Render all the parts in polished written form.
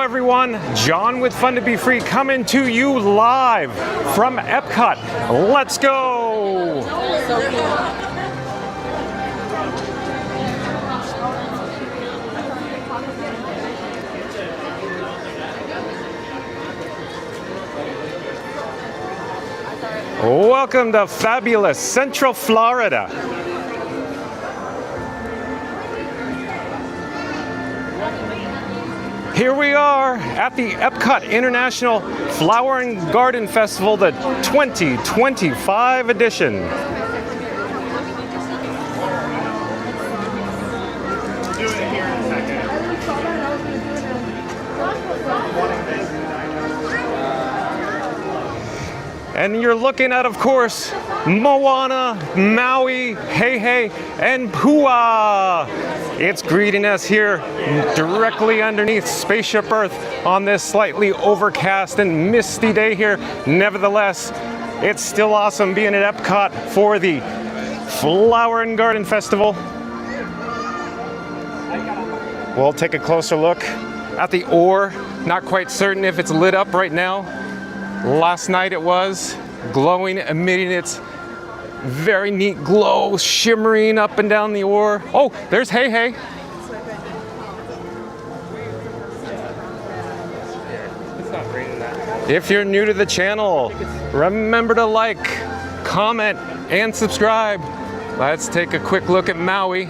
everyone, John with Fun to Be Free coming to you live from EPCOT. Let's go! Welcome to fabulous Central Florida. Here we are at the EPCOT International Flower and Garden Festival, the 2025 edition. Do it here in a second. And you're looking at, of course, Moana, Maui, Hey Hey, and Pua. It's greeting us here directly underneath Spaceship Earth on this slightly overcast and misty day here. Nevertheless, it's still awesome being at EPCOT for the Flower and Garden Festival. We'll take a closer look at the ore. Not quite certain if it's lit up right now. Last night it was glowing, emitting its very neat glow, shimmering up and down the ore. Oh, there's Hey Hey. If you're new to the channel, remember to like, comment, and subscribe. Let's take a quick look at Maui.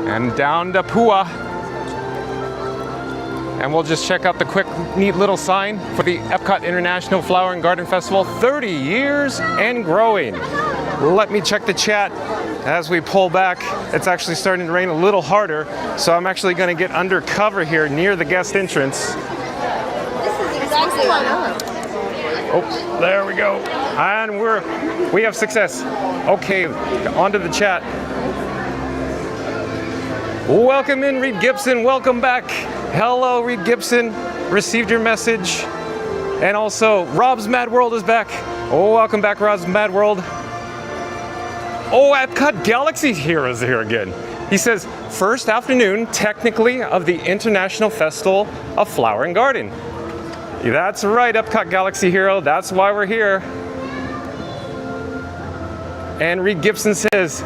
And down to Pua. And we'll just check out the quick, neat little sign for the EPCOT International Flower and Garden Festival, 30 years and growing. Let me check the chat as we pull back. It's actually starting to rain a little harder, so I'm actually going to get under cover here near the guest entrance. Oh, there we go. And we have success. Okay, onto the chat. Welcome in, Reed Gibson. Welcome back. Hello, Reed Gibson. Received your message. And also, Rob's Mad World is back. Oh, welcome back, Rob's Mad World. Oh, EPCOT Galaxy Hero is here again. He says, first afternoon, technically, of the International Festival of Flower and Garden. That's right, EPCOT Galaxy Hero. That's why we're here. And Reed Gibson says,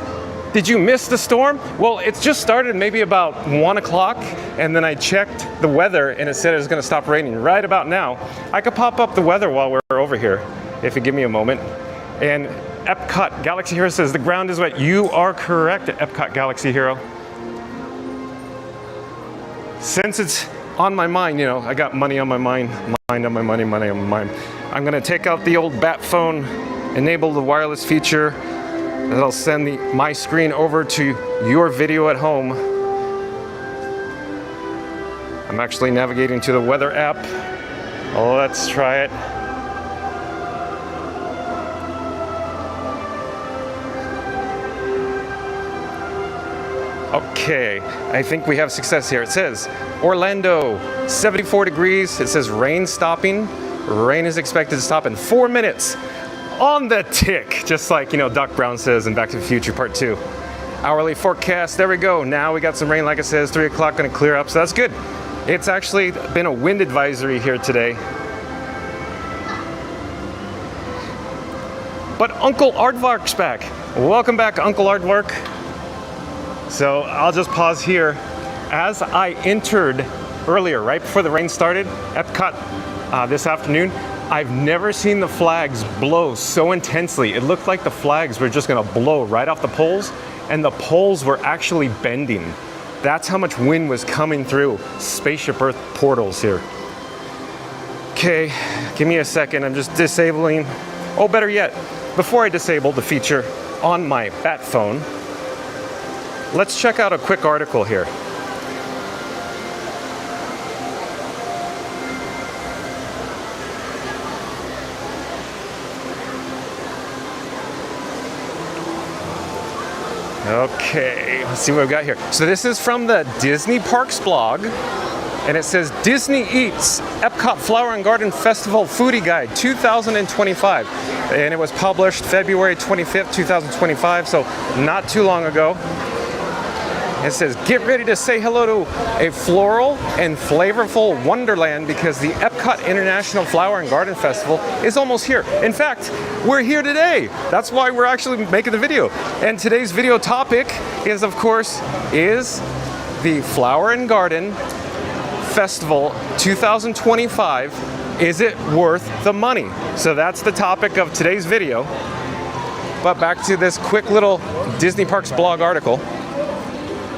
did you miss the storm? Well, it's just started maybe about 1 o'clock, and then I checked the weather and it said it was going to stop raining right about now. I could pop up the weather while we're over here, if you give me a moment. And EPCOT Galaxy Hero says the ground is wet. You are correct, EPCOT Galaxy Hero. Since it's on my mind, you know, I got money on my mind, mind on my money, money on my mind. I'm going to take out the old bat phone, enable the wireless feature. That'll send my screen over to your video at home. I'm actually navigating to the weather app. Let's try it. Okay, I think we have success here. It says Orlando, 74 degrees. It says rain stopping. Rain is expected to stop in 4 minutes. On the tick, just like, you know, Doc Brown says in Back to the Future Part 2. Hourly forecast, there we go. Now we got some rain, like it says, 3 o'clock, gonna clear up, so that's good. It's actually been a wind advisory here today. But Uncle Aardvark's back. Welcome back, Uncle Aardvark. So I'll just pause here. As I entered earlier, right before the rain started, EPCOT this afternoon, I've never seen the flags blow so intensely. It looked like the flags were just gonna blow right off the poles, and the poles were actually bending. That's how much wind was coming through Spaceship Earth portals here. Okay, give me a second, I'm just disabling. Oh, better yet, before I disable the feature on my bat phone, let's check out a quick article here. Okay, let's see what we've got here. So this is from the Disney Parks blog, and it says Disney Eats EPCOT Flower and Garden Festival Foodie Guide 2025. And it was published February 25th, 2025, so not too long ago. It says, get ready to say hello to a floral and flavorful wonderland because the EPCOT International Flower and Garden Festival is almost here. In fact, we're here today. That's why we're actually making the video. And today's video topic is, of course, is the Flower and Garden Festival 2025. Is it worth the money? So that's the topic of today's video. But back to this quick little Disney Parks blog article.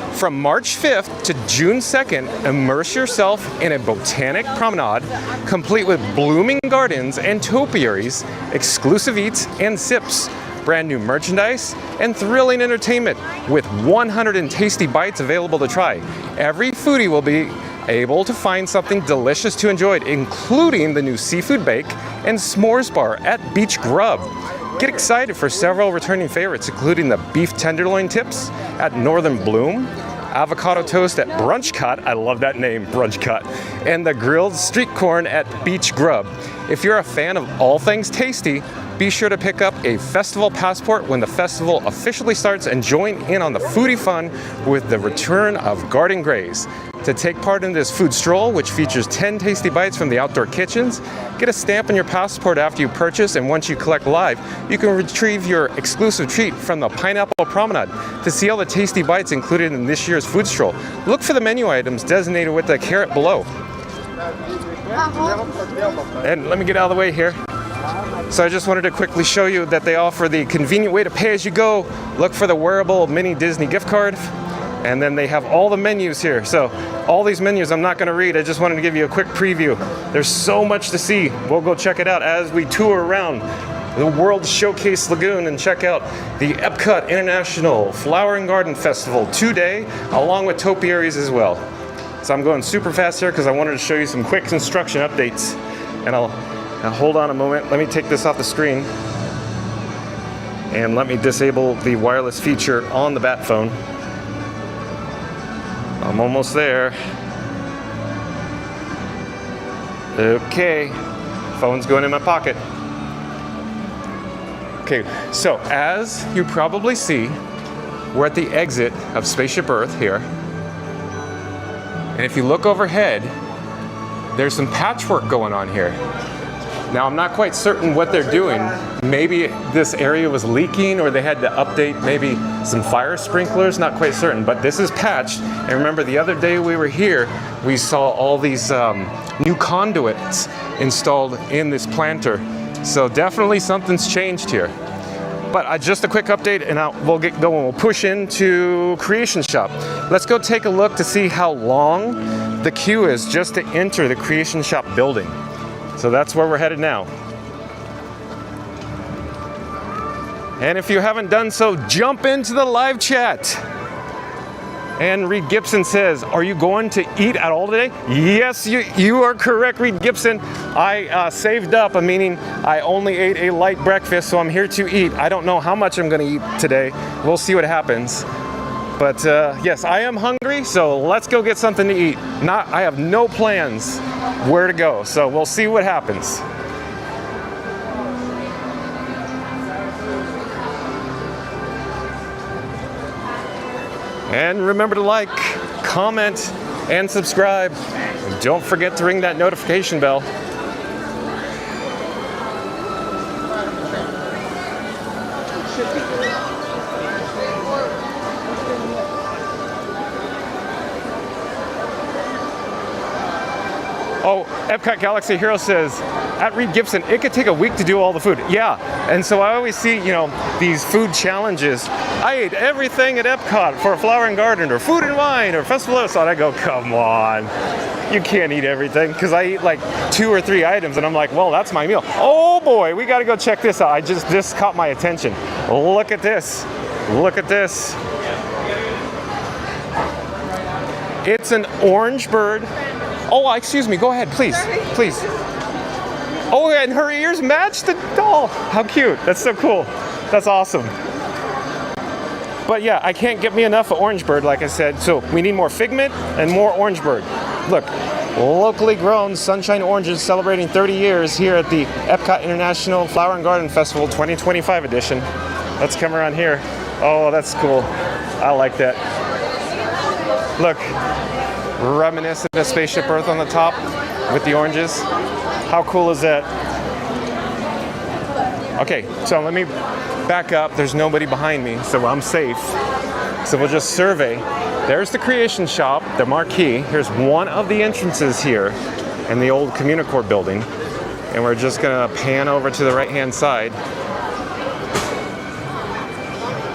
From March 5th to June 2nd, immerse yourself in a botanic promenade complete with blooming gardens and topiaries, exclusive eats and sips, brand new merchandise, and thrilling entertainment with 100 tasty bites available to try. Every foodie will be able to find something delicious to enjoy, including the new seafood bake and s'mores bar at Beach Grub. Get excited for several returning favorites, including the beef tenderloin tips at Northern Bloom, avocado toast at Brunch Cut, I love that name, Brunch Cut, and the grilled street corn at Beach Grub. If you're a fan of all things tasty, be sure to pick up a festival passport when the festival officially starts and join in on the foodie fun with the return of Garden Graze. To take part in this food stroll, which features 10 tasty bites from the outdoor kitchens, get a stamp on your passport after you purchase, and once you collect live, you can retrieve your exclusive treat from the Pineapple Promenade. To see all the tasty bites included in this year's food stroll, look for the menu items designated with the caret below. And let me get out of the way here. So I just wanted to quickly show you that they offer the convenient way to pay as you go. Look for the wearable mini Disney gift card. And then they have all the menus here. So all these menus I'm not going to read. I just wanted to give you a quick preview. There's so much to see. We'll go check it out as we tour around the World Showcase Lagoon and check out the EPCOT International Flower and Garden Festival today, along with topiaries as well. So I'm going super fast here because I wanted to show you some quick construction updates. And I'll hold on a moment. Let me take this off the screen. And let me disable the wireless feature on the Bat phone. I'm almost there. Okay, phone's going in my pocket. Okay, so as you probably see, we're at the exit of Spaceship Earth here. And if you look overhead, there's some patchwork going on here. Now, I'm not quite certain what they're doing. Maybe this area was leaking or they had to update maybe some fire sprinklers, not quite certain, but this is patched. And remember, the other day we were here, we saw all these new conduits installed in this planter. So definitely something's changed here. But just a quick update and we'll get going. We'll push into Creation Shop. Let's go take a look to see how long the queue is just to enter the Creation Shop building. So that's where we're headed now. And if you haven't done so, jump into the live chat. And Reed Gibson says, are you going to eat at all today? Yes, you are correct, Reed Gibson. I saved up, meaning I only ate a light breakfast, so I'm here to eat. I don't know how much I'm going to eat today. We'll see what happens. But yes, I am hungry, so let's go get something to eat. I have no plans where to go, so we'll see what happens. And remember to like, comment, and subscribe. And don't forget to ring that notification bell. Oh, Epcot Galaxy Hero says, at Reed Gibson, it could take a week to do all the food. Yeah, and so I always see, these food challenges. I ate everything at Epcot for a Flower and Garden, or Food and Wine, or Festival of Sun. I go, come on, you can't eat everything, because I eat like 2 or 3 items, and I'm like, well, that's my meal. Oh boy, we gotta go check this out. This caught my attention. Look at this. Look at this. It's an orange bird. Oh, excuse me, go ahead, please, please. Oh, and her ears match the doll. How cute, that's so cool. That's awesome. But yeah, I can't get me enough of orange bird, like I said, so we need more Figment and more orange bird. Look, locally grown sunshine oranges celebrating 30 years here at the EPCOT International Flower and Garden Festival 2025 edition. Let's come around here. Oh, that's cool. I like that. Look, reminiscent of Spaceship Earth on the top with the oranges. How cool is that? Okay, so let me back up. There's nobody behind me, so I'm safe. So we'll just survey. There's the creation shop, the marquee. Here's one of the entrances here in the old Communicore building. And we're just gonna pan over to the right-hand side.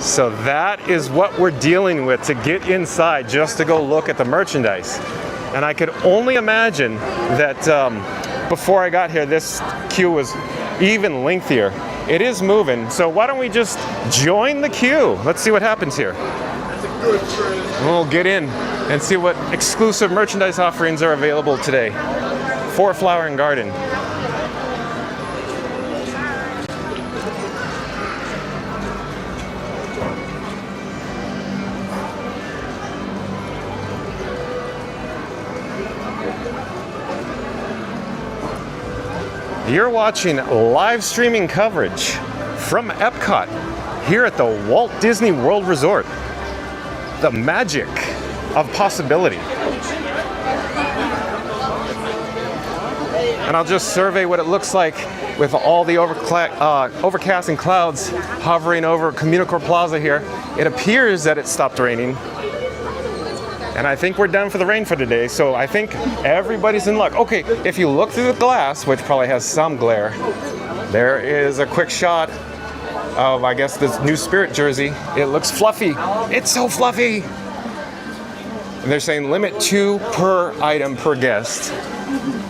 So that is what we're dealing with to get inside, just to go look at the merchandise. And I could only imagine that before I got here, this queue was even lengthier. It is moving, so why don't we just join the queue? Let's see what happens here. We'll get in and see what exclusive merchandise offerings are available today for Flower and Garden. You're watching live streaming coverage from EPCOT here at the Walt Disney World Resort. The magic of possibility. And I'll just survey what it looks like with all the overcast and clouds hovering over Communicore Plaza here. It appears that it stopped raining. And I think we're done for the rain for today, so I think everybody's in luck. Okay, if you look through the glass, which probably has some glare, there is a quick shot of, I guess, this new Spirit jersey. It looks fluffy. It's so fluffy. And they're saying limit 2 per item per guest.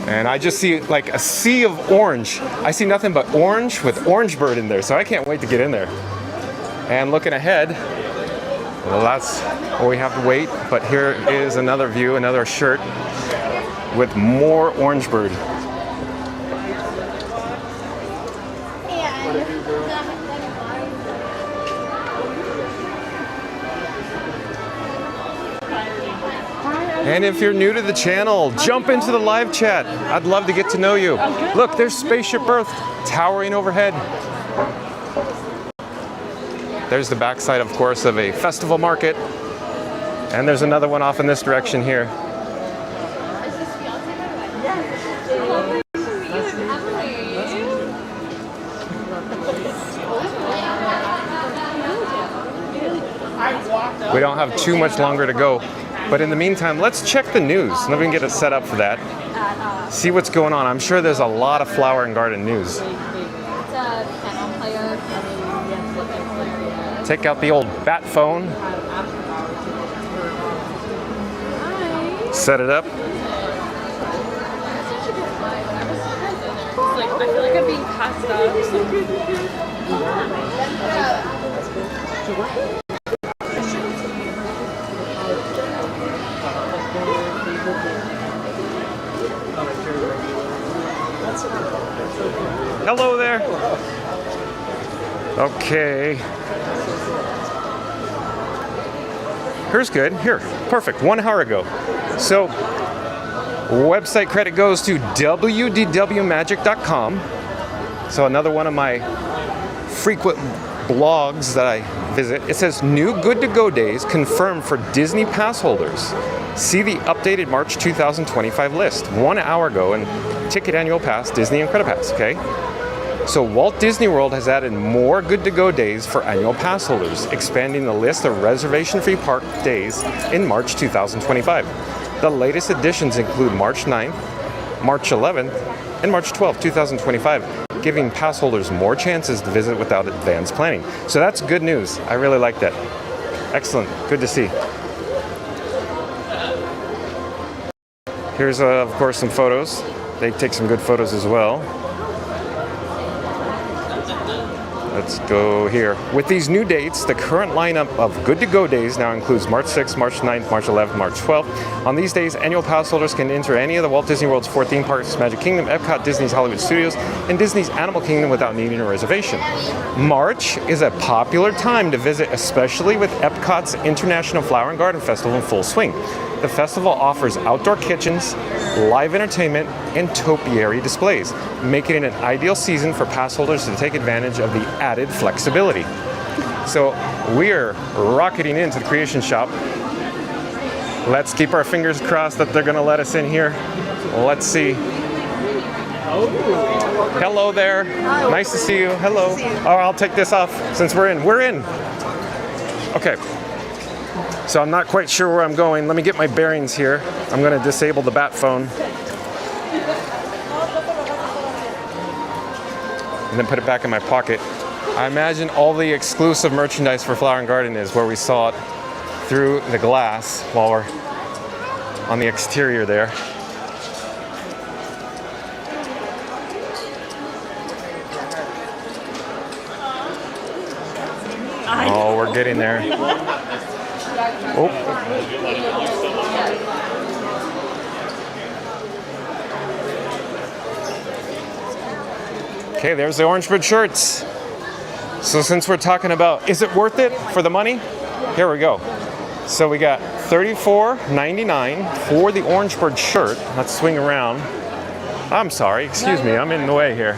And I just see like a sea of orange. I see nothing but orange with Orange Bird in there, so I can't wait to get in there. And looking ahead, well, that's where we have to wait. But here is another view, another shirt with more Orange Bird. And if you're new to the channel, jump into the live chat. I'd love to get to know you. Look, there's Spaceship Earth towering overhead. There's the backside, of course, of a festival market. And there's another one off in this direction here. We don't have too much longer to go. But in the meantime, let's check the news. Let me get it set up for that. See what's going on. I'm sure there's a lot of Flower and Garden news. Take out the old bat phone. Set it up. I feel like I'm being passed up. Hello there. Okay. Here's good. Here, perfect. 1 hour ago. So, website credit goes to wdwmagic.com. So another one of my frequent blogs that I visit. It says new good to go days confirmed for Disney pass holders. See the updated March 2025 list 1 hour ago and ticket annual pass, Disney and credit pass, okay? So Walt Disney World has added more good to go days for annual pass holders, expanding the list of reservation-free park days in March 2025. The latest additions include March 9th, March 11th, and March 12th, 2025, giving pass holders more chances to visit without advanced planning. So that's good news. I really like that. Excellent. Good to see. Here's, of course, some photos. They take some good photos as well. Let's go here. With these new dates, the current lineup of good to go days now includes March 6th, March 9th, March 11th, March 12th. On these days, annual pass holders can enter any of the Walt Disney World's 4 theme parks, Magic Kingdom, EPCOT, Disney's Hollywood Studios, and Disney's Animal Kingdom without needing a reservation. March is a popular time to visit, especially with EPCOT's International Flower and Garden Festival in full swing. The festival offers outdoor kitchens, live entertainment, and topiary displays, making it an ideal season for pass holders to take advantage of the added flexibility. So we are rocketing into the creation shop. Let's keep our fingers crossed that they're gonna let us in here. Let's see. Hello there. Nice to see you. Hello. Oh, I'll take this off since we're in. We're in. Okay. So I'm not quite sure where I'm going. Let me get my bearings here. I'm gonna disable the bat phone. And then put it back in my pocket. I imagine all the exclusive merchandise for Flower and Garden is where we saw it through the glass while we're on the exterior there. Oh, we're getting there. Oh. Okay, there's the Orange Bird shirts. So since we're talking about, is it worth it for the money? Here we go. So we got $34.99 for the Orange Bird shirt. Let's swing around. I'm sorry, excuse me, I'm in the way here.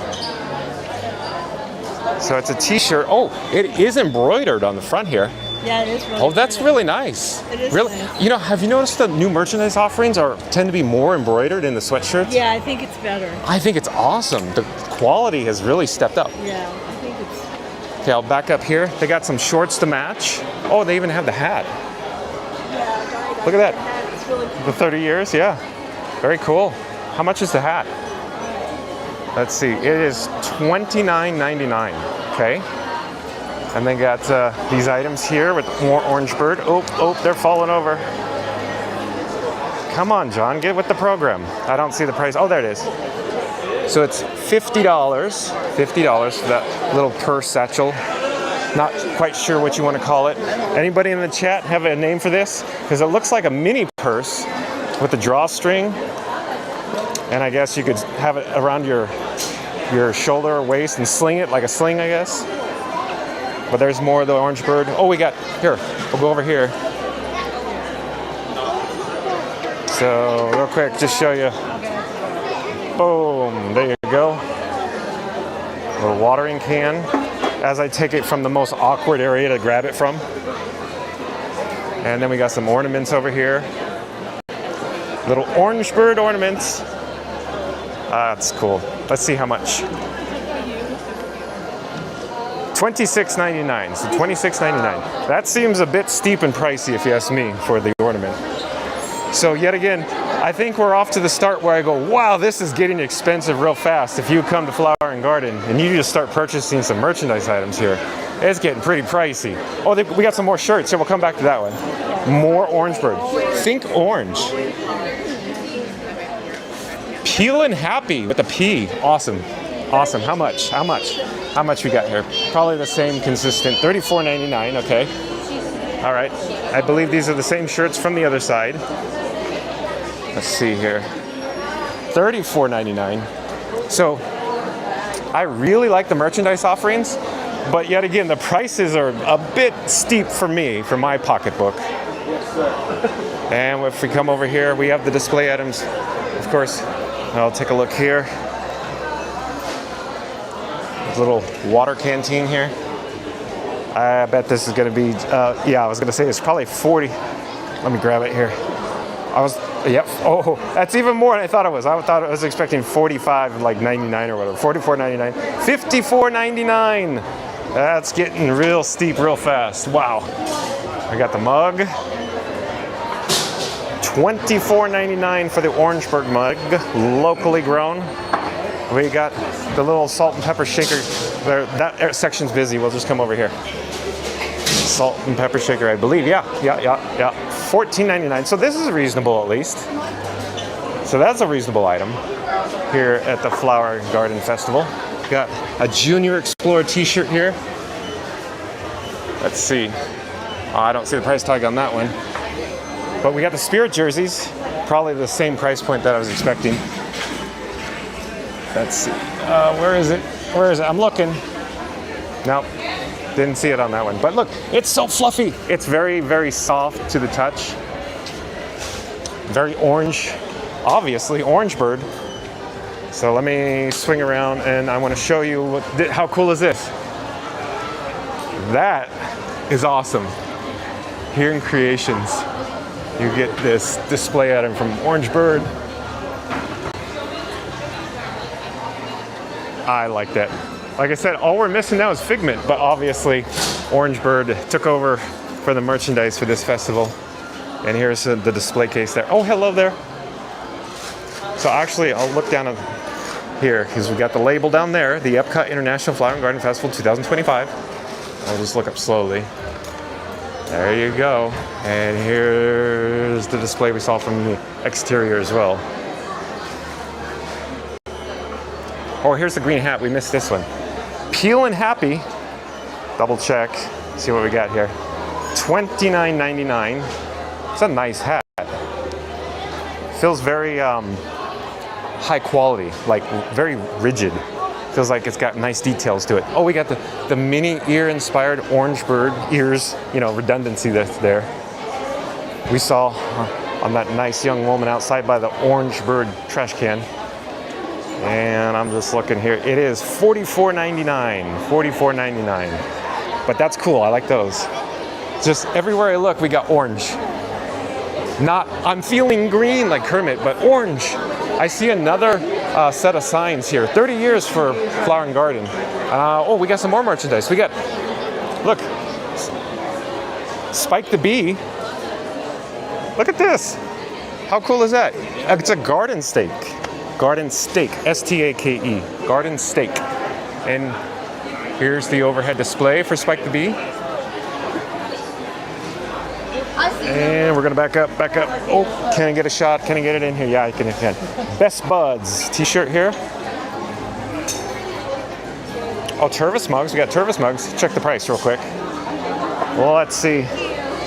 So it's a t-shirt. Oh, it is embroidered on the front here. Yeah, it is really Oh, that's really nice. It is really nice. You know, have you noticed the new merchandise offerings tend to be more embroidered in the sweatshirts? Yeah, I think it's better. I think it's awesome. The quality has really stepped up. Yeah, I think it's... Okay, I'll back up here. They got some shorts to match. Oh, they even have the hat. Yeah, Look at that. It's really cool. The 30 years, yeah. Very cool. How much is the hat? Let's see. It is $29.99. Okay. And they got these items here with more Orange Bird. Oh, they're falling over. Come on, John, get with the program. I don't see the price. Oh, there it is. So it's $50. $50 for that little purse satchel. Not quite sure what you want to call it. Anybody in the chat have a name for this? Because it looks like a mini purse with a drawstring. And I guess you could have it around your shoulder or waist and sling it like a sling, I guess. But there's more of the Orange Bird. Oh, we got, here, we'll go over here. So, real quick, just show you. Boom, there you go. Little watering can, as I take it from the most awkward area to grab it from. And then we got some ornaments over here. Little Orange Bird ornaments. That's cool. Let's see how much. $26.99, so $26.99. That seems a bit steep and pricey if you ask me for the ornament. So yet again, I think we're off to the start where I go, wow, this is getting expensive real fast. If you come to Flower and Garden and you just start purchasing some merchandise items here, it's getting pretty pricey. Oh, we got some more shirts, so we'll come back to that one. More Orange Bird. Think orange. Peel and Happy with a P. Awesome. Awesome. How much? How much? How much we got here? Probably the same consistent. $34.99. Okay. All right. I believe these are the same shirts from the other side. Let's see here. $34.99. So I really like the merchandise offerings, but yet again, the prices are a bit steep for me, for my pocketbook. And if we come over here, we have the display items. Of course, I'll take a look here. Little water canteen here. I bet this is going to be, yeah, I was going to say it's probably 40. Let me grab it here. Yep. Oh, that's even more than I thought it was. I thought I was expecting 45, like 99 or whatever. $44.99. $54.99. That's getting real steep real fast. Wow. I got the mug. $24.99 for the Orange Bird mug, locally grown. We got the little salt and pepper shaker. That section's busy. We'll just come over here. Salt and pepper shaker, I believe. Yeah. $14.99. So this is reasonable at least. So that's a reasonable item here at the Flower and Garden Festival. Got a Junior Explorer t-shirt here. Let's see. Oh, I don't see the price tag on that one. But we got the Spirit jerseys. Probably the same price point that I was expecting. Let's see. Where is it? Where is it? I'm looking. Nope. Didn't see it on that one. But look, it's so fluffy. It's very, very soft to the touch. Very orange. Obviously, Orange Bird. So let me swing around and I want to show you how cool is this? That is awesome. Here in Creations. You get this display item from Orange Bird. I like that. Like I said, all we're missing now is Figment, but obviously Orange Bird took over for the merchandise for this festival. And here's the display case there. Oh, hello there. So actually, I'll look down at here because we got the label down there, the EPCOT International Flower and Garden Festival 2025. I'll just look up slowly. There you go. And here's the display we saw from the exterior as well. Oh, here's the green hat. We missed this one. Peel and Happy. Double check. See what we got here. $29.99. It's a nice hat. Feels very high quality, like very rigid. Feels like it's got nice details to it. Oh, we got the mini ear inspired Orange Bird ears, you know, redundancy that's there. We saw on that nice young woman outside by the Orange Bird trash can. And I'm just looking here. It is $44.99. $44.99. But that's cool. I like those. Just everywhere I look, we got orange. Not, I'm feeling green like Kermit, but orange. I see another set of signs here. 30 years for Flower and Garden. Oh, we got some more merchandise. We got, look, Spike the Bee. Look at this. How cool is that? It's a garden stake. Garden stake, S-T-A-K-E. Garden stake. And here's the overhead display for Spike the Bee. And we're gonna back up. Oh, can I get a shot? Can I get it in here? Yeah, I can. Best Buds t-shirt here. Oh, Tervis mugs. We got Tervis mugs. Check the price real quick. Well, let's see.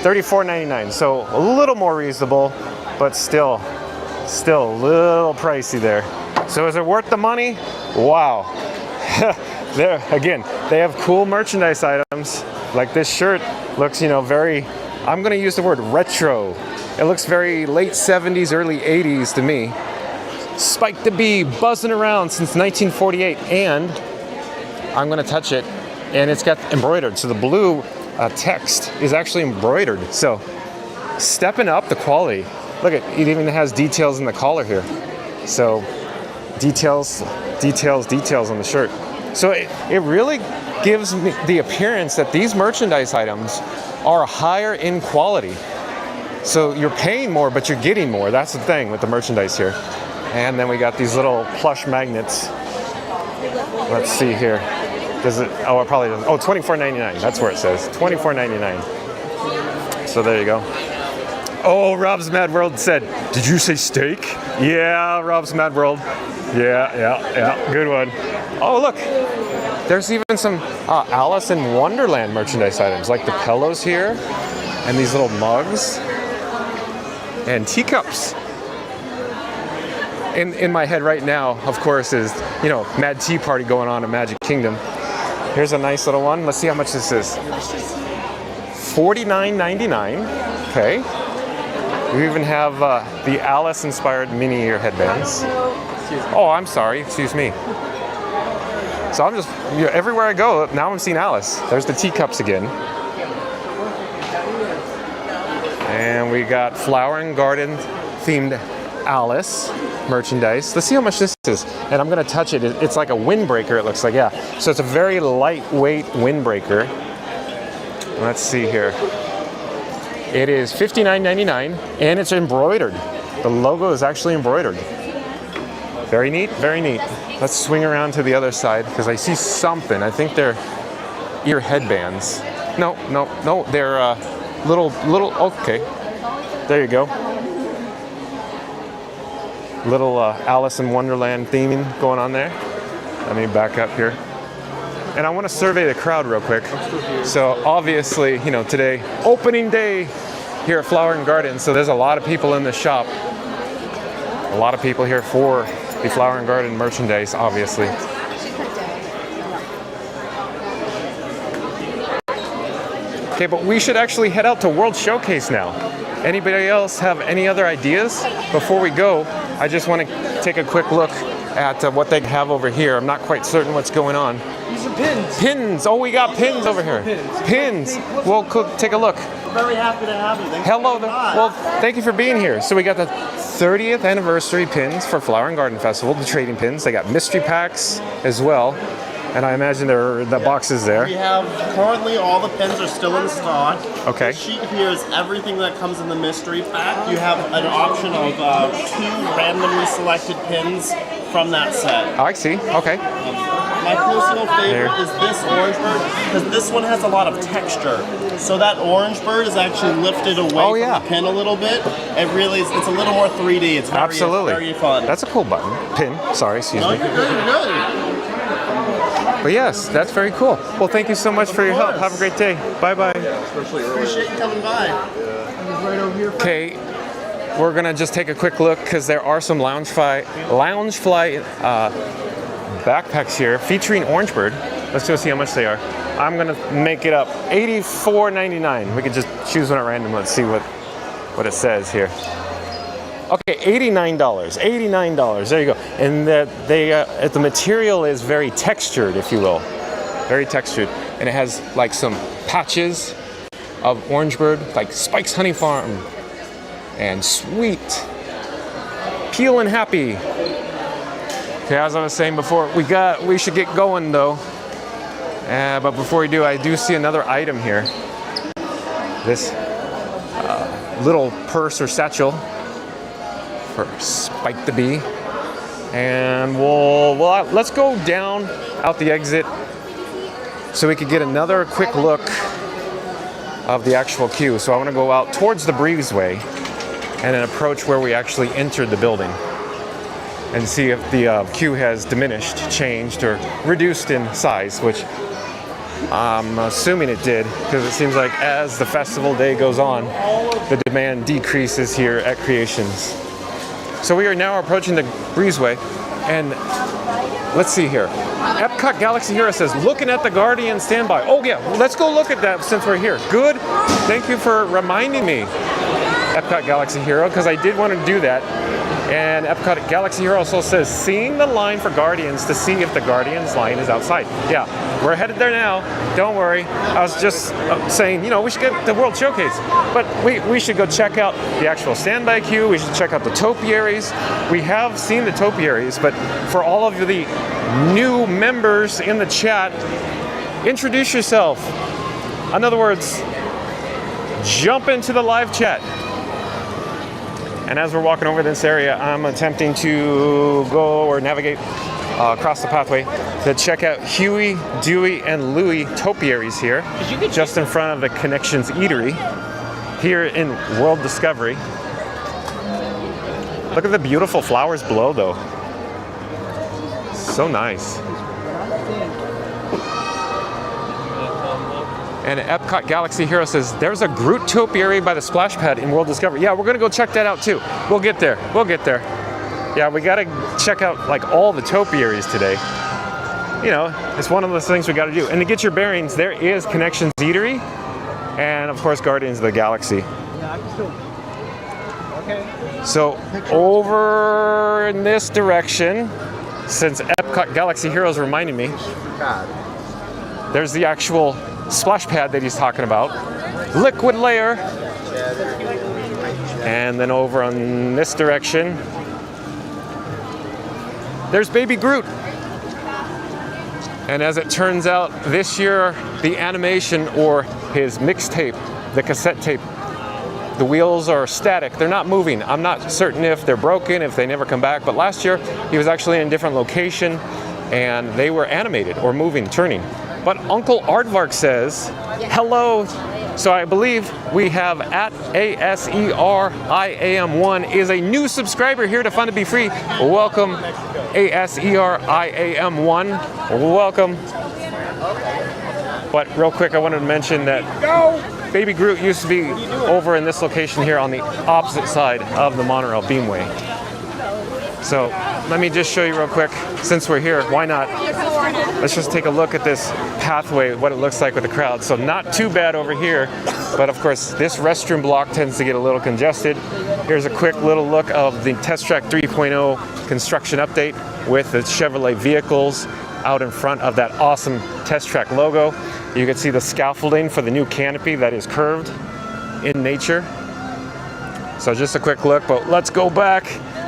$34.99. So a little more reasonable, but still a little pricey there. So is it worth the money? Wow. There again, they have cool merchandise items. Like this shirt looks, you know, very, I'm gonna use the word retro. It looks very late 70s, early 80s to me. Spike the Bee buzzing around since 1948, and I'm gonna touch it, and it's got embroidered. So the blue text is actually embroidered. So stepping up the quality. Look at it, even has details in the collar here. So details on the shirt. So it really gives me the appearance that these merchandise items are higher in quality. So you're paying more, but you're getting more. That's the thing with the merchandise here. And then we got these little plush magnets. Let's see here. Does it? Oh, it probably doesn't. Oh, $24.99. That's where it says. $24.99. So there you go. Oh, Rob's Mad World said, did you say steak? Yeah, Rob's Mad World. Yeah. Good one. Oh, look. There's even some Alice in Wonderland merchandise items, like the pillows here, and these little mugs, and teacups. In my head right now, of course, is, you know, Mad Tea Party going on in Magic Kingdom. Here's a nice little one. Let's see how much this is. $49.99. Okay. We even have the Alice-inspired mini ear headbands. Oh, I'm sorry. Excuse me. So I'm just, you know, everywhere I go, now I'm seeing Alice. There's the teacups again. And we got Flower and Garden themed Alice merchandise. Let's see how much this is. And I'm gonna touch it. It's like a windbreaker, it looks like, yeah. So it's a very lightweight windbreaker. Let's see here. It is $59.99 and it's embroidered. The logo is actually embroidered. Very neat, very neat. Let's swing around to the other side because I see something. I think they're ear headbands. No, they're little, okay. There you go. Little Alice in Wonderland theming going on there. Let me back up here. And I want to survey the crowd real quick. So obviously, you know, today, opening day here at Flower and Garden. So there's a lot of people in the shop. A lot of people here for the Flower and Garden merchandise, obviously. Okay, but we should actually head out to World Showcase now. Anybody else have any other ideas? Before we go, I just want to take a quick look at what they have over here. I'm not quite certain what's going on. These are pins. Pins! Oh, we got pins over here. Pins! Well, take a look. Very happy to have you. Thanks Hello for there. coming by. Well, thank you for being here. So we got the 30th anniversary pins for Flower and Garden Festival, the trading pins. They got mystery packs as well. And I imagine there are the boxes there. We have currently all the pins are still in stock. Okay. This sheet here is everything that comes in the mystery pack. You have an option of 2 randomly selected pins from that set. Oh, I see. Okay. My personal favorite is this orange bird because this one has a lot of texture. So that orange bird is actually lifted away from the pin a little bit. It really is, it's a little more 3D. It's very, Absolutely. very fun. That's a cool button. Pin. Sorry, excuse No, me. you're good, you're good. But yes, that's very cool. Well, thank you so much for your help. Have a great day. Bye-bye. Appreciate you coming by. Okay, we're gonna just take a quick look because there are some Loungefly backpacks here featuring Orangebird. Let's go see how much they are. I'm gonna make it up. $84.99. We can just choose one at random. Let's see what it says here. Okay, $89. $89. There you go. And the material is very textured, if you will. Very textured. And it has like some patches of Orangebird, like Spike's Honey Farm and Sweet. Peel and Happy. Okay, as I was saying before, we should get going though. But before we do, I do see another item here. This little purse or satchel for Spike the Bee. And let's go down out the exit so we could get another quick look of the actual queue. So I want to go out towards the breezeway and then approach where we actually entered the building and see if the queue has diminished, changed, or reduced in size, which I'm assuming it did, because it seems like as the festival day goes on, the demand decreases here at Creations. So we are now approaching the breezeway, and let's see here. EPCOT Galaxy Hero says, looking at the Guardian standby. Oh yeah, let's go look at that since we're here. Good, thank you for reminding me, EPCOT Galaxy Hero, because I did want to do that. And EPCOT Galaxy Hero also says, seeing the line for Guardians to see if the Guardians line is outside. Yeah, we're headed there now. Don't worry. I was just saying, we should get the World Showcase. But we should go check out the actual standby queue. We should check out the topiaries. We have seen the topiaries, but for all of the new members in the chat, introduce yourself. In other words, jump into the live chat. And as we're walking over this area, I'm attempting to go or navigate across the pathway to check out Huey, Dewey, and Louie topiaries here, just in front of the Connections Eatery here in World Discovery. Look at the beautiful flowers below, though. So nice. And EPCOT Galaxy Hero says, there's a Groot topiary by the splash pad in World Discovery. Yeah, we're gonna go check that out too. We'll get there, Yeah, we gotta check out like all the topiaries today. It's one of those things we gotta do. And to get your bearings, there is Connections Eatery, and of course Guardians of the Galaxy. So over in this direction, since EPCOT Galaxy Heroes reminded me, there's the actual splash pad that he's talking about, liquid layer, and then over on this direction there's Baby Groot. And as it turns out, this year the animation or his mixtape, the cassette tape, the wheels are static, they're not moving. I'm not certain if they're broken, if they never come back, but last year he was actually in a different location and they were animated or moving, turning. But Uncle Aardvark says, hello. So I believe we have at ASERIAM1 is a new subscriber here to Fun to Be Free. Welcome, ASERIAM1. Welcome. But real quick, I wanted to mention that Baby Groot used to be over in this location here on the opposite side of the monorail beamway. So let me just show you real quick, since we're here, why not? Let's just take a look at this pathway, what it looks like with the crowd. So not too bad over here, but of course this restroom block tends to get a little congested. Here's a quick little look of the Test Track 3.0 construction update with the Chevrolet vehicles out in front of that awesome Test Track logo. You can see the scaffolding for the new canopy that is curved. in nature. So just a quick look, but let's go back.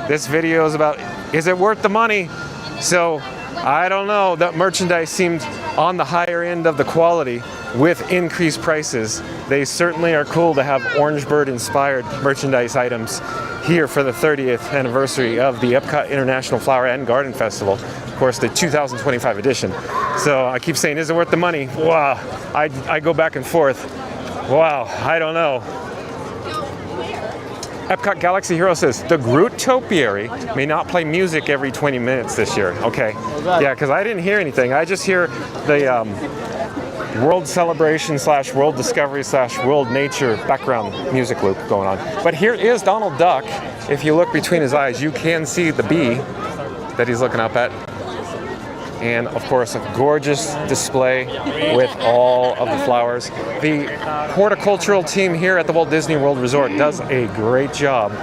This video is about, is it worth the money? So I don't know, that merchandise seemed on the higher end of the quality with increased prices. They certainly are cool to have Orange Bird inspired merchandise items here for the 30th anniversary of the EPCOT International Flower and Garden Festival. Of course, the 2025 edition. So I keep saying, is it worth the money? Wow, I go back and forth. Wow, I don't know. EPCOT Galaxy Hero says, the Groot Topiary may not play music every 20 minutes this year. Okay, yeah, because I didn't hear anything. I just hear the World Celebration / World Discovery / World Nature background music loop going on. But here is Donald Duck. If you look between his eyes, you can see the bee that he's looking up at. And of course, a gorgeous display with all of the flowers. The horticultural team here at the Walt Disney World Resort does a great job.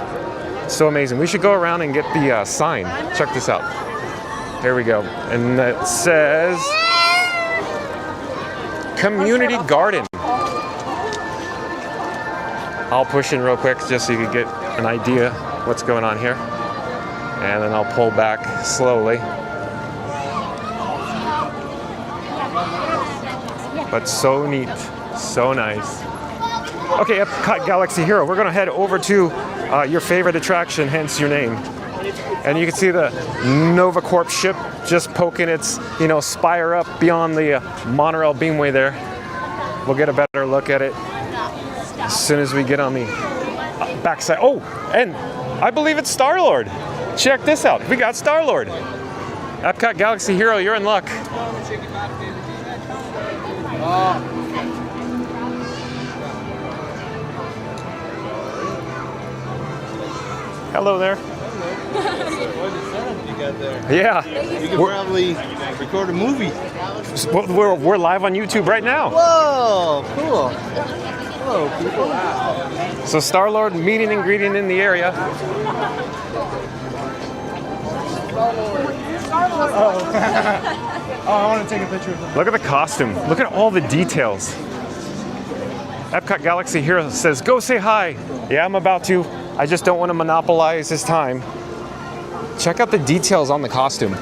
So amazing. We should go around and get the sign. Check this out. Here we go. And it says Community Garden. I'll push in real quick just so you can get an idea what's going on here. And then I'll pull back slowly. But so neat, so nice. Okay, EPCOT Galaxy Hero, we're gonna head over to your favorite attraction, hence your name. And you can see the Nova Corp ship just poking its, spire up beyond the monorail beamway there. We'll get a better look at it as soon as we get on the backside. Oh, and I believe it's Star-Lord. Check this out, we got Star-Lord. EPCOT Galaxy Hero, you're in luck. Hello there. You got there. Yeah. You can probably record a movie. We're live on YouTube right now. Whoa, cool. Hello, people. So Star-Lord meeting and greeting in the area. Oh, I want to take a picture of them. Look at the costume. Look at all the details. EPCOT Galaxy Hero says, go say hi. Yeah, I'm about to. I just don't want to monopolize his time. Check out the details on the costume.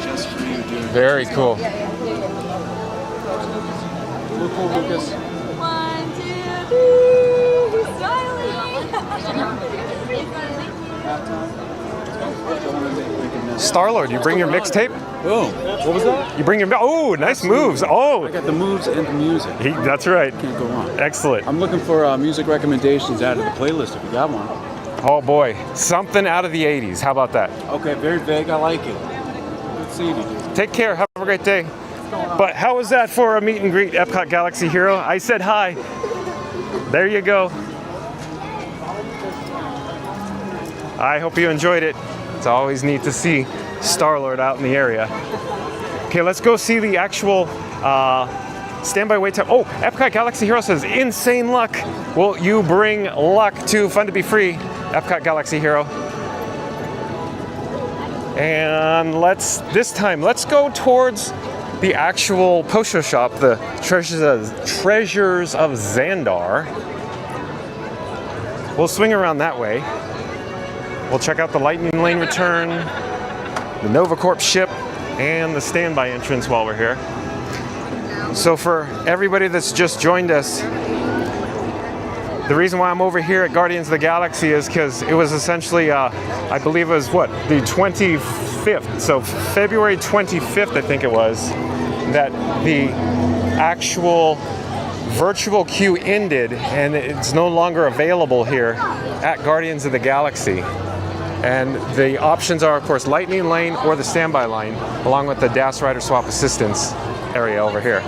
Just for you, dude. Very cool. Look cool, Lucas. 1, 2, 3, smiling. Star-Lord, you bring your mixtape? Oh, what was that? You bring your, oh, nice moves. Oh, I got the moves and the music. that's right. Can't go wrong. Excellent. I'm looking for music recommendations out of the playlist if you got one. Oh boy, something out of the 80s. How about that? Okay, very vague. I like it. Let's see you, dude. Take care. Have a great day. But how was that for a meet and greet, EPCOT Galaxy Hero? I said hi. There you go. I hope you enjoyed it. It's always neat to see Star-Lord out in the area. Okay, let's go see the actual standby wait time. Oh, EPCOT Galaxy Hero says, insane luck. Will you bring luck to Fun to Be Free, EPCOT Galaxy Hero? And this time, let's go towards the actual post-show shop, the Treasures of Xandar. We'll swing around that way. We'll check out the Lightning Lane return, the Nova Corp ship, and the standby entrance while we're here. So for everybody that's just joined us, the reason why I'm over here at Guardians of the Galaxy is because it was essentially, I believe it was what, the 25th, so February 25th I think it was, that the actual virtual queue ended and it's no longer available here at Guardians of the Galaxy. And the options are, of course, Lightning Lane or the standby line, along with the DAS Rider Swap Assistance area over here.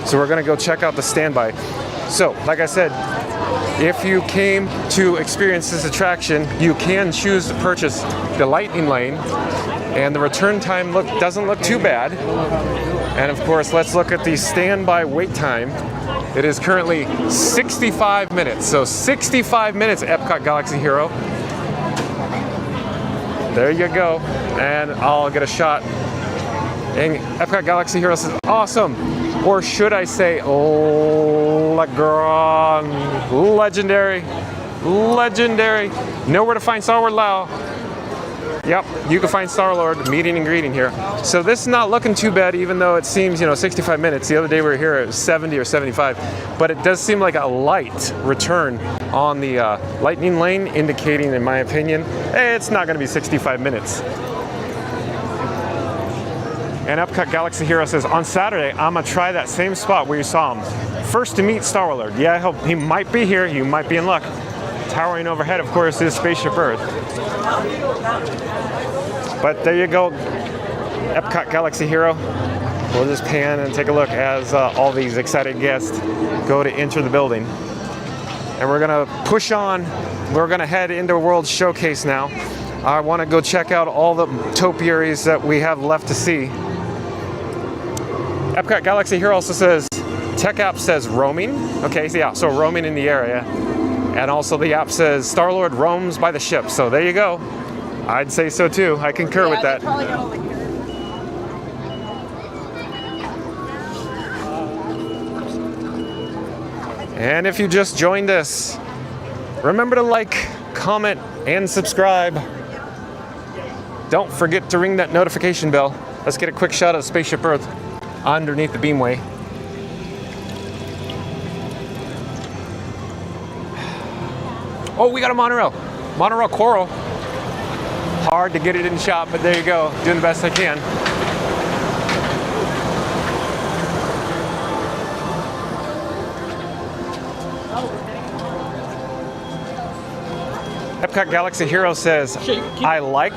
So we're gonna go check out the standby. So, like I said, if you came to experience this attraction, you can choose to purchase the Lightning Lane, and the return time doesn't look too bad. And of course, let's look at the standby wait time. It is currently 65 minutes. So 65 minutes, EPCOT Galaxy Hero. There you go. And I'll get a shot. And EPCOT Galaxy Hero says, awesome. or should I say legendary. Know where to find Star-Lord Lao. Yep, you can find Star-Lord meeting and greeting here. So this is not looking too bad, even though it seems, 65 minutes. The other day we were here, it was 70 or 75. But it does seem like a light return on the lightning lane, indicating, in my opinion, hey, it's not going to be 65 minutes. And Epcot Galaxy Hero says, on Saturday, I'm going to try that same spot where you saw him. First to meet Star-Lord. Yeah, I hope he might be here. You might be in luck. Towering overhead, of course, is Spaceship Earth. But there you go, Epcot Galaxy Hero. We'll just pan and take a look as all these excited guests go to enter the building. And we're gonna push on. We're gonna head into World Showcase now. I wanna go check out all the topiaries that we have left to see. Epcot Galaxy Hero also says, tech app says roaming. Okay, so yeah, so roaming in the area. And also the app says Star-Lord roams by the ship. So there you go. I'd say so too. I concur with that. And if you just joined us, remember to like, comment, and subscribe. Don't forget to ring that notification bell. Let's get a quick shot of Spaceship Earth underneath the beamway. Oh, we got a monorail. Monorail Coral. Hard to get it in shot, but there you go. Doing the best I can. Epcot Galaxy Hero says, I like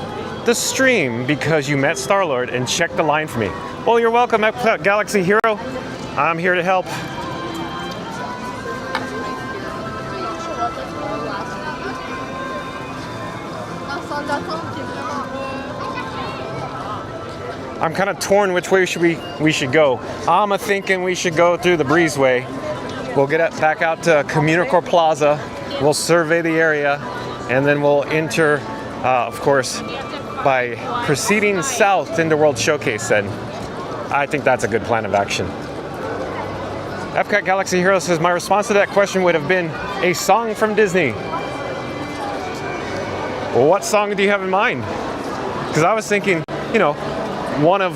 the stream because you met Star-Lord and checked the line for me. Well, you're welcome, Epcot Galaxy Hero. I'm here to help. I'm kind of torn which way we should go. I'm thinking we should go through the breezeway. We'll get back out to Communicore Plaza. We'll survey the area, and then we'll enter, of course, by proceeding south into World Showcase then. I think that's a good plan of action. Epcot Galaxy Hero says, my response to that question would have been a song from Disney. Well, what song do you have in mind? Because I was thinking, one of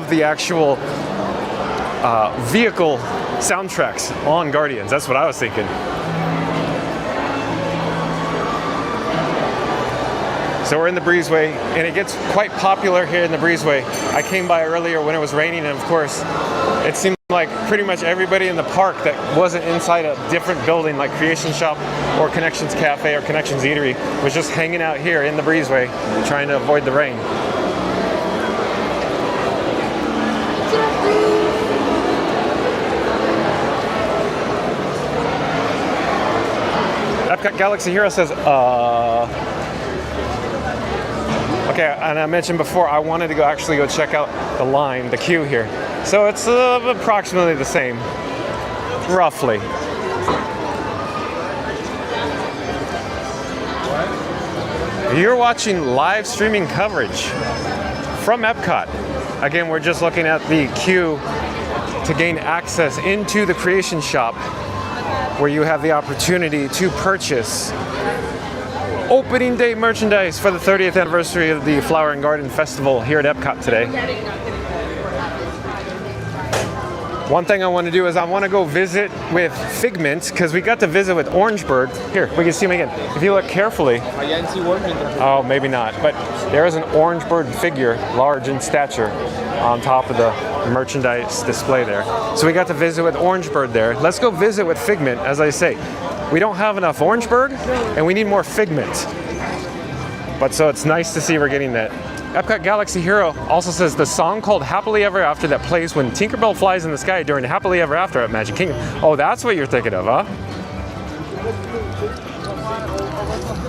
the actual vehicle soundtracks on Guardians. That's what I was thinking. So we're in the breezeway, and it gets quite popular here in the breezeway. I came by earlier when it was raining, and of course, it seemed like pretty much everybody in the park that wasn't inside a different building like Creation Shop or Connections Cafe or Connections Eatery was just hanging out here in the breezeway trying to avoid the rain. Epcot Galaxy Hero says, okay, and I mentioned before I wanted to actually go check out the line, the queue here. So it's approximately the same, roughly. You're watching live streaming coverage from Epcot. Again, we're just looking at the queue to gain access into the Creation Shop, where you have the opportunity to purchase opening day merchandise for the 30th anniversary of the Flower and Garden Festival here at Epcot today. One thing I want to do is I want to go visit with Figment, because we got to visit with Orangebird. Here, we can see him again. If you look carefully, oh, maybe not, but there is an Orangebird figure, large in stature, on top of the merchandise display there. So we got to visit with Orangebird there. Let's go visit with Figment. As I say, we don't have enough Orangebird, and we need more Figment. But so it's nice to see we're getting that. Epcot Galaxy Hero also says the song called Happily Ever After that plays when Tinkerbell flies in the sky during Happily Ever After at Magic Kingdom. Oh, that's what you're thinking of, huh?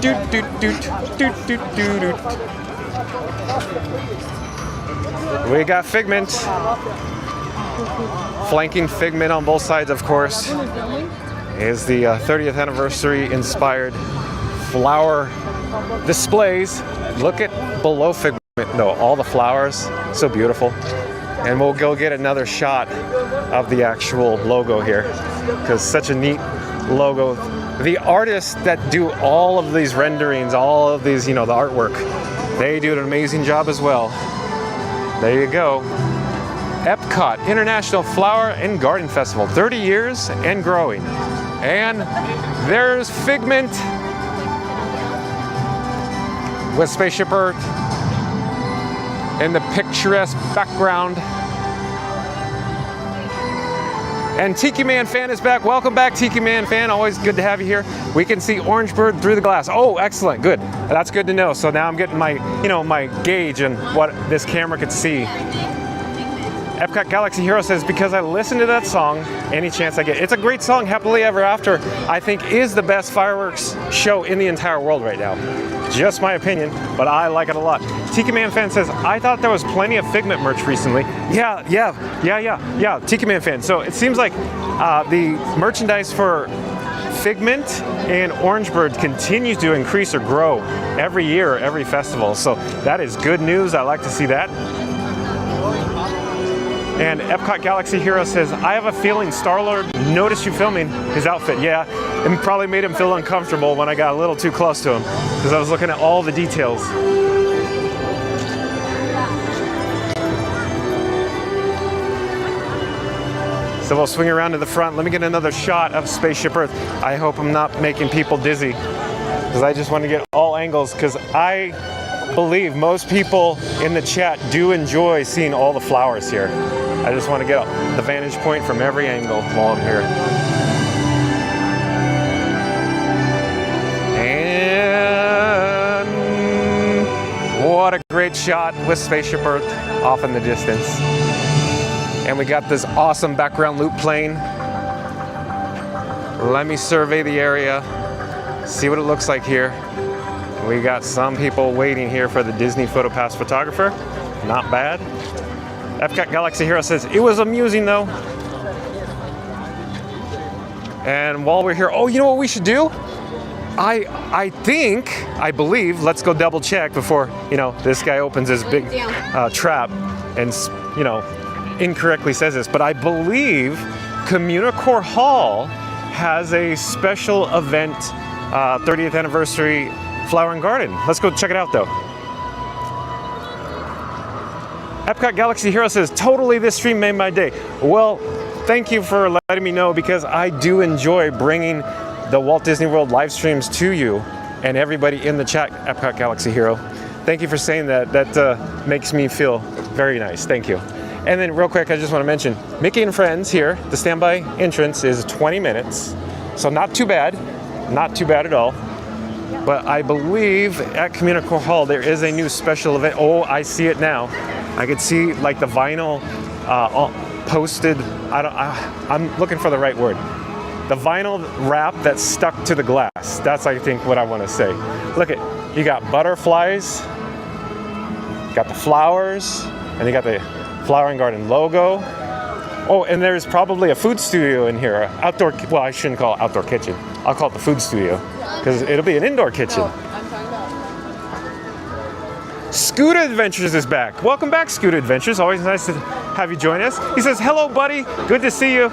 Doot, doot, doot, doot, doot, doot, doot. We got Figment. Flanking Figment on both sides, of course, is the 30th anniversary inspired flower displays. Look at below Figment, though, all the flowers, so beautiful. And we'll go get another shot of the actual logo here, because such a neat logo. The artists that do all of these renderings, all of these, you know, the artwork, they do an amazing job as well. There you go. EPCOT, International Flower and Garden Festival, 30 years and growing. And there's Figment with Spaceship Earth in the picturesque background. And Tiki Man Fan is back. Welcome back, Tiki Man Fan. Always good to have you here. We can see Orange Bird through the glass. Oh, excellent, good. That's good to know. So now I'm getting my, you know, my gauge and what this camera could see. Epcot Galaxy Hero says, because I listen to that song any chance I get. It's a great song. Happily Ever After, I think, is the best fireworks show in the entire world right now. Just my opinion, but I like it a lot. Tiki Man Fan says, I thought there was plenty of Figment merch recently. Yeah, Tiki Man Fan. So it seems like the merchandise for Figment and Orange Bird continues to increase or grow every year, every festival. So that is good news. I like to see that. And Epcot Galaxy Hero says, I have a feeling Star-Lord noticed you filming his outfit. Yeah, and probably made him feel uncomfortable when I got a little too close to him, because I was looking at all the details. So we'll swing around to the front. Let me get another shot of Spaceship Earth. I hope I'm not making people dizzy, because I just want to get all angles, because I believe most people in the chat do enjoy seeing all the flowers here. I just want to get the vantage point from every angle while I'm here. And what a great shot with Spaceship Earth off in the distance. And we got this awesome background loop playing. Let me survey the area, see what it looks like here. We got some people waiting here for the Disney PhotoPass photographer. Not bad. Epcot Galaxy Hero says, it was amusing though. And while we're here, oh, you know what we should do? I believe, let's go double check before, you know, this guy opens his big trap and, you know, incorrectly says this, but I believe Communicore Hall has a special event, 30th anniversary Flower and Garden. Let's go check it out though. Epcot Galaxy Hero says, totally, this stream made my day. Well, thank you for letting me know, because I do enjoy bringing the Walt Disney World live streams to you and everybody in the chat, Epcot Galaxy Hero. Thank you for saying that. That makes me feel very nice. Thank you. And then real quick, I just want to mention, Mickey and Friends here, the standby entrance is 20 minutes. So not too bad. Not too bad at all. But I believe at Communicore Hall there is a new special event. Oh, I see it now. I could see like the vinyl posted. I'm looking for the right word. The vinyl wrap that's stuck to the glass. That's, I think, what I want to say. Look at, you got butterflies, got the flowers, and you got the Flower and Garden logo. Oh, and there's probably a food studio in here. Outdoor, well, I shouldn't call it outdoor kitchen. I'll call it the food studio, because it'll be an indoor kitchen. Scooter Adventures is back. Welcome back, Scooter Adventures. Always nice to have you join us. He says, hello, buddy. Good to see you.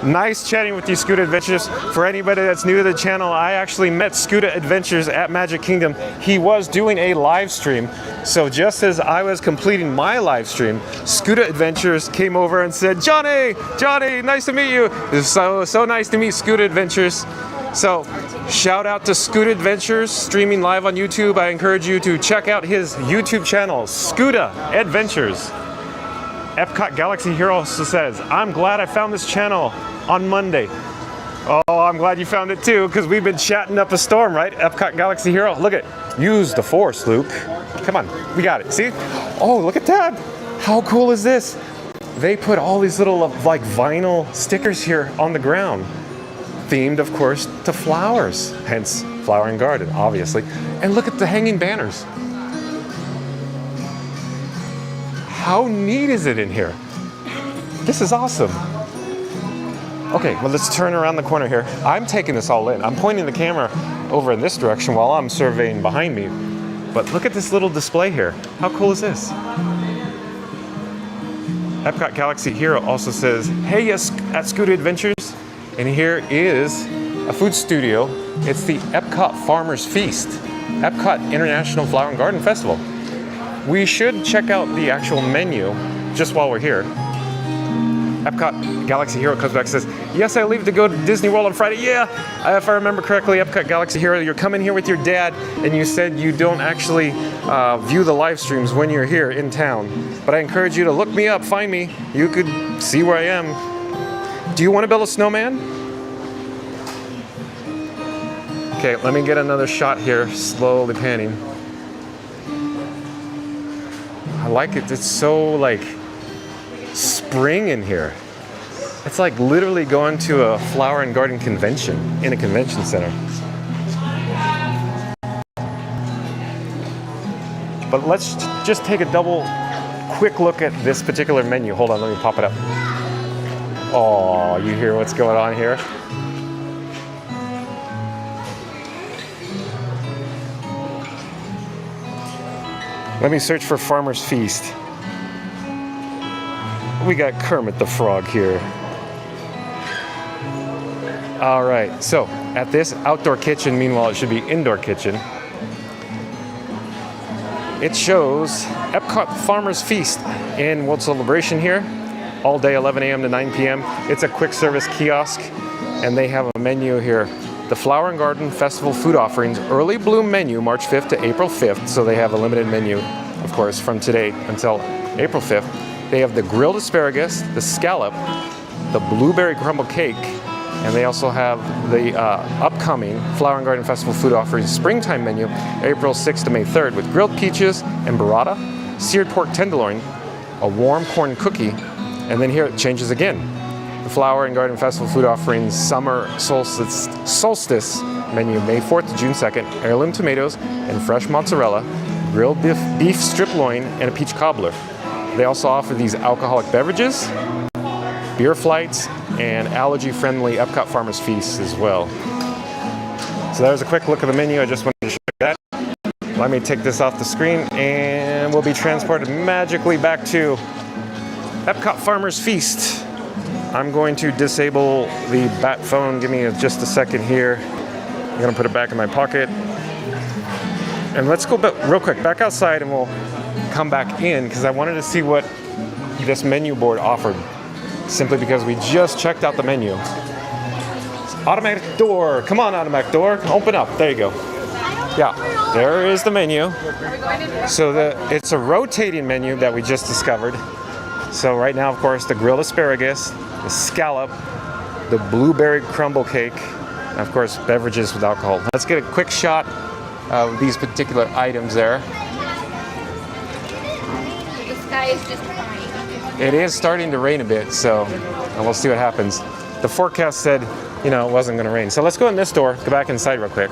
Nice chatting with you, Scooter Adventures. For anybody that's new to the channel, I actually met Scooter Adventures at Magic Kingdom. He was doing a live stream. So just as I was completing my live stream, Scooter Adventures came over and said, Johnny, nice to meet you. It's so nice to meet Scooter Adventures. So shout out to Scooter Adventures, streaming live on YouTube. I encourage you to check out his YouTube channel, Scooter Adventures. Epcot Galaxy Hero also says, I'm glad I found this channel on Monday. Oh, I'm glad you found it too, because we've been chatting up a storm, right? Epcot Galaxy Hero, look at, use the Force, Luke. Come on, we got it, see? Oh, look at that. How cool is this? They put all these little like vinyl stickers here on the ground. Themed, of course, to flowers, hence Flower and Garden, obviously. And look at the hanging banners. How neat is it in here? This is awesome. Okay, well, let's turn around the corner here. I'm taking this all in. I'm pointing the camera over in this direction while I'm surveying behind me. But look at this little display here. How cool is this? Epcot Galaxy Hero also says, hey, yes, at Scooter Adventures. And here is a food studio. It's the Epcot Farmers Feast, Epcot International Flower and Garden Festival. We should check out the actual menu just while we're here. Epcot Galaxy Hero comes back and says, yes, I leave to go to Disney World on Friday. Yeah, if I remember correctly, Epcot Galaxy Hero, you're coming here with your dad, and you said you don't actually view the live streams when you're here in town. But I encourage you to look me up, find me. You could see where I am. Do you want to build a snowman? Okay, let me get another shot here, slowly panning. I like it. It's so like spring in here. It's like literally going to a flower and garden convention in a convention center. But let's just take a quick look at this particular menu. Hold on, let me pop it up. Oh, you hear what's going on here? Let me search for Farmer's Feast. We got Kermit the Frog here. All right, so at this outdoor kitchen, meanwhile it should be indoor kitchen, it shows Epcot Farmers Feast in World Celebration here, all day 11 a.m. to 9 p.m. It's a quick service kiosk, and they have a menu here. The Flower and Garden Festival food offerings, early bloom menu, March 5th to April 5th. So they have a limited menu, of course, from today until April 5th. They have the grilled asparagus, the scallop, the blueberry crumble cake, and they also have the upcoming Flower and Garden Festival food offerings springtime menu, April 6th to May 3rd, with grilled peaches and burrata, seared pork tenderloin, a warm corn cookie, and then here it changes again. The Flower and Garden Festival food offerings summer solstice menu, May 4th to June 2nd, heirloom tomatoes and fresh mozzarella, grilled beef strip loin, and a peach cobbler. They also offer these alcoholic beverages, beer flights, and allergy-friendly Epcot Farmers Feasts as well. So there's a quick look at the menu. I just wanted to show you that. Let me take this off the screen, and we'll be transported magically back to Epcot Farmers Feast. I'm going to disable the bat phone. Give me just a second here. I'm gonna put it back in my pocket. And let's go real quick back outside, and we'll come back in because I wanted to see what this menu board offered, simply because we just checked out the menu. Automatic door, come on, automatic door, open up. There you go. Yeah, there is the menu. So it's a rotating menu that we just discovered. So right now, of course, the grilled asparagus, the scallop, the blueberry crumble cake, and of course, beverages with alcohol. Let's get a quick shot of these particular items there. The sky is just fine. It is starting to rain a bit, so we'll see what happens. The forecast said, it wasn't going to rain. So let's go in this door, go back inside real quick.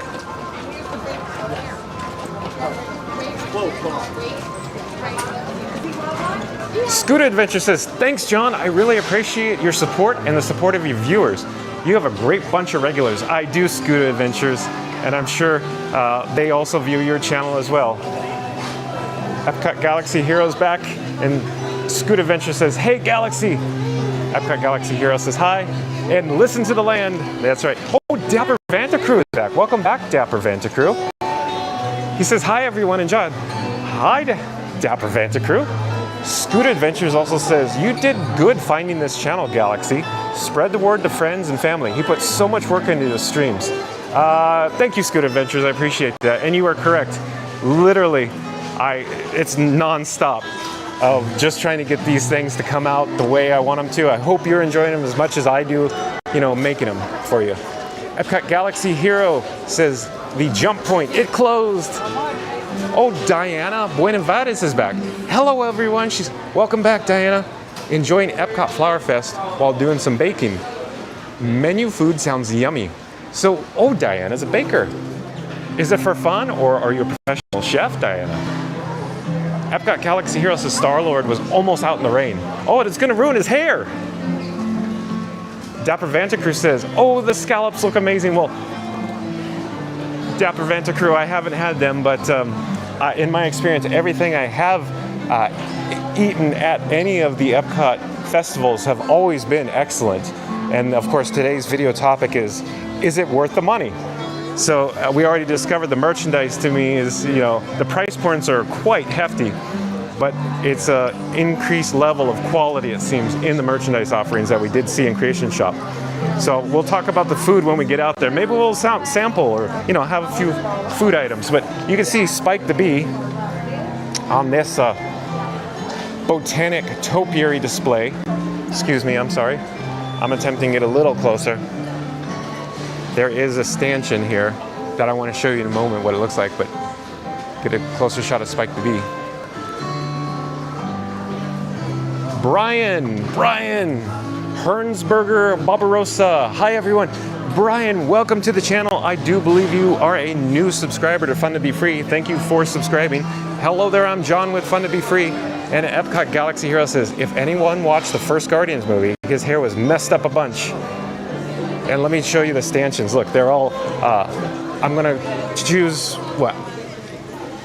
Scooter Adventure says, thanks, John. I really appreciate your support and the support of your viewers. You have a great bunch of regulars. I do, Scooter Adventures, and I'm sure they also view your channel as well. Epcot Galaxy Hero's back, and Scooter Adventure says, hey, Galaxy. Epcot Galaxy Hero says hi, and listen to the land. That's right. Oh, Dapper Vantacrew is back. Welcome back, Dapper Vantacrew. He says, hi, everyone, and John. Hi, Dapper Vantacrew. Scooter Adventures also says, you did good finding this channel, Galaxy. Spread the word to friends and family. He put so much work into his streams. Thank you, Scooter Adventures. I appreciate that. And you are correct. Literally, it's non-stop of just trying to get these things to come out the way I want them to. I hope you're enjoying them as much as I do, making them for you. Epcot Galaxy Hero says, the jump point, it closed. Oh, Diana Buenavades is back. Hello, everyone. Welcome back, Diana. Enjoying Epcot Flower Fest while doing some baking. Menu food sounds yummy. So, Diana's a baker. Is it for fun, or are you a professional chef, Diana? Epcot Galaxy Hero says Star-Lord was almost out in the rain. Oh, it's gonna ruin his hair. Dapper Vantacrew says, oh, the scallops look amazing. Well, Dapper Vantacrew, I haven't had them, but in my experience, everything I have eaten at any of the Epcot festivals have always been excellent. And of course, today's video topic is it worth the money? So we already discovered the merchandise to me is, you know, the price points are quite hefty, but it's an increased level of quality, it seems, in the merchandise offerings that we did see in Creation Shop. So we'll talk about the food when we get out there. Maybe we'll sample or, you know, have a few food items. But you can see Spike the Bee on this botanic topiary display. Excuse me, I'm sorry. I'm attempting to get a little closer. There is a stanchion here that I want to show you in a moment what it looks like, but get a closer shot of Spike the Bee. Brian, Hernsberger Barbarossa. Hi everyone. Brian, welcome to the channel. I do believe you are a new subscriber to Fun to Be Free. Thank you for subscribing. Hello there, I'm John with Fun to Be Free. And Epcot Galaxy Hero says, if anyone watched the first Guardians movie, his hair was messed up a bunch. And let me show you the stanchions. Look, they're all, I'm gonna choose, what?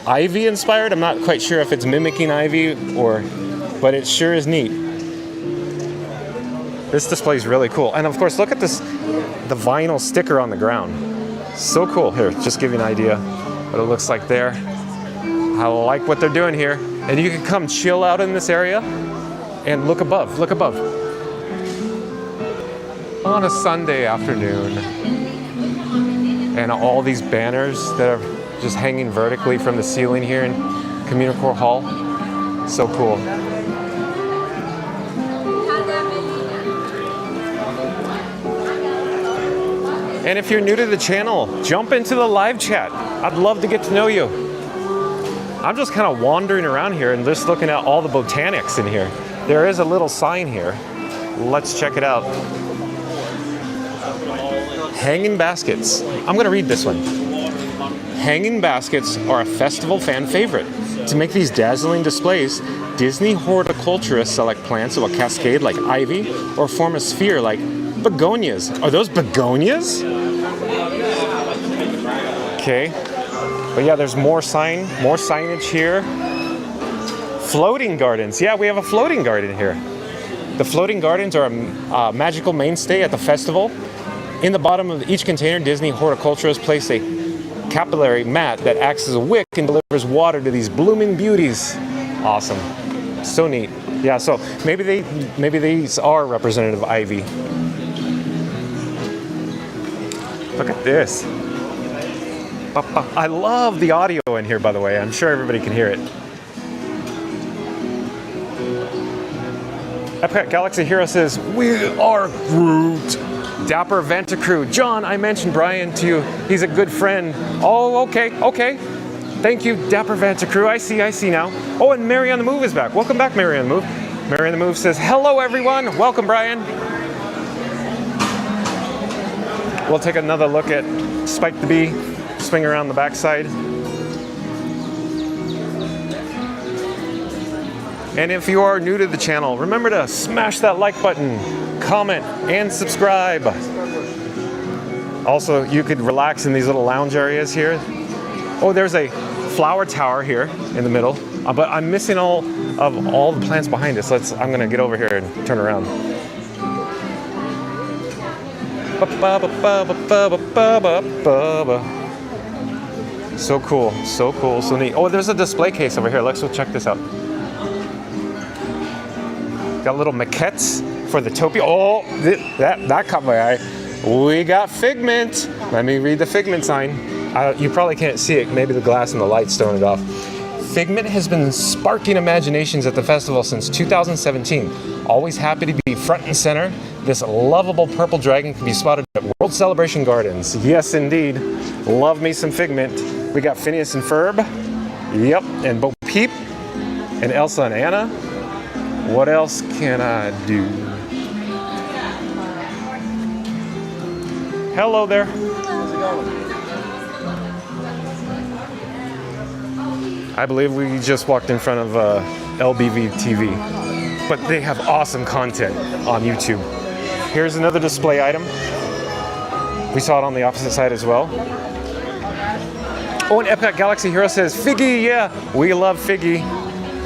Ivy inspired? I'm not quite sure if it's mimicking Ivy or, but it sure is neat. This display is really cool. And of course, look at this, the vinyl sticker on the ground. So cool. Here, just give you an idea what it looks like there. I like what they're doing here. And you can come chill out in this area and look above, on a Sunday afternoon. And all these banners that are just hanging vertically from the ceiling here in Communicore Hall. So cool. And if you're new to the channel, jump into the live chat. I'd love to get to know you. I'm just kind of wandering around here and just looking at all the botanics in here. There is a little sign here. Let's check it out. Hanging baskets. I'm going to read this one. Hanging baskets are a festival fan favorite. To make these dazzling displays, Disney horticulturists select plants that will cascade like ivy or form a sphere like begonias. Are those begonias? Okay. But yeah, there's more signage here. Floating gardens. Yeah, we have a floating garden here. The floating gardens are a magical mainstay at the festival. In the bottom of each container, Disney horticulturists place a capillary mat that acts as a wick and delivers water to these blooming beauties. Awesome. So neat. Yeah, so maybe these are representative of ivy. Look at this. I love the audio in here, by the way. I'm sure everybody can hear it. Epcot Galaxy Hero says, we are Groot. Dapper Ventacrew. John, I mentioned Brian to you. He's a good friend. Oh, okay. Thank you, Dapper Ventacrew. I see now. Oh, and Mary on the Move is back. Welcome back, Mary on the Move. Mary on the Move says, hello, everyone. Welcome, Brian. We'll take another look at Spike the Bee. Swing around the backside. And if you are new to the channel, remember to smash that like button, comment, and subscribe. Also, you could relax in these little lounge areas here. Oh, there's a flower tower here in the middle, but I'm missing all the plants behind us. I'm gonna get over here and turn around. So cool, so neat. Oh, there's a display case over here. Let's go check this out. Got little maquettes for the Topia. Oh, that caught my eye. We got Figment. Let me read the Figment sign. You probably can't see it. Maybe the glass and the light's throwing it off. Figment has been sparking imaginations at the festival since 2017. Always happy to be front and center. This lovable purple dragon can be spotted at World Celebration Gardens. Yes, indeed. Love me some Figment. We got Phineas and Ferb. Yep, and Bo Peep. And Elsa and Anna. What else can I do? Hello there. How's it going? I believe we just walked in front of LBV TV, but they have awesome content on YouTube. Here's another display item. We saw it on the opposite side as well. Oh, and Epcot Galaxy Hero says, Figgy, yeah, we love Figgy.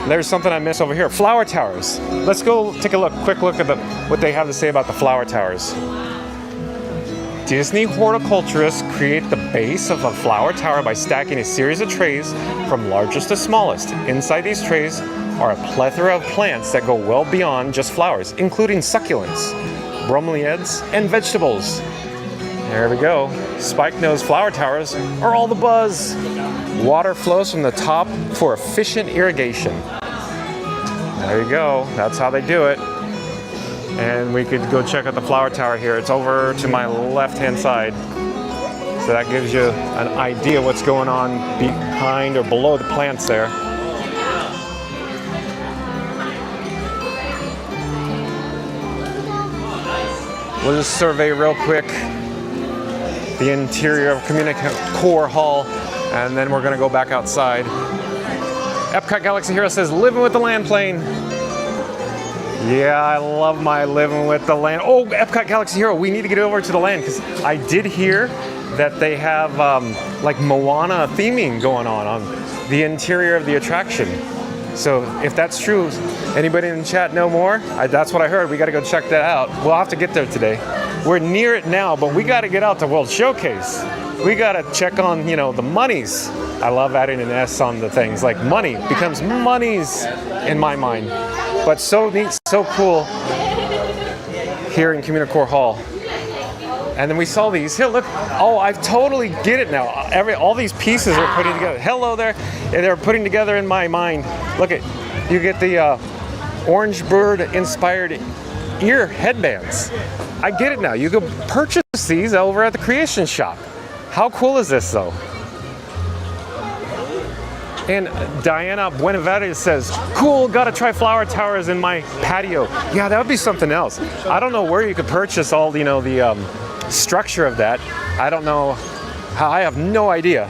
there's something I missed over here. Flower towers. Let's go take a quick look at what they have to say about the flower towers. Disney horticulturists create the base of a flower tower by stacking a series of trays from largest to smallest. Inside these trays are a plethora of plants that go well beyond just flowers, including succulents, bromeliads, and vegetables. There we go. Spike-nosed flower towers are all the buzz. Water flows from the top for efficient irrigation. There you go. That's how they do it. And we could go check out the flower tower here. It's over to my left-hand side. So that gives you an idea what's going on behind or below the plants there. We'll just survey real quick the interior of Communicore Hall, and then we're gonna go back outside. Epcot Galaxy Hero says, living with the land plane. Yeah, I love my living with the land. Oh, Epcot Galaxy Hero, we need to get over to the land, because I did hear that they have like Moana theming going on the interior of the attraction. So if that's true, anybody in the chat know more? That's what I heard. We got to go check that out. We'll have to get there today. We're near it now, but we got to get out to World Showcase. We got to check on, the monies. I love adding an S on the things. Like money becomes monies in my mind. But so neat, so cool here in Communicore Hall. And then we saw these. Here, look. Oh, I totally get it now. All these pieces are putting together. Hello there. They're putting together in my mind. Look at, you get the orange bird inspired ear headbands. I get it now. You can purchase these over at the Creation Shop. How cool is this, though? And Diana Buenaventura says, cool, gotta try flower towers in my patio. Yeah, that would be something else. I don't know where you could purchase all, the structure of that. I don't know how, I have no idea.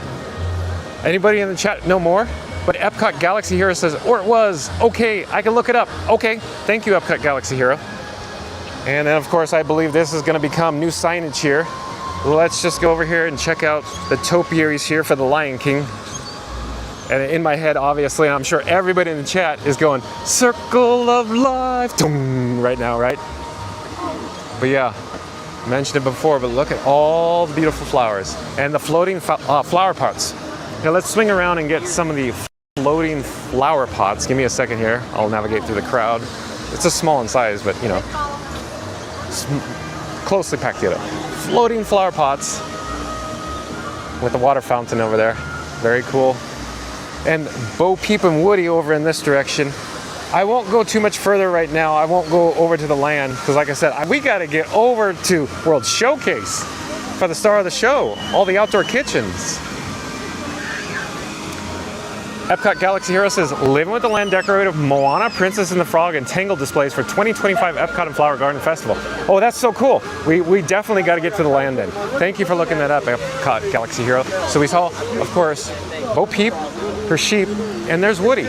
Anybody in the chat know more? But Epcot Galaxy Hero says, or it was, okay, I can look it up. Okay, thank you, Epcot Galaxy Hero. And then, of course, I believe this is gonna become new signage here. Let's just go over here and check out the topiaries here for the Lion King. And in my head, obviously, and I'm sure everybody in the chat is going, Circle of Life, dong, right now, right? But yeah, mentioned it before, but look at all the beautiful flowers and the floating flower pots. Now let's swing around and get some of the floating flower pots. Give me a second here. I'll navigate through the crowd. It's a small in size, but closely packed together. Floating flower pots with the water fountain over there. Very cool. And Bo Peep and Woody over in this direction. I won't go too much further right now. I won't go over to the land because, like I said, we got to get over to World Showcase for the star of the show, all the outdoor kitchens. Epcot Galaxy Hero says, living with the land decorative Moana, Princess and the Frog, and Tangled displays for 2025 Epcot and Flower Garden Festival. Oh, that's so cool. We definitely got to get to the land then. Thank you for looking that up, Epcot Galaxy Hero. So we saw, of course, Bo Peep, her sheep, and there's Woody.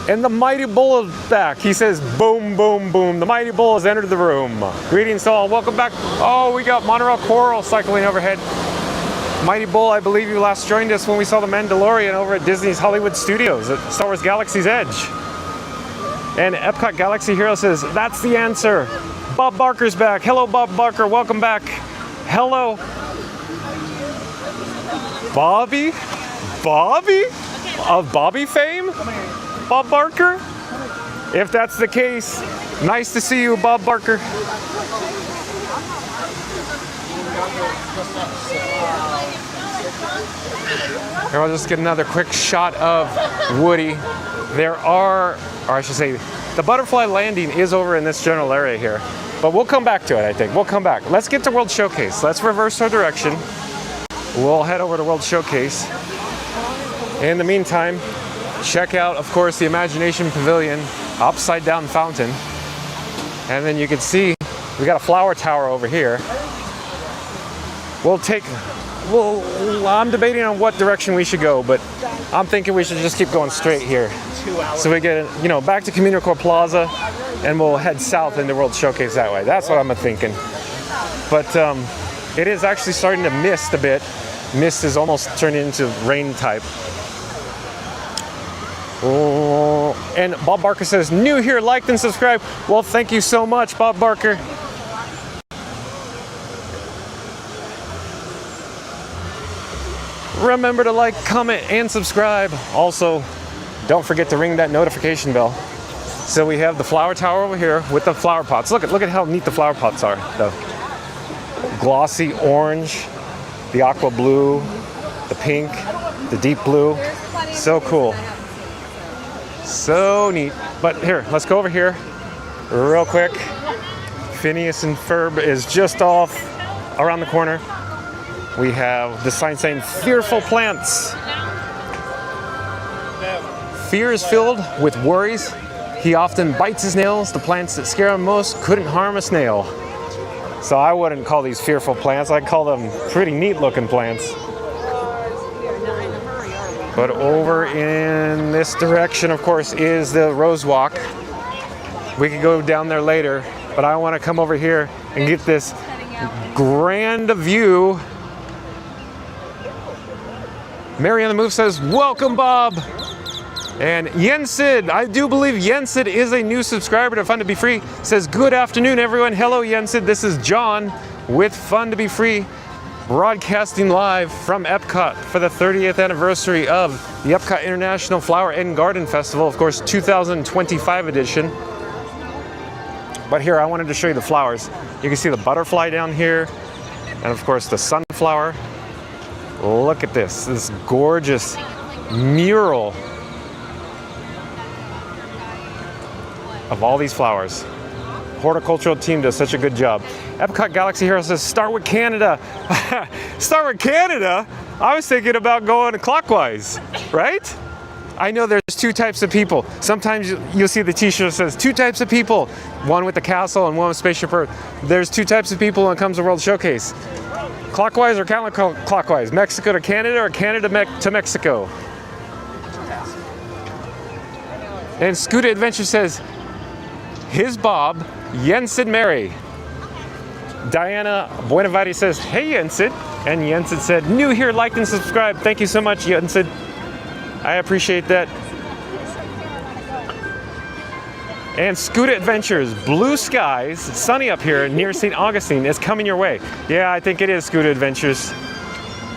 And the Mighty Bull is back. He says, boom, boom, boom. The Mighty Bull has entered the room. Greetings to all. Welcome back. Oh, we got Monorail Coral cycling overhead. Mighty Bull, I believe you last joined us when we saw the Mandalorian over at Disney's Hollywood Studios at Star Wars Galaxy's Edge. And Epcot Galaxy Hero says, that's the answer. Bob Barker's back. Hello, Bob Barker. Welcome back. Hello. Bobby? Bobby? Of Bobby fame? Bob Barker? If that's the case, nice to see you, Bob Barker. Here, I'll just get another quick shot of Woody. There are, or I should say, the butterfly landing is over in this general area here. But we'll come back to it, I think. We'll come back. Let's get to World Showcase. Let's reverse our direction. We'll head over to World Showcase. In the meantime, check out, of course, the Imagination Pavilion, upside down fountain. And then you can see we got a flower tower over here. I'm debating on what direction we should go, but I'm thinking we should just keep going straight here. So we get, back to Communicore Plaza, and we'll head south into World Showcase that way. That's what I'm thinking. But it is actually starting to mist a bit. Mist is almost turning into rain type. Oh, and Bob Barker says, new here, liked and subscribed. Well, thank you so much, Bob Barker. Remember to like, comment, and subscribe. Also, don't forget to ring that notification bell. So we have the flower tower over here with the flower pots. Look at how neat the flower pots are. The glossy orange, the aqua blue, the pink, the deep blue. So cool. So neat. But here, let's go over here real quick. Phineas and Ferb is just off around the corner. We have the sign saying fearful plants. Fear is filled with worries. He often bites his nails. The plants that scare him most couldn't harm a snail. So I wouldn't call these fearful plants. I'd call them pretty neat looking plants. But over in this direction, of course, is the Rose Walk. We could go down there later, but I want to come over here and get this grand view. Mary on the Move says, welcome, Bob. And Yensid, I do believe Yensid is a new subscriber to Fun to Be Free, says, good afternoon, everyone. Hello, Yensid. This is John with Fun to Be Free, broadcasting live from EPCOT for the 30th anniversary of the EPCOT International Flower and Garden Festival, of course, 2025 edition. But here, I wanted to show you the flowers. You can see the butterfly down here, and of course, the sunflower. Look at this gorgeous mural of all these flowers. Horticultural team does such a good job. EPCOT Galaxy Hero says, start with Canada. Start with Canada? I was thinking about going clockwise, right? I know there's two types of people. Sometimes you'll see the t-shirt that says two types of people, one with the castle and one with Spaceship Earth. There's two types of people when it comes to World Showcase. Clockwise or counterclockwise? Mexico to Canada or Canada to Mexico? And Scooter Adventure says, his Bob, Yensid Mary. Diana Buenavide says, hey Yensid. And Yensid said, new here, liked and subscribed. Thank you so much, Yensid. I appreciate that. And Scooter Adventures, blue skies, sunny up here near St. Augustine is coming your way. Yeah, I think it is, Scooter Adventures.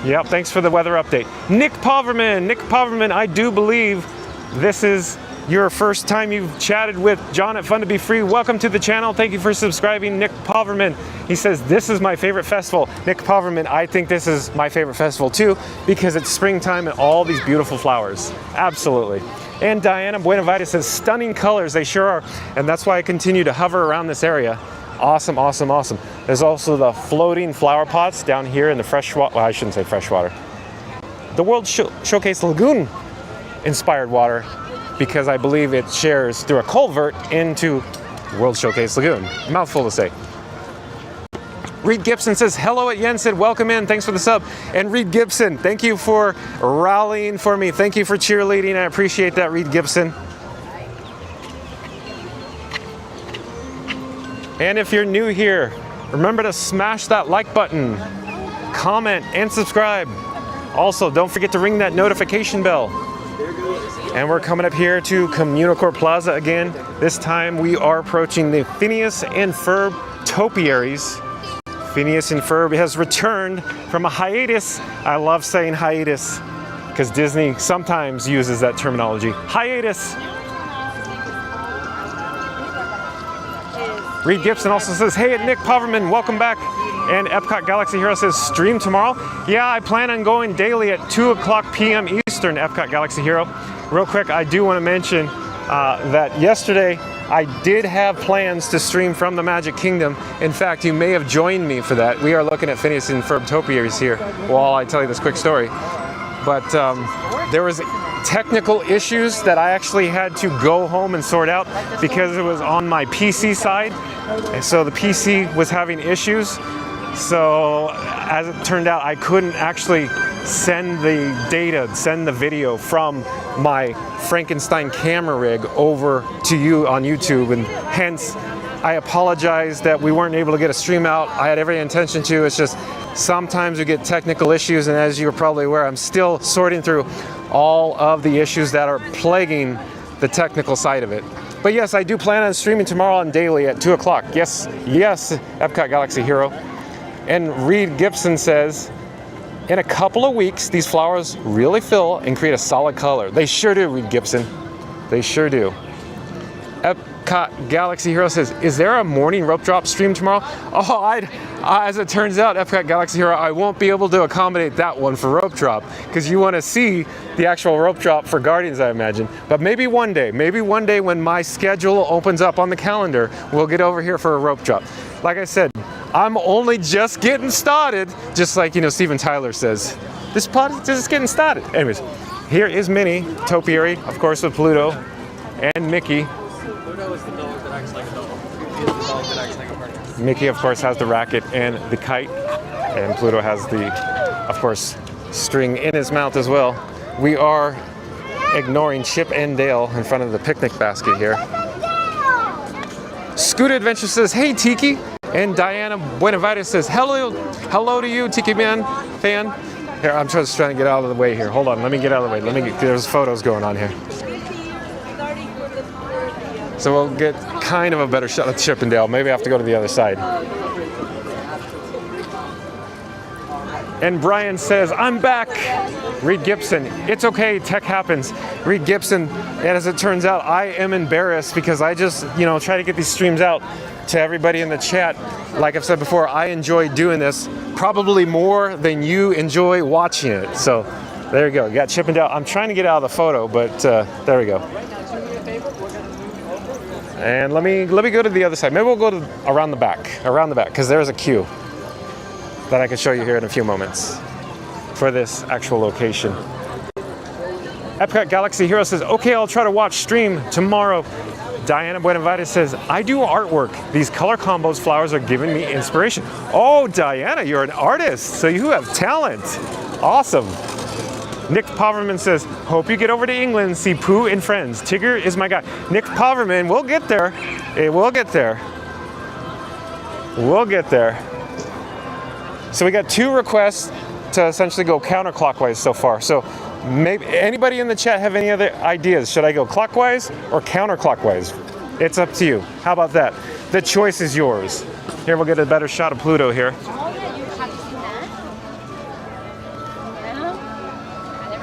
Yep, thanks for the weather update. Nick Poverman, I do believe this is your first time you've chatted with John at Fun to Be Free. Welcome to the channel. Thank you for subscribing, Nick Poverman. He says, this is my favorite festival. Nick Poverman, I think this is my favorite festival too, because it's springtime and all these beautiful flowers. Absolutely. And Diana Buenavide says, stunning colors, they sure are. And that's why I continue to hover around this area. Awesome, awesome, awesome. There's also the floating flower pots down here in the freshwater, well, I shouldn't say freshwater. The World Showcase Lagoon inspired water, because I believe it shares through a culvert into World Showcase Lagoon. Mouthful to say. Reed Gibson says, hello at Yensid, welcome in, thanks for the sub. And Reed Gibson, thank you for rallying for me. Thank you for cheerleading, I appreciate that, Reed Gibson. And if you're new here, remember to smash that like button, comment, and subscribe. Also, don't forget to ring that notification bell. And we're coming up here to Communicore Plaza again. This time we are approaching the Phineas and Ferb topiaries. Phineas and Ferb has returned from a hiatus. I love saying hiatus because Disney sometimes uses that terminology. Hiatus. Reed Gibson also says, hey, Nick Poverman, welcome back. And Epcot Galaxy Hero says, stream tomorrow. Yeah, I plan on going daily at 2 o'clock p.m. Eastern, Epcot Galaxy Hero. Real quick, I do want to mention that yesterday I did have plans to stream from the Magic Kingdom. In fact, you may have joined me for that. We are looking at Phineas and Ferb topiaries here while I tell you this quick story. But there was technical issues that I actually had to go home and sort out because it was on my PC side. And so the PC was having issues. So as it turned out, I couldn't actually send the data, send the video from my Frankenstein camera rig over to you on YouTube, and hence I apologize that we weren't able to get a stream out. I had every intention to. It's just sometimes we get technical issues, and as you're probably aware, I'm still sorting through all of the issues that are plaguing the technical side of it. But yes, I do plan on streaming tomorrow on daily at 2 o'clock. Yes, Epcot Galaxy Hero. And Reed Gibson says, in a couple of weeks, these flowers really fill and create a solid color. They sure do, Reed Gibson. They sure do. Epcot Galaxy Hero says, is there a morning rope drop stream tomorrow? Oh, as it turns out, Epcot Galaxy Hero, I won't be able to accommodate that one for rope drop because you want to see the actual rope drop for Guardians, I imagine. But maybe one day when my schedule opens up on the calendar, we'll get over here for a rope drop. Like I said, I'm only just getting started, just like, Steven Tyler says. This pod is just getting started. Anyways, here is Minnie, topiary, of course, with Pluto and Mickey. Pluto is the dog that acts like a dog. He is the dog that acts like a person. Mickey, of course, has the racket and the kite, and Pluto has the, of course, string in his mouth as well. We are ignoring Chip and Dale in front of the picnic basket here. Scooter Adventure says, hey, Tiki. And Diana Buenavides says, hello to you, Tiki Man fan. Here, I'm just trying to get out of the way here. Hold on, let me get out of the way. There's photos going on here. So we'll get kind of a better shot of Chip and Dale. Maybe I have to go to the other side. And Brian says, I'm back. Reed Gibson, it's okay, tech happens. Reed Gibson, and as it turns out, I am embarrassed because I just, try to get these streams out to everybody in the chat. Like I've said before, I enjoy doing this probably more than you enjoy watching it. So there you go, you got Chip and Dale. I'm trying to get out of the photo, but there we go. And let me go to the other side. Maybe we'll go around the back, because there's a queue that I can show you here in a few moments for this actual location. Epcot Galaxy Hero says, okay, I'll try to watch stream tomorrow. Diana Buenavides says, I do artwork. These color combos flowers are giving me inspiration. Oh, Diana, you're an artist, so you have talent. Awesome. Nick Poverman says, hope you get over to England and see Pooh and Friends. Tigger is my guy. Nick Poverman, we'll get there. We'll get there. We'll get there. So we got 2 requests to essentially go counterclockwise so far. So maybe anybody in the chat have any other ideas? Should I go clockwise or counterclockwise? It's up to you. How about that? The choice is yours. Here, we'll get a better shot of Pluto here.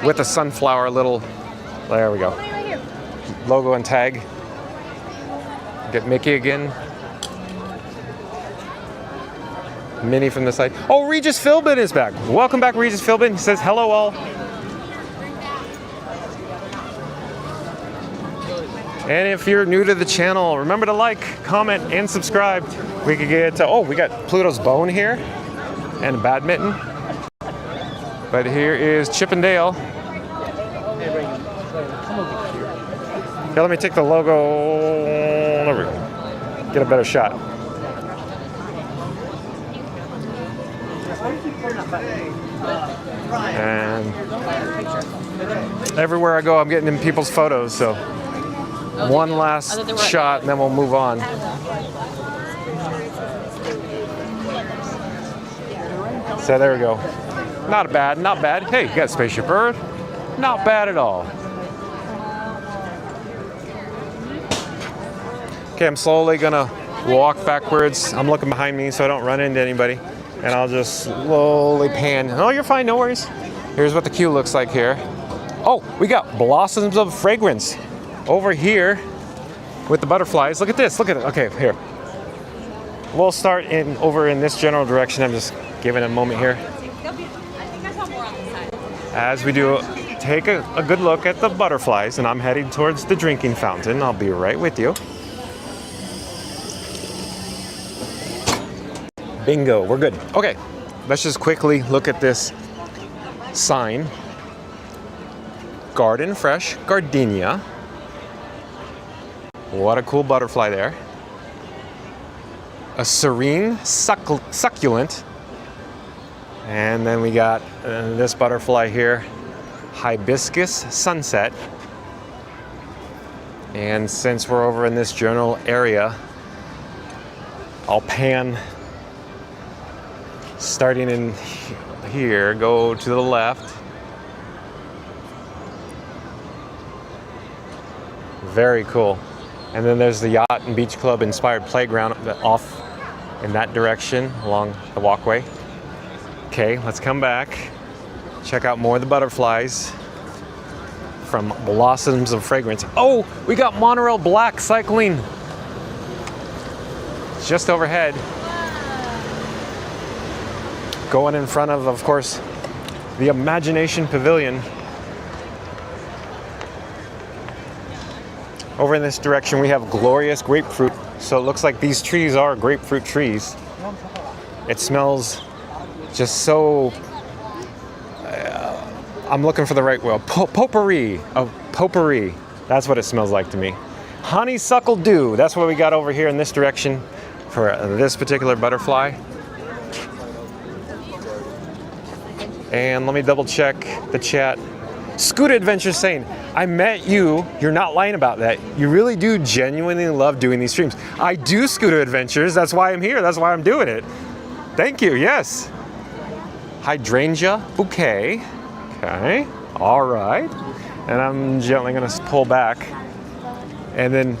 With a sunflower little, there we go. Logo and tag. Get Mickey again. Minnie from the side. Oh, Regis Philbin is back. Welcome back, Regis Philbin. He says, hello all. And if you're new to the channel, remember to like, comment, and subscribe. We could get to, we got Pluto's bone here and badminton. But here is Chip and Dale. Here, let me take the logo. There we go. Get a better shot. And everywhere I go, I'm getting in people's photos, so one last shot and then we'll move on. So there we go. Not bad, not bad. Hey, you got Spaceship Earth. Not bad at all. Okay, I'm slowly gonna walk backwards. I'm looking behind me so I don't run into anybody. And I'll just slowly pan. Oh, you're fine, no worries. Here's what the queue looks like here. Oh, we got Blossoms of Fragrance over here with the butterflies. Look at this, look at it. Okay, here. We'll start over in this general direction. I'm just giving a moment here. As we do, take a good look at the butterflies, and I'm heading towards the drinking fountain. I'll be right with you. Bingo, we're good. Okay, let's just quickly look at this sign. Garden Fresh Gardenia. What a cool butterfly there. A serene succulent. And then we got this butterfly here, Hibiscus Sunset. And since we're over in this general area, I'll pan starting in here, go to the left. Very cool. And then there's the Yacht and Beach Club inspired playground off in that direction along the walkway. Okay, let's come back. Check out more of the butterflies from Blossoms of Fragrance. Oh, we got Monorail Black cycling just overhead. Going in front of course, the Imagination Pavilion. Over in this direction, we have glorious grapefruit. So it looks like these trees are grapefruit trees. It smells just so, I'm looking for the right word. Potpourri of potpourri. That's what it smells like to me. Honeysuckle dew. That's what we got over here in this direction for this particular butterfly. And let me double check the chat. Scooter Adventure saying, I met you. You're not lying about that. You really do genuinely love doing these streams. I do Scooter Adventures. That's why I'm here. That's why I'm doing it. Thank you. Yes. Hydrangea bouquet. Okay. All right. And I'm gently going to pull back. And then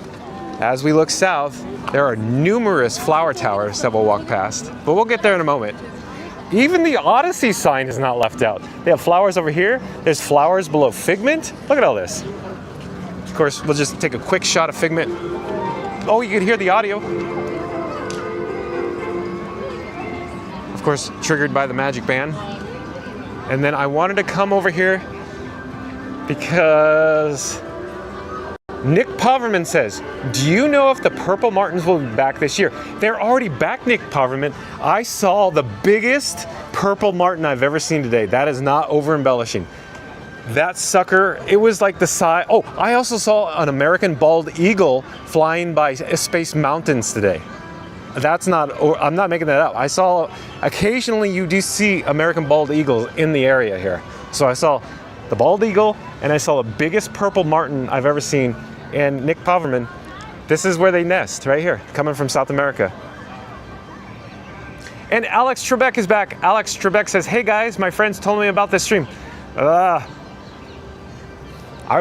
as we look south, there are numerous flower towers that we'll walk past. But we'll get there in a moment. Even the Odyssey sign is not left out. They have flowers over here. There's flowers below Figment. Look at all this. Of course, we'll just take a quick shot of Figment. Oh, you can hear the audio. Of course, triggered by the Magic Band. And then I wanted to come over here because Nick Poverman says, do you know if the Purple Martins will be back this year? They're already back, Nick Poverman. I saw the biggest Purple Martin I've ever seen today. That is not over embellishing. That sucker, it was like the size. Oh, I also saw an American bald eagle flying by Space Mountains today. That's not, I'm not making that up. I saw, occasionally you do see American bald eagles in the area here. So I saw the bald eagle and I saw the biggest Purple Martin I've ever seen. And Nick Poverman, this is where they nest, right here, coming from South America. And Alex Trebek is back. Alex Trebek says, hey guys, my friends told me about this stream. I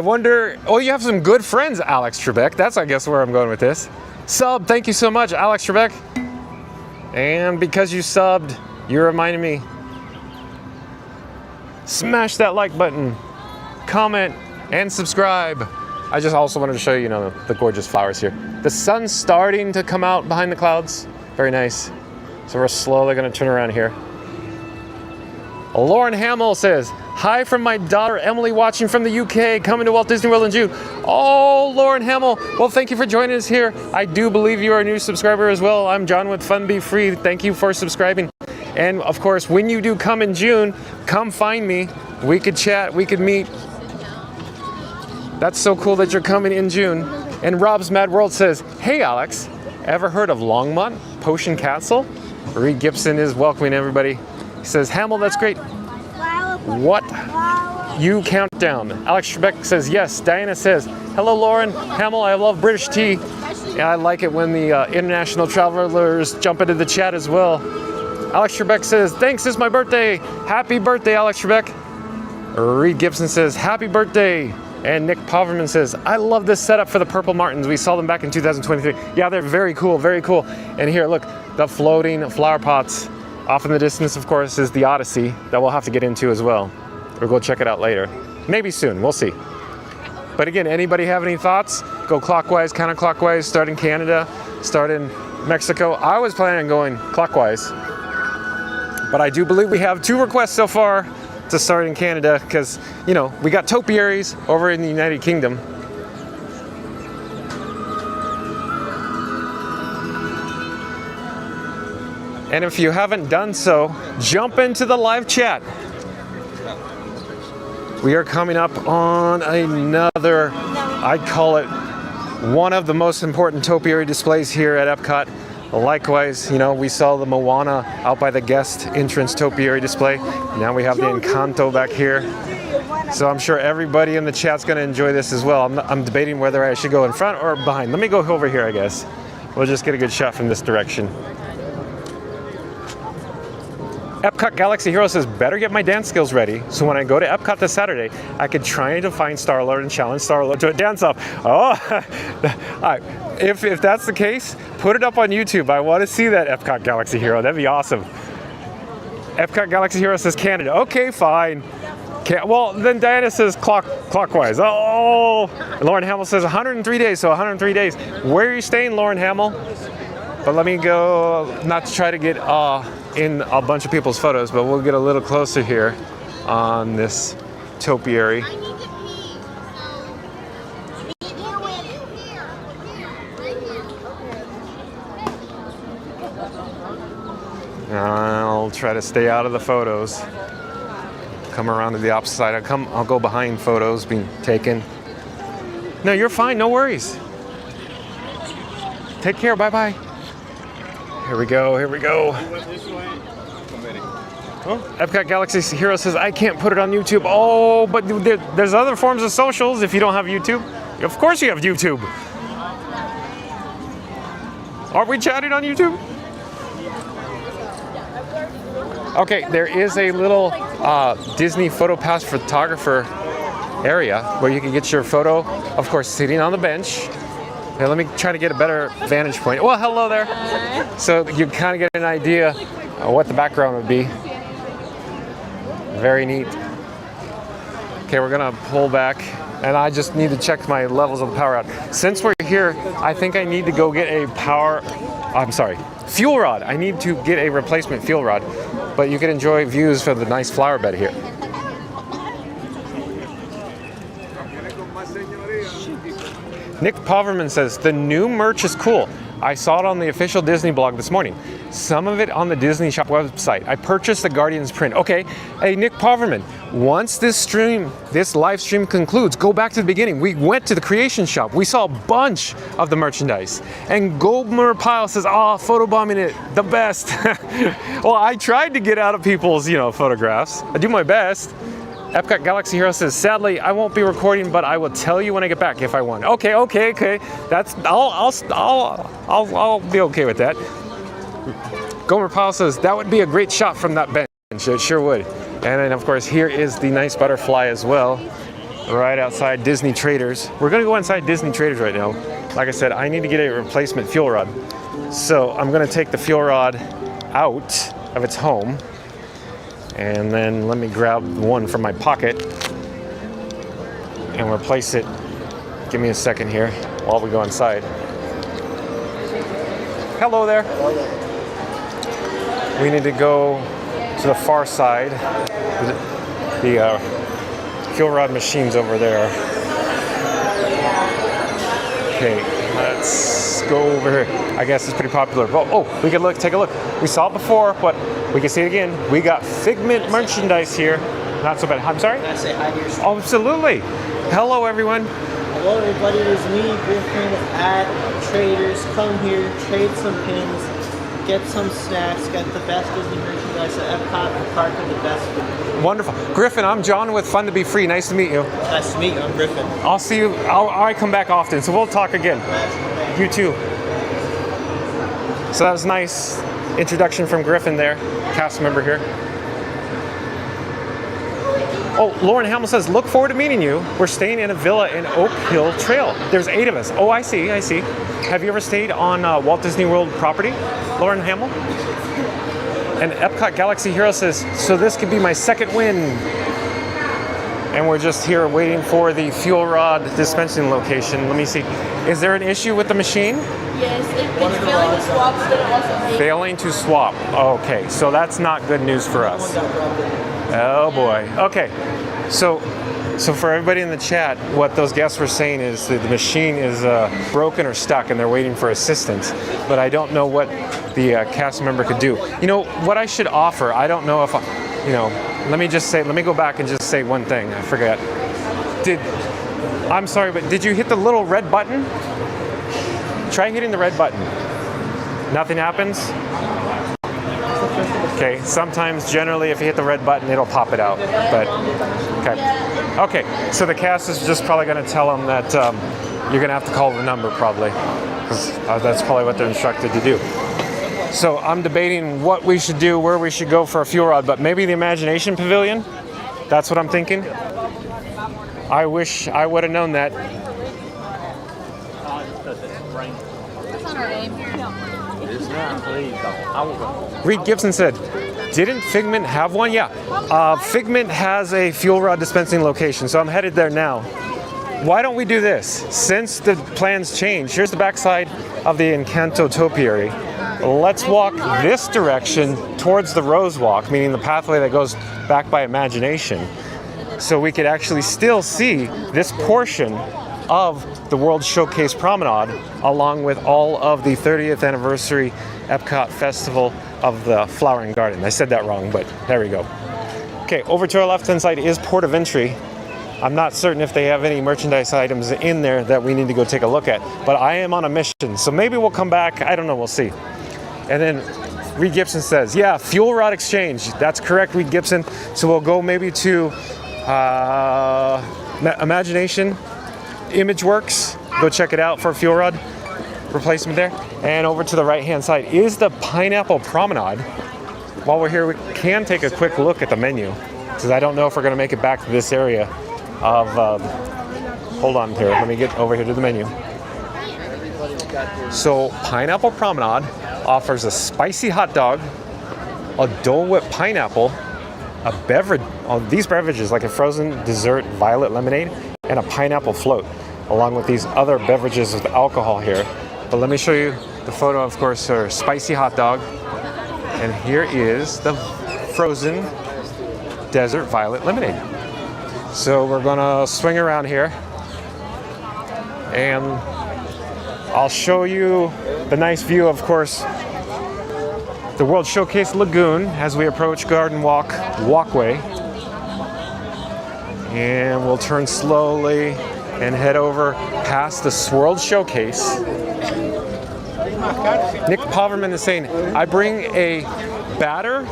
wonder, oh, you have some good friends, Alex Trebek. That's, I guess, where I'm going with this. Sub, thank you so much, Alex Trebek. And because you subbed, you reminded me. Smash that like button, comment, and subscribe. I just also wanted to show you, the gorgeous flowers here. The sun's starting to come out behind the clouds. Very nice. So we're slowly going to turn around here. Lauren Hamill says, hi from my daughter Emily watching from the UK, coming to Walt Disney World in June. Oh, Lauren Hamill. Well, thank you for joining us here. I do believe you are a new subscriber as well. I'm John with Fun Be Free. Thank you for subscribing. And of course, when you do come in June, come find me. We could chat, we could meet. That's so cool that you're coming in June. And Rob's Mad World says, hey Alex, ever heard of Longmont Potion Castle? Reed Gibson is welcoming everybody. He says, Hamill, that's great. What? You count down. Alex Trebek says, yes. Diana says, hello Lauren. Hamill, I love British tea. And I like it when the international travelers jump into the chat as well. Alex Trebek says, thanks, it's my birthday. Happy birthday, Alex Trebek. Reed Gibson says, happy birthday. And Nick Poverman says, I love this setup for the Purple Martins. We saw them back in 2023. Yeah, they're very cool, very cool. And here, look, the floating flower pots. Off in the distance, of course, is the Odyssey that we'll have to get into as well. We'll go check it out later. Maybe soon, we'll see. But again, anybody have any thoughts? Go clockwise, counterclockwise, start in Canada, start in Mexico. I was planning on going clockwise. But I do believe we have 2 requests so far to start in Canada because, we got topiaries over in the United Kingdom. And if you haven't done so, jump into the live chat. We are coming up on another, I'd call it one of the most important topiary displays here at EPCOT. Likewise, we saw the Moana out by the guest entrance topiary display. Now we have the Encanto back here. So I'm sure everybody in the chat's going to enjoy this as well. I'm debating whether I should go in front or behind. Let me go over here, I guess. We'll just get a good shot from this direction. Epcot Galaxy Hero says, better get my dance skills ready, so when I go to Epcot this Saturday, I could try to find Star-Lord and challenge Star-Lord to a dance-off. Oh, if that's the case, put it up on YouTube. I want to see that Epcot Galaxy Hero. That'd be awesome. Epcot Galaxy Hero says Canada. Okay, fine. Well, then Diana says clockwise. Oh, Lauren Hamill says 103 days, so 103 days. Where are you staying, Lauren Hamill? But let me go, not to try to get in a bunch of people's photos, but we'll get a little closer here on this topiary. I need to pee, so meet you in here. Right here. I'll try to stay out of the photos. Come around to the opposite side. I'll go behind photos being taken. No, you're fine. No worries. Take care. Bye-bye. Here we go. Here we go. Epcot Galaxy Hero says, I can't put it on YouTube. Oh, but there's other forms of socials if you don't have YouTube. Of course you have YouTube. Aren't we chatting on YouTube? Okay, there is a little Disney PhotoPass photographer area where you can get your photo, of course, sitting on the bench. Now, let me try to get a better vantage point. Well, hello there. So you kind of get an idea of what the background would be. Very neat. Okay, we're gonna pull back, and I just need to check my levels of power out. Since we're here, I think I need to go get a fuel rod. I need to get a replacement fuel rod, but you can enjoy views for the nice flower bed here. Nick Poverman says, the new merch is cool. I saw it on the official Disney blog this morning. Some of it on the Disney Shop website. I purchased the Guardians print. Okay, hey Nick Poverman, once this live stream concludes, go back to the beginning. We went to the Creation Shop. We saw a bunch of the merchandise. And Goldmer Pyle says, photobombing it, the best. Well, I tried to get out of people's, photographs. I do my best. Epcot Galaxy Hero says, sadly, I won't be recording, but I will tell you when I get back if I won. Okay. That's I'll be okay with that. Gomer Powell says, that would be a great shot from that bench. It sure would. And then, of course, here is the nice butterfly as well, right outside Disney Traders. We're gonna go inside Disney Traders right now. Like I said, I need to get a replacement fuel rod. So I'm gonna take the fuel rod out of its home. And then let me grab one from my pocket and replace it. Give me a second here while we go inside. Hello there. We need to go to the far side. The fuel rod machine's over there. Okay, let's go over here. I guess it's pretty popular. Oh, we can take a look. We saw it before, but we can see it again. We got Figment merchandise here. Not so bad. I'm sorry? Can I say hi to your Oh, absolutely. Hello, everyone. Hello, everybody. It is me, Griffin, at Traders. Come here, trade some pins, get some snacks, get the best Disney merchandise at Epcot, the park of the best food. Wonderful. Griffin, I'm John with Fun to Be Free. Nice to meet you. Nice to meet you. I'm Griffin. I'll see you. I come back often, so we'll talk again. You too. So that was nice introduction from Griffin there, cast member here. Oh, Lauren Hamill says, look forward to meeting you. We're staying in a villa in Oak Hill Trail. There's 8 of us. Oh, I see. Have you ever stayed on Walt Disney World property, Lauren Hamill? And Epcot Galaxy Hero says, so this could be my second win. And we're just here waiting for the fuel rod dispensing location. Let me see. Is there an issue with the machine? Yes, it's failing to swap, but it also Failing to swap. Okay, so that's not good news for us. Oh boy. Okay, so for everybody in the chat, what those guests were saying is that the machine is broken or stuck, and they're waiting for assistance. But I don't know what the cast member could do. You know what I should offer? I don't know if let me go back and just say one thing. I forgot. I'm sorry, but did you hit the little red button? Try hitting the red button. Nothing happens? Okay, sometimes, generally, if you hit the red button, it'll pop it out. But, okay, so the cast is just probably going to tell them that you're going to have to call the number, probably. Because that's probably what they're instructed to do. So I'm debating what we should do, where we should go for a fuel rod, but maybe the Imagination Pavilion? That's what I'm thinking. I wish I would have known that. That's not our name. Reed Gibson said, didn't Figment have one? Yeah. Figment has a fuel rod dispensing location, so I'm headed there now. Why don't we do this? Since the plans change, here's the backside of the Encanto Topiary. Let's walk this direction towards the Rose Walk, meaning the pathway that goes back by Imagination, so we could actually still see this portion of the World Showcase Promenade, along with all of the 30th anniversary EPCOT Festival of the Flowering Garden. I said that wrong, but there we go. Okay, over to our left-hand side is Port of Entry. I'm not certain if they have any merchandise items in there that we need to go take a look at, but I am on a mission, so maybe we'll come back. I don't know, we'll see. And then Reed Gibson says, yeah, fuel rod exchange. That's correct, Reed Gibson. So we'll go maybe to Imagination, Imageworks, go check it out for a fuel rod replacement there. And over to the right-hand side is the Pineapple Promenade. While we're here, we can take a quick look at the menu, because I don't know if we're going to make it back to this area of, hold on here, let me get over here to the menu. So Pineapple Promenade offers a spicy hot dog, a Dole Whip pineapple, a beverage, these beverages like a frozen dessert violet lemonade, and a pineapple float, along with these other beverages with alcohol here. But let me show you the photo, of course, for spicy hot dog. And here is the frozen desert violet lemonade. So we're gonna swing around here and I'll show you the nice view, of course, the World Showcase Lagoon as we approach Garden Walkway. And we'll turn slowly and head over past the World Showcase. Nick Poverman is saying, I bring a batter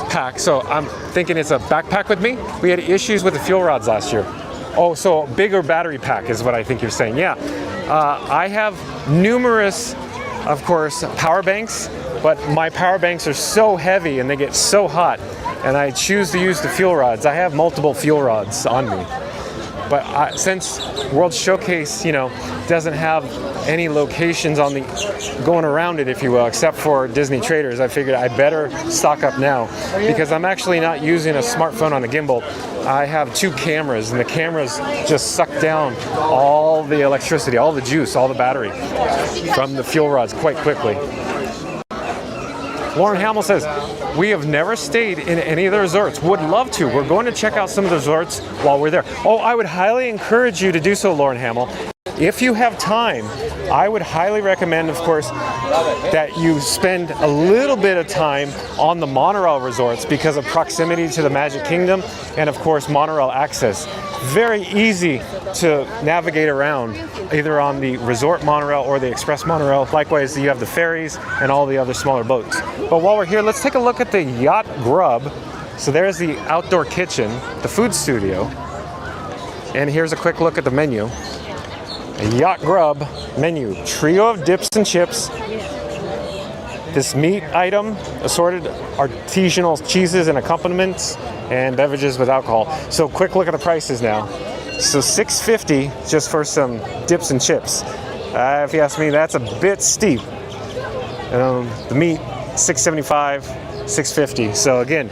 pack, so I'm thinking it's a backpack with me. We had issues with the fuel rods last year. Oh, so a bigger battery pack is what I think you're saying. Yeah, I have numerous, of course, power banks, but my power banks are so heavy and they get so hot, and I choose to use the fuel rods. I have multiple fuel rods on me. But since World Showcase, doesn't have any locations on the going around it, if you will, except for Disney Traders, I figured I better stock up now, because I'm actually not using a smartphone on a gimbal. I have 2 cameras, and the cameras just suck down all the electricity, all the juice, all the battery from the fuel rods quite quickly. Lauren Hamill says, we have never stayed in any of the resorts. Would love to. We're going to check out some of the resorts while we're there. Oh, I would highly encourage you to do so, Lauren Hamill. If you have time, I would highly recommend, of course, that you spend a little bit of time on the monorail resorts because of proximity to the Magic Kingdom and, of course, monorail access. Very easy to navigate around, either on the resort monorail or the express monorail. Likewise, you have the ferries and all the other smaller boats. But while we're here, let's take a look at the Yacht Grub. So there's the outdoor kitchen, the food studio, and here's a quick look at the menu. A Yacht Grub menu, trio of dips and chips, this meat item, assorted artisanal cheeses and accompaniments, and beverages with alcohol. So quick look at the prices now. So $6.50 just for some dips and chips. If you ask me, that's a bit steep. The meat, $6.75, $6.50. So again,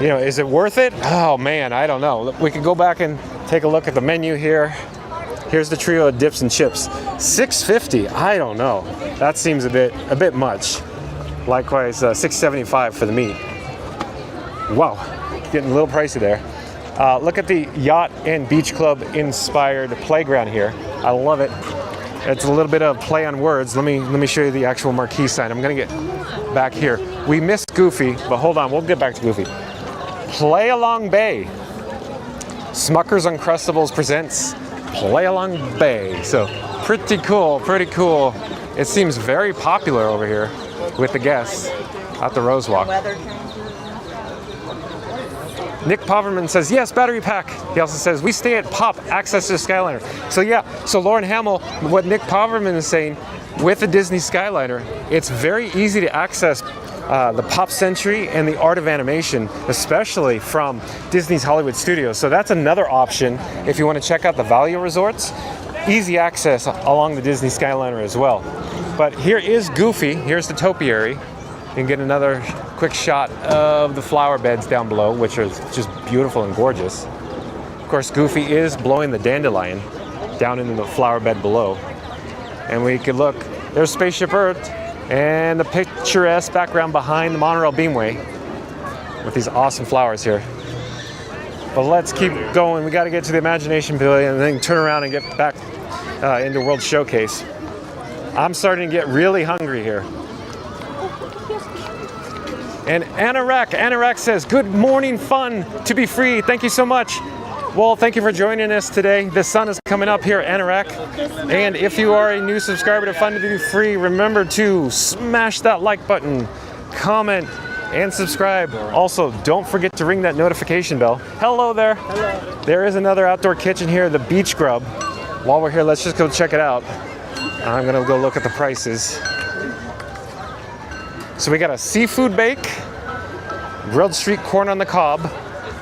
is it worth it? Oh man, I don't know. We could go back and take a look at the menu here. Here's the trio of dips and chips. $6.50, I don't know. That seems a bit much. Likewise, $6.75 for the meat. Wow, getting a little pricey there. Look at the Yacht and Beach Club inspired playground here. I love it. It's a little bit of play on words. Let me show you the actual marquee sign. I'm gonna get back here. We missed Goofy, but hold on, we'll get back to Goofy. Play Along Bay. Smucker's Uncrustables presents Play Along Bay. So pretty cool. It seems very popular over here with the guests at the Rose Walk. Nick Poverman says, yes, battery pack. He also says, we stay at POP, access to the Skyliner. So yeah, so Lauren Hamill, what Nick Poverman is saying, with the Disney Skyliner, it's very easy to access the Pop Century and the Art of Animation, especially from Disney's Hollywood Studios. So that's another option if you want to check out the value resorts. Easy access along the Disney Skyliner as well. But here is Goofy. Here's the topiary. You can get another quick shot of the flower beds down below, which are just beautiful and gorgeous. Of course, Goofy is blowing the dandelion down into the flower bed below. And we could look, there's Spaceship Earth and the picturesque background behind the monorail beamway with these awesome flowers here. But let's keep going. We got to get to the Imagination Pavilion and then turn around and get back into World Showcase. I'm starting to get really hungry here. And Anorak says, good morning, fun to be free. Thank you so much. Well, thank you for joining us today. The sun is coming up here, Anorak. And if you are a new subscriber to Fun to Be Free, remember to smash that like button, comment, and subscribe. Also, don't forget to ring that notification bell. Hello there. Hello. There is another outdoor kitchen here, the Beach Grub. While we're here, let's just go check it out. I'm gonna go look at the prices. So we got a seafood bake, grilled street corn on the cob,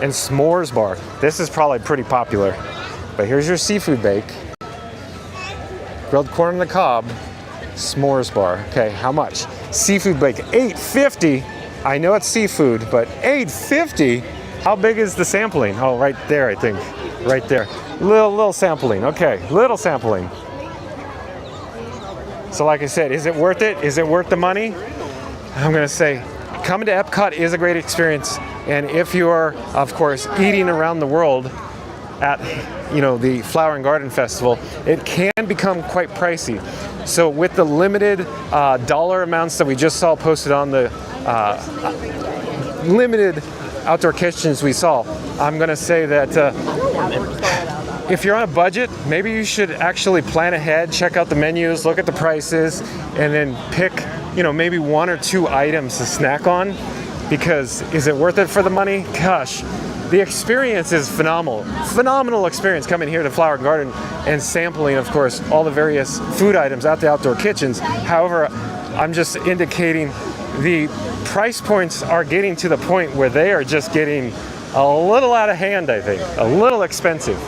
and s'mores bar. This is probably pretty popular. But here's your seafood bake, grilled corn on the cob, s'mores bar. Okay, how much? Seafood bake, $8.50. I know it's seafood, but $8.50? How big is the sampling? Oh, right there, I think. Right there. Little sampling. Okay, little sampling. So like I said, is it worth it? Is it worth the money? I'm gonna say, coming to EPCOT is a great experience. And if you are, of course, eating around the world at, the Flower and Garden Festival, it can become quite pricey. So with the limited dollar amounts that we just saw posted on the limited outdoor kitchens we saw, I'm gonna say that if you're on a budget, maybe you should actually plan ahead, check out the menus, look at the prices, and then pick, maybe one or two items to snack on. Because is it worth it for the money? Gosh, the experience is phenomenal. Phenomenal experience coming here to Flower Garden and sampling, of course, all the various food items at the outdoor kitchens. However, I'm just indicating the price points are getting to the point where they are just getting a little out of hand, I think. A little expensive.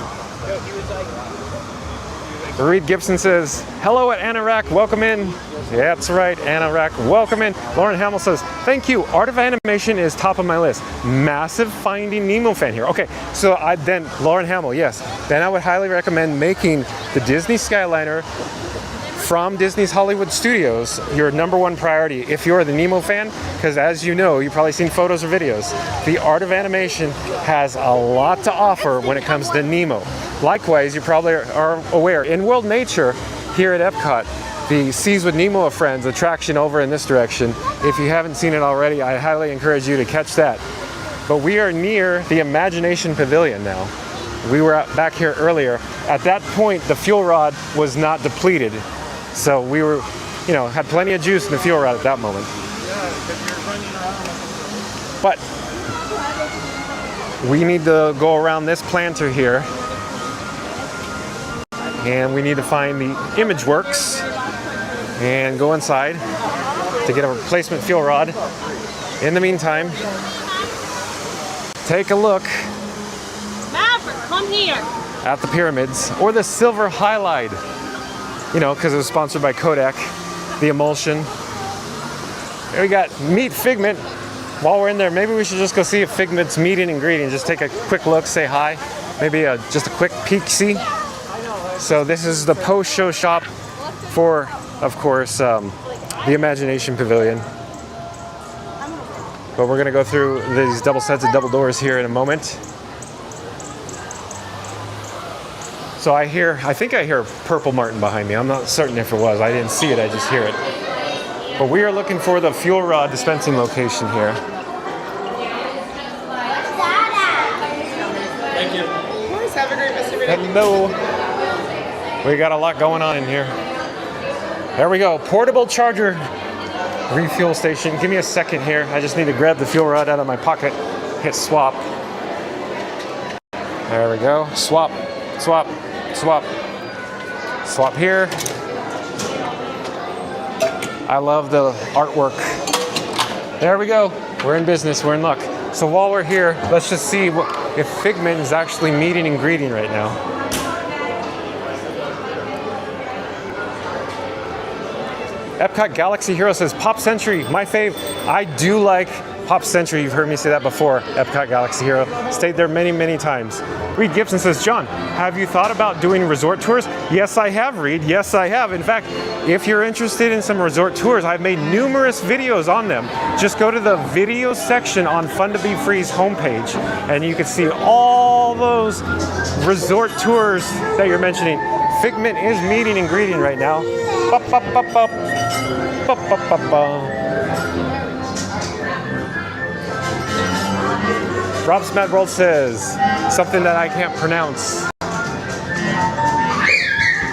Reed Gibson says, hello at Anorak, welcome in. Yeah, that's right, Anorak, welcome in. Lauren Hamill says, thank you, Art of Animation is top of my list. Massive Finding Nemo fan here. Okay, so then Lauren Hamill, yes. Then I would highly recommend making the Disney Skyliner from Disney's Hollywood Studios your #1 priority if you're the Nemo fan, because as you know, you've probably seen photos or videos, the Art of Animation has a lot to offer when it comes to Nemo. Likewise, you probably are aware, in World Nature here at EPCOT, the Seas with Nemo and Friends attraction over in this direction. If you haven't seen it already, I highly encourage you to catch that. But we are near the Imagination Pavilion now. We were back here earlier. At that point, the fuel rod was not depleted. So we were, had plenty of juice in the fuel rod at that moment. But we need to go around this planter here. And we need to find the ImageWorks and go inside to get a replacement fuel rod. In the meantime, take a look Maverick, come here. at the pyramids or the Silver Halide. Because it was sponsored by Kodak, the emulsion. Here we got Meet Figment. While we're in there, maybe we should just go see if Figment's meet and ingredient. Just take a quick look, say hi. Maybe just a quick peek-see. So this is the post-show shop for, of course, the Imagination Pavilion. But we're gonna go through these double sets of double doors here in a moment. So I think I hear Purple Martin behind me. I'm not certain if it was. I didn't see it, I just hear it. But we are looking for the fuel rod dispensing location here. Thank you. Have a great rest of your day. Hello. We got a lot going on in here. There we go. Portable charger refuel station. Give me a second here. I just need to grab the fuel rod out of my pocket. Hit swap. There we go. Swap. Swap. Swap. Swap here. I love the artwork. There we go. We're in business. We're in luck. So while we're here, let's just see if Figment is actually meeting and greeting right now. Epcot Galaxy Hero says, Pop Century, my fave. I do like Pop Century. You've heard me say that before. Epcot Galaxy Hero. Stayed there many, many times. Reed Gibson says, John, have you thought about doing resort tours? Yes, I have, Reed. Yes, I have. In fact, if you're interested in some resort tours, I've made numerous videos on them. Just go to the video section on Fun to Be Free's homepage, and you can see all those resort tours that you're mentioning. Figment is meeting and greeting right now. Bup, bup, bup, bup. Bup, bup, bup, bup. Rob's Mad World says something that I can't pronounce.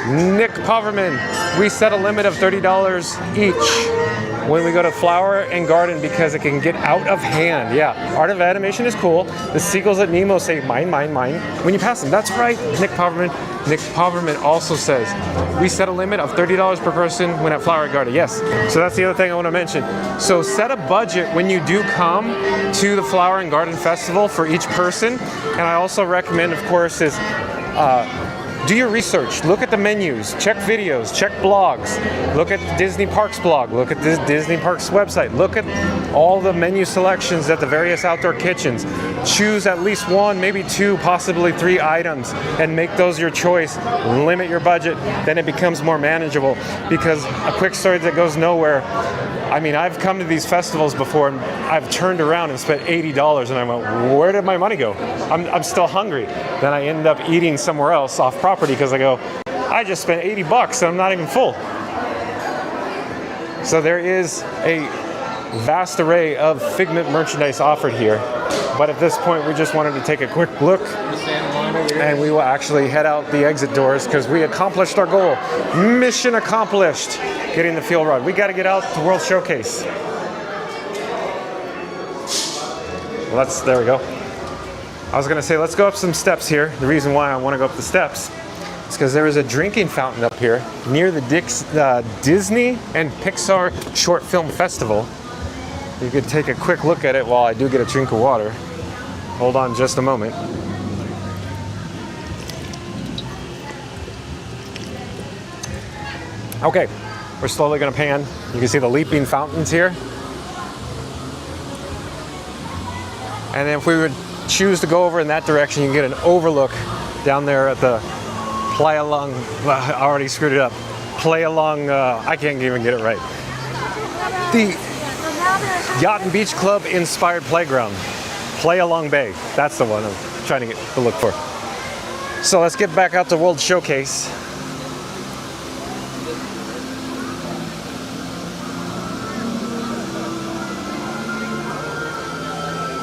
Nick Poverman, we set a limit of $30 each when we go to Flower and Garden because it can get out of hand. Yeah, Art of Animation is cool. The seagulls at Nemo say mine, mine, mine when you pass them. That's right, Nick Poverman. Nick Poverman also says we set a limit of $30 per person when at Flower and Garden. Yes, so that's the other thing I want to mention. So set a budget when you do come to the Flower and Garden Festival for each person. And I also recommend, of course, is do your research, look at the menus, check videos, check blogs, look at Disney Parks blog, look at the Disney Parks website, look at all the menu selections at the various outdoor kitchens. Choose at least one, maybe two, possibly three items and make those your choice. Limit your budget, then it becomes more manageable. Because a quick story that goes nowhere, I mean, I've come to these festivals before and I've turned around and spent $80 and I went, where did my money go? I'm still hungry. Then I end up eating somewhere else off property because I go, I just spent $80 and I'm not even full. So there is a vast array of Figment merchandise offered here. But at this point, we just wanted to take a quick look and we will actually head out the exit doors because we accomplished our goal. Mission accomplished. Getting the fuel rod. We got to get out the World Showcase. Well, there we go. I was going to say, let's go up some steps here. The reason why I want to go up the steps is because there is a drinking fountain up here near the Disney and Pixar Short Film Festival. You could take a quick look at it while I do get a drink of water. Hold on just a moment. Okay, we're slowly going to pan. You can see the leaping fountains here. And then if we would choose to go over in that direction, you can get an overlook down there at the Play Along, well, I already screwed it up. Play Along, I can't even get it right. The Yacht and Beach Club inspired playground. Play Along Bay, that's the one I'm trying to get to look for. So let's get back out to World Showcase.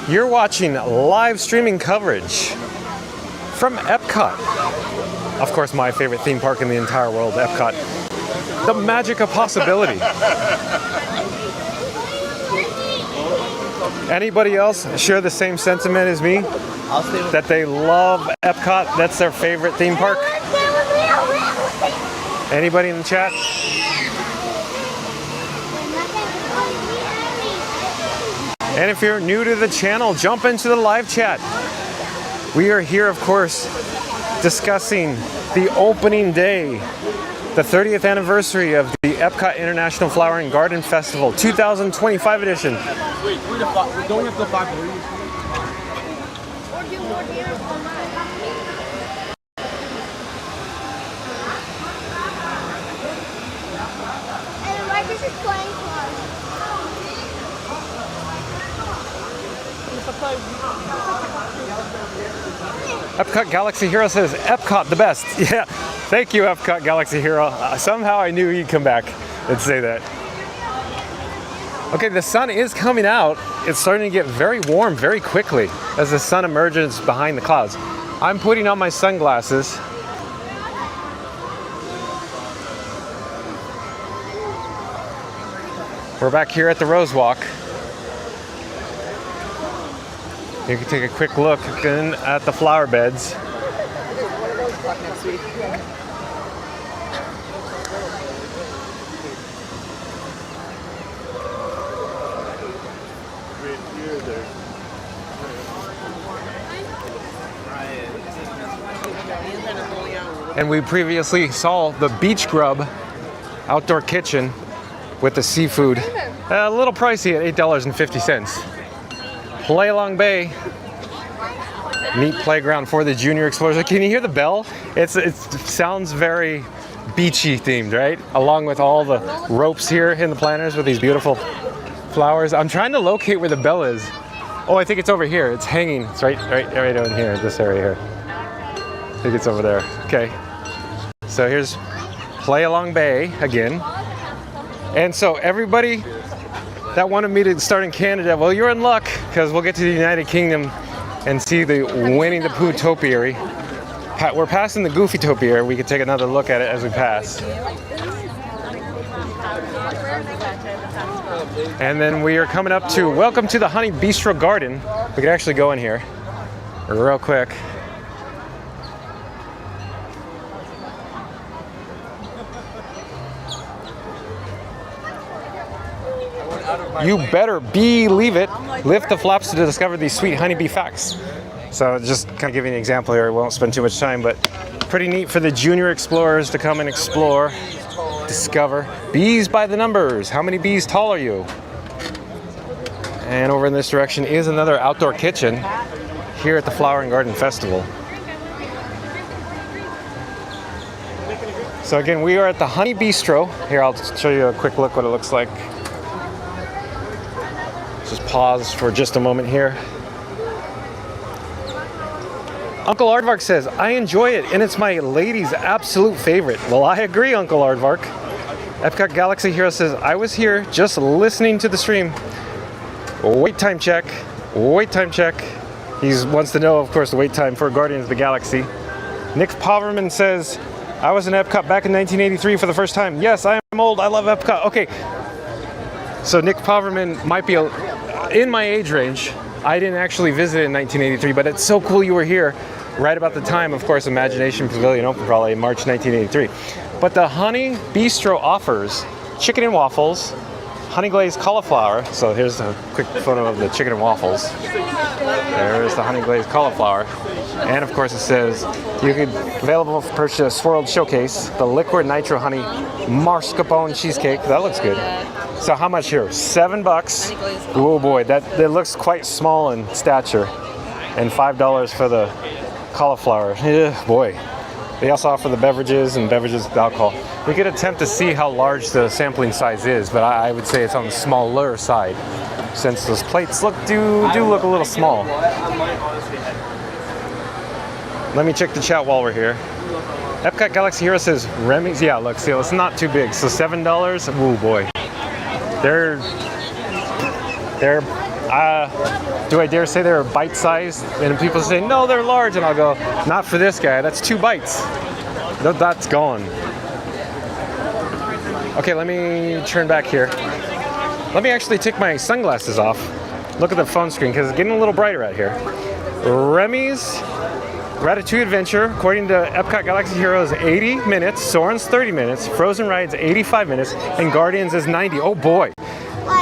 You're watching live streaming coverage from EPCOT. Of course, my favorite theme park in the entire world, EPCOT. The magic of possibility. Anybody else share the same sentiment as me? That they love EPCOT, that's their favorite theme park? Anybody in the chat? And if you're new to the channel, jump into the live chat. We are here, of course, discussing the opening day, the 30th anniversary of the EPCOT International Flower and Garden Festival 2025 edition. Wait, don't have to 5 And right, this is playing cards. EPCOT Galaxy Hero says, EPCOT the best. Yeah, thank you, EPCOT Galaxy Hero. Somehow I knew you'd come back and say that. Okay, the sun is coming out. It's starting to get very warm very quickly as the sun emerges behind the clouds. I'm putting on my sunglasses. We're back here at the Rose Walk. You can take a quick look in at the flower beds. And we previously saw the Beach Grub outdoor kitchen with the seafood. A little pricey at $8.50. Play Along Bay. Neat playground for the junior explorers. Can you hear the bell? It sounds very beachy themed, right? Along with all the ropes here in the planters with these beautiful flowers. I'm trying to locate where the bell is. Oh, I think it's over here. It's hanging. It's right in here, this area here. I think it's over there. Okay. So here's Play Along Bay again. And so everybody that wanted me to start in Canada, well, you're in luck, because we'll get to the United Kingdom and see the Winnie the Pooh topiary. We're passing the Goofy topiary. We can take another look at it as we pass. And then we are coming up to Welcome to the Honey Bistro Garden. We can actually go in here real quick. You better believe it. Lift the flaps to discover these sweet honeybee facts. So just kind of giving an example here. We won't spend too much time, but pretty neat for the junior explorers to come and explore, discover. Bees by the numbers. How many bees tall are you? And over in this direction is another outdoor kitchen here at the Flower and Garden Festival. So again, we are at the Honey Bistro. Here, I'll show you a quick look what it looks like. Just pause for just a moment here. Uncle Aardvark says, I enjoy it and it's my lady's absolute favorite. Well, I agree, Uncle Aardvark. Epcot Galaxy Hero says, I was here just listening to the stream. Wait time check. Wait time check. He wants to know, of course, the wait time for Guardians of the Galaxy. Nick Poverman says, I was in Epcot back in 1983 for the first time. Yes, I am old. I love Epcot. Okay. So Nick Poverman might be in my age range. I didn't actually visit in 1983, but it's so cool you were here right about the time, of course, Imagination Pavilion opened probably in March 1983. But the Honey Bistro offers chicken and waffles, honey glazed cauliflower. So here's a quick photo of the chicken and waffles. There's the honey glazed cauliflower. And of course it says, you can available for purchase Swirled Showcase, the liquid nitro honey mascarpone cheesecake. That looks good. So how much here? $7. Oh boy, that looks quite small in stature. And $5 for the cauliflower. Yeah, boy. They also offer the beverages and beverages with alcohol. We could attempt to see how large the sampling size is, but I would say it's on the smaller side, since those plates do look a little small. Let me check the chat while we're here. Epcot Galaxy Hero says Remy's. Yeah, look, see, it's not too big. So $7. Oh boy. They're do I dare say they're bite-sized? And people say, no, they're large. And I'll go, not for this guy. That's 2 bites. That's gone. Okay, let me turn back here. Let me actually take my sunglasses off. Look at the phone screen, because it's getting a little brighter out here. Remy's Ratatouille Adventure, according to Epcot Galaxy Heroes, 80 minutes. Soarin's 30 minutes. Frozen Rides, 85 minutes. And Guardians is 90. Oh, boy.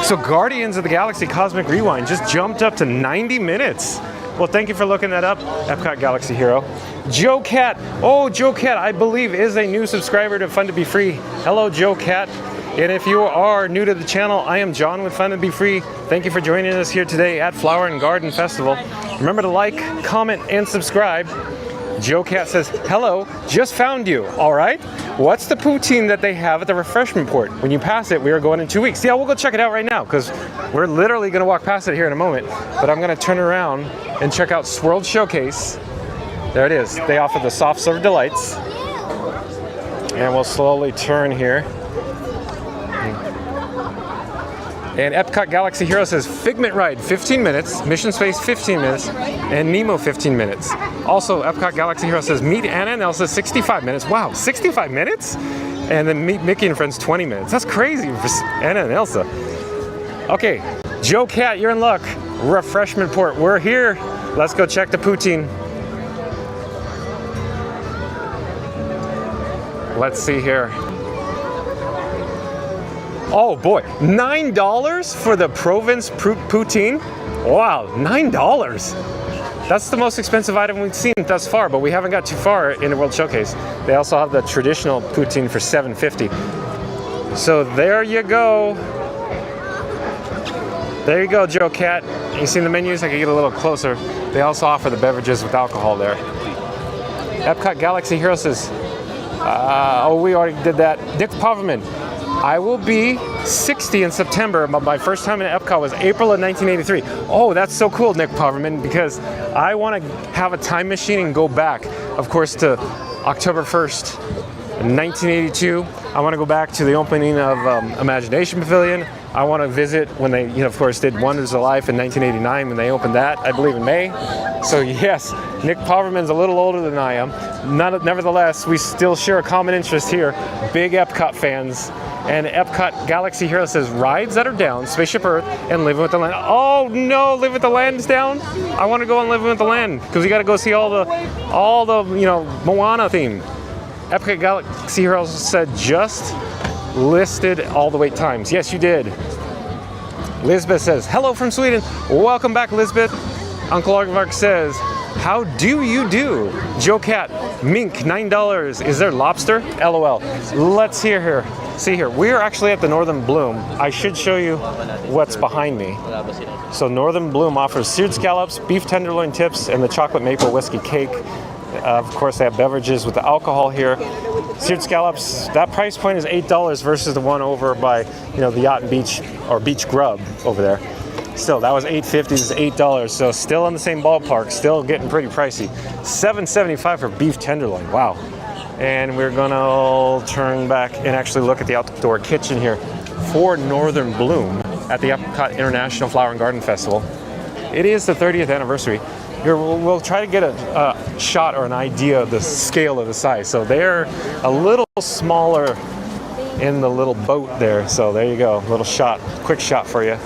So Guardians of the Galaxy Cosmic Rewind just jumped up to 90 minutes. Well, thank you for looking that up, Epcot Galaxy Hero. Joe Cat. Oh, Joe Cat, I believe, is a new subscriber to Fun to Be Free. Hello, Joe Cat. And if you are new to the channel, I am John with Fun to Be Free. Thank you for joining us here today at Flower and Garden Festival. Remember to like, comment, and subscribe. Joe Cat says, hello, just found you, all right? What's the poutine that they have at the refreshment port? When you pass it, we are going in 2 weeks. Yeah, we'll go check it out right now, because we're literally going to walk past it here in a moment. But I'm going to turn around and check out Swirled Showcase. There it is. They offer the soft serve delights. And we'll slowly turn here. And Epcot Galaxy Hero says Figment Ride 15 minutes, Mission Space 15 minutes, and Nemo 15 minutes. Also, Epcot Galaxy Hero says Meet Anna and Elsa 65 minutes. Wow, 65 minutes? And then Meet Mickey and Friends 20 minutes. That's crazy for Anna and Elsa. Okay, Joe Cat, you're in luck. Refreshment port, we're here. Let's go check the poutine. Let's see here. Oh boy, $9 for the Provence poutine? Wow, $9. That's the most expensive item we've seen thus far, but we haven't got too far in the World Showcase. They also have the traditional poutine for $7.50. So there you go. There you go, Joe Cat. You see the menus? I can get a little closer. They also offer the beverages with alcohol there. Epcot Galaxy Hero says, oh, we already did that. Dick Poverman, I will be 60 in September, but my first time in Epcot was April of 1983. Oh, that's so cool, Nick Poverman, because I want to have a time machine and go back, of course, to October 1st, 1982. I want to go back to the opening of Imagination Pavilion. I want to visit when they, of course, did Wonders of Life in 1989 when they opened that, I believe in May. So yes, Nick Poverman's a little older than I am. Nevertheless, we still share a common interest here. Big Epcot fans. And Epcot Galaxy Hero says, rides that are down, Spaceship Earth, and Living with the Land. Oh no, Living with the Land is down? I want to go on Living with the Land, because we got to go see all the Moana theme. Epcot Galaxy Hero said just listed all the wait times. Yes, you did. Lisbeth says, hello from Sweden. Welcome back, Lisbeth. Uncle Aardvark says, how do you do? Joe Cat, mink, $9. Is there lobster? LOL. Let's see here. We're actually at the Northern Bloom. I should show you what's behind me. So Northern Bloom offers seared scallops, beef tenderloin tips, and the chocolate maple whiskey cake. Of course, they have beverages with the alcohol here. Seared scallops, that price point is $8 versus the one over by, the Yacht and Beach or Beach Grub over there. Still, that was $8.50, this is $8, so still in the same ballpark, still getting pretty pricey. $7.75 for beef tenderloin, wow. And we're gonna turn back and actually look at the outdoor kitchen here for Northern Bloom at the Epcot International Flower and Garden Festival. It is the 30th anniversary. We'll try to get a shot or an idea of the scale of the size. So they're a little smaller in the little boat there. So there you go, little shot, quick shot for you.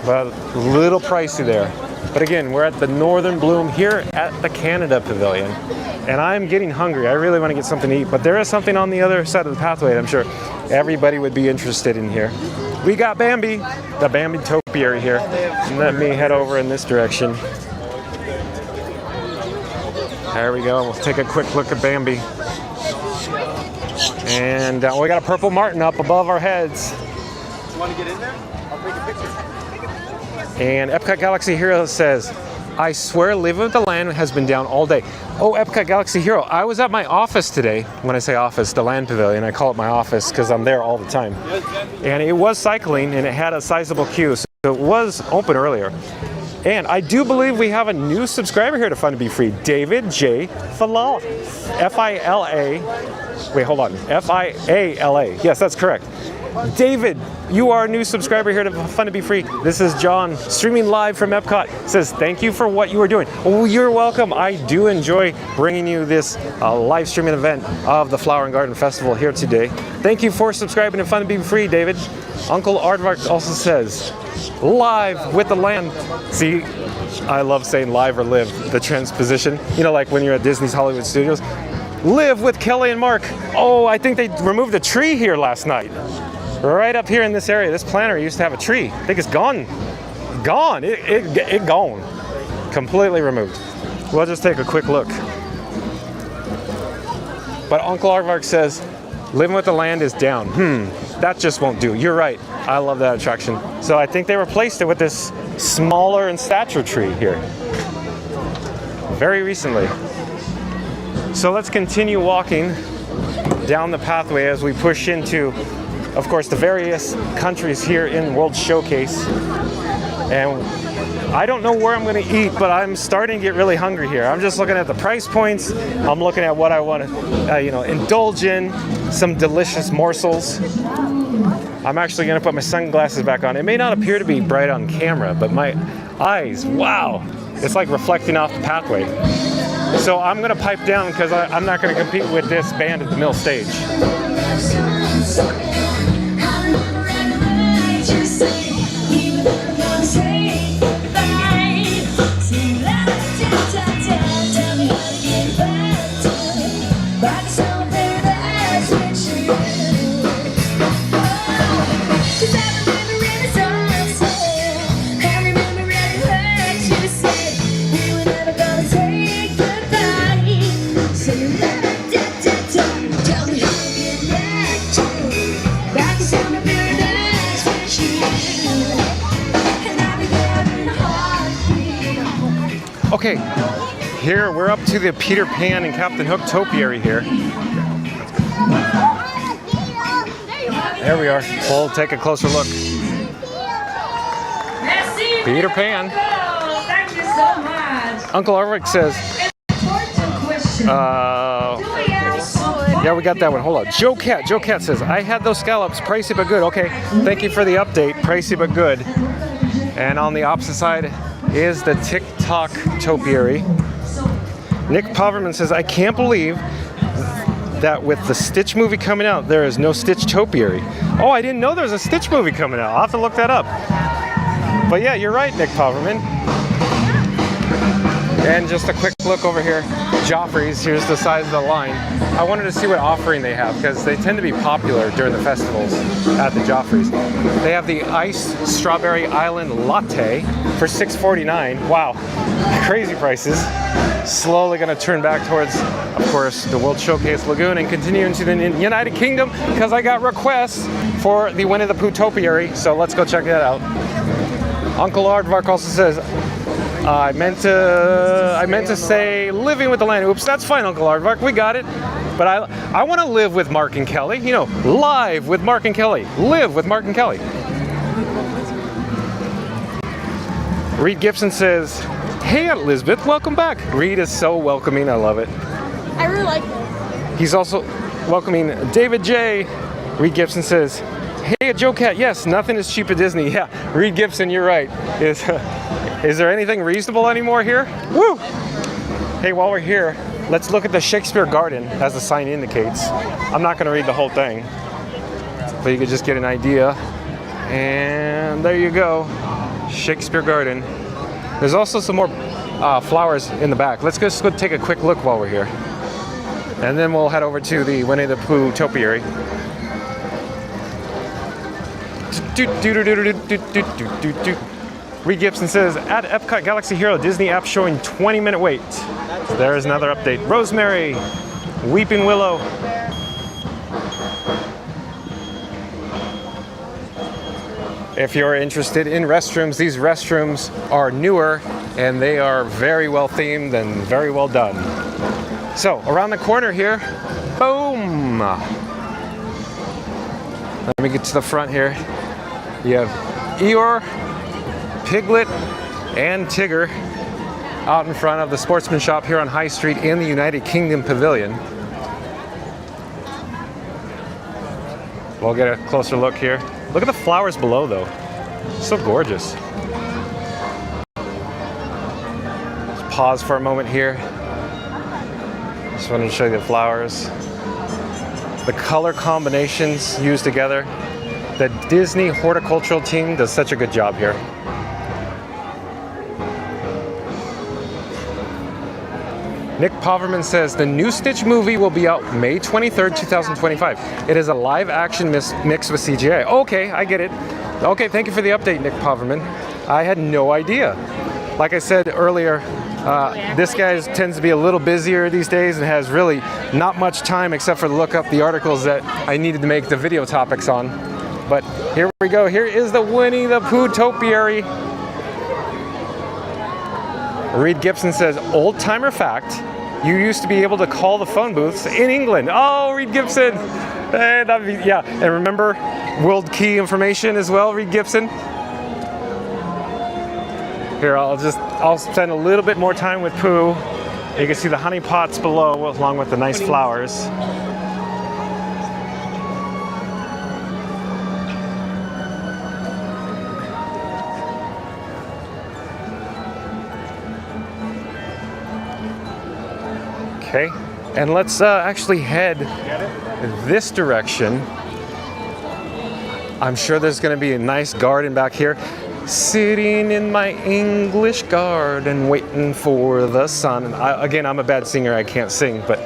But a little pricey there. But again, we're at the Northern Bloom here at the Canada Pavilion. And I'm getting hungry. I really want to get something to eat. But there is something on the other side of the pathway that I'm sure everybody would be interested in here. We got Bambi, the Bambi topiary here. Let me head over in this direction. There we go. We'll take a quick look at Bambi. And we got a purple martin up above our heads. You want to get in there? I'll take a picture. And Epcot Galaxy Hero says, I swear Living with the Land has been down all day. Oh, Epcot Galaxy Hero, I was at my office today. When I say office, the Land Pavilion, I call it my office because I'm there all the time. And it was cycling and it had a sizable queue, so it was open earlier. And I do believe we have a new subscriber here to Fun to Be Free, David J. Fila. F-I-L-A. Wait, hold on. F-I-A-L-A. Yes, that's correct. David, you are a new subscriber here to Fun to Be Free. This is John, streaming live from Epcot. Says, thank you for what you are doing. Oh, you're welcome. I do enjoy bringing you this live streaming event of the Flower and Garden Festival here today. Thank you for subscribing to Fun to Be Free, David. Uncle Aardvark also says, live with the land. See, I love saying live or live, the transposition. Like when you're at Disney's Hollywood Studios. Live with Kelly and Mark. Oh, I think they removed a tree here last night. Right up here in this area. This planter used to have a tree. I think it's gone. Gone. It gone. Completely removed. We'll just take a quick look. But Uncle Aardvark says, Living with the Land is down. That just won't do. You're right. I love that attraction. So I think they replaced it with this smaller in stature tree here. Very recently. So let's continue walking down the pathway as we push into, of course, the various countries here in World Showcase. And I don't know where I'm going to eat, but I'm starting to get really hungry here. I'm just looking at the price points. I'm looking at what I want to, indulge in, some delicious morsels. I'm actually going to put my sunglasses back on. It may not appear to be bright on camera, but my eyes, wow, it's like reflecting off the pathway. So I'm going to pipe down because I'm not going to compete with this band at the Mill stage. Okay, here we're up to the Peter Pan and Captain Hook topiary here. There we are. We'll take a closer look. Peter Pan. Thank you so much. Uncle Arvick says, yeah, we got that one. Hold on. Joe Cat says, I had those scallops, pricey but good. Okay, thank you for the update, pricey but good. And on the opposite side is the TikTok topiary. Nick Poverman says, I can't believe that with the Stitch movie coming out, there is no Stitch topiary. Oh, I didn't know there was a Stitch movie coming out. I'll have to look that up. But yeah, you're right, Nick Poverman. And just a quick look over here. Joffrey's, here's the size of the line. I wanted to see what offering they have because they tend to be popular during the festivals at the Joffrey's. They have the Iced Strawberry Island Latte for $6.49. Wow, crazy prices. Slowly going to turn back towards, of course, the World Showcase Lagoon and continue into the United Kingdom because I got requests for the Winnie the Pooh topiary. So let's go check that out. Uncle Aardvark also says, I meant to say living with the land. Oops, that's fine, Uncle Aardvark. We got it. But I want to live with Mark and Kelly. You know, live with Mark and Kelly. Live with Mark and Kelly. Reed Gibson says, hey, Aunt Elizabeth, welcome back. Reed is so welcoming. I love it. I really like this. He's also welcoming David J. Reed Gibson says, hey, Joe Cat, yes, nothing is cheap at Disney. Yeah, Reed Gibson, you're right. Is there anything reasonable anymore here? Woo! Hey, while we're here, let's look at the Shakespeare Garden, as the sign indicates. I'm not going to read the whole thing, but you could just get an idea. And there you go, Shakespeare Garden. There's also some more flowers in the back. Let's just go take a quick look while we're here. And then we'll head over to the Winnie the Pooh topiary. Reed Gibson says, at EPCOT Galaxy Hero, Disney app showing 20-minute wait. There is another update. Rosemary, Weeping Willow. If you're interested in restrooms, these restrooms are newer and they are very well themed and very well done. So, around the corner here, boom! Let me get to the front here. You have Eeyore, Piglet, and Tigger out in front of the Sportsman Shop here on High Street in the United Kingdom Pavilion. We'll get a closer look here. Look at the flowers below though. So gorgeous. Let's pause for a moment here. Just wanted to show you the flowers. The color combinations used together. The Disney horticultural team does such a good job here. Nick Poverman says the new Stitch movie will be out May 23rd, 2025. It is a live action mixed with CGI. Okay, I get it. Okay, thank you for the update, Nick Poverman. I had no idea. Like I said earlier, this guy tends to be a little busier these days and has really not much time except for to look up the articles that I needed to make the video topics on. But here we go. Here is the Winnie the Pooh topiary. Reed Gibson says, old timer fact, you used to be able to call the phone booths in England. Oh, Reed Gibson. Yeah, and remember World Key information as well, Reed Gibson. Here, I'll spend a little bit more time with Pooh. You can see the honey pots below along with the nice flowers. Okay, and let's actually head this direction. I'm sure there's going to be a nice garden back here. Sitting in my English garden, waiting for the sun. Again, I'm a bad singer, I can't sing, but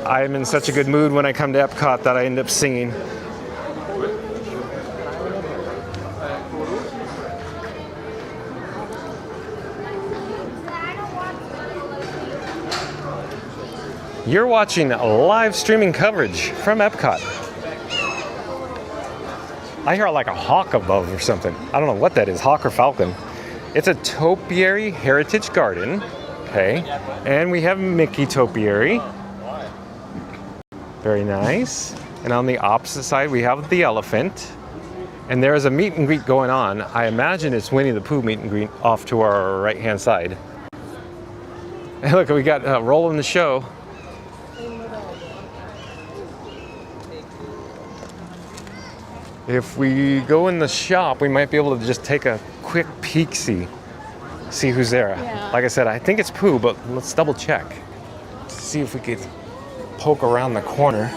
I'm in such a good mood when I come to EPCOT that I end up singing. You're watching live streaming coverage from EPCOT. I hear like a hawk above or something. I don't know what that is, hawk or falcon. It's a topiary heritage garden, pay. And we have Mickey Topiary. Very nice. And on the opposite side, we have the elephant. And there is a meet and greet going on. I imagine it's Winnie the Pooh meet and greet off to our right-hand side. And look, we got rolling the show. If we go in the shop, we might be able to just take a quick peek-see. See who's there. Yeah. Like I said, I think it's Pooh, but let's double check. See if we could poke around the corner.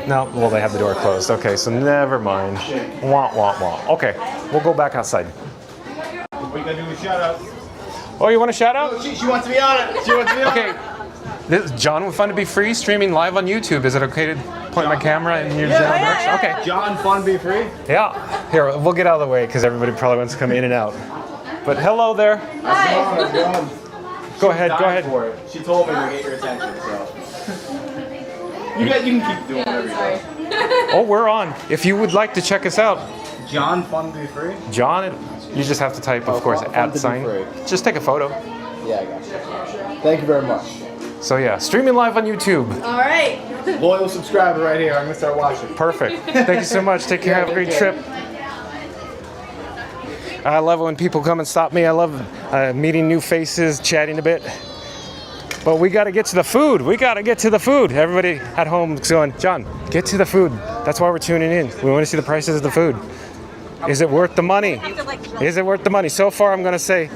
No, well, they have the door closed. Okay, so never mind. Wah, wah, wah. Okay, we'll go back outside. We gotta do a shout out. Oh, you want a shout out? She wants to be on it. She wants to be on it. Okay. This is John with Fun to Be Free, streaming live on YouTube. Is it okay to point my camera in your general direction? Okay. John, Fun Be Free. Yeah. Here, we'll get out of the way because everybody probably wants to come in and out. But hello there. How's it going? Go ahead, go ahead. For it. She told me to get your attention, so. You can keep doing whatever you want. Oh, we're on. If you would like to check us out, John, Fun Be Free. John, you just have to type, of course, Fun at to be sign. free. Just take a photo. Yeah, I got you. Thank you very much. So yeah, streaming live on YouTube. All right. Loyal subscriber right here. I'm gonna start watching. Perfect. Thank you so much. Take care. Have a great trip. I love it when people come and stop me. I love meeting new faces, chatting a bit. But we got to get to the food. We got to get to the food. Everybody at home is going, John, get to the food. That's why we're tuning in. We want to see the prices of the food. Is it worth the money? Is it worth the money? So far, I'm going to say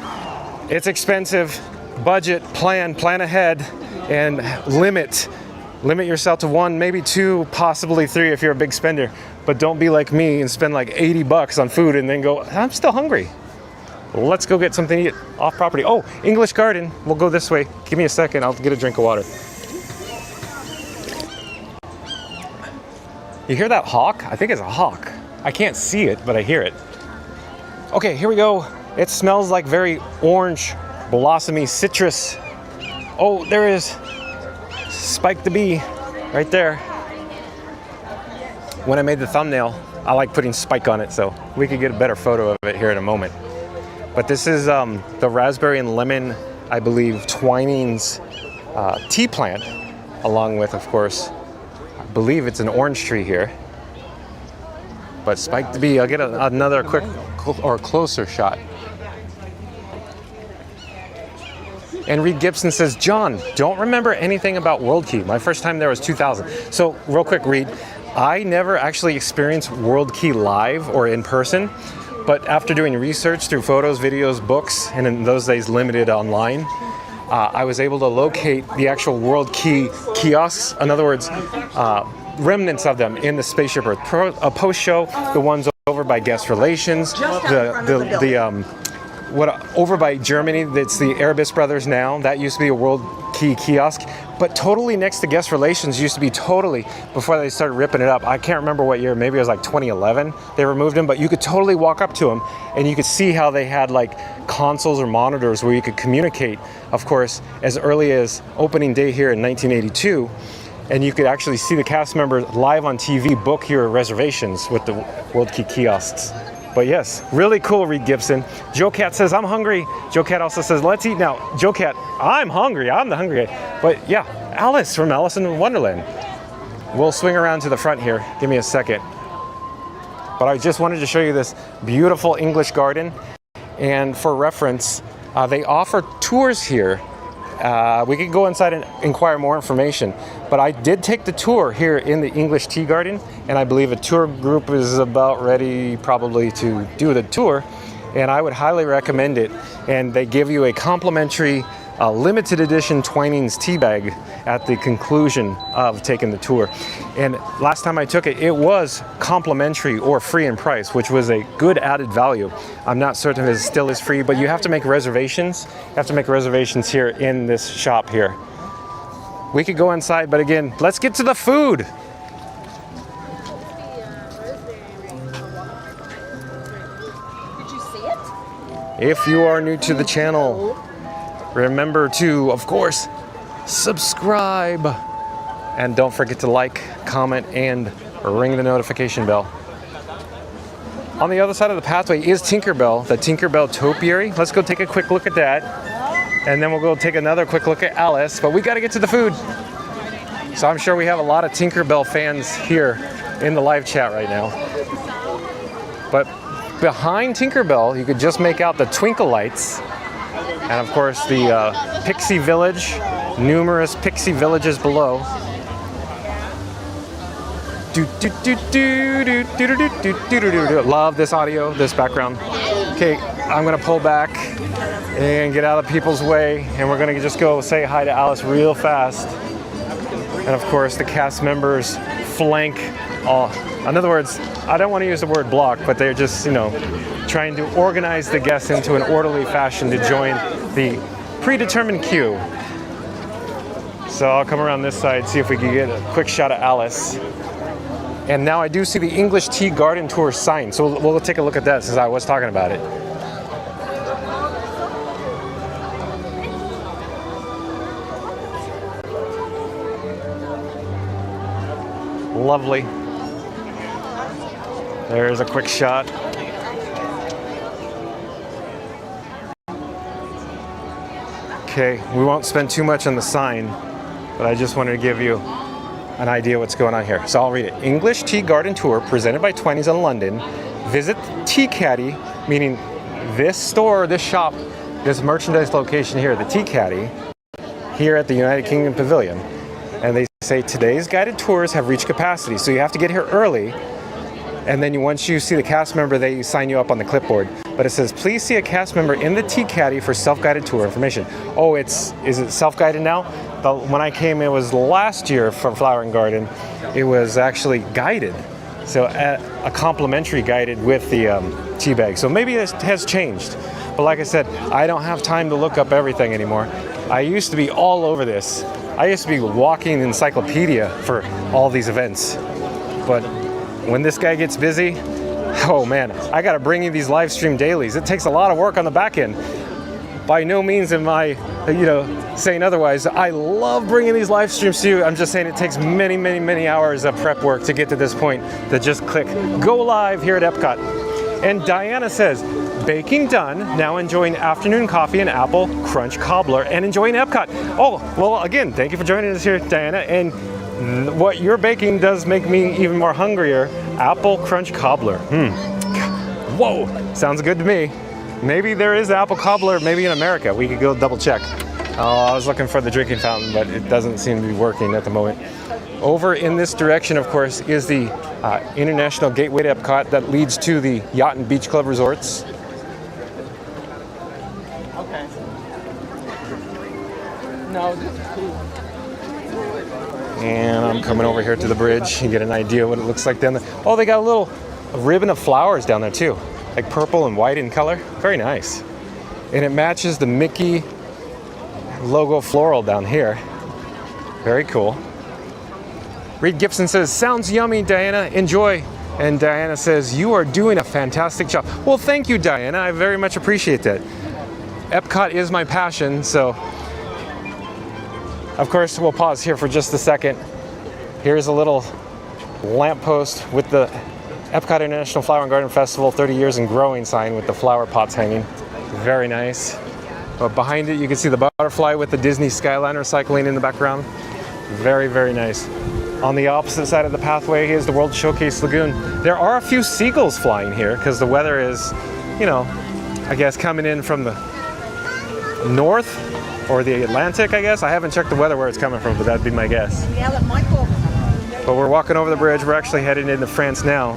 it's expensive. Budget, plan ahead, and limit yourself to 1, maybe 2, possibly 3 if you're a big spender. But don't be like me and spend like $80 on food and then go, I'm still hungry. Let's go get something to eat off property. Oh, English Garden. We'll go this way. Give me a second. I'll get a drink of water. You hear that hawk? I think it's a hawk. I can't see it, but I hear it. Okay, here we go. It smells like very orange, blossomy citrus. Oh, there is Spike the Bee right there. When I made the thumbnail, I like putting Spike on it, so we could get a better photo of it here in a moment. But this is the raspberry and lemon, I believe, Twinings tea plant, along with, of course, I believe it's an orange tree here. But Spike the Bee, I'll get another quick or closer shot. And Reed Gibson says, John, don't remember anything about World Key. My first time there was 2000. So real quick, Reed, I never actually experienced World Key live or in person. But after doing research through photos, videos, books, and in those days limited online, I was able to locate the actual World Key kiosks. In other words, remnants of them in the Spaceship Earth. Post-show, the ones over by Guest Relations, over by Germany, that's the Erebus Brothers now. That used to be a World Key kiosk. But totally next to Guest Relations used to be totally, before they started ripping it up, I can't remember what year, maybe it was like 2011, they removed them, but you could totally walk up to them and you could see how they had like consoles or monitors where you could communicate, of course, as early as opening day here in 1982. And you could actually see the cast members live on TV book your reservations with the World Key kiosks. But yes, really cool, Reed Gibson. Joe Cat says, I'm hungry. Joe Cat also says, let's eat now. Joe Cat, I'm hungry. I'm the hungry guy. But yeah, Alice from Alice in Wonderland. We'll swing around to the front here. Give me a second. But I just wanted to show you this beautiful English garden. And for reference, they offer tours here. We could go inside and inquire more information, but I did take the tour here in the English Tea Garden, and I believe a tour group is about ready probably to do the tour, and I would highly recommend it. And they give you a complimentary limited edition Twinings tea bag at the conclusion of taking the tour. And last time I took it, it was complimentary or free in price, which was a good added value. I'm not certain if it still is free, but you have to make reservations. You have to make reservations here in this shop here. We could go inside, but again, let's get to the food. Did you see it? If you are new to the channel, remember to, of course, subscribe. And don't forget to like, comment, and ring the notification bell. On the other side of the pathway is Tinkerbell, the Tinkerbell topiary. Let's go take a quick look at that. and then we'll go take another quick look at Alice, but we got to get to the food. So I'm sure we have a lot of Tinkerbell fans here in the live chat right now. But behind Tinkerbell, you could just make out the twinkle lights. And of course the Pixie Village, numerous Pixie villages below. Love this audio, this background. Okay, I'm gonna pull back and get out of people's way, and we're gonna just go say hi to Alice real fast. And of course the cast members flank all. In other words, I don't want to use the word block, but they're just, you know, trying to organize the guests into an orderly fashion to join the predetermined queue. So I'll come around this side, see if we can get a quick shot of Alice. And now I do see the English Tea Garden Tour sign, so we'll take a look at that since I was talking about it. Lovely. There's a quick shot. Okay, we won't spend too much on the sign, but I just wanted to give you an idea what's going on here. So I'll read it. English Tea Garden Tour presented by 20s in London. Visit Tea Caddy, meaning this store, this shop, this merchandise location here, the Tea Caddy, here at the United Kingdom Pavilion. And they say today's guided tours have reached capacity, so you have to get here early. And then once you see the cast member, they sign you up on the clipboard. But it says, please see a cast member in the Tea Caddy for self-guided tour information. Oh, is it self-guided now? When I came, it was last year for Flower and Garden. It was actually guided. So a complimentary guided with the tea bag. So maybe it has changed. But like I said, I don't have time to look up everything anymore. I used to be all over this. I used to be walking encyclopedia for all these events. But when this guy gets busy, oh man, I gotta bring you these live stream dailies. It takes a lot of work on the back end. By no means am I, saying otherwise. I love bringing these live streams to you. I'm just saying it takes many, many, many hours of prep work to get to this point to just click go live here at EPCOT. And Diana says, baking done, now enjoying afternoon coffee and apple crunch cobbler and enjoying EPCOT. Oh, well, again, thank you for joining us here, Diana. And what you're baking does make me even more hungrier. Apple crunch cobbler. Whoa, sounds good to me. Maybe there is apple cobbler, maybe in America. We could go double check. I was looking for the drinking fountain, but it doesn't seem to be working at the moment. Over in this direction, of course, is the International Gateway to Epcot that leads to the Yacht and Beach Club resorts. Okay. No, this is cool. And I'm coming over here to the bridge and get an idea what it looks like down there. Oh, they got a little ribbon of flowers down there too, like purple and white in color. Very nice. And it matches the Mickey logo floral down here. Very cool. Reed Gibson says, sounds yummy, Diana. Enjoy. And Diana says, you are doing a fantastic job. Well, thank you, Diana. I very much appreciate that. EPCOT is my passion, so of course, we'll pause here for just a second. Here's a little lamppost with the EPCOT International Flower and Garden Festival 30 years and growing sign with the flower pots hanging. Very nice. But behind it, you can see the butterfly with the Disney Skyliner cycling in the background. Very, very nice. On the opposite side of the pathway is the World Showcase Lagoon. There are a few seagulls flying here because the weather is, I guess coming in from the north or the Atlantic, I guess. I haven't checked the weather where it's coming from, but that'd be my guess. But we're walking over the bridge. We're actually heading into France now.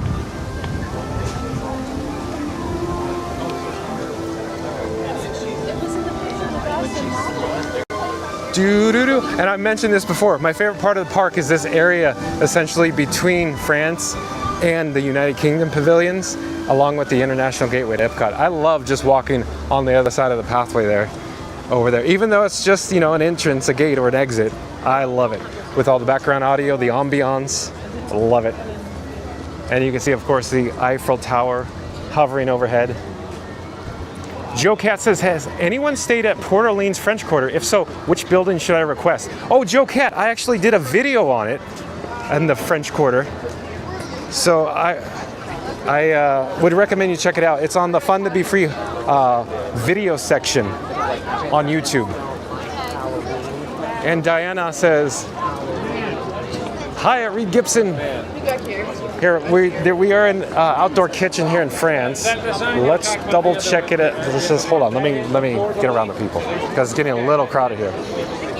And I mentioned this before. My favorite part of the park is this area essentially between France and the United Kingdom pavilions, along with the International Gateway to Epcot. I love just walking on the other side of the pathway there, over there. Even though it's just, an entrance, a gate, or an exit, I love it. With all the background audio, the ambiance, I love it. And you can see, of course, the Eiffel Tower hovering overhead. Joe Cat says, has anyone stayed at Port Orleans French Quarter? If so, which building should I request? Oh, Joe Cat, I actually did a video on it in the French Quarter. So I would recommend you check it out. It's on the Fun to Be Free video section on YouTube. And Diana says, hi at Reed Gibson. Here we are in outdoor kitchen here in France. Let's double check it. Let's just hold on. Let me get around the people because it's getting a little crowded here.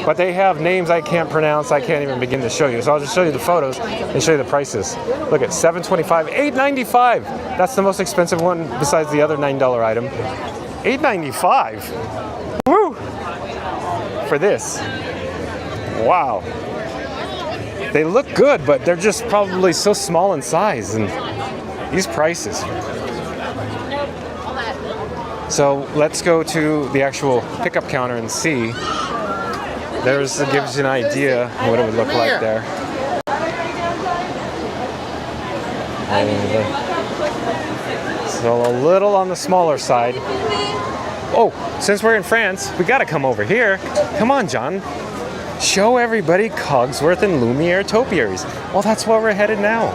But they have names I can't pronounce. I can't even begin to show you. So I'll just show you the photos and show you the prices. Look at $7.25, $8.95. That's the most expensive one besides the other $9 item. $8.95. Woo! For this. Wow. They look good, but they're just probably so small in size and these prices. So let's go to the actual pickup counter and see. There's gives you an idea what it would look like there. So a little on the smaller side. Oh, since we're in France, we gotta come over here. Come on, John. Show everybody Cogsworth and Lumiere topiaries. Well, that's where we're headed now.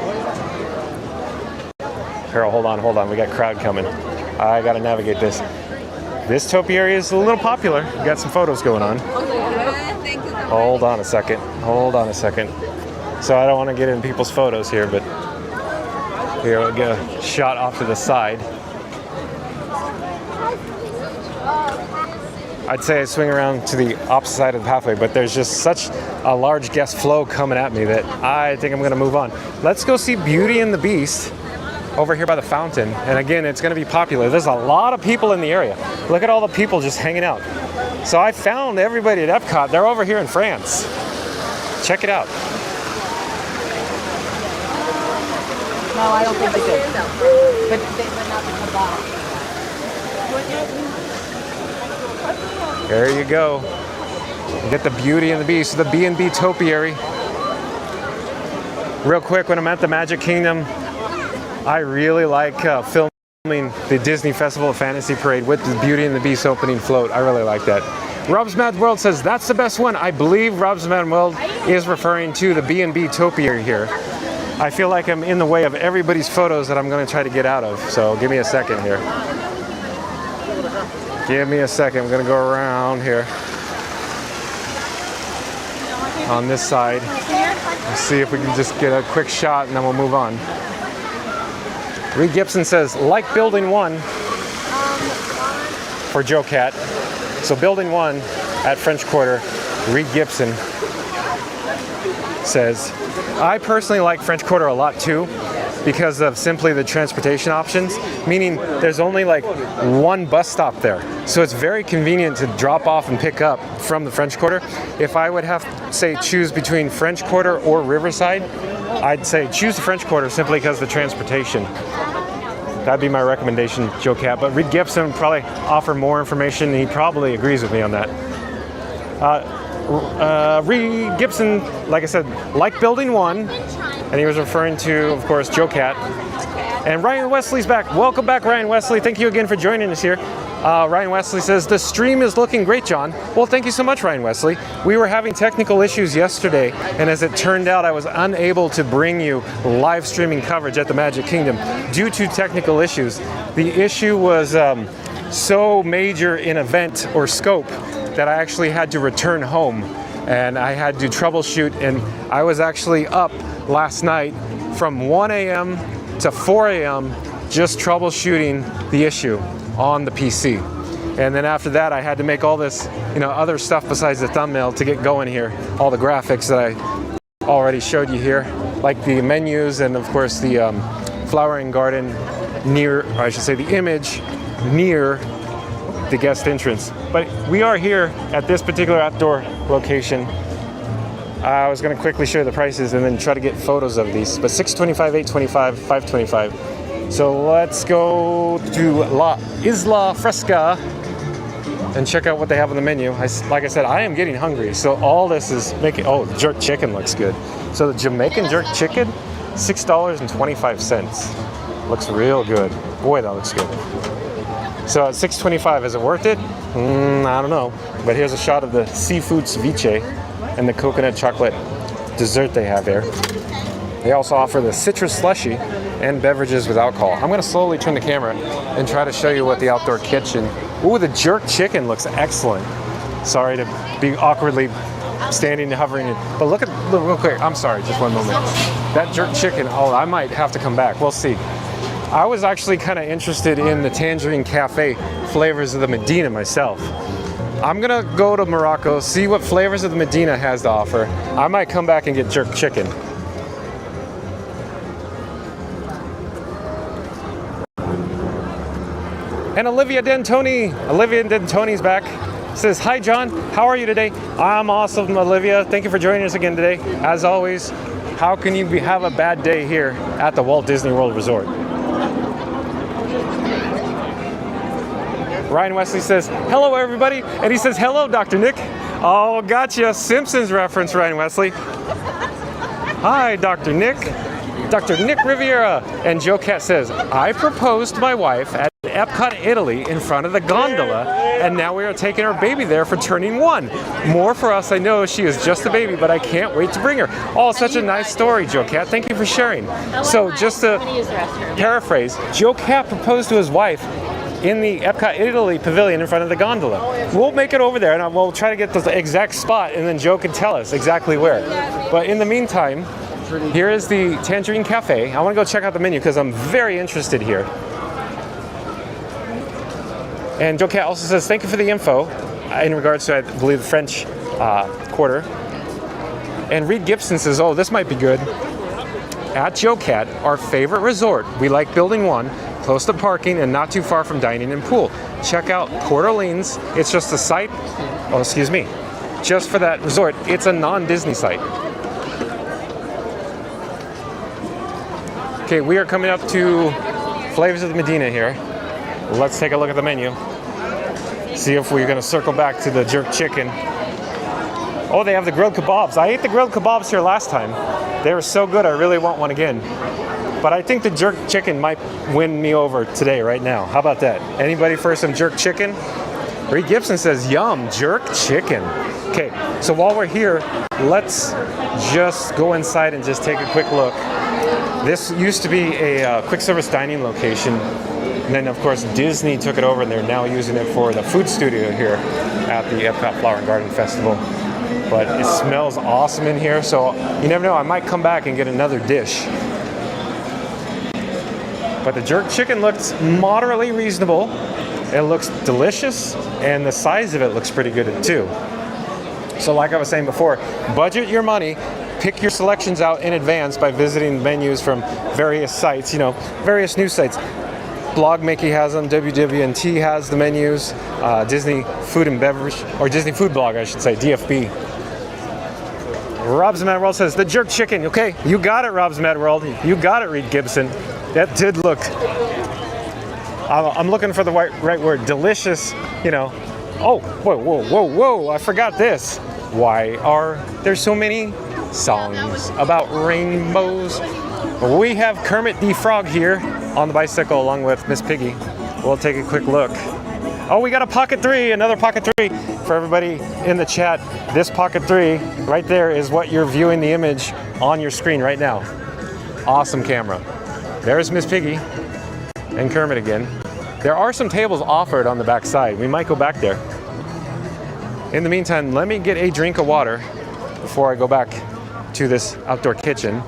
Carol, hold on. We got crowd coming. I gotta navigate this. This topiary is a little popular. We got some photos going on. Hold on a second. So I don't want to get in people's photos here, but here we'll get a shot off to the side. I'd say I swing around to the opposite side of the pathway, but there's just such a large guest flow coming at me that I think I'm going to move on. Let's go see Beauty and the Beast over here by the fountain. And again, it's going to be popular. There's a lot of people in the area. Look at all the people just hanging out. So I found everybody at EPCOT. They're over here in France. Check it out. No, I don't think they did. But they would not be the bottom. There you go. You get the Beauty and the Beast, the B&B topiary. Real quick, when I'm at the Magic Kingdom, I really like filming the Disney Festival of Fantasy Parade with the Beauty and the Beast opening float. I really like that. Rob's Mad World says that's the best one. I believe Rob's Mad World is referring to the B&B topiary here. I feel like I'm in the way of everybody's photos that I'm going to try to get out of. So give me a second here. Give me a second. I'm going to go around here on this side. Let's see if we can just get a quick shot and then we'll move on. Reed Gibson says, like Building 1 for Joe Cat. So Building 1 at French Quarter, Reed Gibson says, I personally like French Quarter a lot too because of simply the transportation options, meaning there's only like one bus stop there. So it's very convenient to drop off and pick up from the French Quarter. If I would have to say choose between French Quarter or Riverside, I'd say choose the French Quarter simply because of the transportation. That'd be my recommendation, Joe Cat. But Reed Gibson would probably offer more information. He probably agrees with me on that. Reed Gibson, like I said, like Building 1, and he was referring to, of course, Joe Cat. And Ryan Wesley's back. Welcome back, Ryan Wesley. Thank you again for joining us here. Ryan Wesley says, the stream is looking great, John. Well, thank you so much, Ryan Wesley. We were having technical issues yesterday, and as it turned out, I was unable to bring you live streaming coverage at the Magic Kingdom due to technical issues. The issue was so major in event or scope that I actually had to return home, and I had to troubleshoot, and I was actually up last night from 1 a.m. to 4 a.m. just troubleshooting the issue on the PC. And then after that, I had to make all this, other stuff besides the thumbnail to get going here. All the graphics that I already showed you here, like the menus and of course the flowering garden near, or I should say the image near the guest entrance. But we are here at this particular outdoor location. I was going to quickly show you the prices and then try to get photos of these. But $6.25, $8.25, $5.25. So let's go to La Isla Fresca and check out what they have on the menu. Like I said, I am getting hungry. So all this is making, jerk chicken looks good. So the Jamaican jerk chicken, $6.25. Looks real good. Boy, that looks good. So at $6.25, is it worth it? I don't know. But here's a shot of the seafood ceviche and the coconut chocolate dessert they have here. They also offer the citrus slushy, and beverages with alcohol. I'm gonna slowly turn the camera and try to show you what the outdoor kitchen. Ooh, the jerk chicken looks excellent. Sorry to be awkwardly standing and hovering it, but look real quick. I'm sorry, just one moment. That jerk chicken, oh, I might have to come back. We'll see. I was actually kind of interested in the Tangerine Cafe flavors of the Medina myself. I'm gonna go to Morocco, see what flavors of the Medina has to offer. I might come back and get jerk chicken. And Olivia D'Antoni's back. Says, hi John, how are you today? I'm awesome, Olivia. Thank you for joining us again today. As always, how can you have a bad day here at the Walt Disney World Resort? Ryan Wesley says, hello everybody. And he says, hello, Dr. Nick. Oh, gotcha. Simpsons reference, Ryan Wesley. Hi, Dr. Nick. Dr. Nick Riviera. And Joe Cat says, I proposed to my wife at EPCOT, Italy, in front of the gondola, and now we are taking our baby there for turning 1. More for us, I know. She is just a baby, but I can't wait to bring her. Oh, such a nice story, Joe Cat. Thank you for sharing. So just to paraphrase, Joe Cat proposed to his wife in the EPCOT Italy pavilion in front of the gondola. We'll make it over there, and we'll try to get the exact spot, and then Joe can tell us exactly where. But in the meantime, here is the Tangerine Cafe. I want to go check out the menu because I'm very interested here. And Joe Cat also says, thank you for the info in regards to, I believe, the French Quarter. And Reed Gibson says, oh, this might be good. At Joe Cat, our favorite resort, we like building one, close to parking and not too far from dining and pool. Check out Port Orleans. It's just a site, oh, excuse me, just for that resort. It's a non-Disney site. Okay, we are coming up to Flavors of the Medina here. Let's take a look at the menu. See if we're gonna circle back to the jerk chicken. Oh, they have the grilled kebabs. I ate the grilled kebabs here last time. They were so good, I really want one again. But I think the jerk chicken might win me over today, right now. How about that? Anybody for some jerk chicken? Reed Gibson says, yum, jerk chicken. Okay, so while we're here, let's just go inside and just take a quick look. This used to be a quick service dining location. And then, of course, Disney took it over, and they're now using it for the food studio here at the EPCOT Flower and Garden Festival. But it smells awesome in here, so you never know, I might come back and get another dish. But the jerk chicken looks moderately reasonable. It looks delicious, and the size of it looks pretty good too. So like I was saying before, budget your money. Pick your selections out in advance by visiting menus from various sites, various news sites. Blog Mickey has them, WWNT has the menus, Disney Food and Beverage, or Disney Food Blog, I should say, DFB. Rob's Mad World says, the jerk chicken. Okay, you got it, Rob's Mad World. You got it, Reed Gibson. That did look, I'm looking for the right word, delicious, Oh, whoa, I forgot this. Why are there so many songs about rainbows? We have Kermit the Frog here on the bicycle along with Miss Piggy. We'll take a quick look. Oh, we got a Pocket 3, another Pocket 3. For everybody in the chat, this Pocket 3 right there is what you're viewing the image on your screen right now. Awesome camera. There's Miss Piggy and Kermit again. There are some tables offered on the back side. We might go back there. In the meantime, let me get a drink of water before I go back to this outdoor kitchen.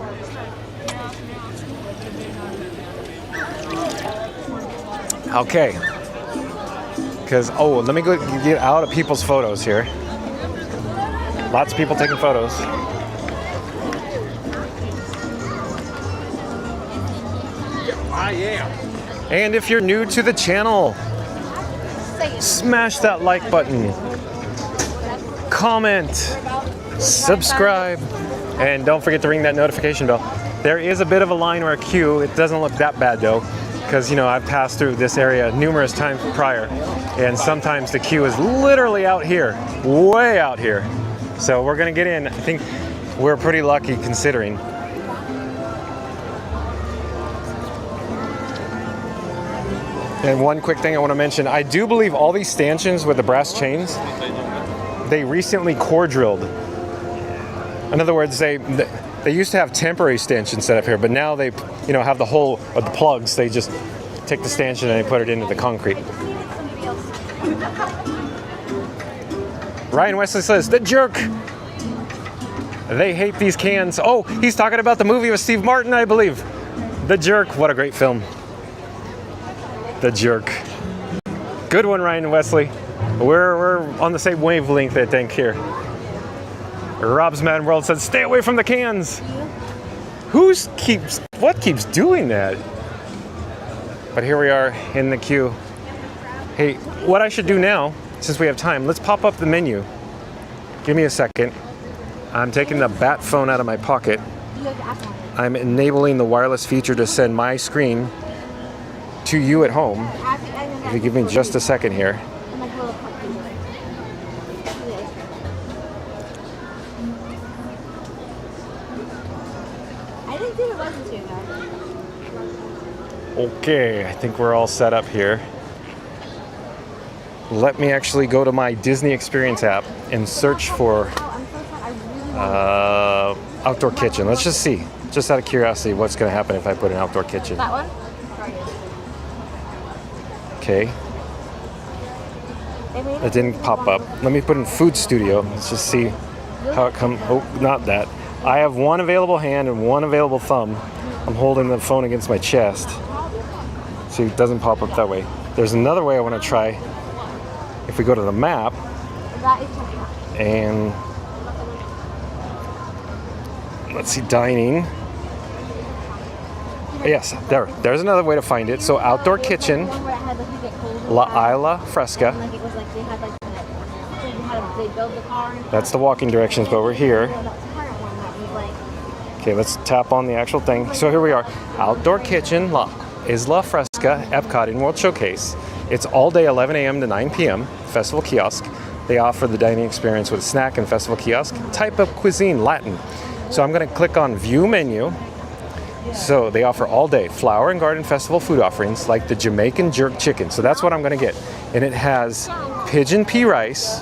Okay. Because, let me go get out of people's photos here. Lots of people taking photos. I am. And if you're new to the channel, smash that like button, comment, subscribe, and don't forget to ring that notification bell. There is a bit of a line or a queue. It doesn't look that bad though, because I've passed through this area numerous times prior, and sometimes the queue is literally out here, way out here. So we're gonna get in. I think we're pretty lucky considering. And one quick thing I want to mention, I do believe all these stanchions with the brass chains, they recently core drilled. In other words, They used to have temporary stanchions set up here, but now they, have the whole of the plugs. They just take the stanchion and they put it into the concrete. Ryan Wesley says, "The Jerk. They hate these cans." Oh, he's talking about the movie with Steve Martin, I believe. The Jerk. What a great film. The Jerk. Good one, Ryan Wesley. We're on the same wavelength, I think, here. Rob's Mad World says, "Stay away from the cans." What keeps doing that? But here we are in the queue. Hey, what I should do now, since we have time, let's pop up the menu. Give me a second. I'm taking the bat phone out of my pocket. I'm enabling the wireless feature to send my screen to you at home. If you give me just a second here. Okay, I think we're all set up here. Let me actually go to my Disney Experience app and search for outdoor kitchen. Let's just see, just out of curiosity, what's going to happen if I put an outdoor kitchen. That one? Okay. It didn't pop up. Let me put in food studio. Let's just see how it comes. Oh, not that. I have one available hand and one available thumb. I'm holding the phone against my chest. See, it doesn't pop up that way. There's another way I want to try. If we go to the map and let's see, dining. Yes, there's another way to find it. So outdoor kitchen, La Isla Fresca. That's the walking directions, but we're here. Okay, let's tap on the actual thing. So here we are, outdoor kitchen, La Isla Fresca, EPCOT in World Showcase. It's all day 11 a.m. to 9 p.m. Festival kiosk. They offer the dining experience with snack and festival kiosk. Type of cuisine, Latin. So I'm going to click on View Menu. So they offer all day flower and garden festival food offerings like the Jamaican jerk chicken. So that's what I'm going to get. And it has pigeon pea rice,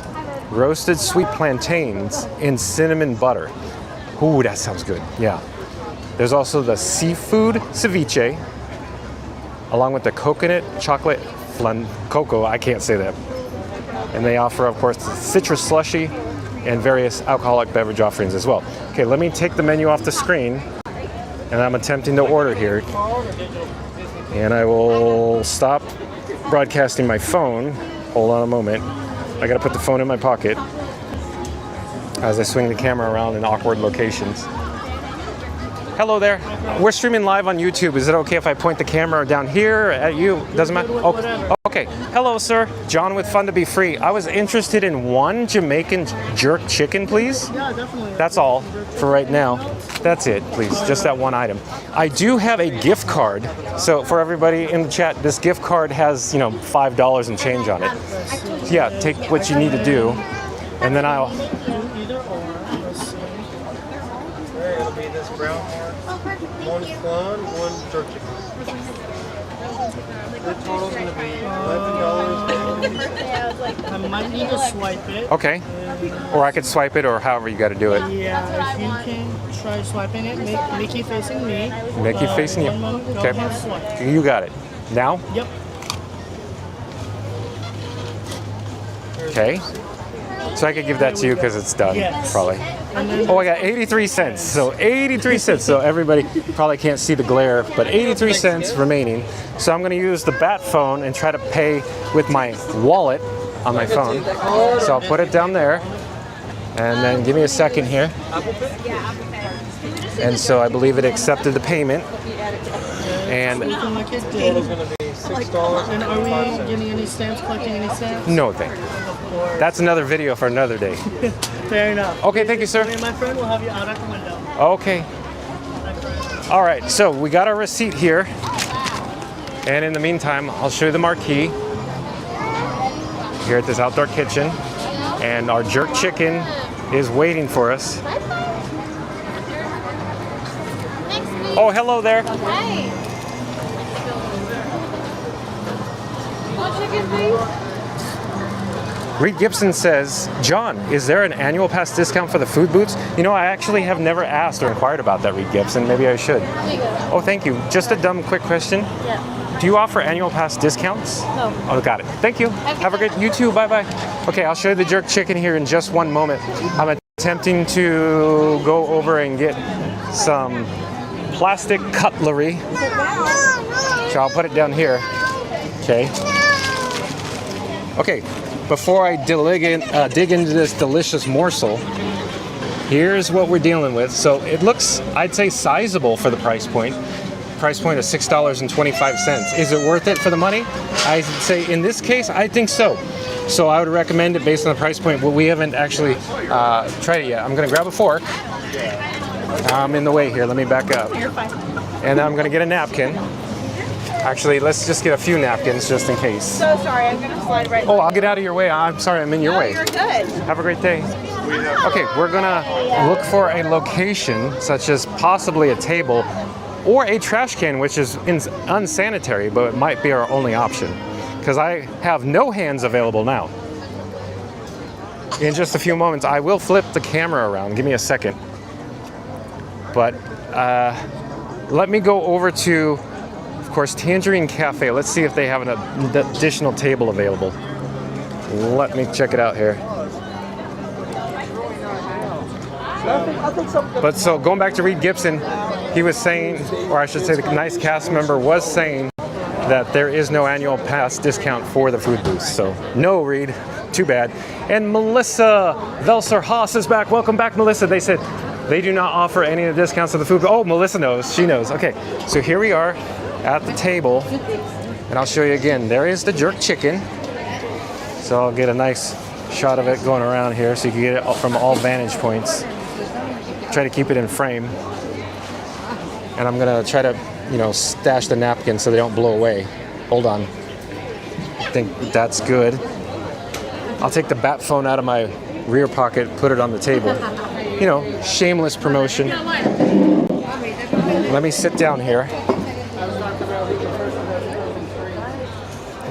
roasted sweet plantains, and cinnamon butter. Ooh, that sounds good. Yeah. There's also the seafood ceviche, along with the coconut chocolate cocoa. I can't say that. And they offer, of course, the citrus slushy and various alcoholic beverage offerings as well. Okay, let me take the menu off the screen. And I'm attempting to order here. And I will stop broadcasting my phone. Hold on a moment. I gotta put the phone in my pocket as I swing the camera around in awkward locations. Hello there. We're streaming live on YouTube. Is it okay if I point the camera down here at you? Doesn't matter? Oh, okay. Hello, sir. John with Fun to Be Free. I was interested in one Jamaican jerk chicken, please. Yeah, definitely. That's all for right now. That's it, please. Just that one item. I do have a gift card. So for everybody in the chat, this gift card has, $5 and change on it. Yeah, take what you need to do. And then I'll... Either or. Let's see. It'll be this brown one. One flan, one jerk chicken. The total's going to be $11. I might need to swipe it. Okay. Or I could swipe it, or however you got to do it. Yeah, if you can try swiping it, Mickey facing me. Mickey facing you. One moment, go Okay. ahead, swipe. You got it. Now? Yep. Okay. So I could give that to you because it's done, Yes. probably. And then Oh, I got 83 cents. So 83 cents. So everybody probably can't see the glare, but 83 cents remaining. So I'm going to use the bat phone and try to pay with my wallet on my phone. So I'll put it down there. And then give me a second here. And so I believe it accepted the payment. And looking like it Total's did. going to be $6. And are we getting any stamps, collecting any stamps? no thank you. That's another video for another day. Fair enough. Okay, thank you, sir. Me and my friend will have you out at the window. Okay. All right, so we got our receipt here. And in the meantime, I'll show you the marquee here at this outdoor kitchen. And our jerk chicken is waiting for us. Oh, hello there. Hey. One chicken, please. Reed Gibson says, John, is there an annual pass discount for the food booths? You know, I actually have never asked or inquired about that, Reed Gibson. Maybe I should. Oh, thank you. Just a dumb quick question. Yeah. Do you offer annual pass discounts? No. Oh, got it. Thank you. Have a great, you too. Bye-bye. Okay, I'll show you the jerk chicken here in just one moment. I'm attempting to go over and get some plastic cutlery. So I'll put it down here. Okay. Okay, before I dig into this delicious morsel, here's what we're dealing with. So it looks, I'd say, sizable for the price point. Price point of $6.25. Is it worth it for the money? I'd say in this case, I think so. So I would recommend it based on the price point. Well, we haven't actually tried it yet. I'm gonna grab a fork. I'm in the way here, let me back up. You're fine. And then I'm gonna get a napkin. Actually, let's just get a few napkins just in case. So sorry, I'm gonna slide right. Oh, I'll get out of your way. I'm sorry, I'm in your way. You're good. Have a great day. Okay, we're gonna look for a location, such as possibly a table or a trash can, which is unsanitary, but it might be our only option. Because I have no hands available now. In just a few moments, I will flip the camera around. Give me a second. But let me go over to, of course, Tangerine Cafe. Let's see if they have an additional table available. Let me check it out here. But so going back to Reed Gibson, he was saying, or I should say the nice cast member was saying that there is no annual pass discount for the food booths. So no, Reed, too bad. And Melissa Velser-Haas is back. Welcome back, Melissa. They said they do not offer any of the discounts of the food. Oh, Melissa knows, she knows. Okay, so here we are at the table, and I'll show you again. There is the jerk chicken. So I'll get a nice shot of it going around here so you can get it from all vantage points. Try to keep it in frame. And I'm gonna try to, stash the napkins so they don't blow away. Hold on. I think that's good. I'll take the bat phone out of my rear pocket, put it on the table. Shameless promotion. Let me sit down here.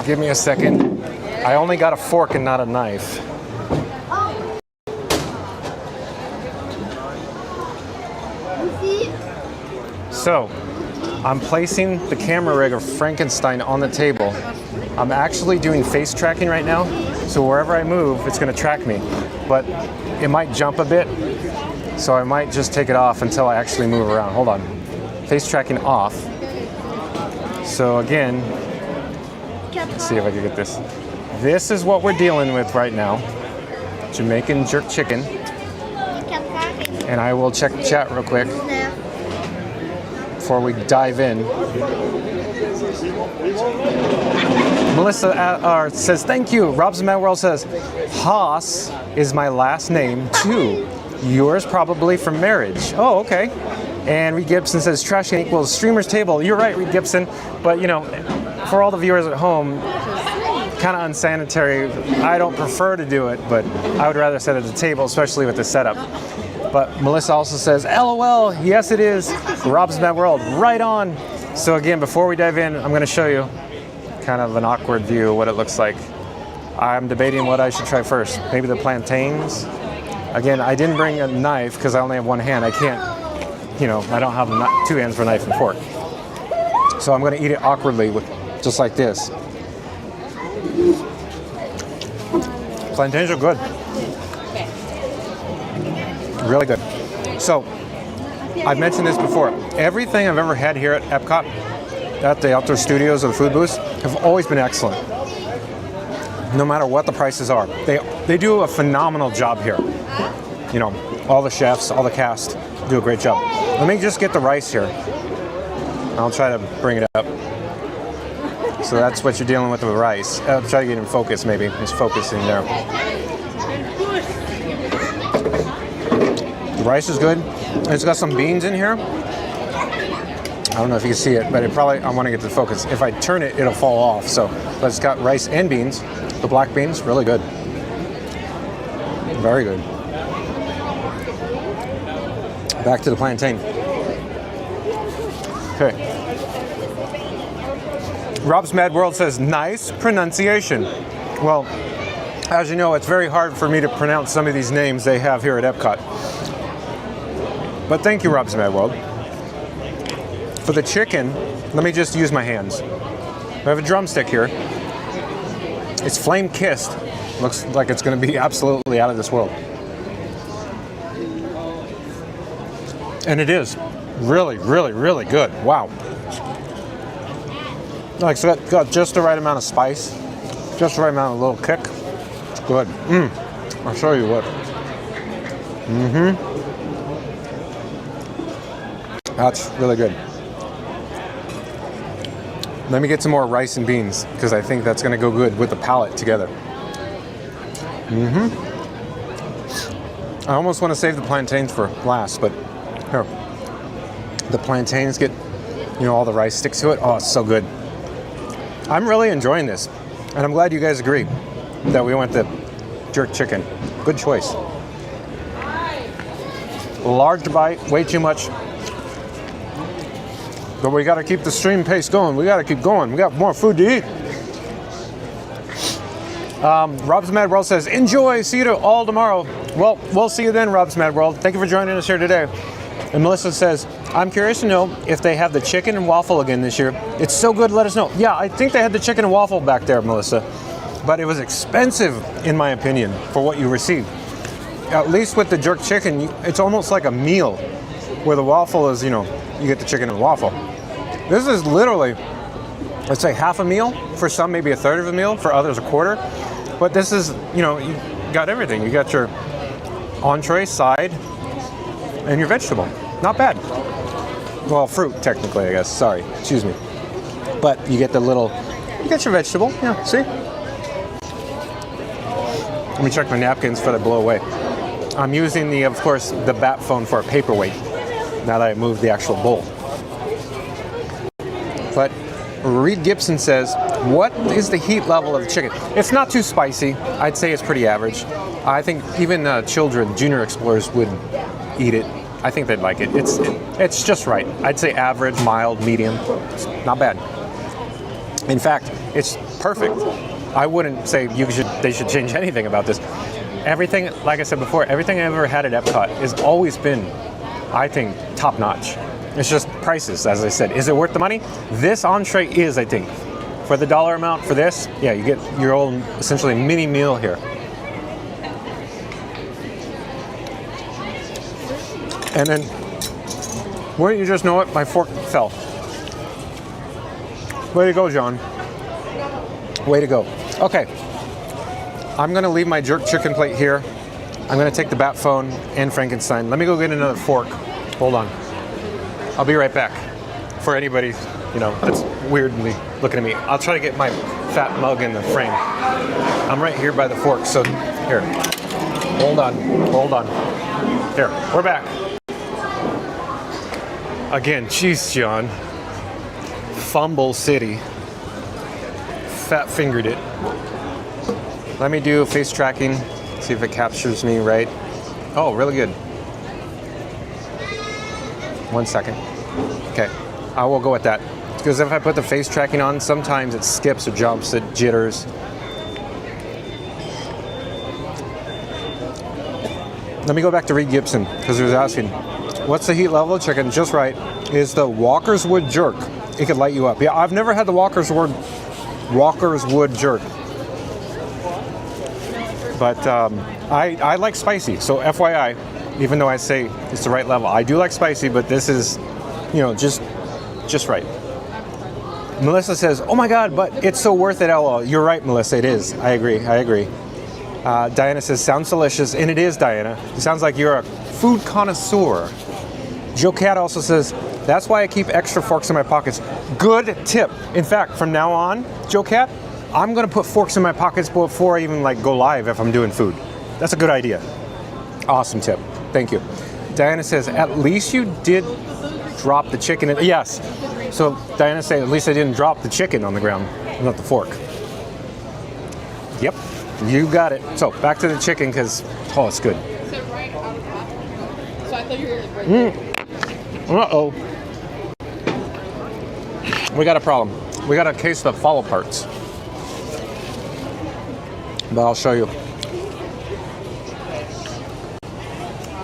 Give me a second. I only got a fork and not a knife. So, I'm placing the camera rig of Frankenstein on the table. I'm actually doing face tracking right now, so wherever I move, it's gonna track me. But it might jump a bit, so I might just take it off until I actually move around. Hold on. Face tracking off. So again, let's see if I can get this. This is what we're dealing with right now. Jamaican jerk chicken. And I will check the chat real quick before we dive in. Melissa says, thank you. Rob's Mad World says, Haas is my last name too. Yours probably from marriage. Oh, okay. And Reed Gibson says, trash can equals streamer's table. You're right, Reed Gibson. But for all the viewers at home, kind of unsanitary. I don't prefer to do it, but I would rather sit at the table, especially with the setup. But Melissa also says, LOL, yes it is. Rob's Mad World, right on. So again, before we dive in, I'm gonna show you kind of an awkward view of what it looks like. I'm debating what I should try first. Maybe the plantains. Again, I didn't bring a knife because I only have one hand. I can't, I don't have two hands for a knife and fork. So I'm gonna eat it awkwardly, just like this. Plantains are good. Really good. So, I've mentioned this before. Everything I've ever had here at EPCOT, at the outdoor studios or the food booths, have always been excellent. No matter what the prices are. They do a phenomenal job here. All the chefs, all the cast do a great job. Let me just get the rice here. I'll try to bring it up. So that's what you're dealing with rice. I'll try to get in focus maybe. Just focusing there. The rice is good. It's got some beans in here. I don't know if you can see it, but I want to get the focus. If I turn it, it'll fall off. But it's got rice and beans. The black beans, really good. Very good. Back to the plantain. Okay. Rob's Mad World says, nice pronunciation. Well, As you know, it's very hard for me to pronounce some of these names they have here at Epcot. But thank you, Rob's Mad World. For the chicken, let me just use my hands. I have a drumstick here. It's flame kissed. Looks like it's going to be absolutely out of this world. And it is really, really, really good. Wow. Like, so it's got just the right amount of spice, just the right amount of little kick. It's good. I'll show you what. That's really good. Let me get some more rice and beans because I think that's going to go good with the palate together. I almost want to save the plantains for last, but here. The plantains get, all the rice sticks to it. Oh, it's so good. I'm really enjoying this. And I'm glad you guys agree that we went the jerk chicken. Good choice. Large bite, way too much. But we got to keep the stream pace going. We got to keep going. We got more food to eat. Rob's Mad World says, enjoy. See you all tomorrow. Well, we'll see you then, Rob's Mad World. Thank you for joining us here today. And Melissa says, I'm curious to know if they have the chicken and waffle again this year. It's so good, let us know. Yeah, I think they had the chicken and waffle back there, Melissa. But it was expensive, in my opinion, for what you received. At least with the jerk chicken, it's almost like a meal, where the waffle is, you get the chicken and waffle. This is literally, let's say, half a meal. For some, maybe a third of a meal. For others, a quarter. But this is, you got everything. You got your entree, side, and your vegetable. Not bad. Well, fruit, technically, I guess. Sorry. Excuse me. But you get you get your vegetable. Yeah, see? Let me check my napkins before they blow away. I'm using of course, the bat phone for a paperweight now that I moved the actual bowl. But Reed Gibson says, what is the heat level of the chicken? It's not too spicy. I'd say it's pretty average. I think even children, junior explorers would eat it. I think they'd like it. It's just right. I'd say average, mild, medium. It's not bad. In fact, it's perfect. I wouldn't say they should change anything about this. Everything, like I said before, everything I've ever had at Epcot has always been, I think, top notch. It's just prices, as I said. Is it worth the money? This entree is, I think. For the dollar amount for this, yeah, you get your own, essentially, mini meal here. And then, wouldn't you just know it? My fork fell. Way to go, John. Way to go. Okay. I'm going to leave my jerk chicken plate here. I'm going to take the bat phone and Frankenstein. Let me go get another fork. Hold on. I'll be right back. For anybody, that's weirdly looking at me. I'll try to get my fat mug in the frame. I'm right here by the fork, so here. Hold on. Here, we're back. Again, jeez, John. Fumble City. Fat fingered it. Let me do face tracking, see if it captures me right. Oh, really good. 1 second. Okay, I will go with that. Because if I put the face tracking on, sometimes it skips or jumps, it jitters. Let me go back to Reed Gibson, because he was asking, what's the heat level of chicken? Just right. Is the Walker's Wood jerk. It could light you up. Yeah, I've never had the Walker's Wood jerk. But I like spicy, so FYI, even though I say it's the right level, I do like spicy, but this is, just right. Melissa says, oh my God, but it's so worth it, LOL. You're right, Melissa, it is. I agree. Diana says, sounds delicious, and it is, Diana. It sounds like you're a food connoisseur. Joe Cat also says, that's why I keep extra forks in my pockets. Good tip. In fact, from now on, Joe Cat, I'm gonna put forks in my pockets before I even go live if I'm doing food. That's a good idea. Awesome tip. Thank you. Diana says, at least you did drop the chicken. Yes. So Diana said, at least I didn't drop the chicken on the ground, not the fork. Yep. You got it. So back to the chicken because, it's good. So I thought you were right there. Uh-oh. We got a problem. We got a case of fall aparts. but I'll show you.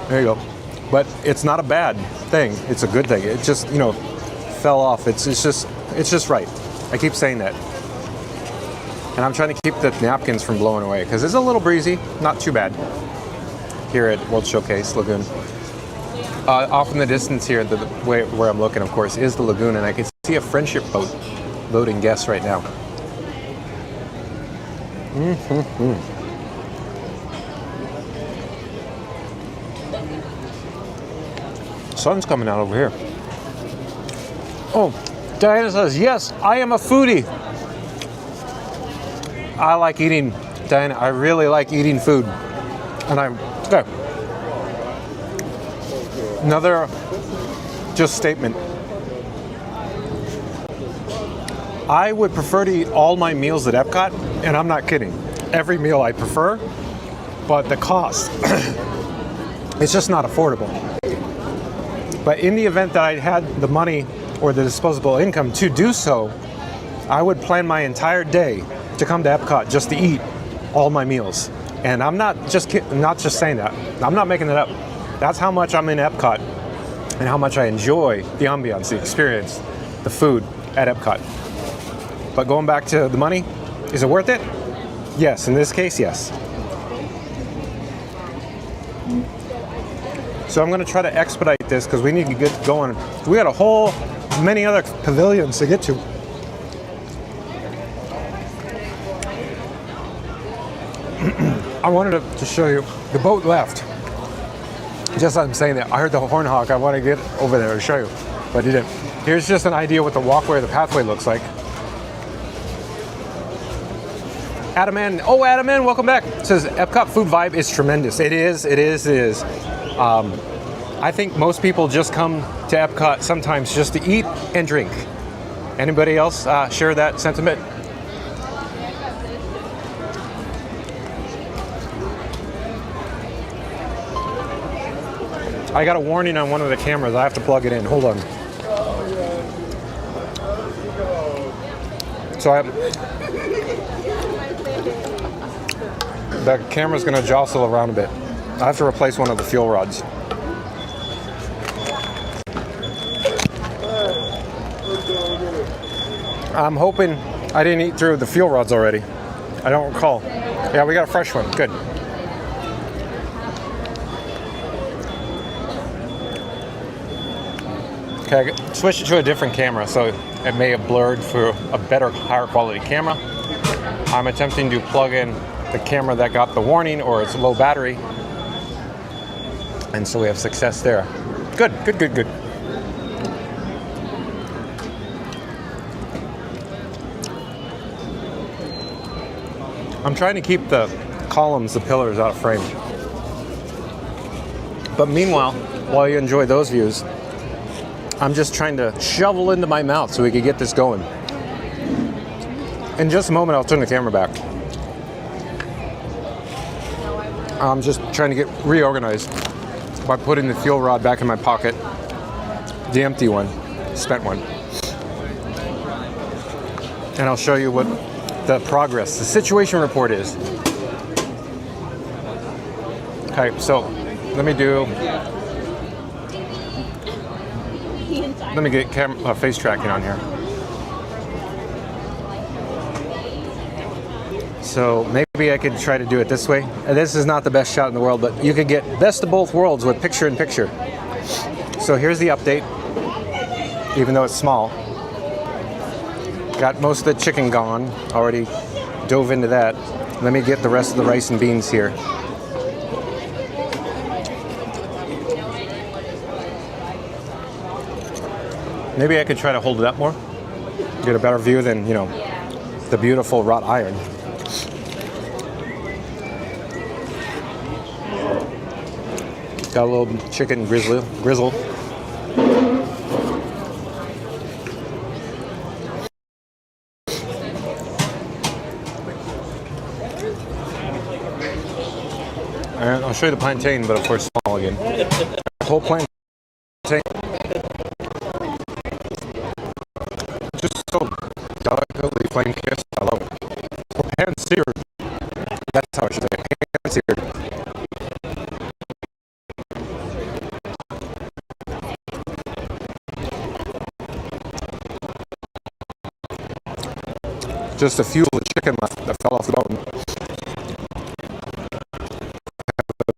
There you go. But it's not a bad thing. It's a good thing. It just, you know, fell off. It's just right. I keep saying that. And I'm trying to keep the napkins from blowing away because it's a little breezy, not too bad. Here at World Showcase Lagoon. Off in the distance here, the way where I'm looking, of course, is the lagoon, and I can see a friendship boat loading guests right now. Sun's coming out over here. Oh, Diana says, yes, I am a foodie. I like eating, Diana, I really like eating food. And I'm, okay. Another just statement. I would prefer to eat all my meals at EPCOT, and I'm not kidding. Every meal I prefer, but the cost, it's just not affordable. But in the event that I had the money or the disposable income to do so, I would plan my entire day to come to EPCOT just to eat all my meals. And I'm not just saying that. I'm not making it up. That's how much I'm in EPCOT and how much I enjoy the ambiance, the experience, the food at EPCOT. But going back to the money, is it worth it? Yes, in this case, yes. So I'm going to try to expedite this because we need to get going. We got many other pavilions to get to. I wanted to show you, the boat left. Just as I'm saying that, I heard the horn honk. I want to get over there to show you, but it didn't. Here's just an idea what the walkway or the pathway looks like. Adam Ann, welcome back. It says EPCOT food vibe is tremendous. It is. I think most people just come to EPCOT sometimes just to eat and drink. Anybody else share that sentiment? I got a warning on one of the cameras. I have to plug it in. Hold on. So the camera's going to jostle around a bit. I have to replace one of the fuel rods. I'm hoping I didn't eat through the fuel rods already. I don't recall. Yeah, we got a fresh one. Good. Okay, I switched it to a different camera, so it may have blurred for a better, higher quality camera. I'm attempting to plug in the camera that got the warning or it's low battery. And so we have success there. Good. I'm trying to keep the columns, the pillars out of frame. But meanwhile, while you enjoy those views, I'm just trying to shovel into my mouth so we can get this going. In just a moment, I'll turn the camera back. I'm just trying to get reorganized by putting the fuel rod back in my pocket. The empty one, spent one. And I'll show you what the progress, the situation report is. Okay, so let me get face tracking on here. So maybe I could try to do it this way. And this is not the best shot in the world, but you could get best of both worlds with picture in picture. So here's the update, even though it's small. Got most of the chicken gone, already dove into that. Let me get the rest of the rice and beans here. Maybe I could try to hold it up more, get a better view than, the beautiful wrought iron. Got a little chicken grizzle. And I'll show you the plantain, but of course small again. Whole plantain. Just so delicately flame kissed. I love it. Or pan seared. That's how I should say it. Hand-seared. Just a few of the chicken left that fell off the bone.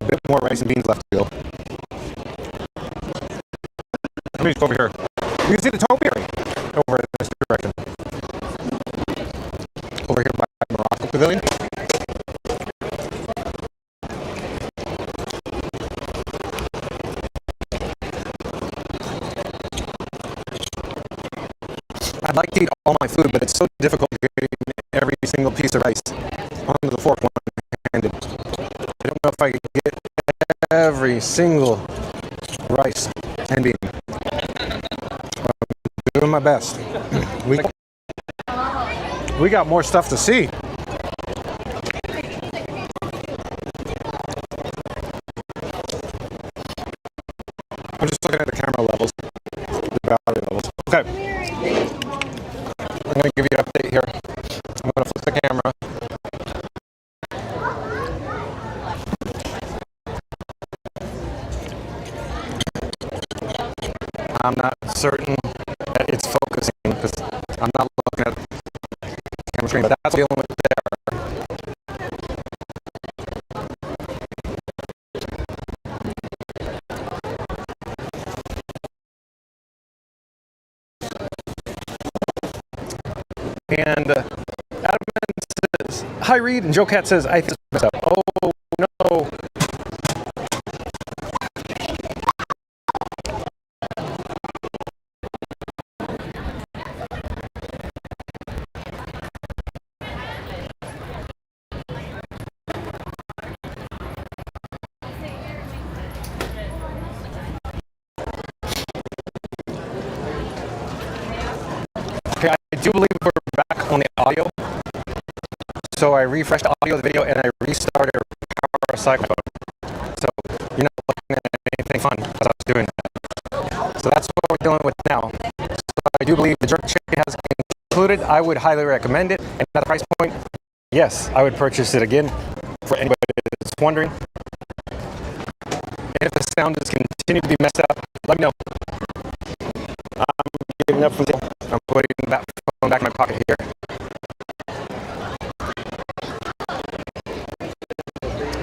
A bit more rice and beans left to go. Let me just over here. You can see the topiary over in this direction. Over here by Morocco Pavilion. I'd like to eat all my food, but it's so difficult getting every single piece of rice onto the fork one-handed. I don't know if I could get every single rice and bean. I'm doing my best. We got more stuff to see. I'm just looking at the camera levels, the battery levels. Okay. I'm going to give you an update here. I'm going to flip the camera. I'm not certain that it's focusing because I'm not looking at the camera screen, but that's dealing with there. And Adam says, hi Reed, and Joe Cat says, I think it's messed up. Oh no. Okay, I do believe we're back on the audio. So I refreshed the audio of the video and I restarted power cycle. So you're not looking at anything fun as I was doing that. So that's what we're dealing with now. So I do believe the jerk chicken has been included. I would highly recommend it. And at the price point, yes, I would purchase it again for anybody that's wondering. And if the sound is continuing to be messed up, let me know. I'm giving up from there. I'm putting that phone back in my pocket here.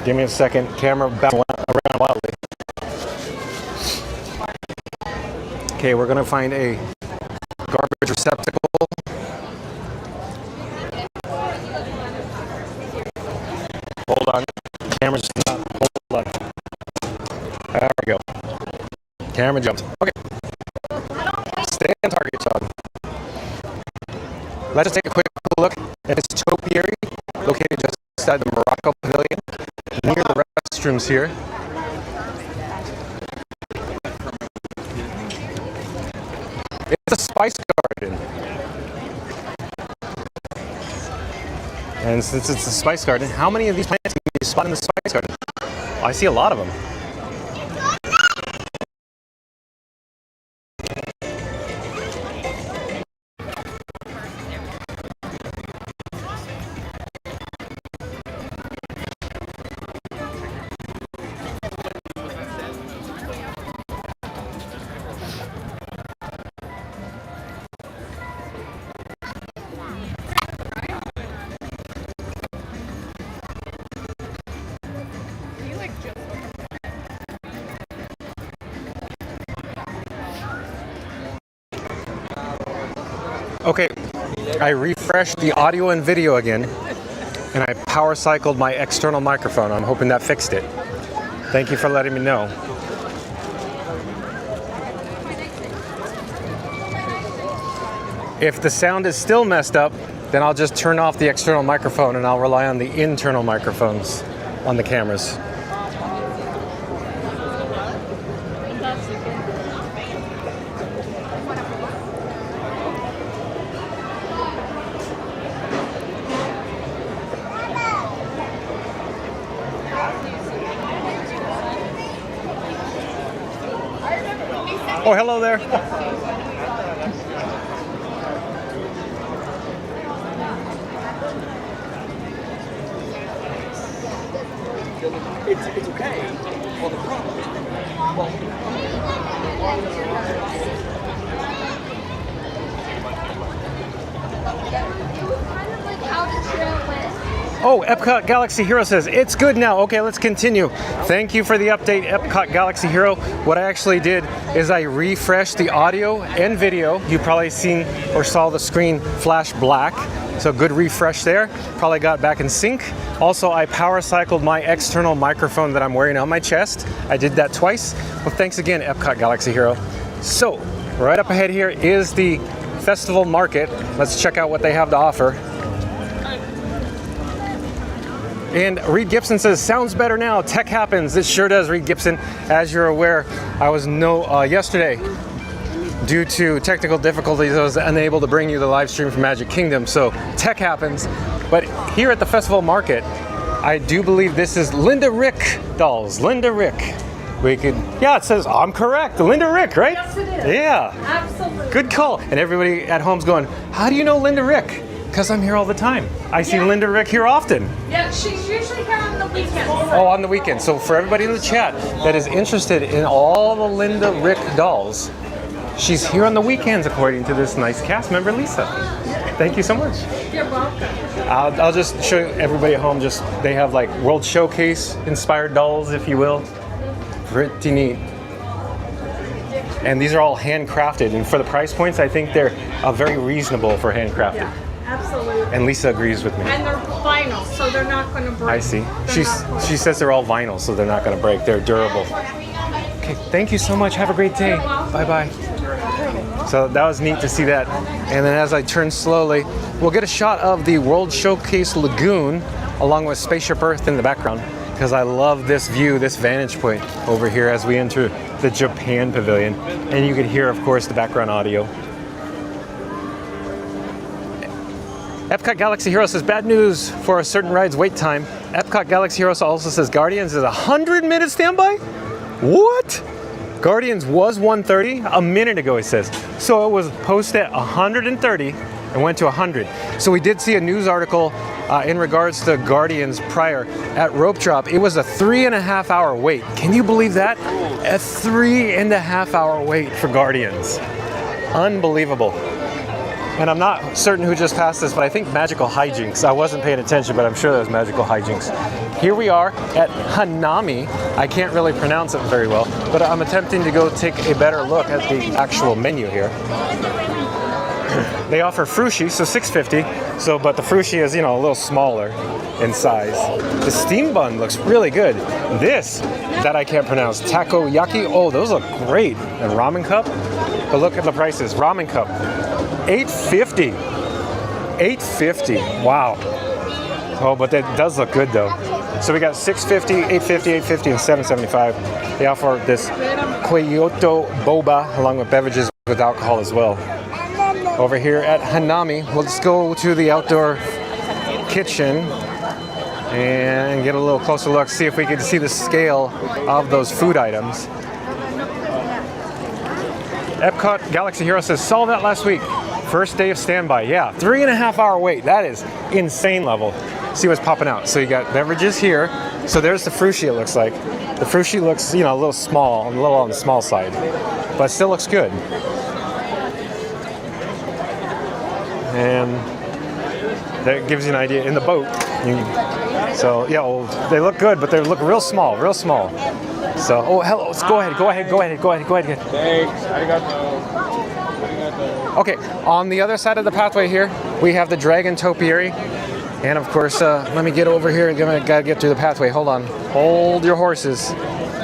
Give me a second. Camera bouncing around wildly. Okay, we're gonna find a garbage receptacle. Hold on. Camera's just not. Hold on. There we go. Camera jumps. Okay. Stay on target, Sean. Let's just take a quick look at this topiary located just outside the Morocco Pavilion, near the restrooms here. It's a spice garden. And since it's a spice garden, how many of these plants can you spot in the spice garden? I see a lot of them. Okay, I refreshed the audio and video again, and I power cycled my external microphone. I'm hoping that fixed it. Thank you for letting me know. If the sound is still messed up, then I'll just turn off the external microphone and I'll rely on the internal microphones on the cameras. Oh, hello there. It's okay. Well, the problem is, Oh, Epcot Galaxy Hero says, it's good now. Okay, let's continue. Thank you for the update, Epcot Galaxy Hero. What I actually did is I refreshed the audio and video. You probably seen or saw the screen flash black. So good refresh there. Probably got back in sync. Also, I power cycled my external microphone that I'm wearing on my chest. I did that twice. Well, thanks again, Epcot Galaxy Hero. So, right up ahead here is the festival market. Let's check out what they have to offer. And Reed Gibson says, sounds better now. Tech happens. It sure does, Reed Gibson. As you're aware, I was yesterday, due to technical difficulties, I was unable to bring you the live stream from Magic Kingdom. So tech happens. But here at the festival market, I do believe this is Linda Rick dolls. Linda Rick. Yeah, it says, I'm correct. Linda Rick, right? Yes, it is. Yeah. Absolutely. Good call. And everybody at home's going, how do you know Linda Rick? Because I'm here all the time. I see Linda Rick here often. Yeah, she's usually here on the weekends. Oh, on the weekend. So for everybody in the chat that is interested in all the Linda Rick dolls, she's here on the weekends according to this nice cast member, Lisa. Thank you so much. You're welcome. I'll just show everybody at home, they have like World Showcase inspired dolls, if you will. Pretty neat. And these are all handcrafted, and for the price points, I think they're very reasonable for handcrafted. Yeah, absolutely. And Lisa agrees with me. And they're vinyl, so they're not going to break. I see. They're She says they're all vinyl, so they're not going to break. They're durable. Okay, thank you so much. Have a great day. Bye-bye. So that was neat to see that. And then as I turn slowly, we'll get a shot of the World Showcase Lagoon along with Spaceship Earth in the background, because I love this view, this vantage point over here as we enter the Japan Pavilion. And you can hear, of course, the background audio. Epcot Galaxy Hero says, bad news for a certain ride's wait time. Epcot Galaxy Hero also says Guardians is 100-minute standby? What? Guardians was 130 a minute ago, he says. So it was posted at 130 and went to 100. So we did see a news article in regards to Guardians prior at Rope Drop. It was a 3.5 hour wait. Can you believe that? A 3.5 hour wait for Guardians. Unbelievable. And I'm not certain who just passed this, but I think Magical Hijinks. I wasn't paying attention, but I'm sure that was Magical Hijinks. Here we are at Hanami. I can't really pronounce it very well, but I'm attempting to go take a better look at the actual menu here. They offer frushi, so $6.50. So, but the frushi is, a little smaller in size. The steam bun looks really good. This, that I can't pronounce, takoyaki. Oh, those look great. And ramen cup. But look at the prices. Ramen cup, $8.50. $8.50. Wow. Oh, but that does look good though. So we got $6.50, $8.50, $8.50, and $7.75. They offer this Kyoto boba along with beverages with alcohol as well. Over here at Hanami, we'll just go to the outdoor kitchen and get a little closer look, see if we can see the scale of those food items. Epcot Galaxy Hero says, saw that last week. First day of standby. Yeah, 3.5 hour wait. That is insane level. See what's popping out. So you got beverages here. So there's the frushi, it looks like. The frushi looks, a little small, a little on the small side, but still looks good. And that gives you an idea in the boat. So yeah, well, they look good, but they look real small, real small. So, oh, hello, let's go ahead. Thanks. Arigato. Okay, on the other side of the pathway here, we have the Dragon Topiary. And of course, let me get over here and gotta get through the pathway. Hold on, hold your horses.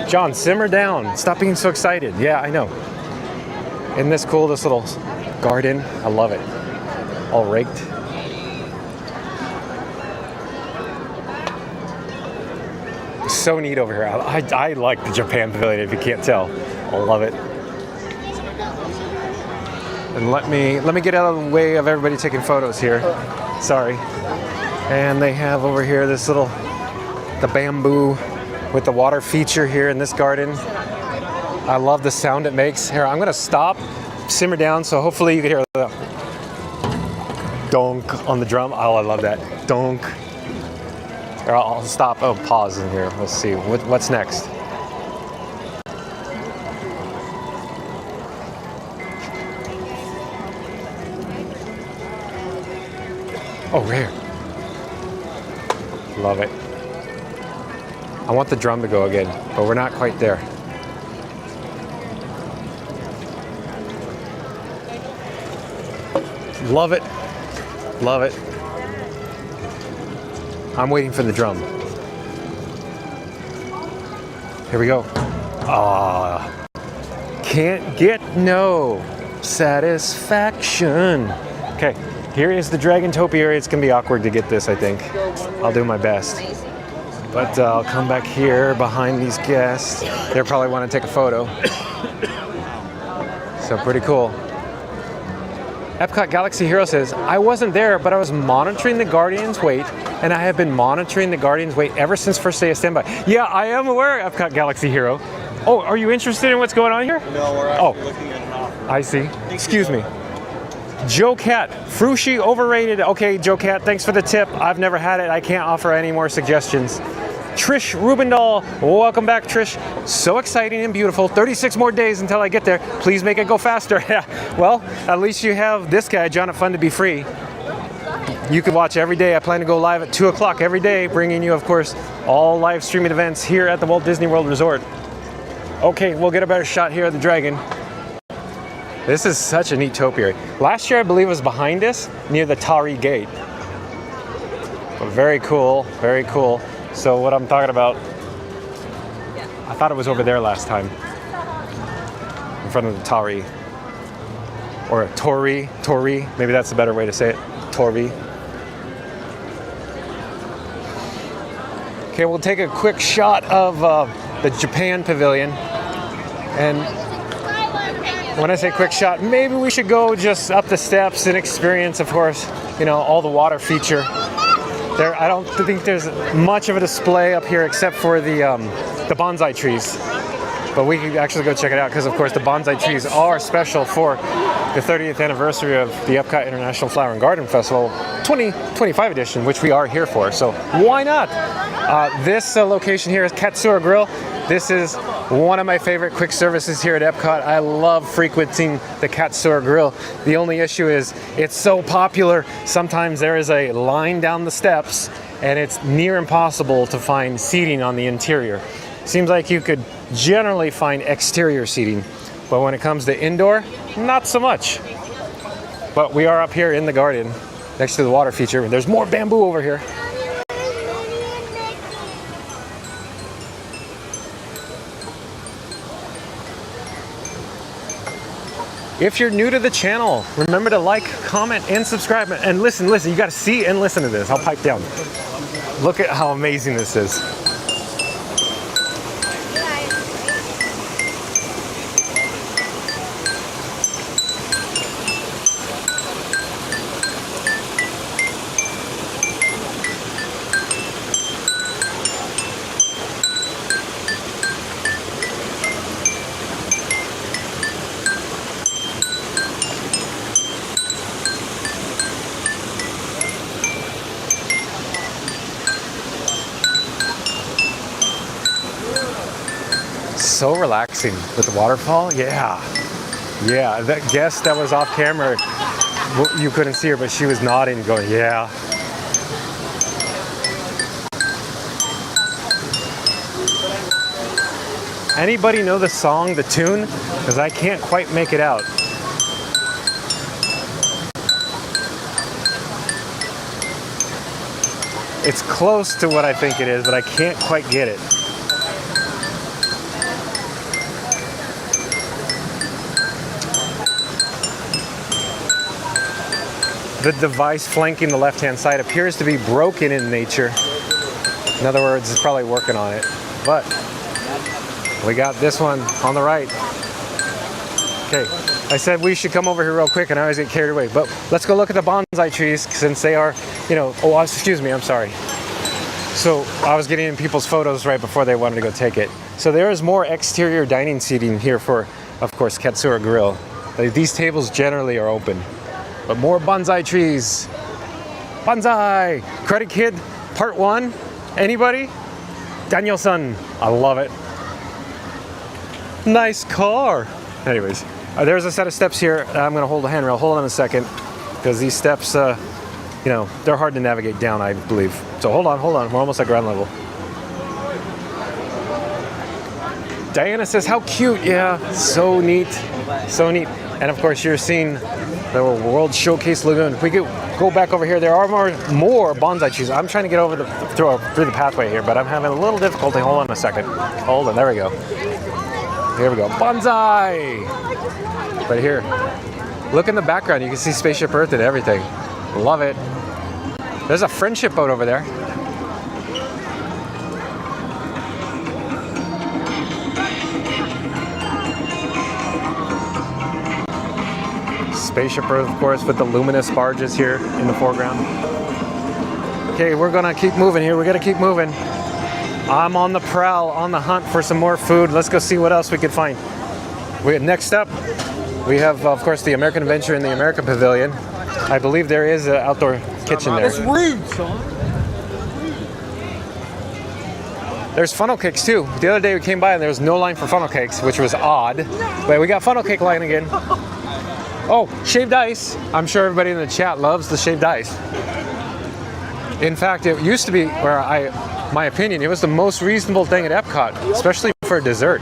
John, simmer down. Stop being so excited. Yeah, I know. Isn't this cool, this little garden? I love it. All raked. So neat over here. I like the Japan Pavilion, if you can't tell. I love it. And let me get out of the way of everybody taking photos here. Sorry. And they have over here this the bamboo with the water feature here in this garden. I love the sound it makes. Here, I'm gonna stop, simmer down, so hopefully you can hear the donk on the drum. Oh, I love that. Donk. Here, I'll stop. Oh, pause in here. Let's see. What's next? Oh, rare. Love it. I want the drum to go again, but we're not quite there. Love it. Love it. I'm waiting for the drum. Here we go. Ah, can't get no satisfaction. Okay, here is the Dragon Topiary. It's gonna be awkward to get this, I think. I'll do my best. But I'll come back here behind these guests. They'll probably want to take a photo. So pretty cool. Epcot Galaxy Hero says, I wasn't there, but I was monitoring the Guardians' wait, and I have been monitoring the Guardians' wait ever since first day of standby. Yeah, I am aware, Epcot Galaxy Hero. Oh, are you interested in what's going on here? No, we're actually looking at an offer. I see. Excuse me. Joe Cat, Frushi overrated. Okay, Joe Cat, thanks for the tip. I've never had it. I can't offer any more suggestions. Trish Rubendahl, welcome back, Trish. So exciting and beautiful. 36 more days until I get there. Please make it go faster. Well, at least you have this guy, John at Fun to Be Free. You can watch every day. I plan to go live at 2 o'clock every day, bringing you, of course, all live streaming events here at the Walt Disney World Resort. Okay, we'll get a better shot here of the Dragon. This is such a neat topiary. Last year, I believe, was behind us near the Tari Gate. But very cool, very cool. So what I'm talking about, I thought it was over there last time, in front of the Tari, or Tori, maybe that's a better way to say it, Tori. Okay, we'll take a quick shot of the Japan Pavilion, and when I say quick shot, maybe we should go just up the steps and experience, of course, you know, all the water feature. I don't think there's much of a display up here except for the bonsai trees. But we can actually go check it out because, of course, the bonsai trees are special for the 30th anniversary of the Epcot International Flower and Garden Festival 2025 edition, which we are here for. So why not? This location here is Katsura Grill. This is one of my favorite quick services here at Epcot. I love frequenting the Katsura Grill. The only issue is it's so popular, sometimes there is a line down the steps and it's near impossible to find seating on the interior. Seems like you could generally find exterior seating, but when it comes to indoor, not so much. But we are up here in the garden next to the water feature. There's more bamboo over here. If you're new to the channel, remember to like, comment, and subscribe. And listen, you gotta see and listen to this. I'll pipe down. Look at how amazing this is. So relaxing with the waterfall. Yeah, that guest that was off camera, you couldn't see her, but she was nodding, going, yeah. Anybody know the song, the tune? Because I can't quite make it out. It's close to what I think it is, but I can't quite get it. The device flanking the left-hand side appears to be broken in nature. In other words, it's probably working on it. But we got this one on the right. Okay, I said we should come over here real quick and I always get carried away. But let's go look at the bonsai trees since they are, you know, oh, excuse me, I'm sorry. So I was getting in people's photos right before they wanted to go take it. So there is more exterior dining seating here for, of course, Katsura Grill. These tables generally are open. But more bonsai trees. Bonsai! Credit Kid Part 1 Anybody? Daniel-san. I love it. Nice car. Anyways, there's a set of steps here. I'm going to hold the handrail. Hold on a second, because these steps, you know, they're hard to navigate down, I believe. So hold on. We're almost at ground level. Diana says, how cute. Yeah, so neat. So neat. And of course, you're seeing the World Showcase Lagoon. If we could go back over here, there are more bonsai trees. I'm trying to get over through the pathway here, but I'm having a little difficulty. Hold on a second. Hold on. There we go. Here we go. Bonsai! Right here. Look in the background. You can see Spaceship Earth and everything. Love it. There's a friendship boat over there. Spaceship Earth, of course, with the luminous barges here in the foreground. Okay, we're gonna keep moving here. We gotta keep moving. I'm on the prowl, on the hunt for some more food. Let's go see what else we can find. Next up, we have, of course, the American Adventure in the American Pavilion. I believe there is an outdoor kitchen there. That's rude, son. There's funnel cakes too. The other day we came by and there was no line for funnel cakes, which was odd. But we got funnel cake line again. Oh, shaved ice. I'm sure everybody in the chat loves the shaved ice. In fact, it used to be my opinion, it was the most reasonable thing at EPCOT, especially for a dessert.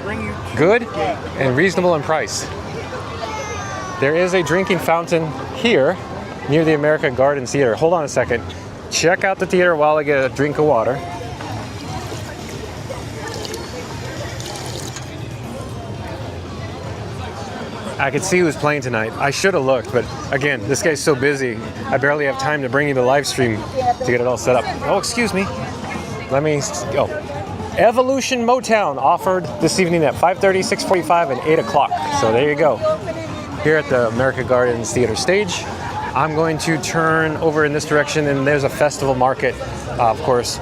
Good and reasonable in price. There is a drinking fountain here near the American Garden Theater. Hold on a second. Check out the theater while I get a drink of water. I could see who's playing tonight. I should have looked, but again, this guy's so busy. I barely have time to bring you the live stream to get it all set up. Oh, excuse me. Let me go. Evolution Motown offered this evening at 5:30, 6:45, and 8 o'clock. So there you go. Here at the American Gardens Theater stage. I'm going to turn over in this direction, and there's a festival market, of course,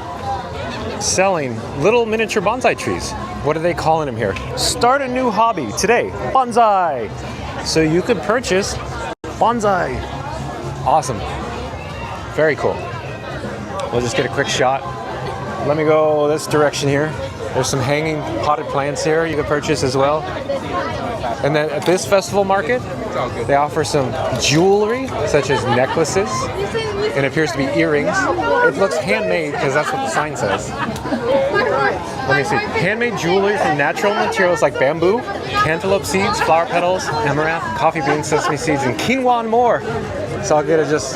selling little miniature bonsai trees. What are they calling them here? Start a new hobby today, bonsai. So you could purchase bonsai. Awesome. Very cool. We'll just get a quick shot. Let me go this direction here. There's some hanging potted plants here you can purchase as well. And then at this festival market, they offer some jewelry, such as necklaces, and it appears to be earrings. It looks handmade because that's what the sign says. Let me see. Handmade jewelry from natural materials like bamboo, cantaloupe seeds, flower petals, amaranth, coffee beans, sesame seeds, and quinoa and more. So I'll get to just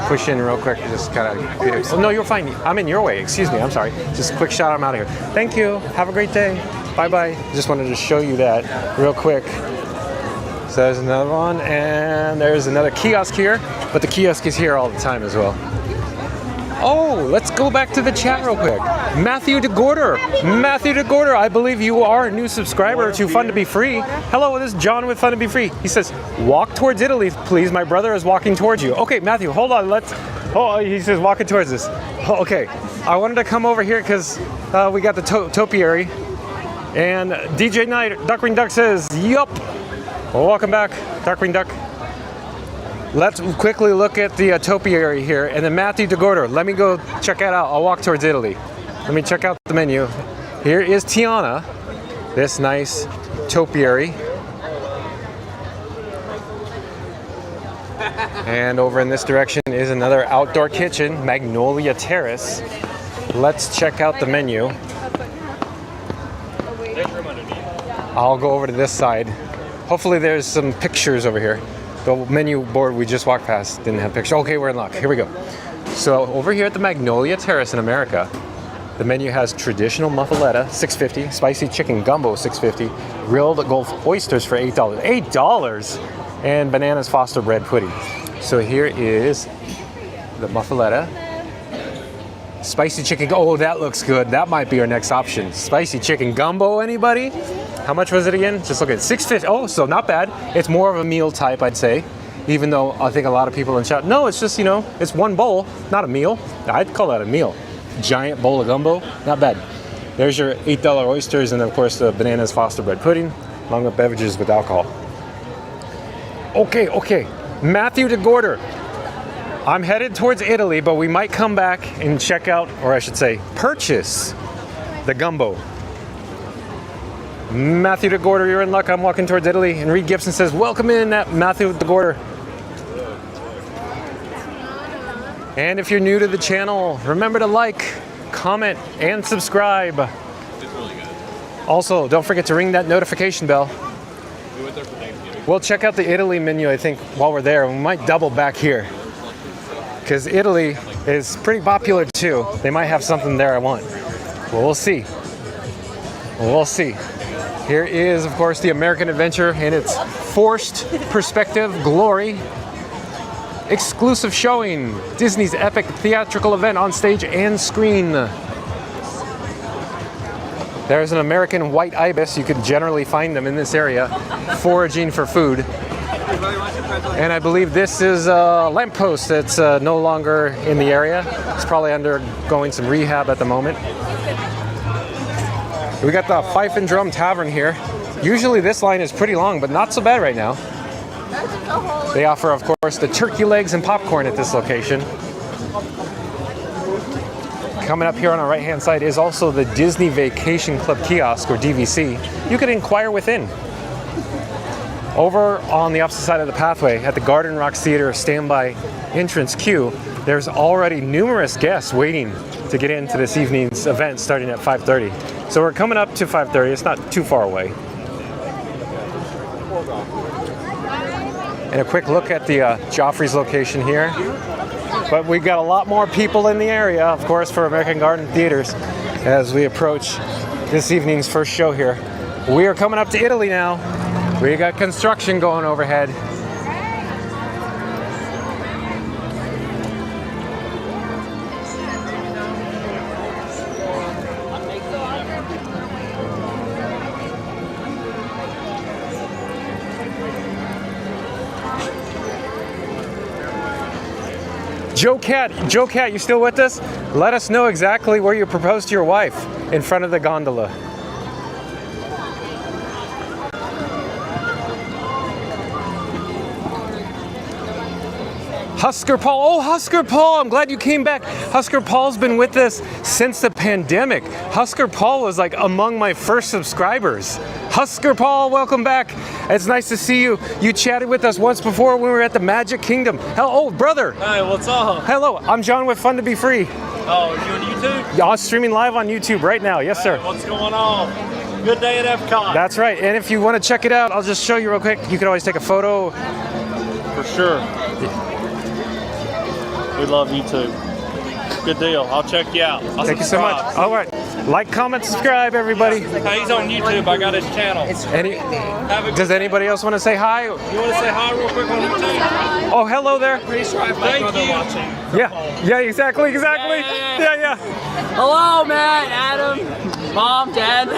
push in real quick. Just kind of. Oh no, you're fine. I'm in your way. Excuse me. I'm sorry. Just a quick shot. I'm out of here. Thank you. Have a great day. Bye bye. Just wanted to show you that real quick. So there's another one, and there's another kiosk here, but the kiosk is here all the time as well. Oh, let's go back to the chat real quick. Matthew DeGorder. Matthew DeGorder, I believe you are a new subscriber to Fun to Be Free. Hello, this is John with Fun to Be Free. He says, walk towards Italy, please. My brother is walking towards you. Okay, Matthew, hold on. Oh, he says walking towards us. Oh, okay. I wanted to come over here because we got the topiary. And DJ Knight, Duckwing Duck says, yup. Well, welcome back, Darkwing Duck. Let's quickly look at the topiary here, and then Matthew DeGorder. Let me go check that out. I'll walk towards Italy. Let me check out the menu. Here is Tiana, this nice topiary. And over in this direction is another outdoor kitchen, Magnolia Terrace. Let's check out the menu. I'll go over to this side. Hopefully there's some pictures over here. The menu board we just walked past didn't have pictures. Okay, we're in luck. Here we go. So over here at the Magnolia Terrace in America, the menu has traditional muffaletta, $6.50, spicy chicken gumbo, $6.50, grilled Gulf oysters for $8. $8! And bananas Foster bread pudding. So here is the muffaletta. Spicy chicken, oh, that looks good. That might be our next option. Spicy chicken gumbo, anybody? How much was it again? Just look at $6.50. Oh, so not bad. It's more of a meal type, I'd say. Even though I think a lot of people in chat, no, it's just, it's one bowl, not a meal. I'd call that a meal. Giant bowl of gumbo, not bad. There's your $8 oysters and of course the bananas Foster bread pudding, along with beverages with alcohol. Okay. Matthew DeGorder. I'm headed towards Italy, but we might come back and check out, or I should say, purchase the gumbo. Matthew DeGorder, you're in luck. I'm walking towards Italy. And Reed Gibson says, welcome in, Matthew DeGorder. And if you're new to the channel, remember to like, comment, and subscribe. Also, don't forget to ring that notification bell. We'll check out the Italy menu, I think, while we're there. We might double back here, because Italy is pretty popular too. They might have something there I want. Well, we'll see. We'll see. Here is, of course, the American Adventure in its forced perspective glory. Exclusive showing, Disney's epic theatrical event on stage and screen. There's an American white ibis. You could generally find them in this area, foraging for food. And I believe this is a lamppost that's no longer in the area. It's probably undergoing some rehab at the moment. We got the Fife and Drum Tavern here. Usually this line is pretty long, but not so bad right now. They offer, of course, the turkey legs and popcorn at this location. Coming up here on our right-hand side is also the Disney Vacation Club kiosk, or DVC. You can inquire within. Over on the opposite side of the pathway at the Garden Rocks Theater standby entrance queue, there's already numerous guests waiting to get into this evening's event starting at 5:30. So we're coming up to 5:30. It's not too far away. And a quick look at the Joffrey's location here. But we've got a lot more people in the area, of course, for American Garden Theaters as we approach this evening's first show here. We are coming up to Italy now. We got construction going overhead. Joe Cat, you still with us? Let us know exactly where you proposed to your wife in front of the gondola. Husker Paul, oh Husker Paul, I'm glad you came back. Husker Paul's been with us since the pandemic. Husker Paul was like among my first subscribers. Husker Paul, welcome back. It's nice to see you. You chatted with us once before when we were at the Magic Kingdom. Oh, brother. Hi, what's up? Hello, I'm John with Fun to Be Free. Oh, you on YouTube? Yeah, I'm streaming live on YouTube right now. Yes, sir. Hey, what's going on? Good day at EPCOT. That's right. And if you want to check it out, I'll just show you real quick. You can always take a photo. For sure. We love YouTube. Good deal. I'll check you out. Thank you so much. All right. Like, comment, subscribe, everybody. Hey, he's on YouTube. I got his channel. Does anybody else want to say hi? You want to say hi real quick on YouTube? Oh, hello there. Thank you. Watching. Yeah, exactly. Yeah. Hello, Matt, Adam, Mom, Dad.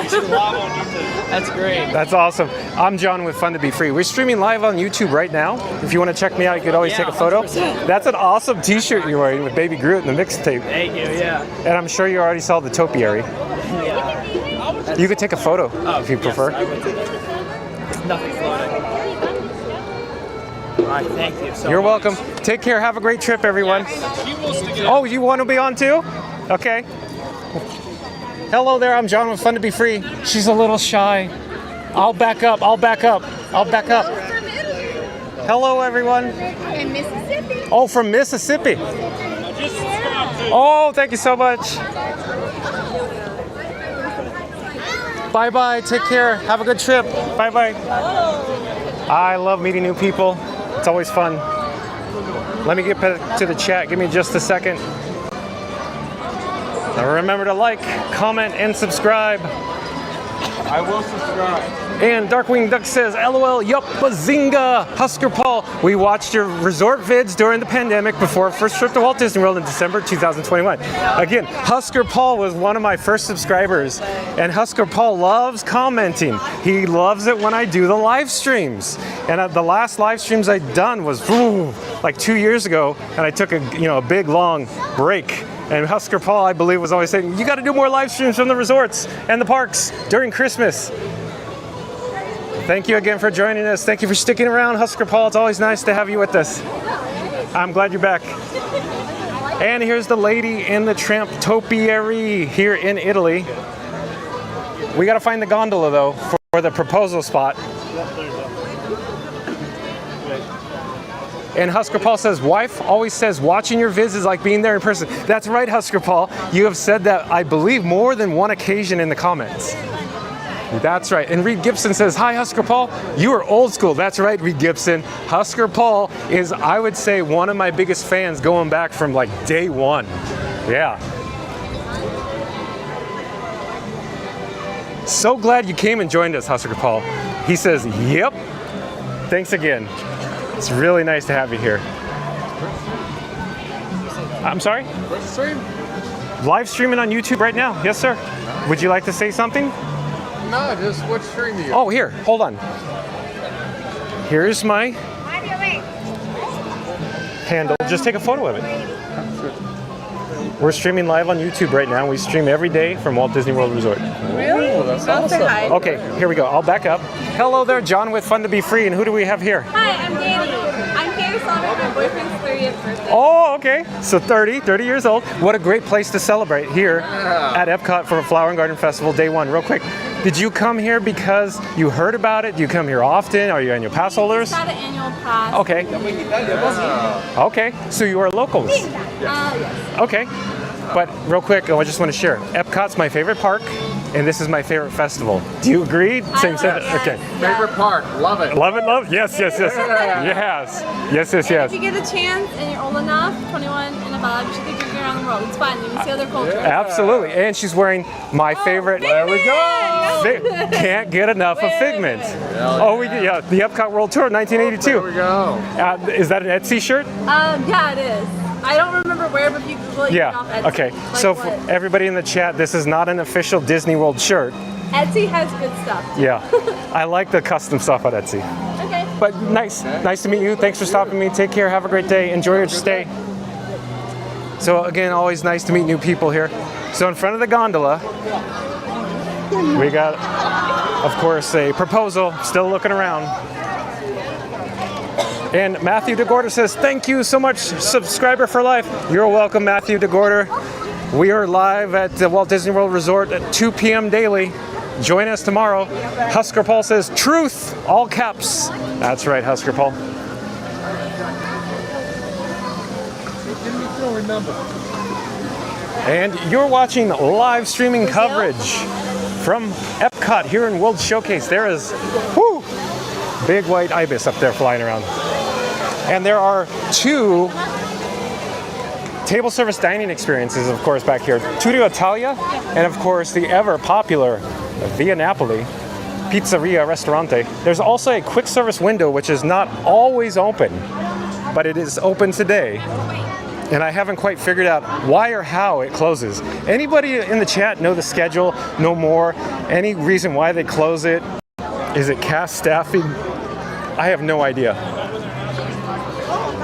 That's great. That's awesome. I'm John with Fun to Be Free. We're streaming live on YouTube right now. If you want to check me out, you could always take a photo. 100%. That's an awesome t-shirt you're wearing with Baby Groot and the mixtape. Thank you, yeah. And I'm sure you already saw the topiary. Yeah. You could take a photo if you prefer. I would. Nothing floating. All right, thank you so You're much. welcome. Take care. Have a great trip, everyone. Oh, you want to be on too? Okay. Hello there. I'm John with Fun to Be Free. She's a little shy. I'll back up. Hello, everyone. In Mississippi. Oh, from Mississippi. Oh, thank you so much. Bye-bye. Take care. Have a good trip. Bye-bye. I love meeting new people. It's always fun. Let me get back to the chat. Give me just a second. Now remember to like, comment, and subscribe. I will subscribe. And Darkwing Duck says, LOL, yup, bazinga, Husker Paul. We watched your resort vids during the pandemic before our first trip to Walt Disney World in December 2021. Again, Husker Paul was one of my first subscribers, and Husker Paul loves commenting. He loves it when I do the live streams. And the last live streams I'd done was like 2 years ago, and I took a big long break. And Husker Paul, I believe, was always saying, you got to do more live streams from the resorts and the parks during Christmas. Thank you again for joining us. Thank you for sticking around, Husker Paul. It's always nice to have you with us. I'm glad you're back. And here's the Lady in the Tramp Topiary here in Italy. We gotta find the gondola though for the proposal spot. And Husker Paul says, wife always says watching your vids is like being there in person. That's right, Husker Paul. You have said that, I believe, more than one occasion in the comments. That's right. And Reed Gibson says, hi, Husker Paul. You are old school. That's right, Reed Gibson. Husker Paul is, I would say, one of my biggest fans going back from like day one. Yeah. So glad you came and joined us, Husker Paul. He says, yep. Thanks again. It's really nice to have you here. I'm sorry? Live streaming on YouTube right now. Yes, sir. Would you like to say something? No, just what stream are you? Oh, here. Hold on. Here's my handle. Just take a photo of it. We're streaming live on YouTube right now. We stream every day from Walt Disney World Resort. Really? That's awesome. Okay, here we go. I'll back up. Hello there, John with Fun to Be Free. And who do we have here? Hi, I'm Danny. I'm here to celebrate my boyfriend's 30th birthday. Oh, okay. So 30 years old. What a great place to celebrate here at EPCOT for Flower and Garden Festival Day 1. Real quick, did you come here because you heard about it? Do you come here often? Are you annual pass holders? Got an annual pass. Okay. Okay, so you are locals. Yes. Okay. But real quick, I just want to share. Epcot's my favorite park, and this is my favorite festival. Do you agree? Same sentence? Yes. Okay. Favorite park, love it. Love it, love? Yes, yes, yes. Yes. Yes, yes, yes. If you get a chance and you're old enough, 21 and above, you should take your around the world. It's fun. You can see other cultures. Absolutely. And she's wearing my favorite. There we go. Can't get enough of Figment. Oh, we did. Yeah, the Epcot World Tour, 1982. There we go. Is that an Etsy shirt? Yeah, it is. I don't remember where, but if you Google it, you can off Yeah. Etsy. Okay. Like So what? for everybody in the chat, this is not an official Disney World shirt. Etsy has good stuff. Yeah. I like the custom stuff on Etsy. Okay. But nice to meet you. Thanks for stopping me. Take care. Have a great day. Enjoy your stay. So again, always nice to meet new people here. So in front of the gondola, we got, of course, a proposal. Still looking around. And Matthew DeGorder says, thank you so much, subscriber for life. You're welcome, Matthew DeGorder. We are live at the Walt Disney World Resort at 2 p.m. daily. Join us tomorrow. Husker Paul says, truth, all caps. That's right, Husker Paul. And you're watching live streaming coverage from EPCOT here in World Showcase. There is, whoo, big white ibis up there flying around. And there are 2 table service dining experiences, of course, back here. Tudio Italia, and of course, the ever popular Via Napoli Pizzeria Ristorante. There's also a quick service window, which is not always open, but it is open today. And I haven't quite figured out why or how it closes. Anybody in the chat know the schedule? Know more? Any reason why they close it? Is it cast staffing? I have no idea.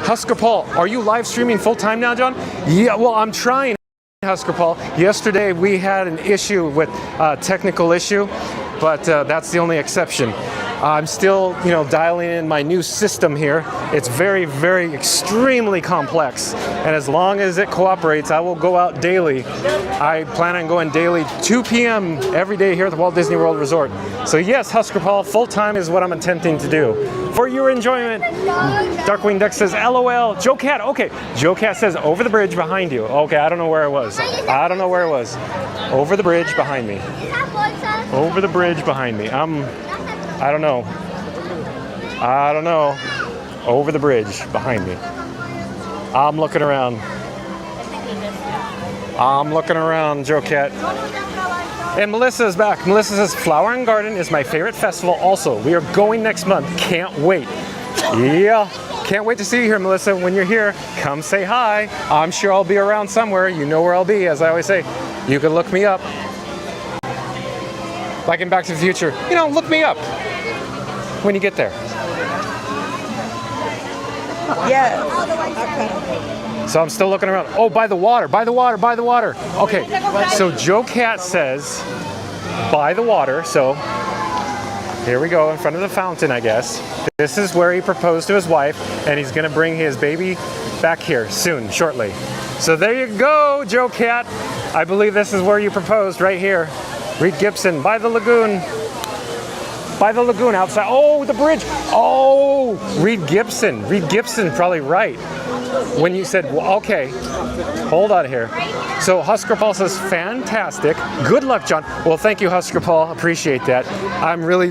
Husker Paul, are you live streaming full time now, John? Yeah, well, I'm trying, Husker Paul. Yesterday we had an issue with technical issue, but that's the only exception. I'm still, dialing in my new system here. It's very, very extremely complex. And as long as it cooperates, I will go out daily. I plan on going daily 2 p.m. every day here at the Walt Disney World Resort. So yes, Husker Paul, full time is what I'm attempting to do. For your enjoyment, Darkwing Duck says, LOL. Joe Cat, okay. Joe Cat says, over the bridge behind you. Okay, I don't know where it was. I don't know where it was. Over the bridge behind me. Over the bridge behind me. I don't know. Over the bridge behind me. I'm looking around. Joe Cat. And Melissa's back. Melissa says, Flower and Garden is my favorite festival also. We are going next month. Can't wait. Yeah. Can't wait to see you here, Melissa. When you're here, come say hi. I'm sure I'll be around somewhere. You know where I'll be, as I always say. You can look me up. Like in Back to the Future. Look me up when you get there. Yes. So I'm still looking around. Oh, by the water. Okay, so Joe Cat says by the water. So here we go in front of the fountain, I guess. This is where he proposed to his wife, and he's gonna bring his baby back here soon, shortly. So there you go, Joe Cat. I believe this is where you proposed, right here. Reed Gibson, by the lagoon. By the lagoon outside. Oh, the bridge. Oh, Reed Gibson. Reed Gibson, probably right. When you said, well, okay, hold on here. So Husker Paul says, fantastic. Good luck, John. Well, thank you, Husker Paul. Appreciate that. I'm really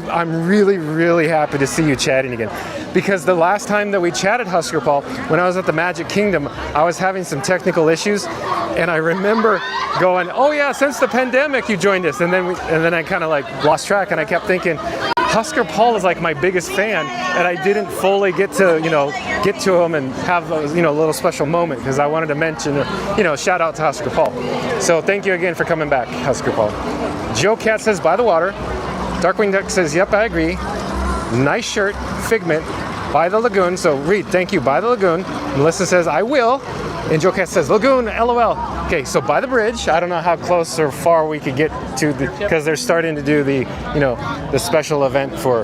happy to see you chatting again. Because the last time that we chatted, Husker Paul, when I was at the Magic Kingdom, I was having some technical issues, and I remember going, "Oh yeah, since the pandemic you joined us," and then I kind of like lost track, and I kept thinking, Husker Paul is like my biggest fan, and I didn't fully get to get to him and have a little special moment because I wanted to mention shout out to Husker Paul. So thank you again for coming back, Husker Paul. Joe Cat says by the water. Darkwing Duck says yep, I agree. Nice shirt, Figment, by the lagoon. So Reed, thank you, by the lagoon. Melissa says I will, and Joe Cat says lagoon, LOL. Okay, so by the bridge. I don't know how close or far we could get to because they're starting to do the special event for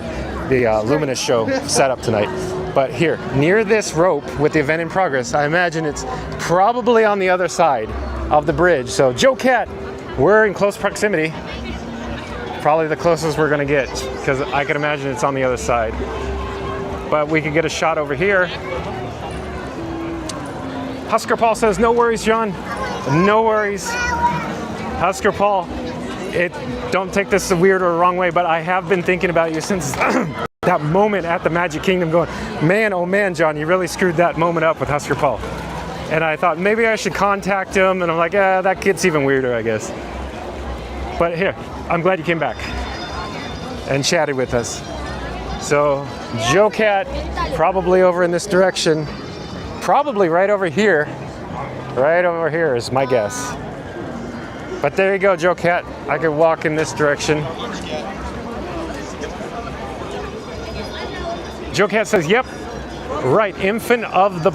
the Luminous show setup tonight. But here, near this rope with the event in progress, I imagine it's probably on the other side of the bridge. So Joe Cat, we're in close proximity. Probably the closest we're gonna get because I can imagine it's on the other side. But we could get a shot over here. Husker Paul says, no worries, John. No worries. Husker Paul, don't take this weird or wrong way, but I have been thinking about you since that moment at the Magic Kingdom going, man, oh man, John, you really screwed that moment up with Husker Paul. And I thought maybe I should contact him, and I'm like, that gets even weirder, I guess. But here, I'm glad you came back and chatted with us. So Joe Cat, probably over in this direction, probably right over here. Right over here is my guess. But there you go, Joe Cat. I could walk in this direction. Joe Cat says, yep, right, in front of the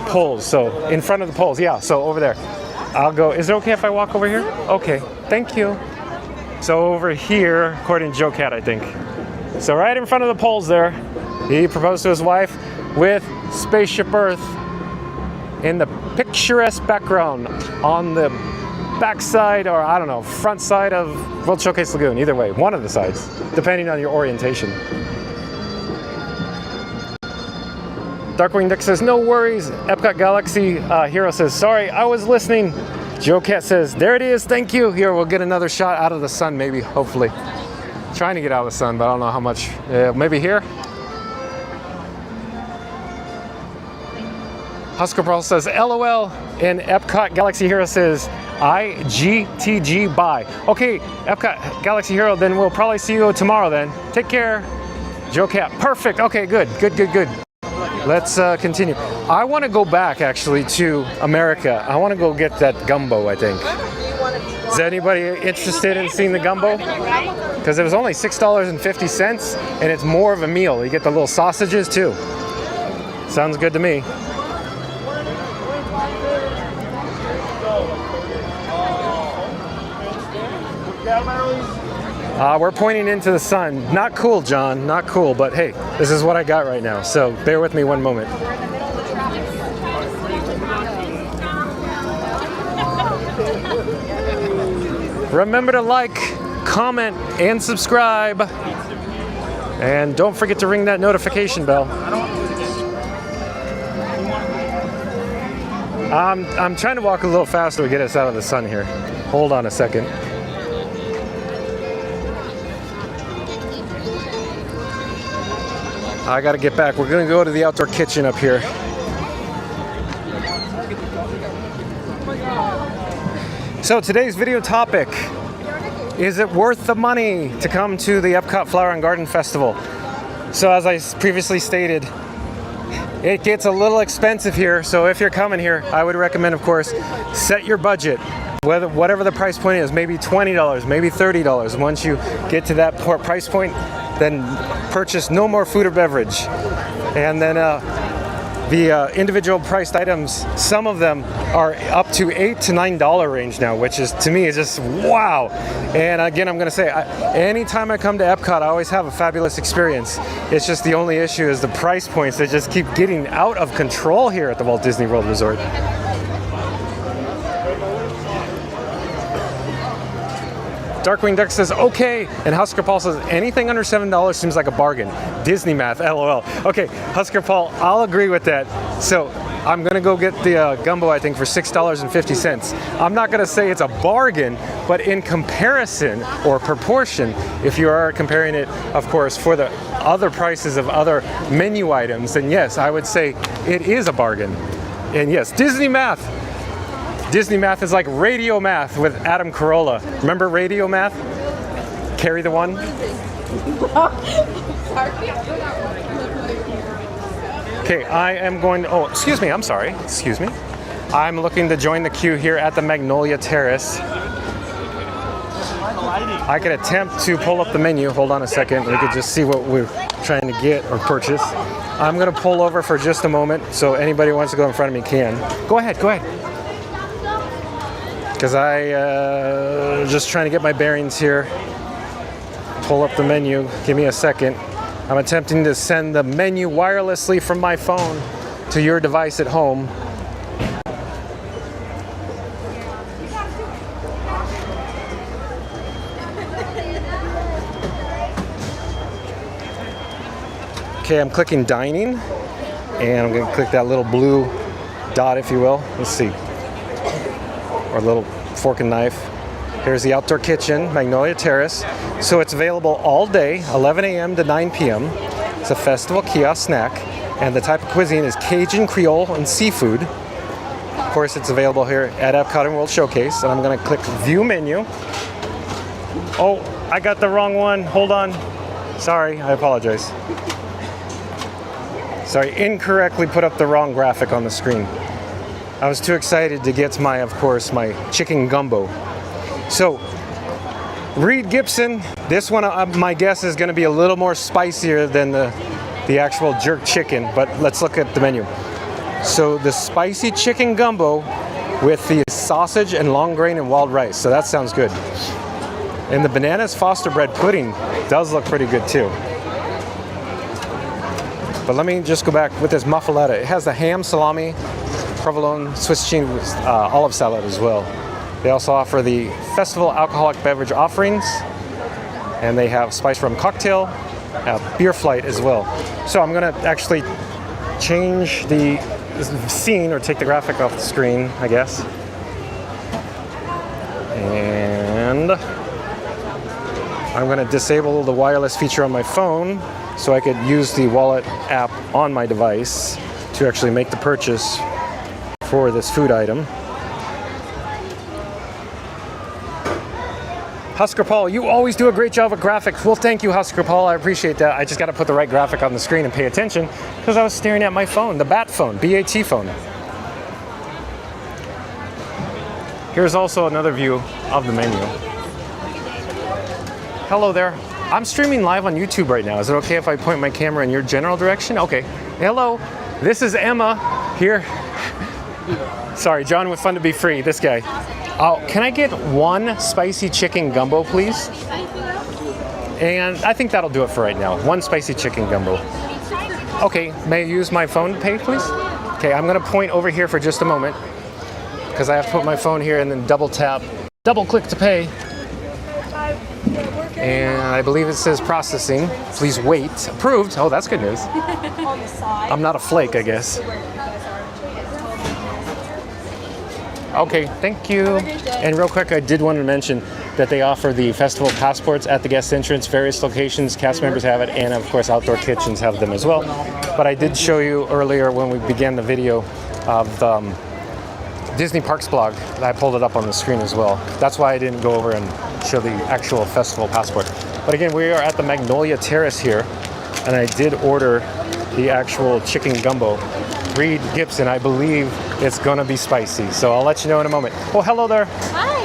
poles. So in front of the poles, yeah, so over there. I'll go, is it okay if I walk over here? Okay, thank you. So over here, according to Joe Cat, I think. So right in front of the poles there, he proposed to his wife with Spaceship Earth in the picturesque background on the backside, or I don't know, front side of World Showcase Lagoon. Either way, one of the sides, depending on your orientation. Darkwing Duck says, no worries. Epcot Galaxy Hero says, sorry, I was listening. Joe Cat says, there it is, thank you. Here, we'll get another shot out of the sun, maybe, hopefully. Trying to get out of the sun, but I don't know how much. Maybe here? Husker Paul says, LOL, and Epcot Galaxy Hero says, IGTG, bye. Okay, Epcot Galaxy Hero, then we'll probably see you tomorrow then. Take care. Joe Cat, perfect. Okay, good. Let's continue. I want to go back, actually, to America. I want to go get that gumbo, I think. Is anybody interested in seeing the gumbo? Because it was only $6.50, and it's more of a meal. You get the little sausages, too. Sounds good to me. We're pointing into the sun. Not cool, John, not cool, but hey, this is what I got right now, so bear with me one moment. Remember to like, comment, and subscribe. And don't forget to ring that notification bell. I'm trying to walk a little faster to get us out of the sun here. Hold on a second. I gotta get back. We're gonna go to the outdoor kitchen up here. So today's video topic, is it worth the money to come to the Epcot Flower and Garden Festival? So as I previously stated, it gets a little expensive here. So if you're coming here, I would recommend, of course, set your budget. Whatever the price point is, maybe $20, maybe $30. Once you get to that price point, then purchase no more food or beverage. And then the individual priced items, some of them are up to $8 to $9 range now, which is, to me, is just wow. And again, I'm going to say, anytime I come to EPCOT, I always have a fabulous experience. It's just the only issue is the price points that just keep getting out of control here at the Walt Disney World Resort. Darkwing Duck says, okay. And Husker Paul says, anything under $7 seems like a bargain. Disney math, LOL. Okay, Husker Paul, I'll agree with that. So I'm gonna go get the gumbo, I think, for $6.50. I'm not gonna say it's a bargain, but in comparison or proportion, if you are comparing it, of course, for the other prices of other menu items, then yes, I would say it is a bargain. And yes, Disney math. Disney math is like radio math with Adam Carolla. Remember radio math? Carry the one? Okay, I am going to, oh, excuse me, I'm sorry. Excuse me. I'm looking to join the queue here at the Magnolia Terrace. I could attempt to pull up the menu. Hold on a second. We could just see what we're trying to get or purchase. I'm going to pull over for just a moment, so anybody who wants to go in front of me can. Go ahead, go ahead. Because just trying to get my bearings here. Pull up the menu. Give me a second. I'm attempting to send the menu wirelessly from my phone to your device at home. Okay, I'm clicking dining, and I'm going to click that little blue dot, if you will. Let's see. Or little fork and knife. Here's the outdoor kitchen, Magnolia Terrace. So it's available all day, 11 a.m. to 9 p.m. It's a festival kiosk snack, and the type of cuisine is Cajun, Creole, and seafood. Of course, it's available here at EPCOT and World Showcase, and I'm going to click View Menu. Oh, I got the wrong one. Hold on. Sorry, I apologize. Sorry, incorrectly put up the wrong graphic on the screen. I was too excited to get my, of course, my chicken gumbo. So, Reed Gibson, this one, my guess is going to be a little more spicier than the actual jerk chicken, but let's look at the menu. So, the spicy chicken gumbo with the sausage and long grain and wild rice. So that sounds good. And the bananas Foster bread pudding does look pretty good too. But let me just go back with this muffaletta. It has the ham, salami, provolone, Swiss cheese, olive salad as well. They also offer the festival alcoholic beverage offerings, and they have spice rum cocktail, beer flight as well. So I'm going to actually change the scene or take the graphic off the screen, I guess. And I'm going to disable the wireless feature on my phone so I could use the wallet app on my device to actually make the purchase for this food item. Husker Paul, you always do a great job with graphics. Well, thank you, Husker Paul. I appreciate that. I just got to put the right graphic on the screen and pay attention because I was staring at my phone, the BAT phone, BAT phone. Here's also another view of the menu. Hello there. I'm streaming live on YouTube right now. Is it okay if I point my camera in your general direction? Okay. Hello. This is Emma here. Sorry, John with Fun to Be Free, this guy. Oh, can I get one spicy chicken gumbo, please? And I think that'll do it for right now. One spicy chicken gumbo. Okay, may I use my phone to pay, please? Okay, I'm gonna point over here for just a moment because I have to put my phone here and then double tap, double click to pay. And I believe it says processing. Please wait. Approved. Oh, that's good news. I'm not a flake, I guess. Okay, thank you. And real quick, I did want to mention that they offer the festival passports at the guest entrance. Various locations, cast members have it, and of course, outdoor kitchens have them as well. But I did show you earlier when we began the video of Disney Parks blog. I pulled it up on the screen as well. That's why I didn't go over and show the actual festival passport. But again, we are at the Magnolia Terrace here, and I did order the actual chicken gumbo. Reed Gibson, I believe it's gonna be spicy, so I'll let you know in a moment. Oh, hello there. Hi.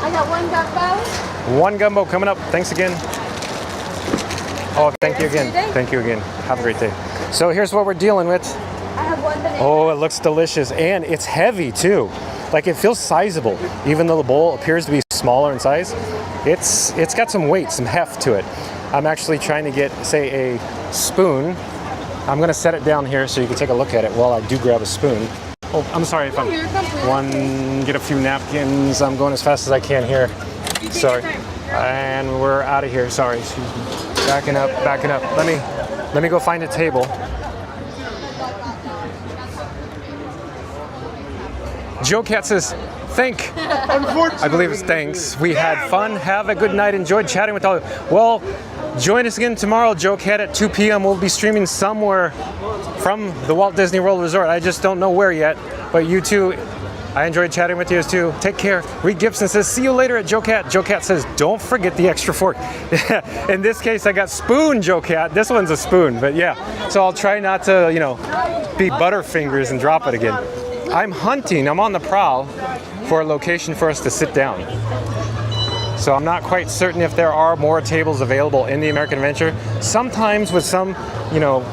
I got one gumbo. One gumbo coming up. Thanks again. Oh, thank you again. Thank you again. Have a great day. So here's what we're dealing with. I have one banana. Oh, it looks delicious, and it's heavy too. Like it feels sizable, even though the bowl appears to be smaller in size. It's got some weight, some heft to it. I'm actually trying to get, say, a spoon. I'm gonna set it down here so you can take a look at it while I do grab a spoon. Oh, I'm sorry if I'm get a few napkins. I'm going as fast as I can here. Sorry, and we're out of here. Sorry, excuse me. Backing up. Let me go find a table. Joe Cat says, I believe it's thanks. We had fun. Have a good night. Enjoyed chatting with all. Well, join us again tomorrow, Joe Cat, at 2 p.m. We'll be streaming somewhere from the Walt Disney World Resort. I just don't know where yet. But you too, I enjoyed chatting with you too. Take care. Reed Gibson says, see you later at Joe Cat. Joe Cat says, don't forget the extra fork. In this case, I got spoon, Joe Cat. This one's a spoon, but yeah. So I'll try not to, be Butterfingers and drop it again. I'm hunting, I'm on the prowl for a location for us to sit down. So I'm not quite certain if there are more tables available in the American Adventure. Sometimes with some,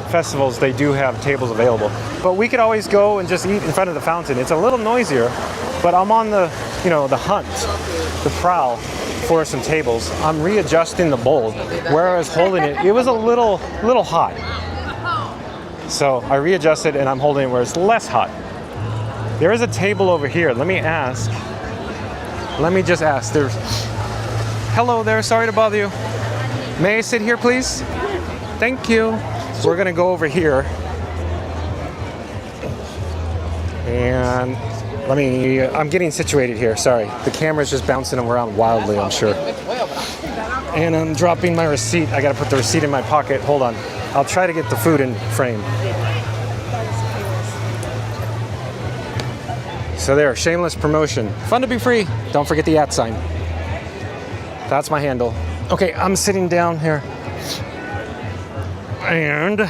festivals, they do have tables available. But we could always go and just eat in front of the fountain. It's a little noisier, but I'm on the, the hunt, the prowl for some tables. I'm readjusting the bowl. Where I was holding it, it was a little hot. So I readjusted and I'm holding it where it's less hot. There is a table over here. Let me just ask. Hello there, sorry to bother you. May I sit here, please? Thank you. We're gonna go over here. And I'm getting situated here, sorry. The camera's just bouncing around wildly, I'm sure. And I'm dropping my receipt. I gotta put the receipt in my pocket. Hold on. I'll try to get the food in frame. So there, shameless promotion. Fun to be free. Don't forget the @ sign. That's my handle. Okay, I'm sitting down here. And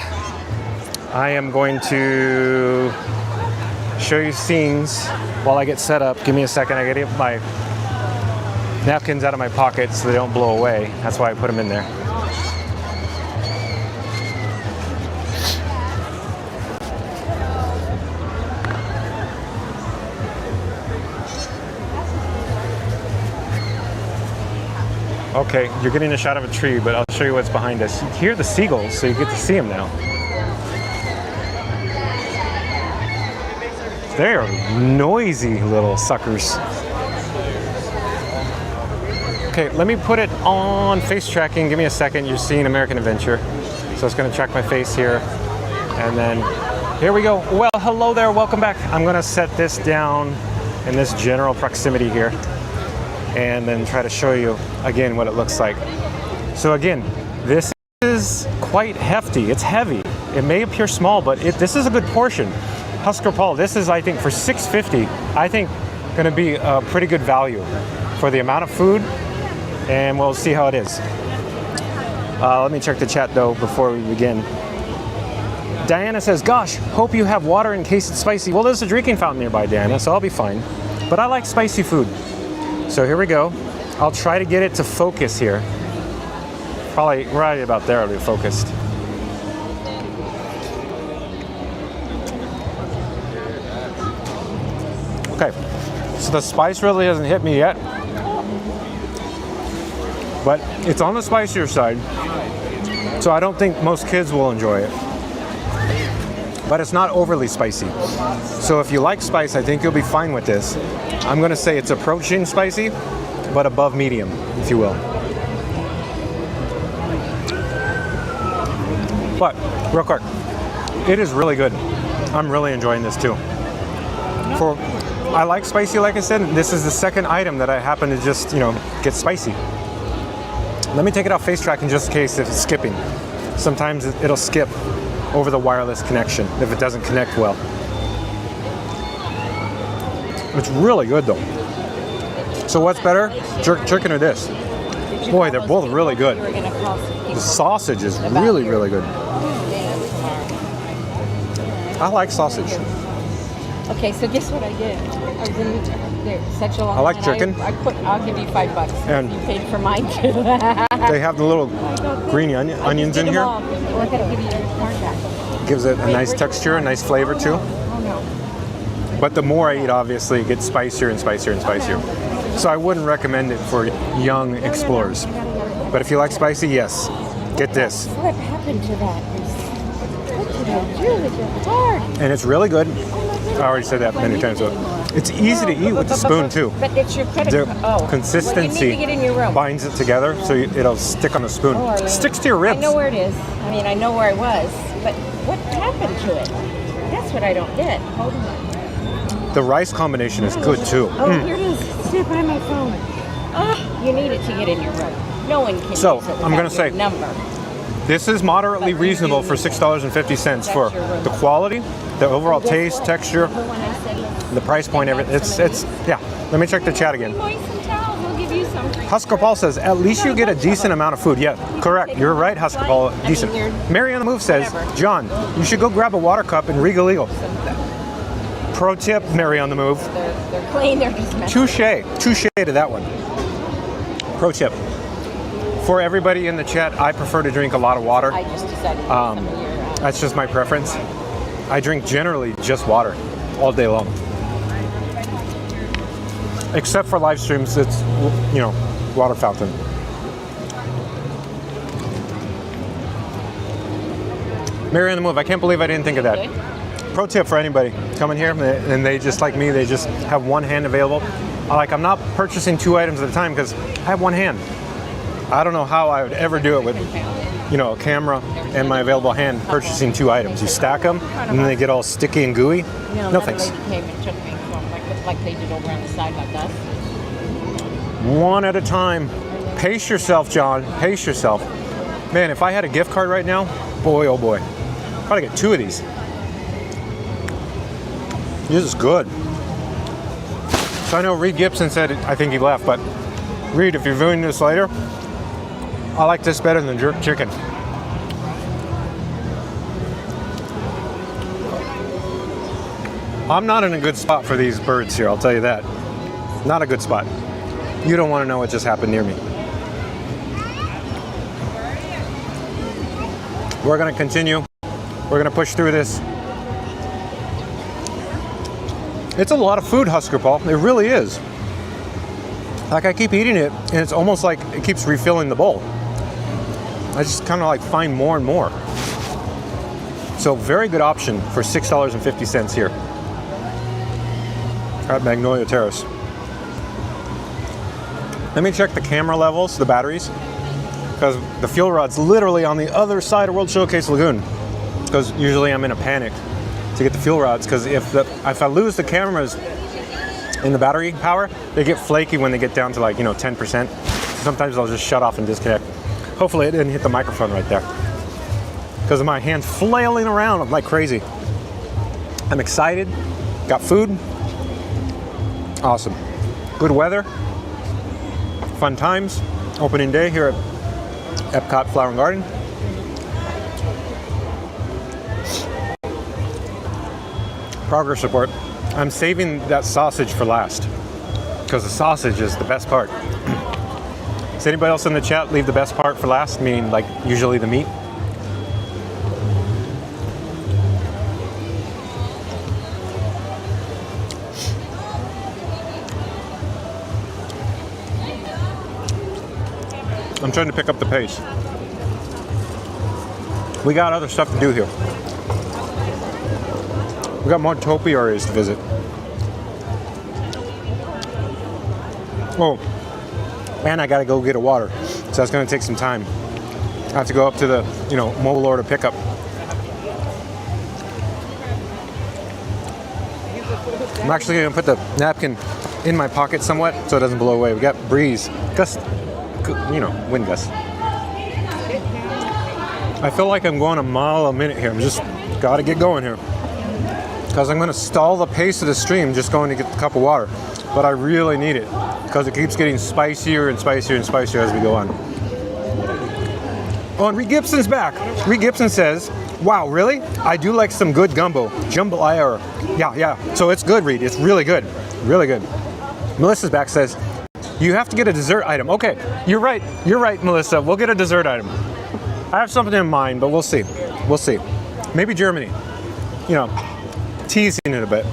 I am going to show you scenes while I get set up. Give me a second, I gotta get my napkins out of my pocket so they don't blow away. That's why I put them in there. Okay, you're getting a shot of a tree, but I'll show you what's behind us. You hear the seagulls, so you get to see them now. They're noisy little suckers. Okay, let me put it on face tracking. Give me a second. You're seeing American Adventure. So it's gonna track my face here. And then, here we go. Well, hello there, welcome back. I'm gonna set this down in this general proximity here, and then try to show you again what it looks like. So again, this is quite hefty. It's heavy. It may appear small, but this is a good portion. Husker Paul, this is, I think, for $6.50, I think gonna be a pretty good value for the amount of food, and we'll see how it is. Let me check the chat though before we begin. Diana says, gosh, hope you have water in case it's spicy. Well, there's a drinking fountain nearby, Diana, so I'll be fine. But I like spicy food. So here we go. I'll try to get it to focus here. Probably right about there it'll be focused. Okay, so the spice really hasn't hit me yet, but it's on the spicier side, so I don't think most kids will enjoy it. But it's not overly spicy. So if you like spice, I think you'll be fine with this. I'm gonna say it's approaching spicy, but above medium, if you will. But, real quick, it is really good. I'm really enjoying this too. I like spicy, like I said. This is the second item that I happen to just, get spicy. Let me take it off face tracking just in case if it's skipping. Sometimes it'll skip over the wireless connection if it doesn't connect well. It's really good though. So what's better, chicken or this? Boy, they're both really good. The sausage is really, really good. I like sausage. Okay, so guess what I did? I was in there such a long time. I like chicken. I'll give you $5. And you paid for mine too. They have the little green onions in here. Well, I gotta give you your card back. Gives it a nice texture, a nice flavor too. But the more I eat, obviously, it gets spicier and spicier and spicier. So I wouldn't recommend it for young explorers. But if you like spicy, yes, get this. What happened to that? What did I do with your card? And it's really good. I already said that many times. So it's easy to eat with the spoon too. But it's your credit The card. Oh. consistency Well, you need to get in your room. binds it together, so it'll stick on the spoon. Oh, Arlene. Sticks to your ribs. I know where it is. I mean, I know where I was. But what happened to it? That's what I don't get. Hold on. The rice combination is good too. Oh, here it is. Step by my phone. Oh, you need it to get in your room. No one can So, use it I'm gonna without your say- number. This is moderately reasonable for $6.50 for the quality, the overall taste, texture, The one I said, let's the price point, everything. It's yeah. Let me check the chat again. Moisten towels, we'll give you some. Husker Paul says, at least you get a decent amount of food. Yeah, correct. You're right, Husker Paul. Decent. Mary on the Move says, John, you should go grab a water cup and Regal Eagle. Pro tip, Mary on the Move. they're clean, they're just messy. Touche to that one. Pro tip. For everybody in the chat, I prefer to drink a lot of water. I just decided to do some of your, That's just my preference. I drink generally just water all day long. Except for live streams, it's, water fountain. Mary on the Move, I can't believe I didn't think of that. Pro tip for anybody coming here and they just like me, they just have one hand available. I'm not purchasing 2 items at a time because I have one hand. I don't know how I would ever do it with, a camera and my available hand purchasing 2 items. You stack them and then they get all sticky and gooey. No thanks. lady came and took me from, like they did over on the side like us. One at a time. Pace yourself, John. Pace yourself. Man, if I had a gift card right now, boy, oh boy. Probably get 2 of these. This is good. So I know Reed Gibson said, I think he left, but Reed, if you're viewing this later, I like this better than jerk chicken. I'm not in a good spot for these birds here, I'll tell you that. Not a good spot. You don't want to know what just happened near me. We're going to continue. We're going to push through this. It's a lot of food, Husker Paul. It really is. I keep eating it, and it's almost like it keeps refilling the bowl. I just kind of find more and more. So very good option for $6.50 here at Magnolia Terrace. Let me check the camera levels, the batteries, because the fuel rod's literally on the other side of World Showcase Lagoon. Because usually I'm in a panic to get the fuel rods, because if I lose the cameras in the battery power, they get flaky when they get down to 10%. Sometimes I'll just shut off and disconnect. Hopefully it didn't hit the microphone right there, because of my hands flailing around like crazy. I'm excited. Got food. Awesome. Good weather. Fun times. Opening day here at EPCOT Flower and Garden. Progress report. I'm saving that sausage for last, because the sausage is the best part. Does anybody else in the chat leave the best part for last, meaning usually the meat? I'm trying to pick up the pace. We got other stuff to do here. We got more topiaries to visit. Oh, and I gotta go get a water, so that's gonna take some time. I have to go up to the, mobile order pickup. I'm actually gonna put the napkin in my pocket somewhat so it doesn't blow away. We got breeze, gust, wind gusts. I feel like I'm going a mile a minute here. I'm just gotta get going here, because I'm gonna stall the pace of the stream just going to get the cup of water. But I really need it, because it keeps getting spicier and spicier and spicier as we go on. Oh, and Reed Gibson's back. Reed Gibson says, wow, really? I do like some good gumbo. Jambalaya. Yeah. So it's good, Reed. It's really good. Really good. Melissa's back, says, you have to get a dessert item. Okay, you're right. You're right, Melissa. We'll get a dessert item. I have something in mind, but we'll see. We'll see. Maybe Germany. You know, teasing it a bit.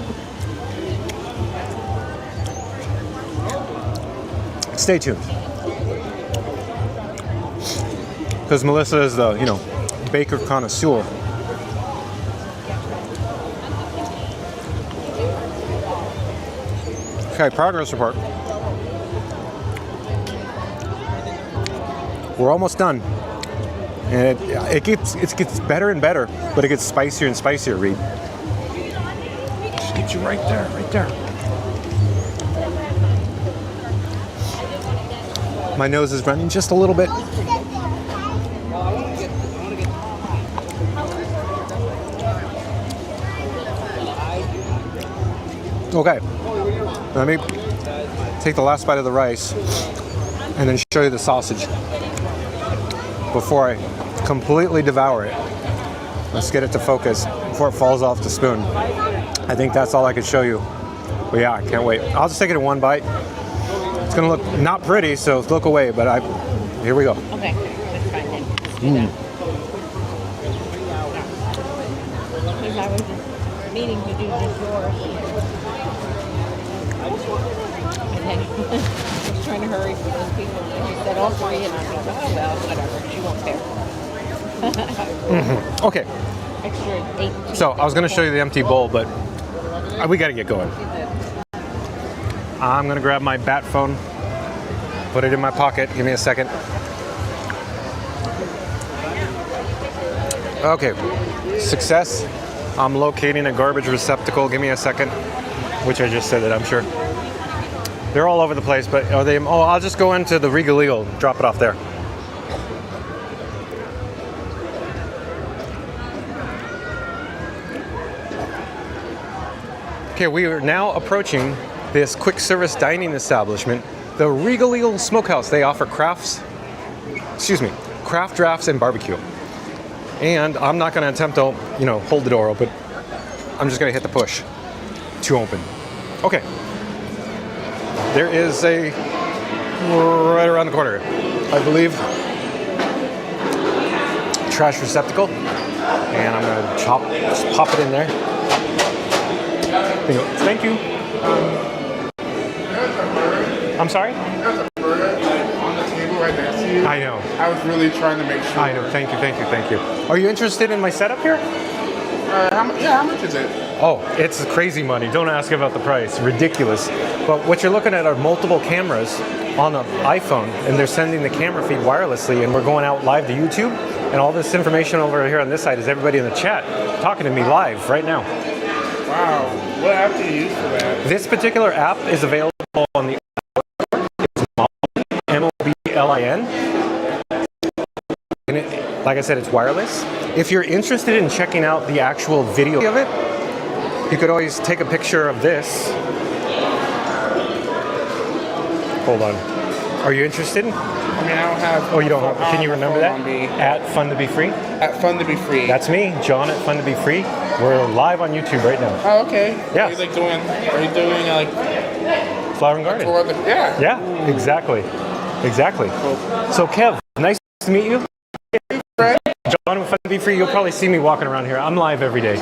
Stay tuned. Because Melissa is the, you know, baker connoisseur. Okay, progress report. We're almost done. And it gets better and better, but it gets spicier and spicier, Reed. Just get you right there, right there. My nose is running just a little bit. Okay, let me take the last bite of the rice and then show you the sausage before I completely devour it. Let's get it to focus before it falls off the spoon. I think that's all I could show you. But yeah, I can't wait. I'll just take it in one bite. It's gonna look not pretty, so look away, but here we go. Okay, that's fine then. Because I was just meaning to do this yours. And then I was trying to hurry for those people. And he said all three, and I thought, oh well, whatever. She won't care. Okay. Extra 8. So I was gonna show you the empty bowl, but we gotta get going. I'm gonna grab my bat phone, put it in my pocket. Give me a second. Okay, success. I'm locating a garbage receptacle. Give me a second. Which I just said it, I'm sure. They're all over the place, but are they? Oh, I'll just go into the Regal Eagle, drop it off there. Okay, we are now approaching this quick service dining establishment, the Regal Eagle Smokehouse. They offer craft drafts and barbecue. And I'm not going to attempt to, you know, hold the door open. I'm just going to hit the push to open. Okay. There is a right around the corner, I believe, trash receptacle, and I'm going to just pop it in there. Thank you. I'm sorry? There's a burger on the table right next to you. I know. I was really trying to make sure. I know. Thank you. Are you interested in my setup here? How much is it? Oh, it's crazy money. Don't ask about the price. Ridiculous. But what you're looking at are multiple cameras on an iPhone, and they're sending the camera feed wirelessly, and we're going out live to YouTube. And all this information over here on this side is everybody in the chat talking to me live right now. Wow. What app do you use for that? This particular app is available on the MOBLIN. And like I said, it's wireless. If you're interested in checking out the actual video of it, you could always take a picture of this. Hold on. Are you interested? I mean, I don't have. Oh, you don't have. Can you remember that? At Fun to Be Free? At Fun to Be Free. That's me, John at Fun to Be Free. We're live on YouTube right now. Oh, okay. Yeah. Are you doing like Flower and Garden? Yeah. Yeah, exactly. Cool. So Kev, nice to meet you. John with Fun to Be Free. You'll probably see me walking around here. I'm live every day.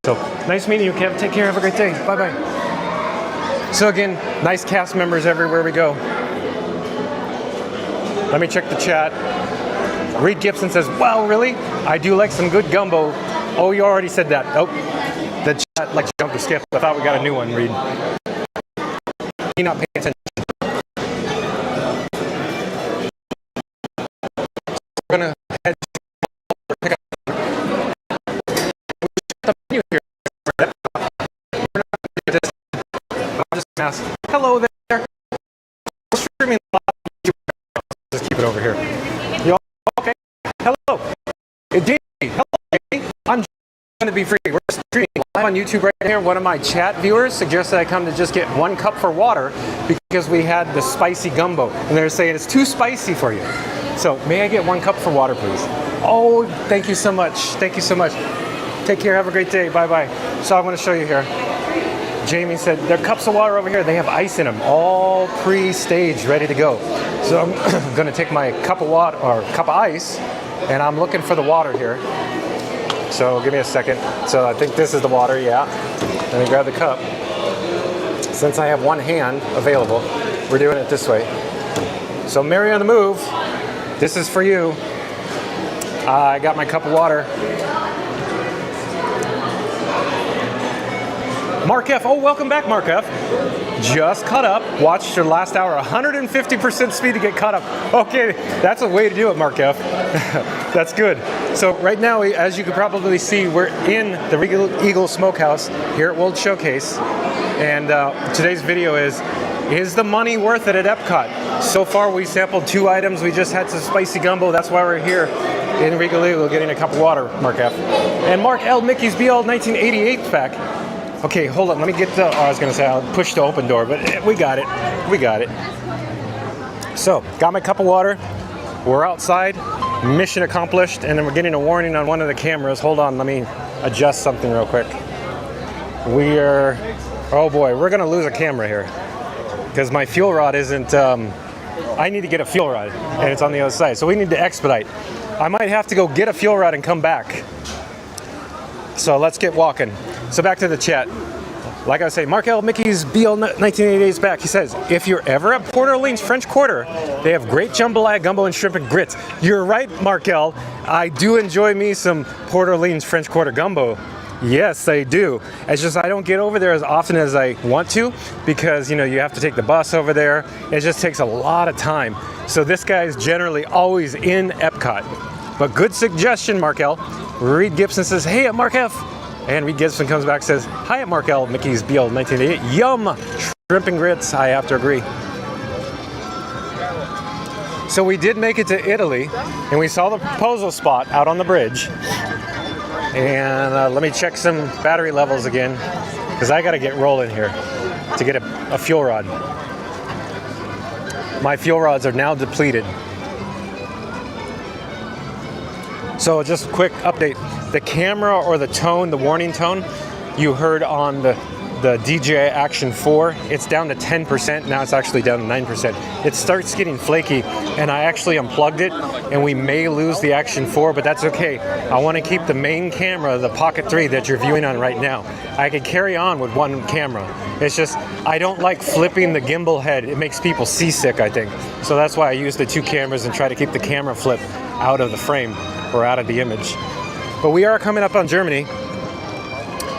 So nice meeting you, Kev. Take care. Have a great day. Bye bye. So again, nice cast members everywhere we go. Let me check the chat. Reed Gibson says, wow, really? I do like some good gumbo. Oh, you already said that. Oh, the chat like jump or skip. I thought we got a new one, Reed. You're not paying attention. We're gonna head to pick up the menu here. I'll just ask, hello there. We're streaming live. Just keep it over here. You all okay? Hello. Jamie, hello, Jamie. I'm going to be free. We're streaming live on YouTube right here. One of my chat viewers suggested I come to just get 1 cup for water because we had the spicy gumbo. And they're saying it's too spicy for you. So may I get 1 cup for water, please? Oh, thank you so much. Thank you so much. Take care. Have a great day. Bye-bye. So I want to show you here. Jamie said, there are cups of water over here. They have ice in them, all pre-staged, ready to go. So I'm going to take my cup of water, or cup of ice, and I'm looking for the water here. So give me a second. So I think this is the water, yeah. Let me grab the cup. Since I have one hand available, we're doing it this way. So Mary on the move, this is for you. I got my cup of water. Mark F. Oh, welcome back, Mark F. Just caught up. Watched your last hour, 150% speed to get caught up. Okay, that's a way to do it, Mark F. That's good. So right now, as you can probably see, we're in the Regal Eagle Smokehouse here at World Showcase. And today's video is the money worth it at Epcot? So far, we sampled 2 items. We just had some spicy gumbo. That's why we're here in Regal Eagle getting a cup of water, Mark F. And Mark L. Mickey's BL 1988 back. Okay, hold on. Let me get the. Oh, I was gonna say I'll push the open door, but we got it. We got it. So, got my cup of water. We're outside. Mission accomplished. And then we're getting a warning on one of the cameras. Hold on. Let me adjust something real quick. We are. Oh boy, we're gonna lose a camera here because my fuel rod isn't. I need to get a fuel rod, and it's on the other side. So we need to expedite. I might have to go get a fuel rod and come back. So let's get walking. So back to the chat. Like I was saying, Mark L. Mickey's BL 1988 is back. He says, if you're ever at Port Orleans French Quarter, they have great jambalaya, gumbo, and shrimp and grits. You're right, Mark L. I do enjoy me some Port Orleans French Quarter gumbo. Yes, I do. It's just I don't get over there as often as I want to because, you know, you have to take the bus over there. It just takes a lot of time. So this guy's generally always in Epcot. But good suggestion, Mark L. Reed Gibson says, hey, at Mark F. And Reed Gibson comes back and says, hi, at Mark L. Mickey's BL 1988. Yum! Shrimp and grits. I have to agree. So we did make it to Italy, and we saw the proposal spot out on the bridge. And let me check some battery levels again, because I got to get rolling here to get a fuel rod. My fuel rods are now depleted. So just a quick update. The camera or the tone, the warning tone, you heard on the DJI Action 4, it's down to 10%. Now it's actually down to 9%. It starts getting flaky, and I actually unplugged it, and we may lose the Action 4, but that's okay. I want to keep the main camera, the Pocket 3 that you're viewing on right now. I could carry on with one camera. It's just, I don't like flipping the gimbal head. It makes people seasick, I think. So that's why I use the 2 cameras and try to keep the camera flip out of the frame or out of the image. But we are coming up on Germany.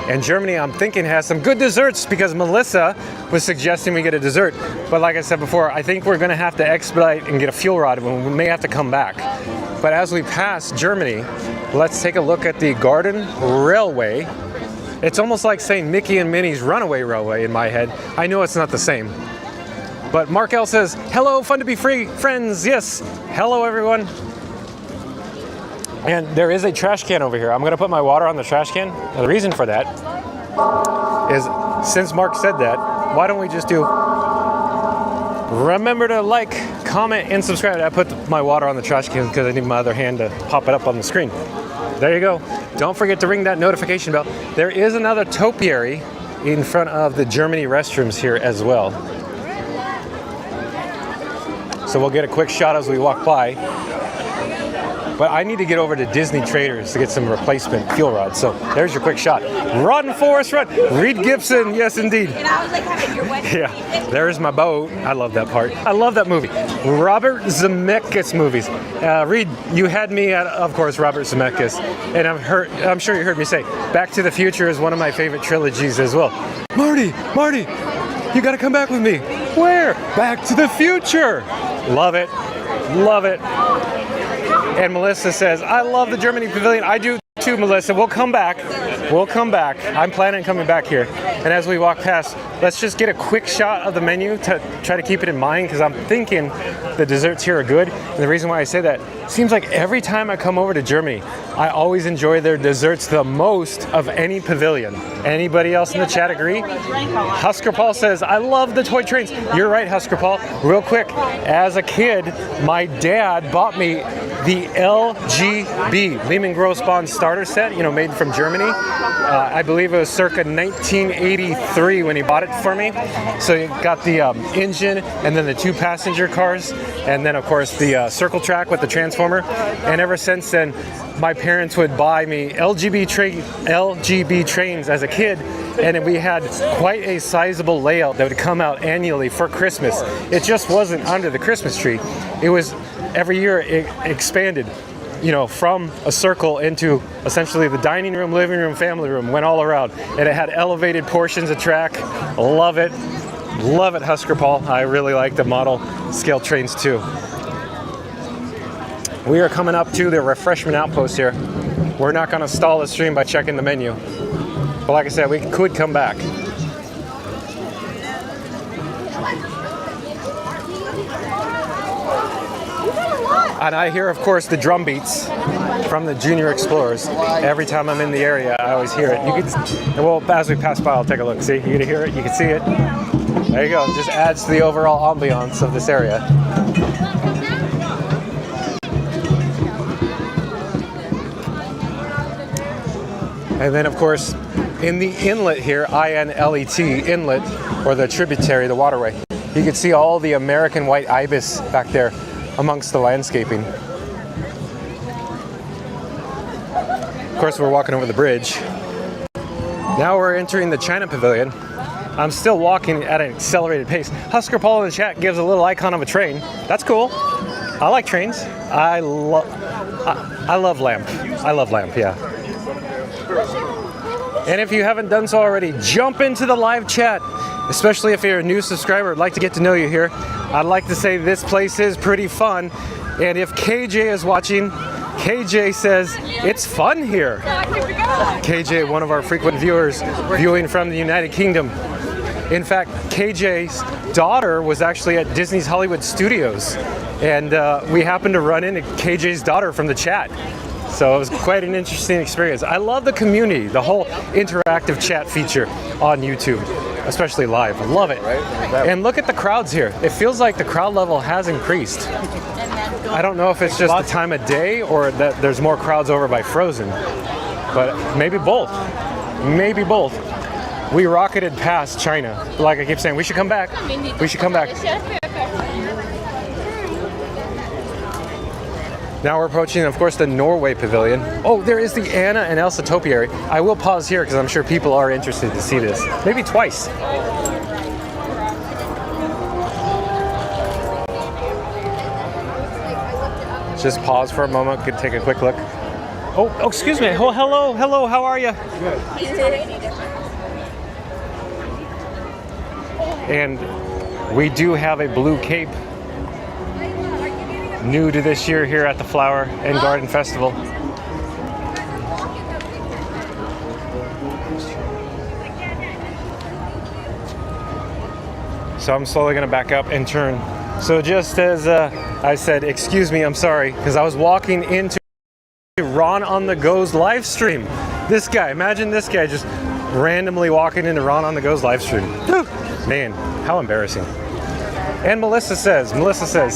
And Germany, I'm thinking, has some good desserts because Melissa was suggesting we get a dessert. But like I said before, I think we're going to have to expedite and get a fuel rod, and we may have to come back. But as we pass Germany, let's take a look at the Garden Railway. It's almost like saying Mickey and Minnie's Runaway Railway in my head. I know it's not the same. But Mark L. says, hello, fun to be free, friends. Yes, hello, everyone. And there is a trash can over here. I'm going to put my water on the trash can. And the reason for that is, since Mark said that, why don't we just do, remember to like, comment, and subscribe. I put my water on the trash can because I need my other hand to pop it up on the screen. There you go. Don't forget to ring that notification bell. There is another topiary in front of the Germany restrooms here as well. So we'll get a quick shot as we walk by. But I need to get over to Disney Traders to get some replacement fuel rods. So there's your quick shot. Run, Forrest, run. Reed Gibson, yes indeed. And I was like having your wedding. Yeah, there's my boat. I love that part. I love that movie. Robert Zemeckis movies. Reed, you had me at, of course, Robert Zemeckis. And I'm sure you heard me say, Back to the Future is one of my favorite trilogies as well. Marty, you gotta come back with me. Where? Back to the Future. Love it, love it. And Melissa says, I love the Germany Pavilion. I do too, Melissa. We'll come back. We'll come back. I'm planning on coming back here. And as we walk past, let's just get a quick shot of the menu to try to keep it in mind, because I'm thinking the desserts here are good. And the reason why I say that, seems like every time I come over to Germany, I always enjoy their desserts the most of any pavilion. Anybody else in the chat agree? Husker Paul says, I love the toy trains. You're right, Husker Paul. Real quick, as a kid, my dad bought me the LGB, Lehman Gross Bond starter set, made from Germany. I believe it was circa 1980. '83 when he bought it for me. So you got the engine, and then the 2 passenger cars, and then of course the circle track with the transformer. And ever since then, my parents would buy me LGB trains as a kid, and we had quite a sizable layout that would come out annually for Christmas. It just wasn't under the Christmas tree. It was every year it expanded, you know, from a circle into essentially the dining room, living room, family room, went all around. And it had elevated portions of track. Love it. Love it, Husker Paul. I really like the model scale trains too. We are coming up to the refreshment outpost here. We're not going to stall the stream by checking the menu. But like I said, we could come back. And I hear, of course, the drum beats from the Junior Explorers. Every time I'm in the area, I always hear it. You can, well, as we pass by, I'll take a look. See, you can hear it, you can see it. There you go. It just adds to the overall ambiance of this area. And then, of course, in the inlet here, INLET, inlet, or the tributary, the waterway, you can see all the American white ibis back there amongst the landscaping. Of course, we're walking over the bridge. Now we're entering the China Pavilion. I'm still walking at an accelerated pace. Husker Paul in the chat gives a little icon of a train. That's cool. I like trains. I love lamp. I love lamp, yeah. And if you haven't done so already, jump into the live chat, especially if you're a new subscriber. I'd like to get to know you here. I'd like to say this place is pretty fun. And if KJ is watching, KJ says, it's fun here. KJ, one of our frequent viewers, viewing from the United Kingdom. In fact, KJ's daughter was actually at Disney's Hollywood Studios. And we happened to run into KJ's daughter from the chat. So it was quite an interesting experience. I love the community, the whole interactive chat feature on YouTube, especially live. I love it. And look at the crowds here. It feels like the crowd level has increased. I don't know if it's just the time of day or that there's more crowds over by Frozen, but maybe both. Maybe both. We rocketed past China. Like I keep saying, we should come back. We should come back. Now we're approaching, of course, the Norway Pavilion. Oh, there is the Anna and Elsa topiary. I will pause here because I'm sure people are interested to see this. Maybe twice. Just pause for a moment, could take a quick look. Oh, excuse me. Oh, hello, how are you? Good. And we do have a blue cape. New to this year here at the Flower and Garden Festival. So I'm slowly going to back up and turn. So just as I said, excuse me, I'm sorry, because I was walking into Ron on the Go's live stream. This guy, imagine this guy just randomly walking into Ron on the Go's live stream. Whew, man, how embarrassing. And Melissa says,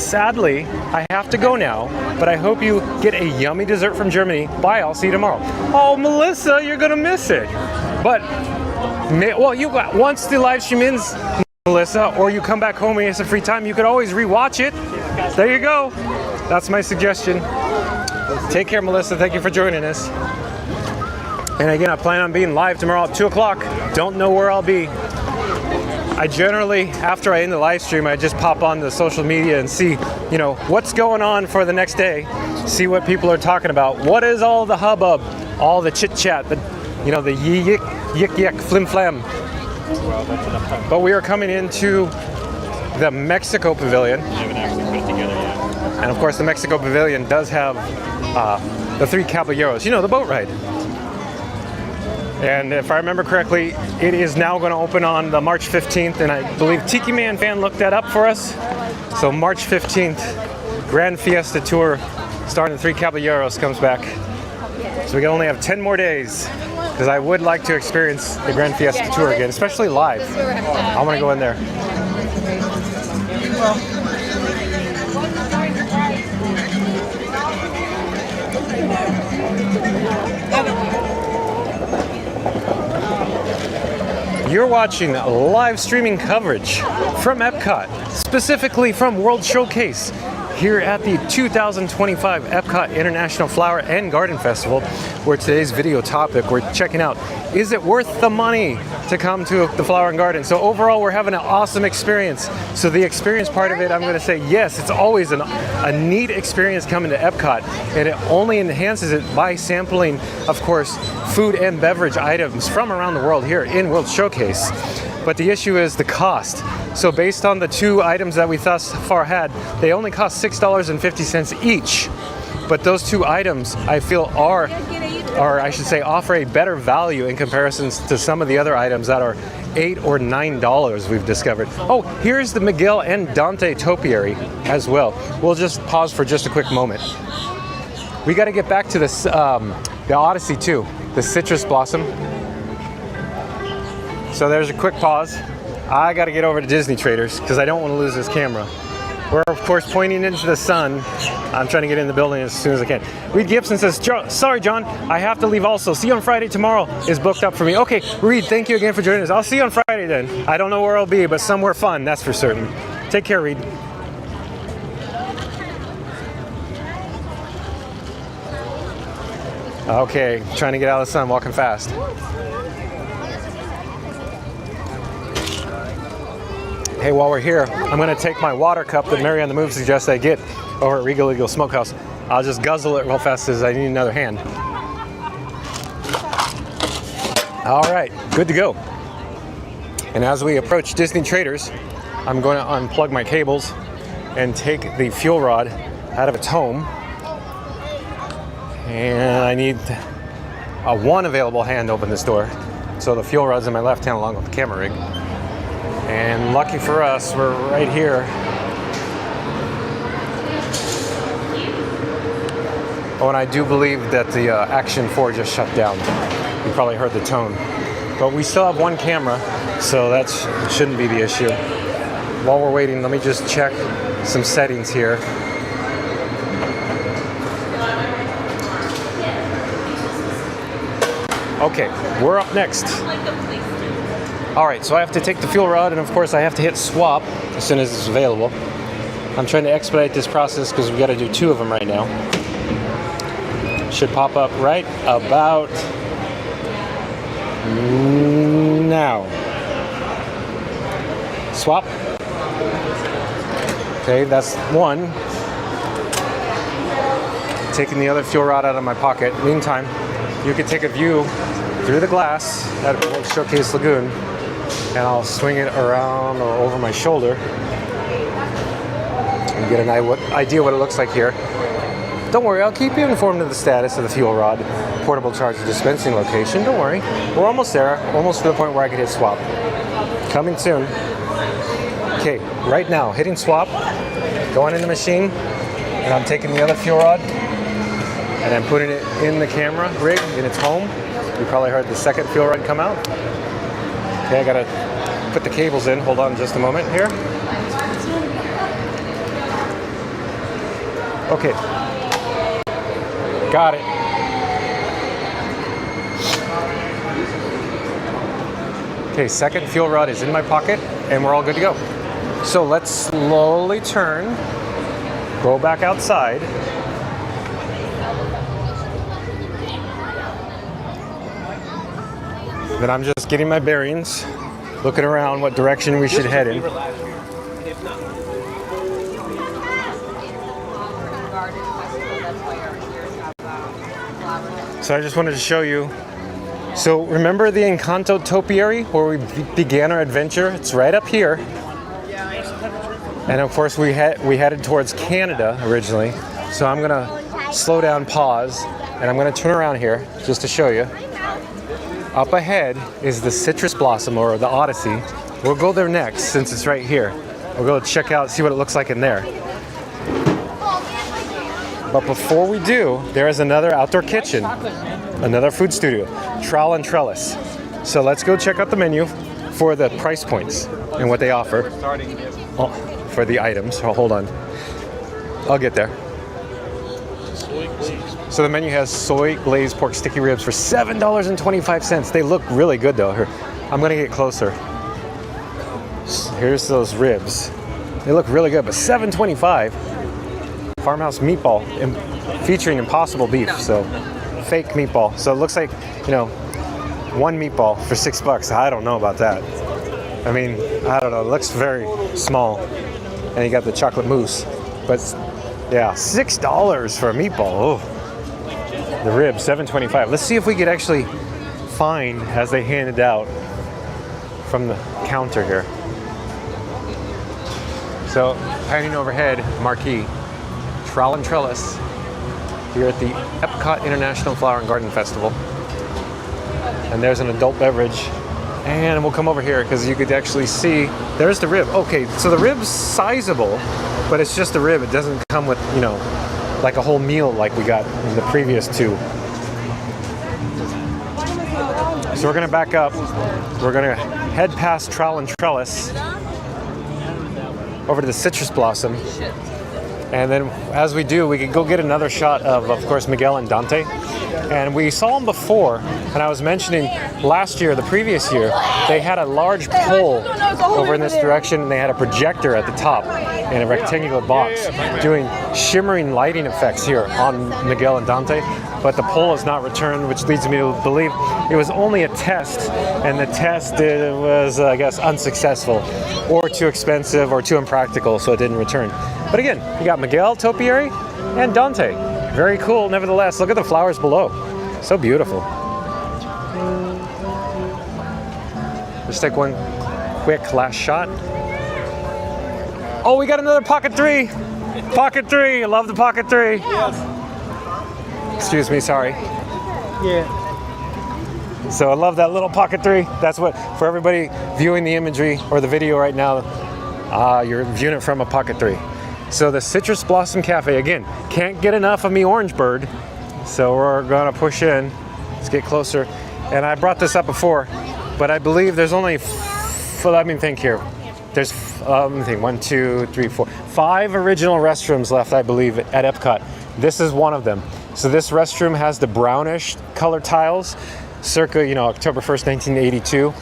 sadly, I have to go now, but I hope you get a yummy dessert from Germany. Bye, I'll see you tomorrow. Oh, Melissa, you're gonna miss it. But, well, you got, once the live stream ends, Melissa, or you come back home and you have some free time, you could always rewatch it. There you go. That's my suggestion. Take care, Melissa. Thank you for joining us. And again, I plan on being live tomorrow at 2 o'clock. Don't know where I'll be. I generally, after I end the live stream, I just pop on the social media and see, you know, what's going on for the next day, see what people are talking about. What is all the hubbub, all the chit chat, the, you know, the yik flim flam. But we are coming into the Mexico Pavilion. And of course, the Mexico Pavilion does have the 3 Caballeros, you know, the boat ride. And if I remember correctly, it is now going to open on the March 15th, and I believe Tiki Man Fan looked that up for us. So March 15th, Grand Fiesta Tour starring the 3 Caballeros comes back. So we only have 10 more days, because I would like to experience the Grand Fiesta Tour again, especially live. I want to go in there. You're watching live streaming coverage from EPCOT, specifically from World Showcase, here at the 2025 EPCOT International Flower and Garden Festival, where today's video topic, we're checking out, is it worth the money to come to the flower and garden? So overall, we're having an awesome experience. So the experience part of it, I'm going to say yes, it's always a neat experience coming to EPCOT, and it only enhances it by sampling, of course, food and beverage items from around the world here in World Showcase. But the issue is the cost. So based on the two items that we thus far had, they only cost $6.50 each. But those two items, I feel, or I should say, offer a better value in comparison to some of the other items that are $8 or $9 we've discovered. Oh, here's the Miguel and Dante topiary as well. We'll just pause for just a quick moment. We got to get back to this, the Odyssey too, the citrus blossom. So there's a quick pause. I got to get over to Disney Traders because I don't want to lose this camera. We're of course pointing into the sun. I'm trying to get in the building as soon as I can. Reed Gibson says, sorry John, I have to leave also. See you on Friday. Tomorrow is booked up for me. Okay, Reed, thank you again for joining us. I'll see you on Friday then. I don't know where I'll be, but somewhere fun, that's for certain. Take care, Reed. Okay, trying to get out of the sun, walking fast. Hey, while we're here, I'm going to take my water cup that Mary on the Move suggests I get over at Regal Eagle Smokehouse. I'll just guzzle it real fast as I need another hand. All right, good to go. And as we approach Disney Traders, I'm going to unplug my cables and take the fuel rod out of its home. And I need one available hand to open this door. So the fuel rod's in my left hand along with the camera rig. And lucky for us, we're right here. Oh, and I do believe that the Action 4 just shut down. You probably heard the tone. But we still have one camera, so that shouldn't be the issue. While we're waiting, let me just check some settings here. Okay, we're up next. All right, so I have to take the fuel rod, and of course I have to hit swap as soon as it's available. I'm trying to expedite this process because we got to do two of them right now. Should pop up right about now. Swap. Okay, that's one. Taking the other fuel rod out of my pocket. Meantime, you can take a view through the glass at World Showcase Lagoon, and I'll swing it around or over my shoulder and get an idea what it looks like here. Don't worry, I'll keep you informed of the status of the fuel rod portable charge dispensing location. Don't worry, we're almost there, almost to the point where I can hit swap. Coming soon. Okay, right now, hitting swap, going in the machine, and I'm taking the other fuel rod and I'm putting it in the camera rig in its home. You probably heard the second fuel rod come out. Okay, I gotta put the cables in. Hold on just a moment here. Okay. Got it. Okay, second fuel rod is in my pocket and we're all good to go. So let's slowly turn, go back outside. Then I'm just getting my bearings, looking around what direction we should head in. So I just wanted to show you. So remember the Encanto topiary where we began our adventure? It's right up here. And of course we headed towards Canada originally. So I'm gonna slow down, pause, and I'm gonna turn around here just to show you. Up ahead is the Citrus Blossom, or the Odyssey. We'll go there next since it's right here. We'll go check out, see what it looks like in there. But before we do, there is another outdoor kitchen, another food studio, Trowel and Trellis. So let's go check out the menu for the price points and what they offer for the items. Oh, hold on, I'll get there. So the menu has soy glazed pork sticky ribs for $7.25. They look really good though. Here, I'm gonna get closer. Here's those ribs. They look really good, but $7.25. Farmhouse meatball featuring impossible beef, so fake meatball. So it looks like, you know, one meatball for $6. I don't know about that. I mean, I don't know. It looks very small. And you got the chocolate mousse. But yeah, $6 for a meatball. Oh. The rib, $7.25. Let's see if we could actually find as they hand it out from the counter here. So, hanging overhead, marquee, Trowel and Trellis, here at the EPCOT International Flower and Garden Festival. And there's an adult beverage. And we'll come over here because you could actually see, there's the rib. Okay, so the rib's sizable, but it's just a rib. It doesn't come with, you know, like a whole meal like we got in the previous two. So we're gonna back up. We're gonna head past Trowel and Trellis over to the Citrus Blossom. And then as we do, we can go get another shot of course, Miguel and Dante. And we saw them before, and I was mentioning last year, the previous year, they had a large pole over in this direction, and they had a projector at the top in a rectangular box doing shimmering lighting effects here on Miguel and Dante. But the pole is not returned, which leads me to believe it was only a test, and the test was, I guess, unsuccessful, or too expensive, or too impractical, so it didn't return. But again, you got Miguel, Topiary, and Dante. Very cool, nevertheless. Look at the flowers below. So beautiful. Let's take one quick last shot. Oh, we got another pocket 3. Pocket 3. I love the pocket 3. Yes. Excuse me, sorry. Yeah. So I love that little pocket 3. That's what, for everybody viewing the imagery or the video right now, you're viewing it from a pocket 3. So the Citrus Blossom Cafe, again, can't get enough of me Orange Bird. So we're gonna push in. Let's get closer. And I brought this up before, but I believe there's only, let me think here. There's, let me think, 1, 2, 3, 4, 5 original restrooms left, I believe, at EPCOT. This is one of them. So this restroom has the brownish color tiles, circa, you know, October 1st, 1982.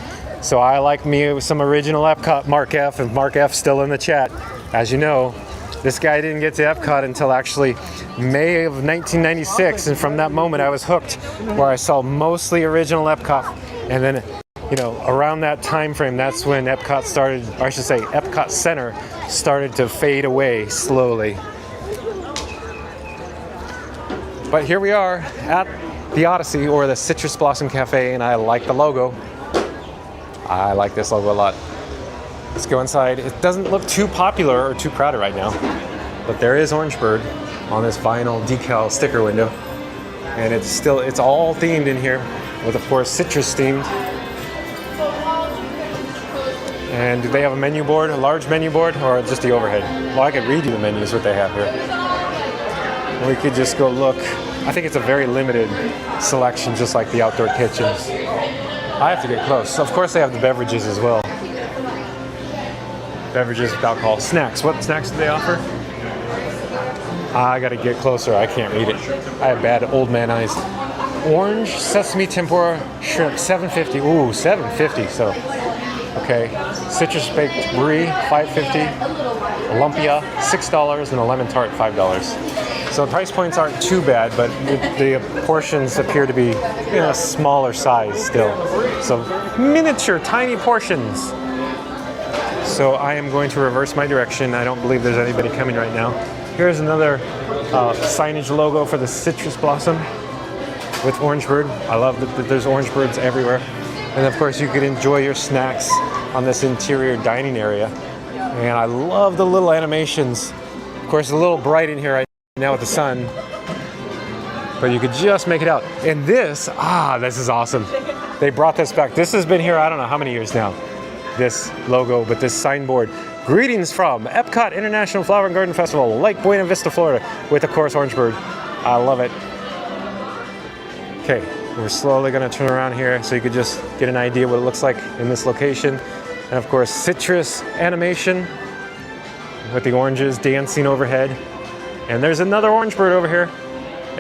So I like me some original EPCOT Mark F, and Mark F's still in the chat. As you know, this guy didn't get to EPCOT until actually May of 1996, and from that moment I was hooked, where I saw mostly original EPCOT, and then, you know, around that time frame, that's when EPCOT started, or I should say EPCOT Center started to fade away slowly. But here we are at the Odyssey, or the Citrus Blossom Cafe, and I like the logo. I like this logo a lot. Let's go inside. It doesn't look too popular or too crowded right now, but there is Orange Bird on this vinyl decal sticker window. And it's all themed in here with, of course, citrus themed. And do they have a menu board, a large menu board, or just the overhead? Well, I could read you the menus, what they have here. And we could just go look. I think it's a very limited selection, just like the outdoor kitchens. I have to get close. Of course, they have the beverages as well. Beverages with alcohol. Snacks. What snacks do they offer? I gotta get closer. I can't read it. I have bad old man eyes. Orange sesame tempura shrimp, $7.50. Ooh, $7.50. So, okay. Citrus baked brie, $5.50. Lumpia, $6, and a lemon tart, $5. So the price points aren't too bad, but the portions appear to be, you know, a smaller size still. So miniature, tiny portions. So I am going to reverse my direction. I don't believe there's anybody coming right now. Here's another signage logo for the Citrus Blossom with Orange Bird. I love that there's Orange Birds everywhere. And of course you could enjoy your snacks on this interior dining area. And I love the little animations. Of course, it's a little bright in here right now with the sun, but you could just make it out. And this is awesome. They brought this back. This has been here, I don't know how many years now. This logo, but this signboard. Greetings from EPCOT International Flower and Garden Festival, Lake Buena Vista, Florida, with, of course, Orange Bird. I love it. Okay, we're slowly gonna turn around here so you could just get an idea what it looks like in this location. And of course, citrus animation with the oranges dancing overhead. And there's another Orange Bird over here.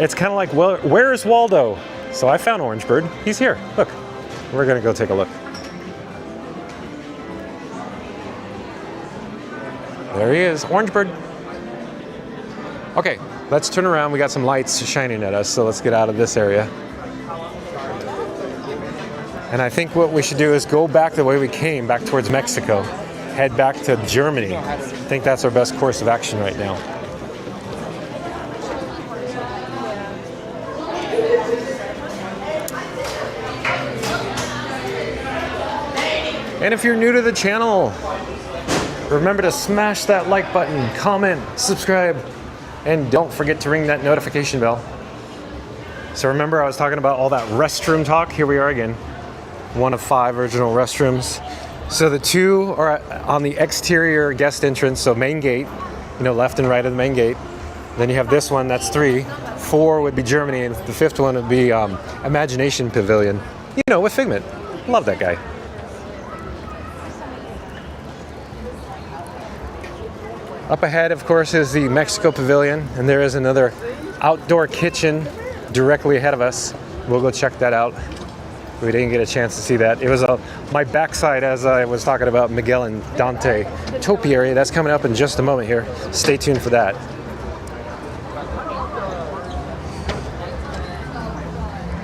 It's kind of like, well, where's Waldo? So I found Orange Bird. He's here. Look, we're gonna go take a look. There he is, orange bird. Okay, let's turn around. We got some lights shining at us, so let's get out of this area. And I think what we should do is go back the way we came, back towards Mexico. Head back to Germany. I think that's our best course of action right now. And if you're new to the channel, remember to smash that like button, comment, subscribe, and don't forget to ring that notification bell. So remember I was talking about all that restroom talk? Here we are again. One of 5 original restrooms. So the 2 are on the exterior guest entrance, so main gate, you know, left and right of the main gate. Then you have this one, that's 3. 4 would be Germany, and the 5th one would be Imagination Pavilion. You know, with Figment. Love that guy. Up ahead, of course, is the Mexico Pavilion, and there is another outdoor kitchen directly ahead of us. We'll go check that out. We didn't get a chance to see that. It was my backside as I was talking about Miguel and Dante topiary. That's coming up in just a moment here. Stay tuned for that.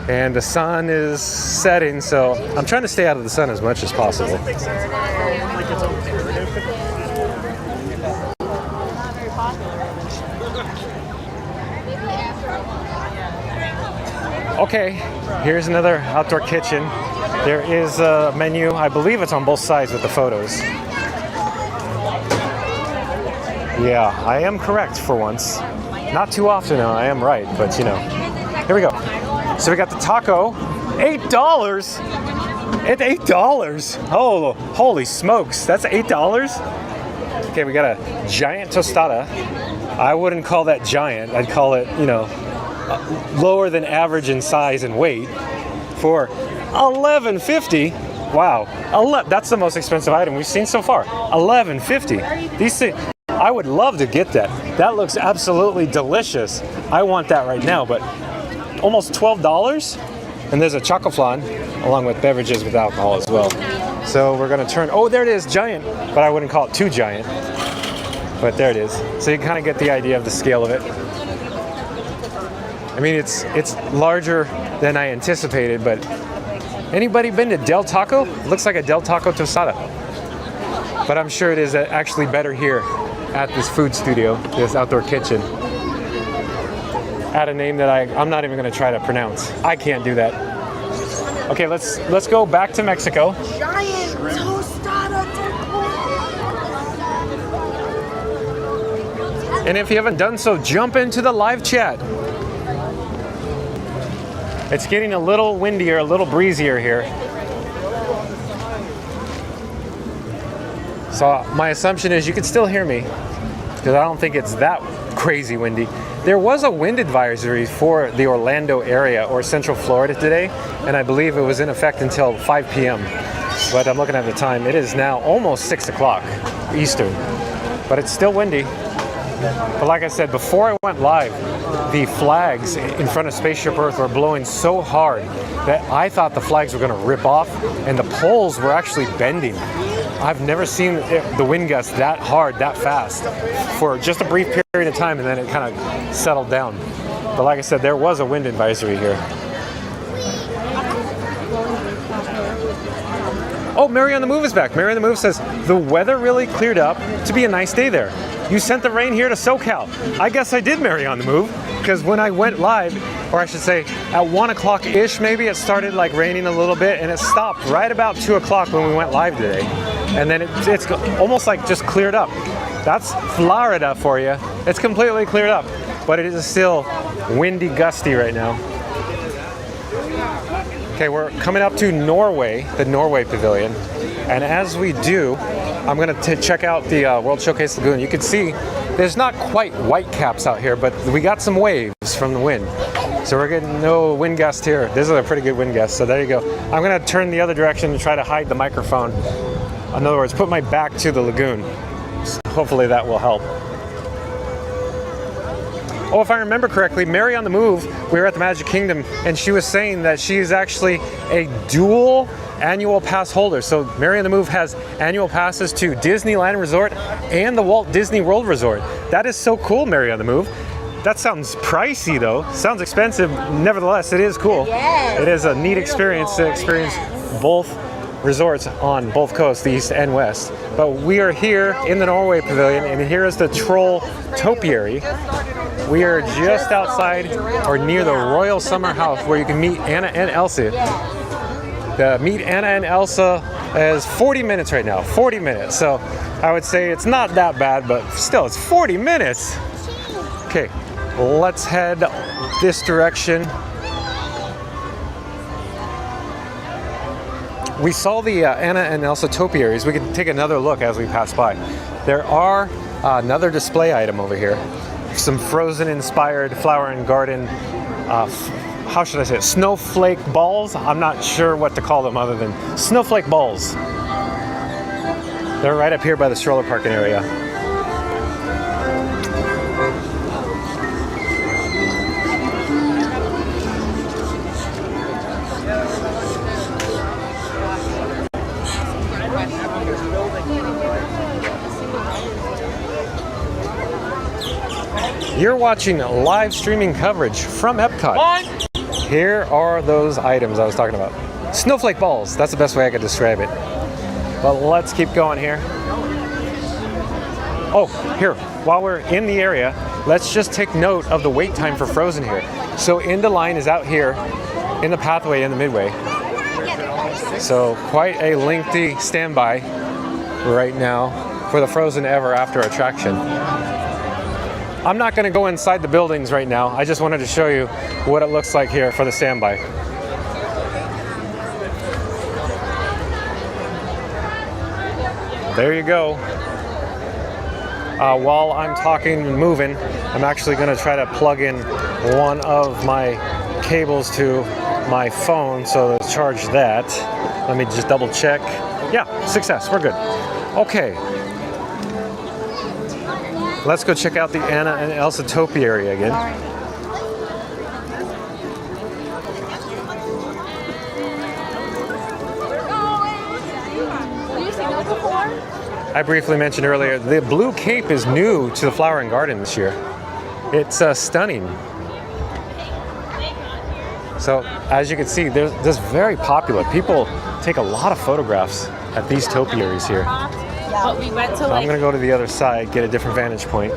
And the sun is setting, so I'm trying to stay out of the sun as much as possible. Okay, here's another outdoor kitchen. There is a menu, I believe it's on both sides with the photos. Yeah, I am correct for once. Not too often now, I am right, but you know. Here we go. So we got the taco, $8. It's $8. Oh, holy smokes, that's $8? Okay, we got a giant tostada. I wouldn't call that giant, I'd call it, you know, lower than average in size and weight for $11.50. Wow, that's the most expensive item we've seen so far. $11.50. These things, I would love to get that. That looks absolutely delicious. I want that right now, but almost $12. And there's a choco flan along with beverages with alcohol as well. So we're gonna turn, oh, there it is, giant, but I wouldn't call it too giant. But there it is. So you kind of get the idea of the scale of it. I mean, it's larger than I anticipated, but anybody been to Del Taco? It looks like a Del Taco tostada. But I'm sure it is actually better here at this food studio, this outdoor kitchen. At a name that I'm not even gonna try to pronounce. I can't do that. Okay, let's go back to Mexico. Giant tostada. And if you haven't done so, jump into the live chat. It's getting a little windier, a little breezier here. So my assumption is you can still hear me, because I don't think it's that crazy windy. There was a wind advisory for the Orlando area or Central Florida today, and I believe it was in effect until 5 p.m. But I'm looking at the time. It is now almost 6 o'clock Eastern, but it's still windy. But like I said, before I went live, the flags in front of Spaceship Earth were blowing so hard that I thought the flags were going to rip off, and the poles were actually bending. I've never seen the wind gusts that hard, that fast, for just a brief period of time, and then it kind of settled down. But like I said, there was a wind advisory here. Oh, Mary on the Move is back. Mary on the Move says, the weather really cleared up to be a nice day there. You sent the rain here to SoCal. I guess I did, Mary on the Move, because when I went live, or I should say at 1 o'clock-ish maybe, it started like raining a little bit, and it stopped right about 2 o'clock when we went live today. And then it's almost like just cleared up. That's Florida for you. It's completely cleared up, but it is still windy, gusty right now. Okay, we're coming up to Norway, the Norway Pavilion. And as we do, I'm gonna check out the World Showcase Lagoon. You can see there's not quite white caps out here, but we got some waves from the wind. So we're getting no wind gust here. This is a pretty good wind gust, so there you go. I'm gonna turn the other direction to try to hide the microphone. In other words, put my back to the lagoon. So hopefully that will help. Oh, if I remember correctly, Mary on the Move, we were at the Magic Kingdom, and she was saying that she is actually a dual annual pass holder. So Mary on the Move has annual passes to Disneyland Resort and the Walt Disney World Resort. That is so cool, Mary on the Move. That sounds pricey though. Sounds expensive. Nevertheless, it is cool. Yes. It is a neat experience to experience both resorts on both coasts, the East and West. But we are here in the Norway Pavilion, and here is the Troll Topiary. We are just outside or near the Royal Summer House where you can meet Anna and Elsa. The meet Anna and Elsa is 40 minutes right now, 40 minutes. So I would say it's not that bad, but still it's 40 minutes. Okay, let's head this direction. We saw the Anna and Elsa topiaries. We can take another look as we pass by. There are another display item over here. Some Frozen-inspired flower and garden, how should I say it? Snowflake balls? I'm not sure what to call them other than snowflake balls. They're right up here by the stroller parking area. You're watching live streaming coverage from EPCOT. Here are those items I was talking about. Snowflake balls, that's the best way I could describe it. But let's keep going here. Oh, here, while we're in the area, let's just take note of the wait time for Frozen here. So In the Line is out here in the pathway in the midway. So quite a lengthy standby right now for the Frozen Ever After attraction. I'm not going to go inside the buildings right now. I just wanted to show you what it looks like here for the standby. There you go. While I'm talking and moving, I'm actually going to try to plug in one of my cables to my phone so to charge that. Let me just double check. Yeah, success. We're good. Okay. Let's go check out the Anna and Elsa topiary again. I briefly mentioned earlier, the Blue Cape is new to the Flower and Garden this year. It's stunning. So as you can see, this is very popular. People take a lot of photographs at these topiaries here. But we went to I'm gonna go to the other side, get a different vantage point.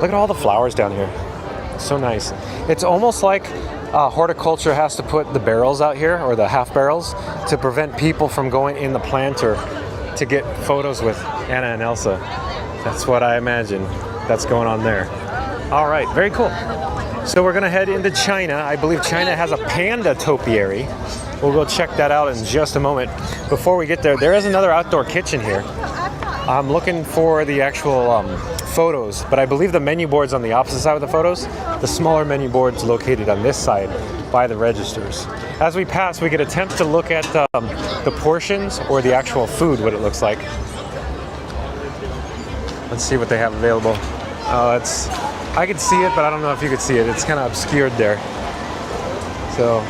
Look at all the flowers down here. So nice. It's almost like horticulture has to put the barrels out here, or the half barrels, to prevent people from going in the planter to get photos with Anna and Elsa. That's what I imagine that's going on there. All right, very cool. So we're gonna head into China. I believe China has a panda topiary. We'll go check that out in just a moment. Before we get there, there is another outdoor kitchen here. I'm looking for the actual photos, but I believe the menu board's on the opposite side of the photos. The smaller menu board's located on this side by the registers. As we pass, we could attempt to look at the portions or the actual food, what it looks like. Let's see what they have available. I could see it, but I don't know if you could see it. It's kind of obscured there. So,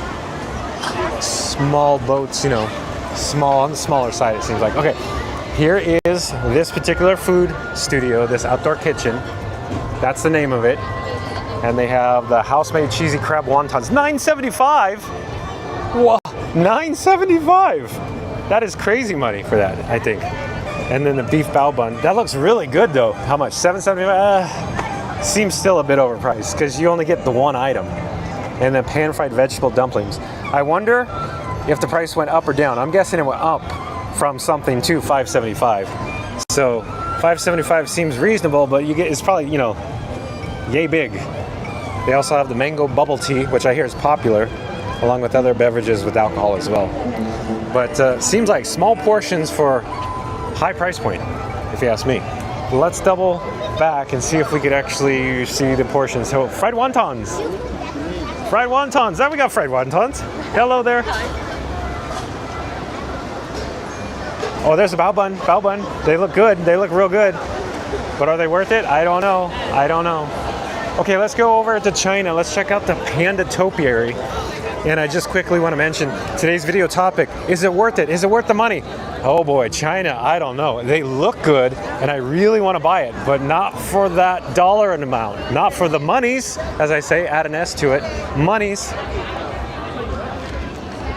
small boats, you know, small on the smaller side it seems like. Okay. Here is this particular food studio, this outdoor kitchen. That's the name of it. And they have the house-made cheesy crab wontons. $9.75? Wow, $9.75! That is crazy money for that, I think. And then the beef bao bun. That looks really good though. How much? $7.75? Seems still a bit overpriced because you only get the one item. And then pan-fried vegetable dumplings. I wonder if the price went up or down. I'm guessing it went up from something to $5.75. So $5.75 seems reasonable, but you get, it's probably, you know, yay big. They also have the mango bubble tea, which I hear is popular, along with other beverages with alcohol as well. But seems like small portions for high price point, if you ask me. let's double back and see if we could actually see the portions. So fried wontons. Fried wontons. Now we got fried wontons. Hello there. Oh, there's a bao bun. Bao bun. They look good. They look real good. But are they worth it? I don't know. I don't know. Okay, let's go over to China. Let's check out the panda topiary. And I just quickly want to mention today's video topic. Is it worth it? Is it worth the money? Oh boy, China, I don't know. They look good and I really want to buy it, but not for that dollar amount. Not for the monies, as I say, add an S to it. Monies.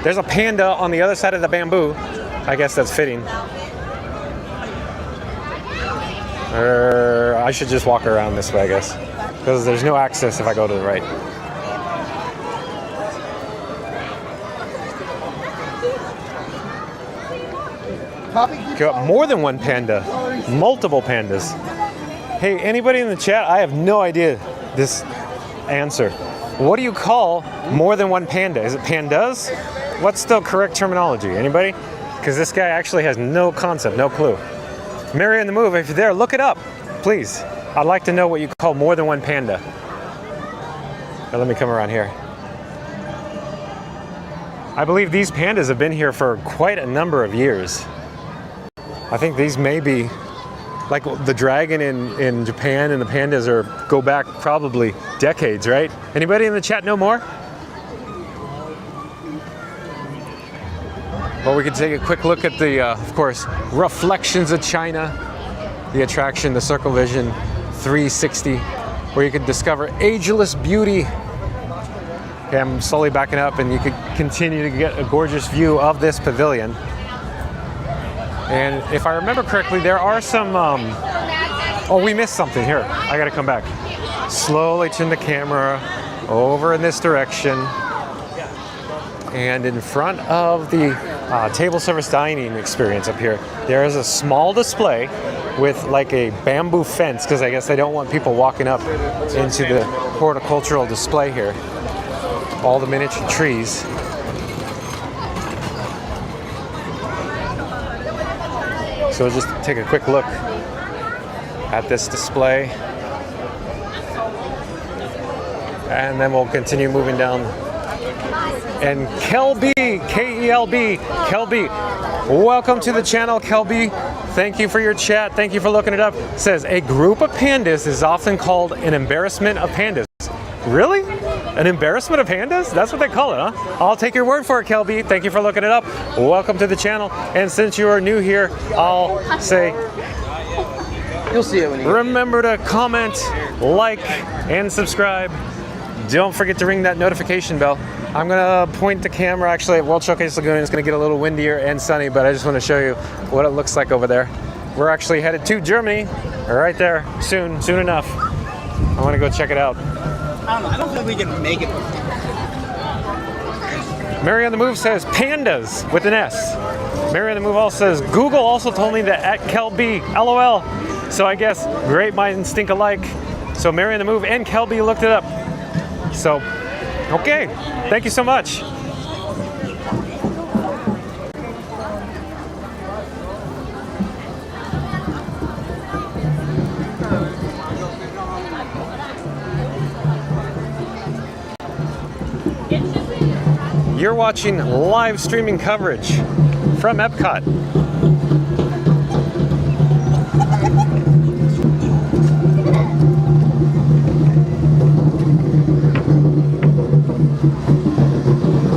There's a panda on the other side of the bamboo. I guess that's fitting. I should just walk around this way, I guess. Because there's no access if I go to the right. Got more than one panda. Multiple pandas. Hey, anybody in the chat? I have no idea this answer. What do you call more than one panda? Is it pandas? What's the correct terminology? Anybody? Because this guy actually has no concept, no clue. Mary in the Move, if you're there, look it up, please. I'd like to know what you call more than one panda. Now, let me come around here. I believe these pandas have been here for quite a number of years. I think these may be like the dragon in Japan, and the pandas go back probably decades, right? Anybody in the chat know more? Well, we could take a quick look at the, of course, Reflections of China, the attraction, the Circle Vision 360, where you could discover ageless beauty. Okay, I'm slowly backing up, and you could continue to get a gorgeous view of this pavilion. And if I remember correctly, there are some, oh, we missed something. Here, I gotta come back. Slowly turn the camera over in this direction. And in front of the table service dining experience up here, there is a small display with like a bamboo fence, because I guess they don't want people walking up into the horticultural display here. All the miniature trees. So we'll just take a quick look at this display. And then we'll continue moving down. And Kelby, K-E-L-B, Kelby, welcome to the channel, Kelby. Thank you for your chat. Thank you for looking it up. It says, a group of pandas is often called an embarrassment of pandas. Really? An embarrassment of pandas? That's what they call it, huh? I'll take your word for it, Kelby. Thank you for looking it up. Welcome to the channel. And since you are new here, I'll say, you'll see it when you remember to comment, like, and subscribe. Don't forget to ring that notification bell. I'm gonna point the camera actually at World Showcase Lagoon. It's gonna get a little windier and sunny, but I just want to show you what it looks like over there. We're actually headed to Germany, right there, soon enough. I want to go check it out. I don't know. I don't think we can make it. Mary on the Move says pandas with an S. Mary on the Move also says Google also told me that at Kelby, LOL. So I guess great minds think alike. So Mary on the Move and Kelby looked it up. So, okay, thank you so much. You're watching live streaming coverage from EPCOT.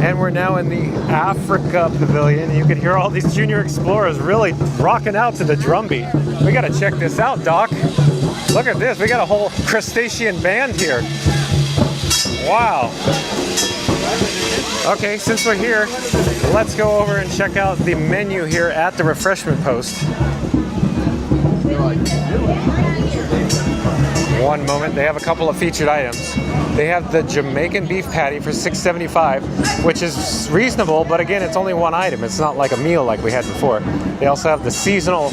And we're now in the Africa Pavilion. You can hear all these junior explorers really rocking out to the drum beat. We gotta check this out, Doc. Look at this, we got a whole crustacean band here. Wow. Okay, since we're here, let's go over and check out the menu here at the refreshment post. One moment, they have a couple of featured items. They have the Jamaican beef patty for $6.75, which is reasonable, but again, it's only one item. It's not like a meal like we had before. They also have the seasonal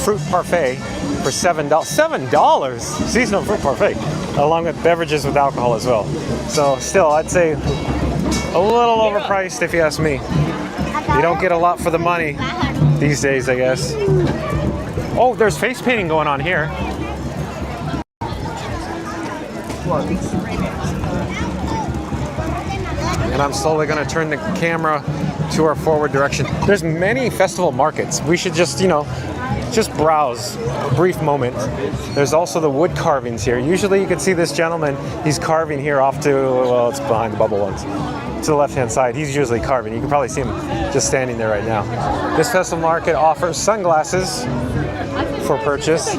fruit parfait for $7. $7? Seasonal fruit parfait, along with beverages with alcohol as well. So still, I'd say a little overpriced if you ask me. You don't get a lot for the money these days, I guess. Oh, there's face painting going on here. And I'm slowly going to turn the camera to our forward direction. There's many festival markets. We should just, just browse a brief moment. There's also the wood carvings here. Usually you can see this gentleman, he's carving here off to, well, it's behind the bubble ones, to the left-hand side. He's usually carving. You can probably see him just standing there right now. This festival market offers sunglasses for purchase.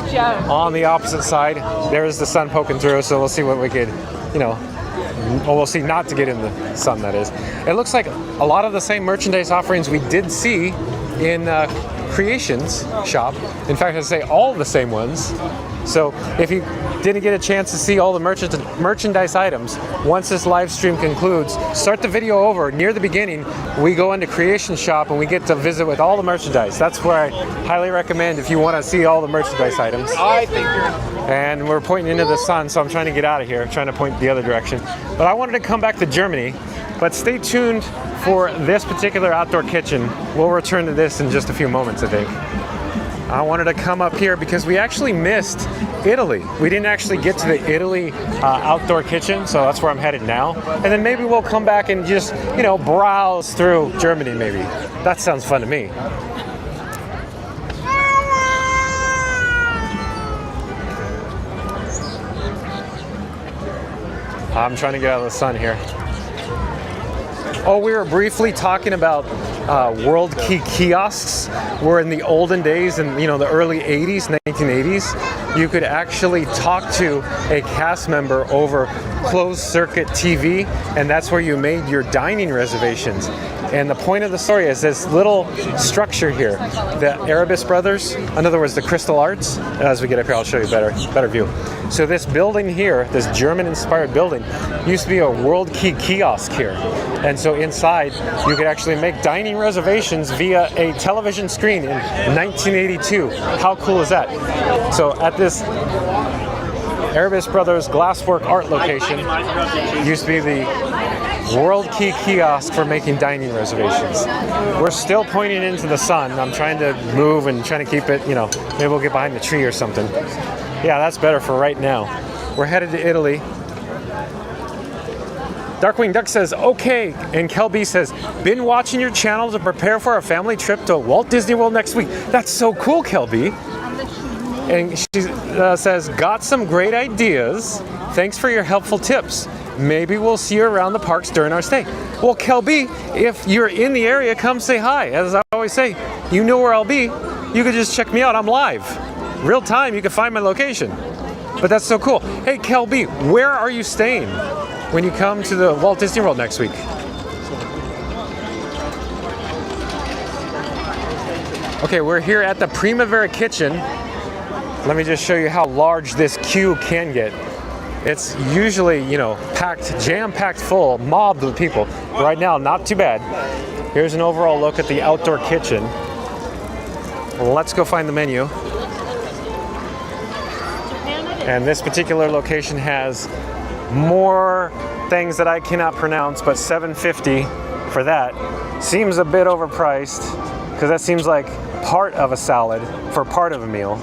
On the opposite side, there's the sun poking through, so we'll see what we could, well, we'll see not to get in the sun, that is. It looks like a lot of the same merchandise offerings we did see in Creations shop. In fact, I'd say all the same ones. So if you didn't get a chance to see all the merchandise items, once this live stream concludes, start the video over. Near the beginning, we go into Creation Shop and we get to visit with all the merchandise. That's where I highly recommend if you want to see all the merchandise items. I think you're... And we're pointing into the sun, so I'm trying to get out of here, trying to point the other direction. But I wanted to come back to Germany, but stay tuned for this particular outdoor kitchen. We'll return to this in just a few moments, I think. I wanted to come up here because we actually missed Italy. We didn't actually get to the Italy outdoor kitchen, so that's where I'm headed now. And then maybe we'll come back and just, browse through Germany maybe. That sounds fun to me. I'm trying to get out of the sun here. Oh, we were briefly talking about World Key kiosks, where in the olden days, in the early 80s, 1980s, you could actually talk to a cast member over closed circuit TV, and that's where you made your dining reservations. And the point of the story is this little structure here, the Arabis brothers, in other words, the Crystal Arts. As we get up here, I'll show you a better view. So this building here, this German-inspired building, used to be a World Key kiosk here. And so inside, you could actually make dining reservations via a television screen in 1982. How cool is that? So at this Arabis Brothers glasswork art location, used to be the World Key kiosk for making dining reservations. We're still pointing into the sun. I'm trying to move and trying to keep it, maybe we'll get behind the tree or something. Yeah, that's better for right now. We're headed to Italy. Darkwing Duck says, okay. And Kelby says, been watching your channel to prepare for our family trip to Walt Disney World next week. That's so cool, Kelby. And she says, got some great ideas. Thanks for your helpful tips. Maybe we'll see you around the parks during our stay. Well, Kelby, if you're in the area, come say hi. As I always say, you know where I'll be. You can just check me out. I'm live. Real time, you can find my location. But that's so cool. Hey, Kelby, where are you staying when you come to the Walt Disney World next week? Okay, we're here at the Primavera Kitchen. Let me just show you how large this queue can get. It's usually, packed, jam-packed full, mobbed with people. Right now, not too bad. Here's an overall look at the outdoor kitchen. Let's go find the menu. And this particular location has more things that I cannot pronounce, but $7.50 for that seems a bit overpriced, because that seems like part of a salad for part of a meal.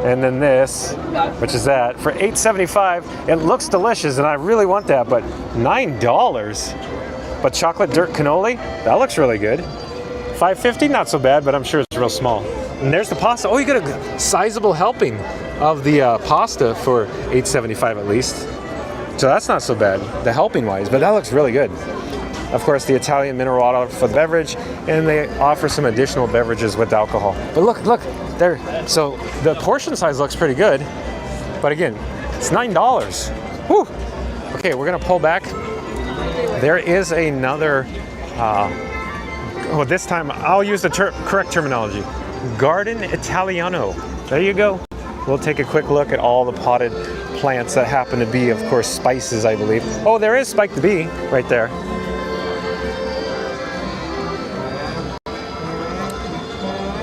And then this, which is that, for $8.75. It looks delicious, and I really want that, but $9. But chocolate dirt cannoli, that looks really good. $5.50, not so bad, but I'm sure it's real small. And there's the pasta. Oh, you get a sizable helping of the pasta for $8.75 at least. So that's not so bad, the helping-wise, but that looks really good. Of course, the Italian mineral water for the beverage, and they offer some additional beverages with alcohol. But look, there. So the portion size looks pretty good, but again, it's $9. Whew. Okay, we're gonna pull back. There is another, well, this time I'll use the correct terminology. Garden Italiano. There you go. We'll take a quick look at all the potted plants that happen to be, of course, spices, I believe. Oh, there is Spike the Bee right there.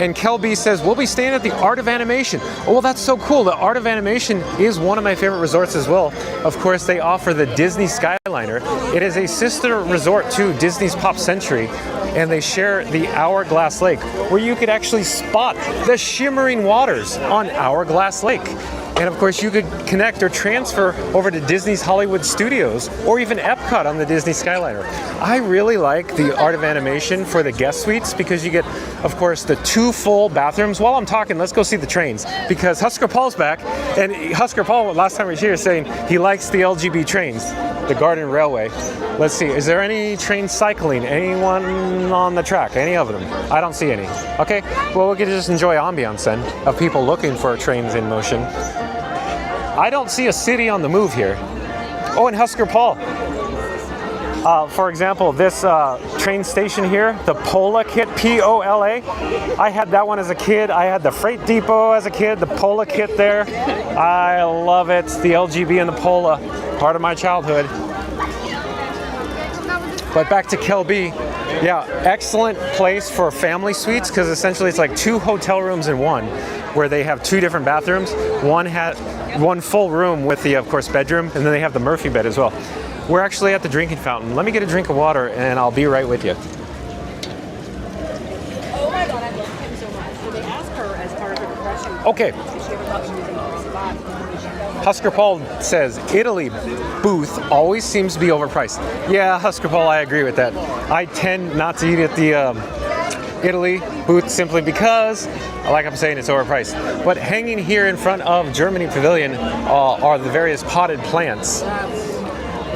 And Kelby says, we'll be staying at the Art of Animation. Oh, well, that's so cool. The Art of Animation is one of my favorite resorts as well. Of course, they offer the Disney Skyliner. It is a sister resort to Disney's Pop Century. and they share the Hourglass Lake, where you could actually spot the shimmering waters on Hourglass Lake. And of course, you could connect or transfer over to Disney's Hollywood Studios or even Epcot on the Disney Skyliner. I really like the Art of Animation for the guest suites because you get, of course, the 2 full bathrooms. While I'm talking, let's go see the trains because Husker Paul's back. And Husker Paul, last time he was here, saying he likes the LGB trains, the Garden Railway. Let's see, is there any train cycling? Anyone on the track? Any of them? I don't see any. Okay, well, we could just enjoy ambiance then of people looking for trains in motion. I don't see a city on the move here. Oh, and Husker Paul. For example, this train station here, the Pola Kit, P-O-L-A. I had that one as a kid. I had the Freight Depot as a kid, the Pola Kit there. I love it. The LGB and the Pola, part of my childhood. But back to Kelby. Yeah, excellent place for family suites because essentially it's like 2 hotel rooms in one, where they have 2 different bathrooms. One full room with the, of course, bedroom, and then they have the Murphy bed as well. We're actually at the drinking fountain. Let me get a drink of water, and I'll be right with you. Oh my God, I love him so much. So they asked her as part of her depression. Okay. Husker Paul says Italy booth always seems to be overpriced. Yeah, Husker Paul, I agree with that. I tend not to eat at the Italy booth simply because, like I'm saying, it's overpriced. But hanging here in front of Germany Pavilion are the various potted plants.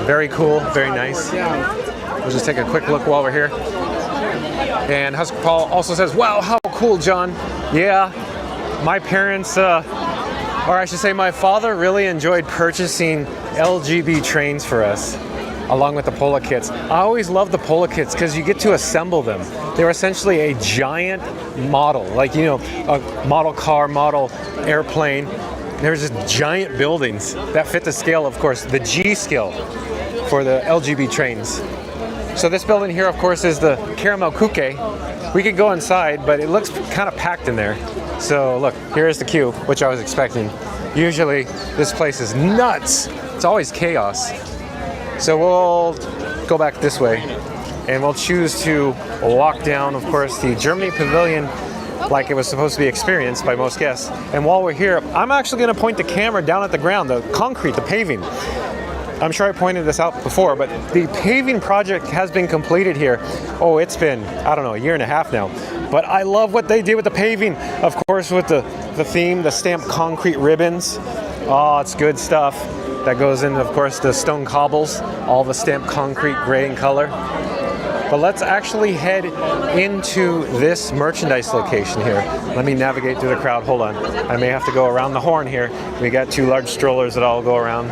Very cool, very nice. We'll just take a quick look while we're here. And Husker Paul also says, wow, how cool, John. Yeah, my parents, or I should say my father really enjoyed purchasing LGB trains for us, along with the Pola kits. I always loved the Pola kits because you get to assemble them. They're essentially a giant model, like, you know, a model car, model airplane. There's just giant buildings that fit the scale, of course, the G scale for the LGB trains. So this building here, of course, is the Caramel Kuke. We could go inside, but it looks kind of packed in there. So look, here's the queue, which I was expecting. Usually this place is nuts. It's always chaos. So we'll go back this way and we'll choose to walk down, of course, the Germany Pavilion like it was supposed to be experienced by most guests. And while we're here, I'm actually going to point the camera down at the ground, the concrete, the paving. I'm sure I pointed this out before, but the paving project has been completed here. Oh, it's been, I don't know, a year and a half now. But I love what they did with the paving. Of course, with the theme, the stamped concrete ribbons. Oh, it's good stuff. That goes in, of course, the stone cobbles, all the stamped concrete gray in color. But let's actually head into this merchandise location here. Let me navigate through the crowd. Hold on. I may have to go around the horn here. We got 2 large strollers that all go around.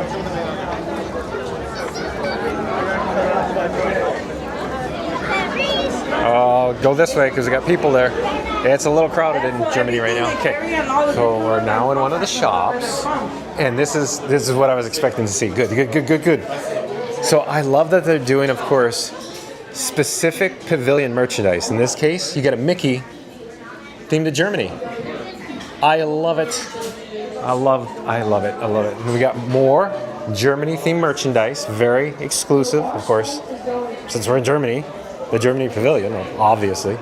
Go this way because we got people there. It's a little crowded in Germany right now. Okay, so we're now in one of the shops, and this is what I was expecting to see. Good. So I love that they're doing, of course, specific pavilion merchandise. In this case, you get a Mickey themed to Germany. I love it. I love it. And we got more Germany themed merchandise, very exclusive, of course, since we're in Germany. The Germany Pavilion, obviously.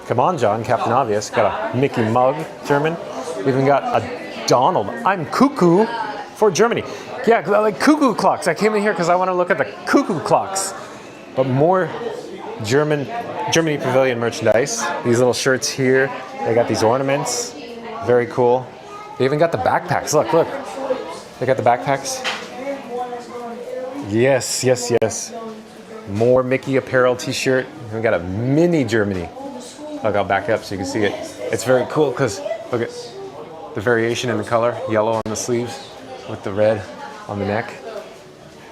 Come on, John, Captain Obvious. Got a Mickey mug, German. We even got a Donald. I'm cuckoo for Germany. Yeah, like cuckoo clocks. I came in here because I want to look at the cuckoo clocks. But more Germany Pavilion merchandise. These little shirts here. They got these ornaments. Very cool. They even got the backpacks. Look. They got the backpacks. Yes. More Mickey apparel t-shirt. We got a mini Germany. I'll back up so you can see it. It's very cool because look at the variation in the color. Yellow on the sleeves with the red on the neck.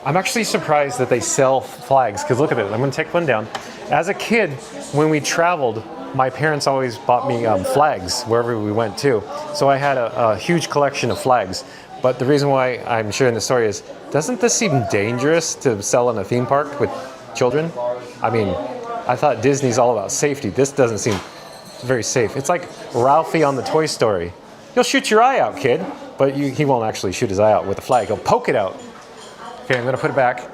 I'm actually surprised that they sell flags because look at it. I'm going to take one down. As a kid, when we traveled, my parents always bought me flags wherever we went to. So I had a huge collection of flags. But the reason why I'm sharing the story is, doesn't this seem dangerous to sell in a theme park with children? I mean, I thought Disney's all about safety. This doesn't seem very safe. It's like Ralphie on the Toy Story. He'll shoot your eye out, kid. But he won't actually shoot his eye out with a flag. He'll poke it out. Okay, I'm going to put it back.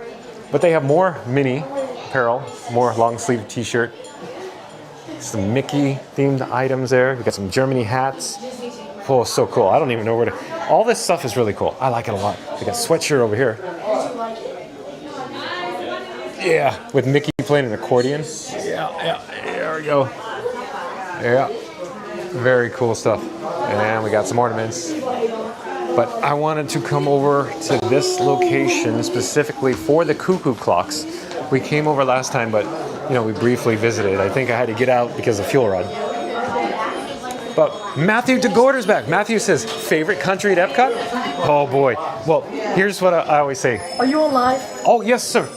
But they have more mini apparel, more long sleeve t-shirt. Some Mickey themed items there. We got some Germany hats. Oh, so cool. I don't even know where to... All this stuff is really cool. I like it a lot. We got a sweatshirt over here. Yeah, with Mickey playing an accordion. Yeah, there we go. Yeah, very cool stuff. And we got some ornaments. But I wanted to come over to this location specifically for the cuckoo clocks. We came over last time, but you know, we briefly visited. I think I had to get out because of fuel rod. But Matthew DeGorder's back. Matthew says, favorite country at Epcot? Oh boy. Well, here's what I always say. Are you on live? Oh, yes, sir.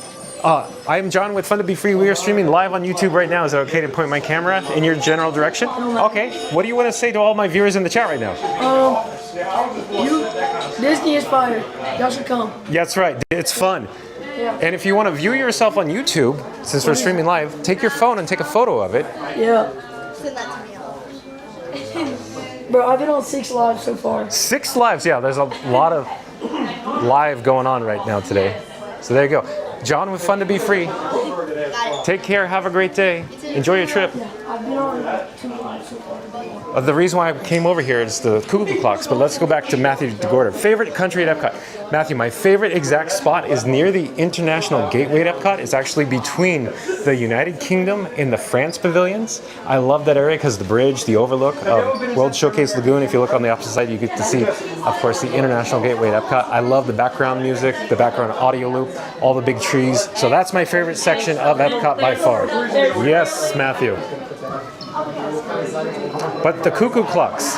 I am John with Fun to Be Free. We are streaming live on YouTube right now. Is it okay to point my camera in your general direction? Okay. What do you want to say to all my viewers in the chat right now? Disney is fire. Y'all should come. That's right. It's fun. Yeah. And if you want to view yourself on YouTube, since we're streaming live, take your phone and take a photo of it. Yeah. Bro, I've been on 6 lives so far. 6 lives, yeah. There's a lot of live going on right now today. So there you go. John with Fun to Be Free. Take care. Have a great day. Enjoy your trip. Yeah, I've been on 2 lives so far. The reason why I came over here is the cuckoo clocks, but let's go back to Matthew DeGorder. Favorite country at Epcot? Matthew, my favorite exact spot is near the International Gateway at Epcot. It's actually between the United Kingdom and the France pavilions. I love that area because the bridge, the overlook of World Showcase Lagoon. If you look on the opposite side, you get to see, of course, the International Gateway at Epcot. I love the background music, the background audio loop, all the big trees. So that's my favorite section of Epcot by far. Yes, Matthew. But the cuckoo clocks,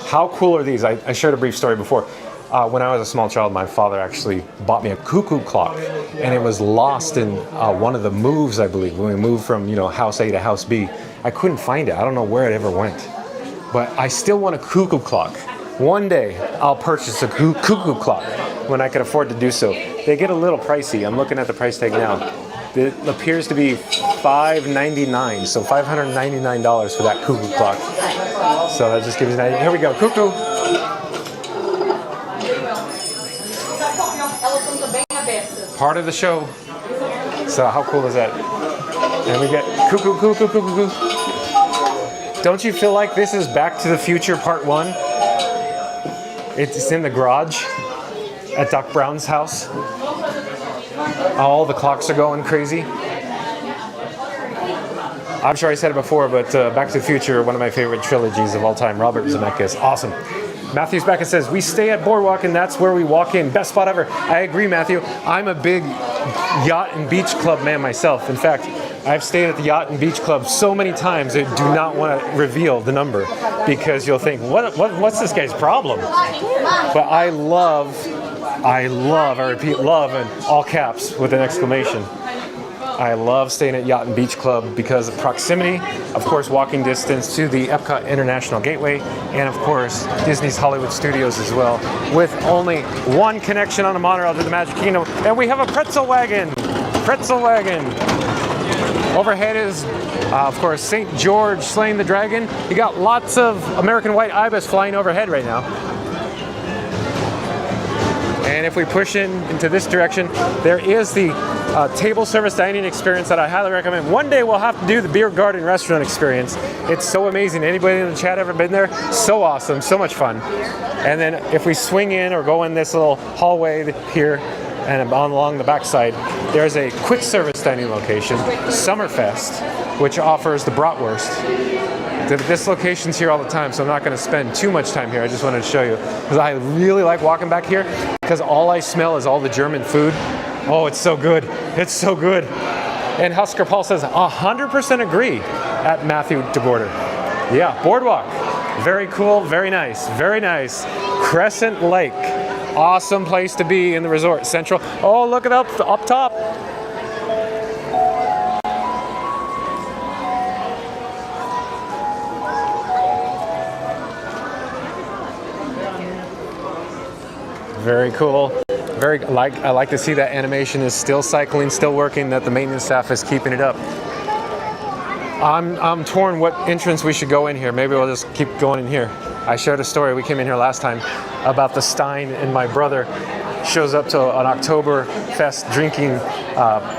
how cool are these? I shared a brief story before. When I was a small child, my father actually bought me a cuckoo clock, and it was lost in one of the moves, I believe, when we moved from house A to house B. I couldn't find it. I don't know where it ever went. But I still want a cuckoo clock. One day, I'll purchase a cuckoo clock when I can afford to do so. They get a little pricey. I'm looking at the price tag now. It appears to be $599, so $599 for that cuckoo clock. So that just gives you an idea. Here we go, cuckoo. Part of the show. So how cool is that? And we get cuckoo, cuckoo, cuckoo, cuckoo. Don't you feel like this is Back to the Future Part 1? It's in the garage at Doc Brown's house. All the clocks are going crazy. I'm sure I said it before, but Back to the Future, one of my favorite trilogies of all time. Robert Zemeckis, awesome. Matthew's back and says, we stay at Boardwalk and that's where we walk in. Best spot ever. I agree, Matthew. I'm a big yacht and beach club man myself. In fact, I've stayed at the Yacht and Beach Club so many times I do not want to reveal the number because you'll think, what's this guy's problem? But I repeat, love in all caps with an exclamation. I love staying at Yacht and Beach Club because of proximity, of course, walking distance to the Epcot International Gateway, and of course, Disney's Hollywood Studios as well, with only one connection on a monorail to the Magic Kingdom. And we have a pretzel wagon. Pretzel wagon. Overhead is, of course, St. George slaying the dragon. You got lots of American white ibis flying overhead right now. And if we push into this direction, there is the table service dining experience that I highly recommend. One day we'll have to do the beer garden restaurant experience. It's so amazing. Anybody in the chat ever been there? So awesome, so much fun. And then if we swing in or go in this little hallway here and along the backside, there's a quick service dining location, Summerfest, which offers the bratwurst. This location's here all the time, so I'm not going to spend too much time here. I just wanted to show you because I really like walking back here because all I smell is all the German food. Oh, it's so good. It's so good. And Husker Paul says 100% agree at Matthew DeGorder. Yeah, Boardwalk. Very cool, very nice, very nice. Crescent Lake. Awesome place to be in the resort. Central. Oh, look it up top. Very cool. I like to see that animation is still cycling, still working, that the maintenance staff is keeping it up. I'm torn what entrance we should go in here. Maybe we'll just keep going in here. I shared a story, we came in here last time, about the Stein, and my brother shows up to an October Oktoberfest drinking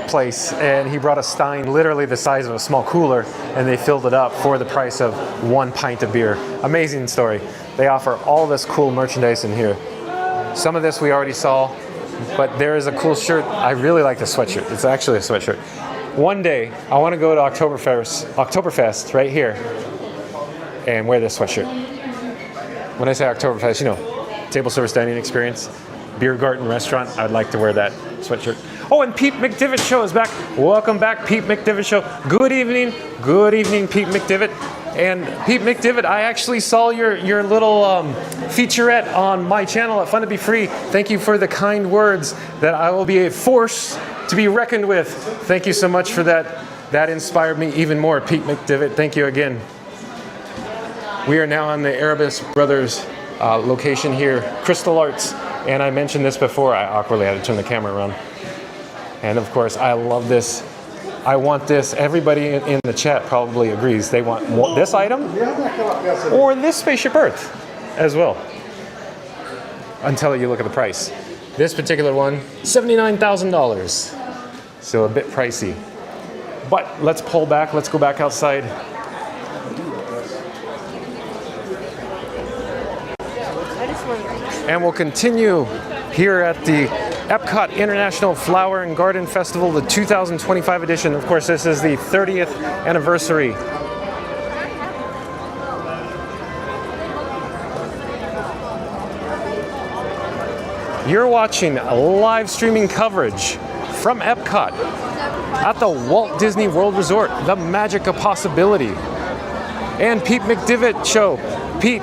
place, and he brought a stein literally the size of a small cooler, and they filled it up for the price of 1 pint of beer. Amazing story. They offer all this cool merchandise in here. Some of this we already saw, but there is a cool shirt. I really like the sweatshirt. It's actually a sweatshirt. One day, I want to go to Oktoberfest right here and wear this sweatshirt. When I say Oktoberfest, you know, table service dining experience, beer garden restaurant, I'd like to wear that sweatshirt. Oh, and Pete McDivitt Show is back. Welcome back, Pete McDivitt Show. Good evening, Pete McDivitt. And Pete McDivitt, I actually saw your little featurette on my channel at Fun to Be Free. Thank you for the kind words that I will be a force to be reckoned with. Thank you so much for that. That inspired me even more, Pete McDivitt. Thank you again. We are now on the Erebus Brothers location here, Crystal Arts. And I mentioned this before. I awkwardly had to turn the camera around. And of course, I love this. I want this. Everybody in the chat probably agrees. They want this item or this Spaceship Earth as well. Until you look at the price. This particular one, $79,000. So a bit pricey. But let's pull back. Let's go back outside. And we'll continue here at the EPCOT International Flower and Garden Festival, the 2025 edition. Of course, this is the 30th anniversary. You're watching a live streaming coverage from EPCOT at the Walt Disney World Resort, the magic of possibility. And Pete McDivitt Show. Pete,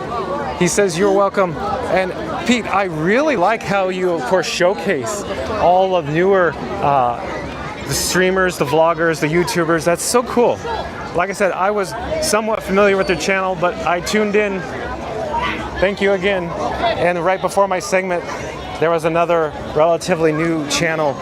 he says you're welcome. And Pete, I really like how you, of course, showcase all of newer, the streamers, the vloggers, the YouTubers. That's so cool. Like I said, I was somewhat familiar with their channel, but I tuned in. Thank you again. And right before my segment, there was another relatively new channel.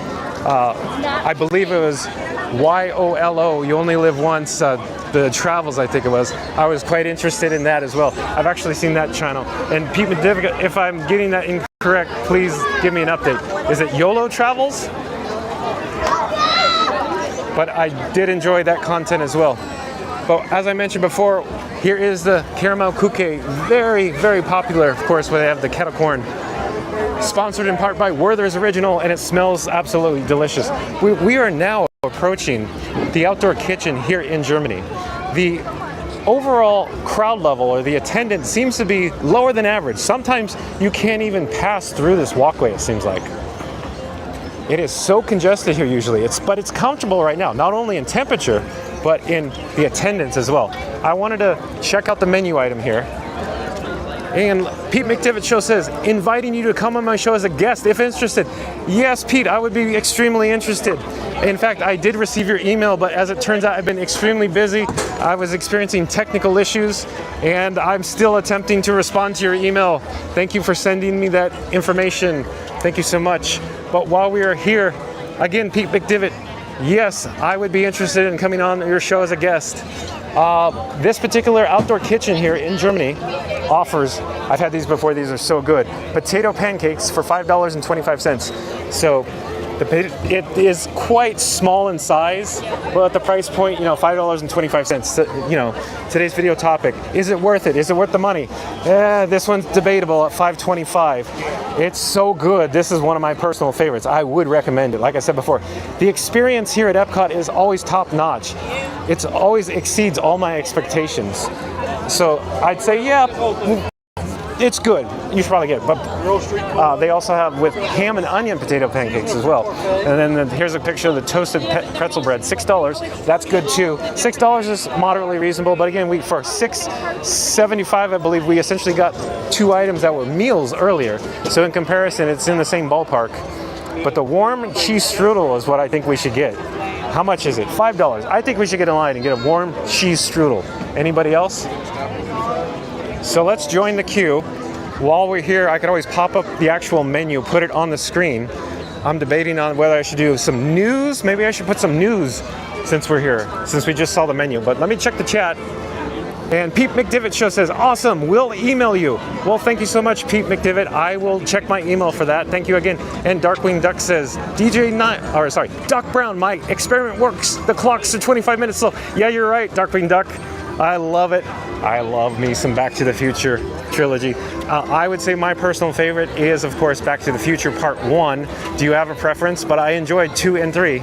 I believe it was YOLO, You Only Live Once, the travels, I think it was. I was quite interested in that as well. I've actually seen that channel. And Pete McDivitt, if I'm getting that incorrect, please give me an update. Is it YOLO Travels? But I did enjoy that content as well. But as I mentioned before, here is the caramel cookie. Very, very popular, of course, where they have the kettle corn. Sponsored in part by Werther's Original, and it smells absolutely delicious. We are now approaching the outdoor kitchen here in Germany. The overall crowd level or the attendance seems to be lower than average. Sometimes you can't even pass through this walkway, it seems like. It is so congested here usually, but it's comfortable right now, not only in temperature, but in the attendance as well. I wanted to check out the menu item here. And Pete McDivitt Show says, inviting you to come on my show as a guest if interested. Yes, Pete, I would be extremely interested. In fact, I did receive your email, but as it turns out, I've been extremely busy. I was experiencing technical issues, and I'm still attempting to respond to your email. Thank you for sending me that information. Thank you so much. But while we are here, again, Pete McDivitt, yes, I would be interested in coming on your show as a guest. This particular outdoor kitchen here in Germany offers, I've had these before, these are so good, potato pancakes for $5.25. So it is quite small in size, but at the price point, $5.25. Today's video topic, is it worth it? Is it worth the money? This one's debatable at $5.25. It's so good. This is one of my personal favorites. I would recommend it. Like I said before, the experience here at EPCOT is always top notch. It always exceeds all my expectations. So I'd say, yeah, it's good. You should probably get it. But they also have with ham and onion potato pancakes as well. And then here's a picture of the toasted pretzel bread, $6. That's good too. $6 is moderately reasonable, but again, for $6.75, I believe we essentially got 2 items that were meals earlier. So in comparison, it's in the same ballpark. But the warm cheese strudel is what I think we should get. How much is it? $5. I think we should get in line and get a warm cheese strudel. Anybody else? So let's join the queue. While we're here, I could always pop up the actual menu, put it on the screen. I'm debating on whether I should do some news. Maybe I should put some news since we're here, since we just saw the menu. But let me check the chat. And Pete McDivitt Show says, awesome, we'll email you. Well, thank you so much, Pete McDivitt. I will check my email for that. Thank you again. And Darkwing Duck says, Doc Brown, my experiment works. The clocks are 25 minutes slow. Yeah, you're right, Darkwing Duck. I love it. I love me some Back to the Future trilogy. I would say my personal favorite is, of course, Back to the Future Part 1. Do you have a preference? But I enjoyed 2 and 3.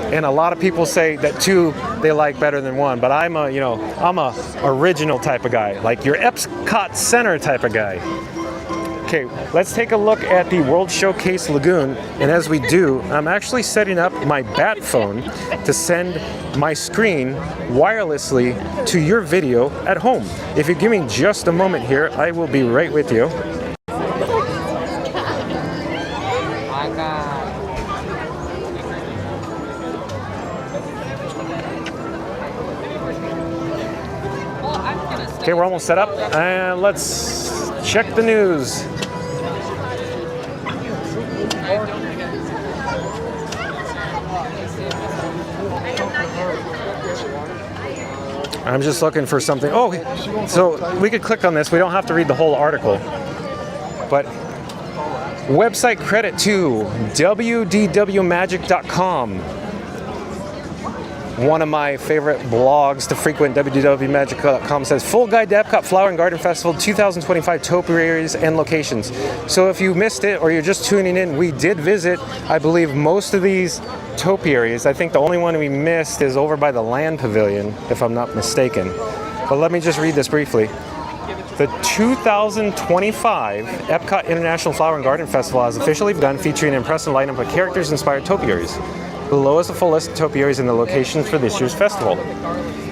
And a lot of people say that 2 they like better than 1, but I'm a original type of guy, like your EPCOT Center type of guy. Okay, let's take a look at the World Showcase Lagoon, and as we do, I'm actually setting up my bat phone to send my screen wirelessly to your video at home. If you give me just a moment here, I will be right with you. Okay, we're almost set up, and let's check the news. I'm just looking for something. Oh, so we could click on this. We don't have to read the whole article. But website credit to wdwmagic.com. One of my favorite blogs to frequent, www.magic.com, says full guide to Epcot Flower and Garden Festival 2025 topiaries and locations. So if you missed it or you're just tuning in, we did visit, I believe, most of these topiaries. I think the only one we missed is over by the Land Pavilion, if I'm not mistaken. But let me just read this briefly. The 2025 Epcot International Flower and Garden Festival has officially begun, featuring an impressive lineup of characters-inspired topiaries. Below is a full list of topiaries and the locations for this year's festival.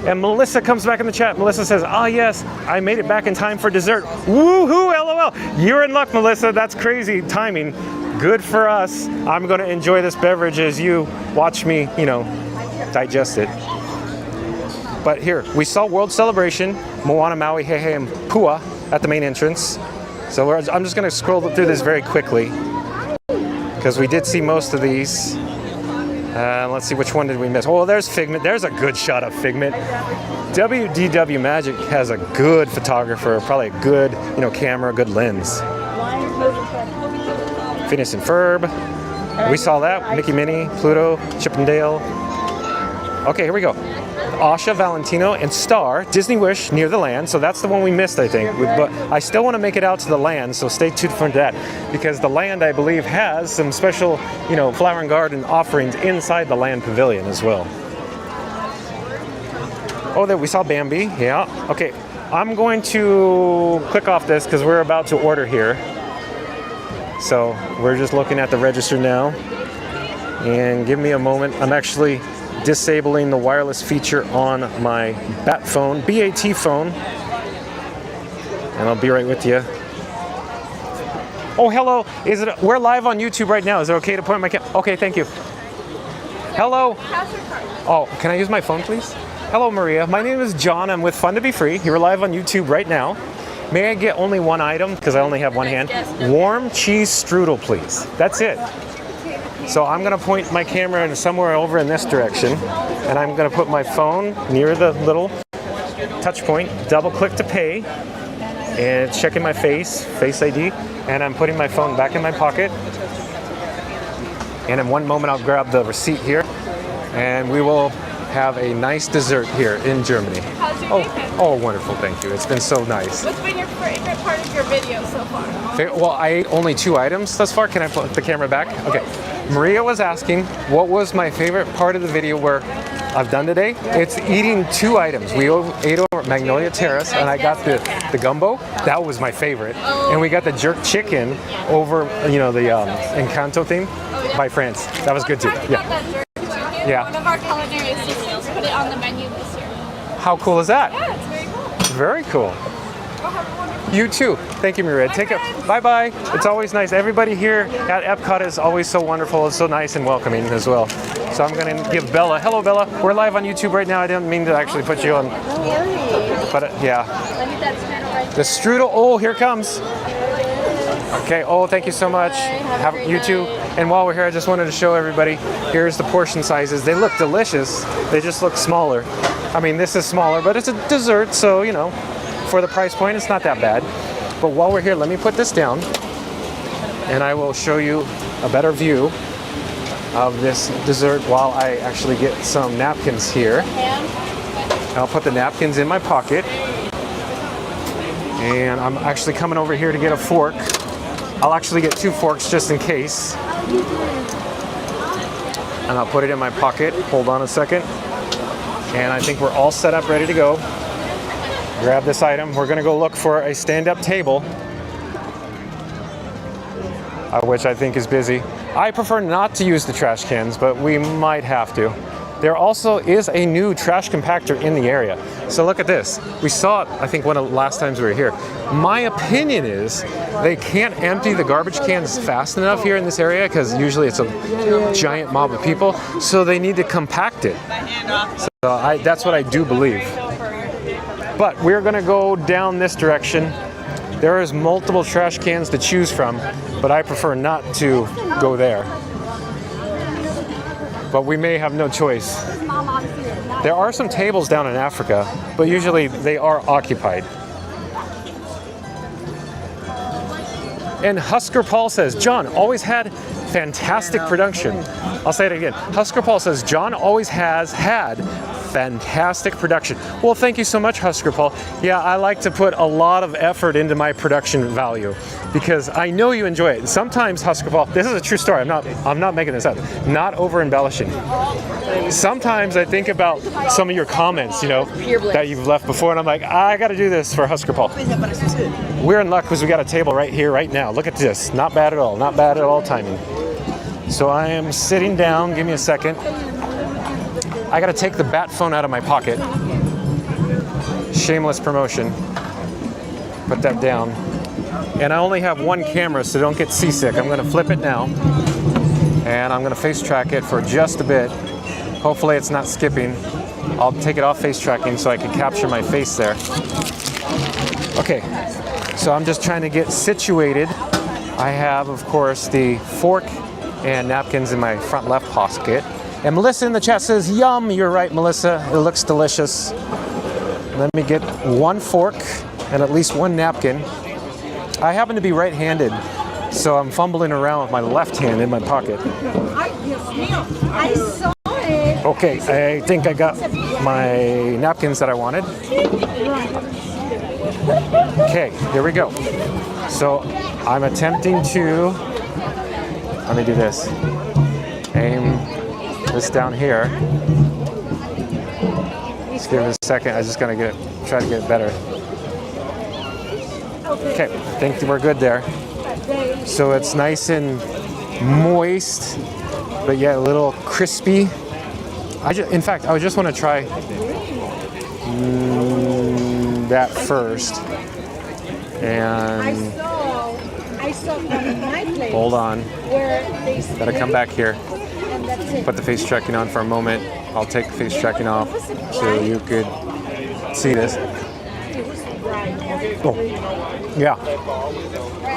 And Melissa comes back in the chat. Melissa says, ah, yes, I made it back in time for dessert. Woohoo, LOL. You're in luck, Melissa. That's crazy timing. Good for us. I'm going to enjoy this beverage as you watch me, digest it. But here, we saw World Celebration, Moana, Maui, Hehe, and Pua at the main entrance. So I'm just going to scroll through this very quickly because we did see most of these. Let's see, which one did we miss? Oh, there's Figment. There's a good shot of Figment. WDW Magic has a good photographer, probably a good, camera, good lens. Phineas and Ferb. We saw that. Mickey Minnie, Pluto, Chippendale. Okay, here we go. Asha, Valentino, and Star, Disney Wish, Near the Land. So that's the one we missed, I think. But I still want to make it out to the land, so stay tuned for that. Because the land, I believe, has some special, flower and garden offerings inside the Land Pavilion as well. Oh, there we saw Bambi. Yeah. Okay, I'm going to click off this because we're about to order here. So we're just looking at the register now. And give me a moment. I'm actually disabling the wireless feature on my BAT phone, BAT phone, and I'll be right with you. Oh, hello. We're live on YouTube right now. Is it okay to point my camera? Okay, thank you. Hello. Oh, can I use my phone, please? Hello, Maria. My name is John. I'm with Fun to Be Free. You're live on YouTube right now. May I get only one item because I only have one hand? Warm cheese strudel, please. That's it. So I'm going to point my camera somewhere over in this direction, and I'm going to put my phone near the little touch point, double click to pay, and it's checking my Face ID, and I'm putting my phone back in my pocket. And in one moment I'll grab the receipt here, and we will have a nice dessert here in Germany. How's your weekend? Oh, wonderful, thank you. It's been so nice. What's been your favorite part of your video so far? Well, I ate only 2 items thus far. Can I put the camera back? Okay. Maria was asking what was my favorite part of the video where I've done today. It's eating 2 items. We ate over at Magnolia Terrace, and I got the gumbo. That was my favorite. And we got the jerk chicken over, the Encanto theme by France. That was good too. Yeah. One of our culinary assistants put it on the menu this year. How cool is that? Yeah, it's very cool. Very cool. You too. Thank you, Maria. Take it. Bye-bye. It's always nice. Everybody here at Epcot is always so wonderful. It's so nice and welcoming as well. So I'm going to give Bella. Hello, Bella. We're live on YouTube right now. I didn't mean to actually put you on. But yeah. The strudel. Oh, here it comes. Okay, oh, thank you so much. Have a great you too. night. And while we're here, I just wanted to show everybody, here's the portion sizes. They look delicious. They just look smaller. I mean, this is smaller, but it's a dessert, so, you know, for the price point, it's not that bad. But while we're here, let me put this down, and I will show you a better view of this dessert while I actually get some napkins here. I'll put the napkins in my pocket. And I'm actually coming over here to get a fork. I'll actually get 2 forks just in case. And I'll put it in my pocket. Hold on a second. And I think we're all set up, ready to go. Grab this item. We're gonna go look for a stand-up table, which I think is busy. I prefer not to use the trash cans, but we might have to. There also is a new trash compactor in the area. So look at this. We saw it, I think, one of the last times we were here. My opinion is they can't empty the garbage cans fast enough here in this area because usually it's a giant mob of people. So they need to compact it. So that's what I do believe. But we're gonna go down this direction. There is multiple trash cans to choose from, but I prefer not to go there. But we may have no choice. There are some tables down in Africa, but usually they are occupied. And Husker Paul says, John always had fantastic production. I'll say it again. Husker Paul says, John always has had fantastic production. Well, thank you so much, Husker Paul. Yeah, I like to put a lot of effort into my production value because I know you enjoy it. And sometimes, Husker Paul, this is a true story. I'm not making this up. Not over embellishing. Sometimes I think about some of your comments, you know, that you've left before, and I'm like, I got to do this for Husker Paul. We're in luck because we got a table right here, right now. Look at this. Not bad at all. Not bad at all timing. So I am sitting down. Give me a second. I gotta take the bat phone out of my pocket. Shameless promotion. Put that down. And I only have one camera, so don't get seasick. I'm gonna flip it now. And I'm gonna face track it for just a bit. Hopefully it's not skipping. I'll take it off face tracking so I can capture my face there. Okay, so I'm just trying to get situated. I have, of course, the fork and napkins in my front left pocket. And Melissa in the chat says, yum, you're right, Melissa. It looks delicious. Let me get 1 fork and at least 1 napkin. I happen to be right-handed, so I'm fumbling around with my left hand in my pocket. I saw it. Okay, I think I got my napkins that I wanted. Okay, here we go. So I'm attempting to, let me do this. Aim this down here. Just give it a second. I just gotta try to get it better. Okay, I think we're good there. So it's nice and moist, but yet a little crispy. In fact, I just want to try that first. And I saw one in my place. Hold on. Where they Gotta come back here. and that's it. Put the face tracking on for a moment. I'll take the face tracking off so you could see this. Oh, yeah.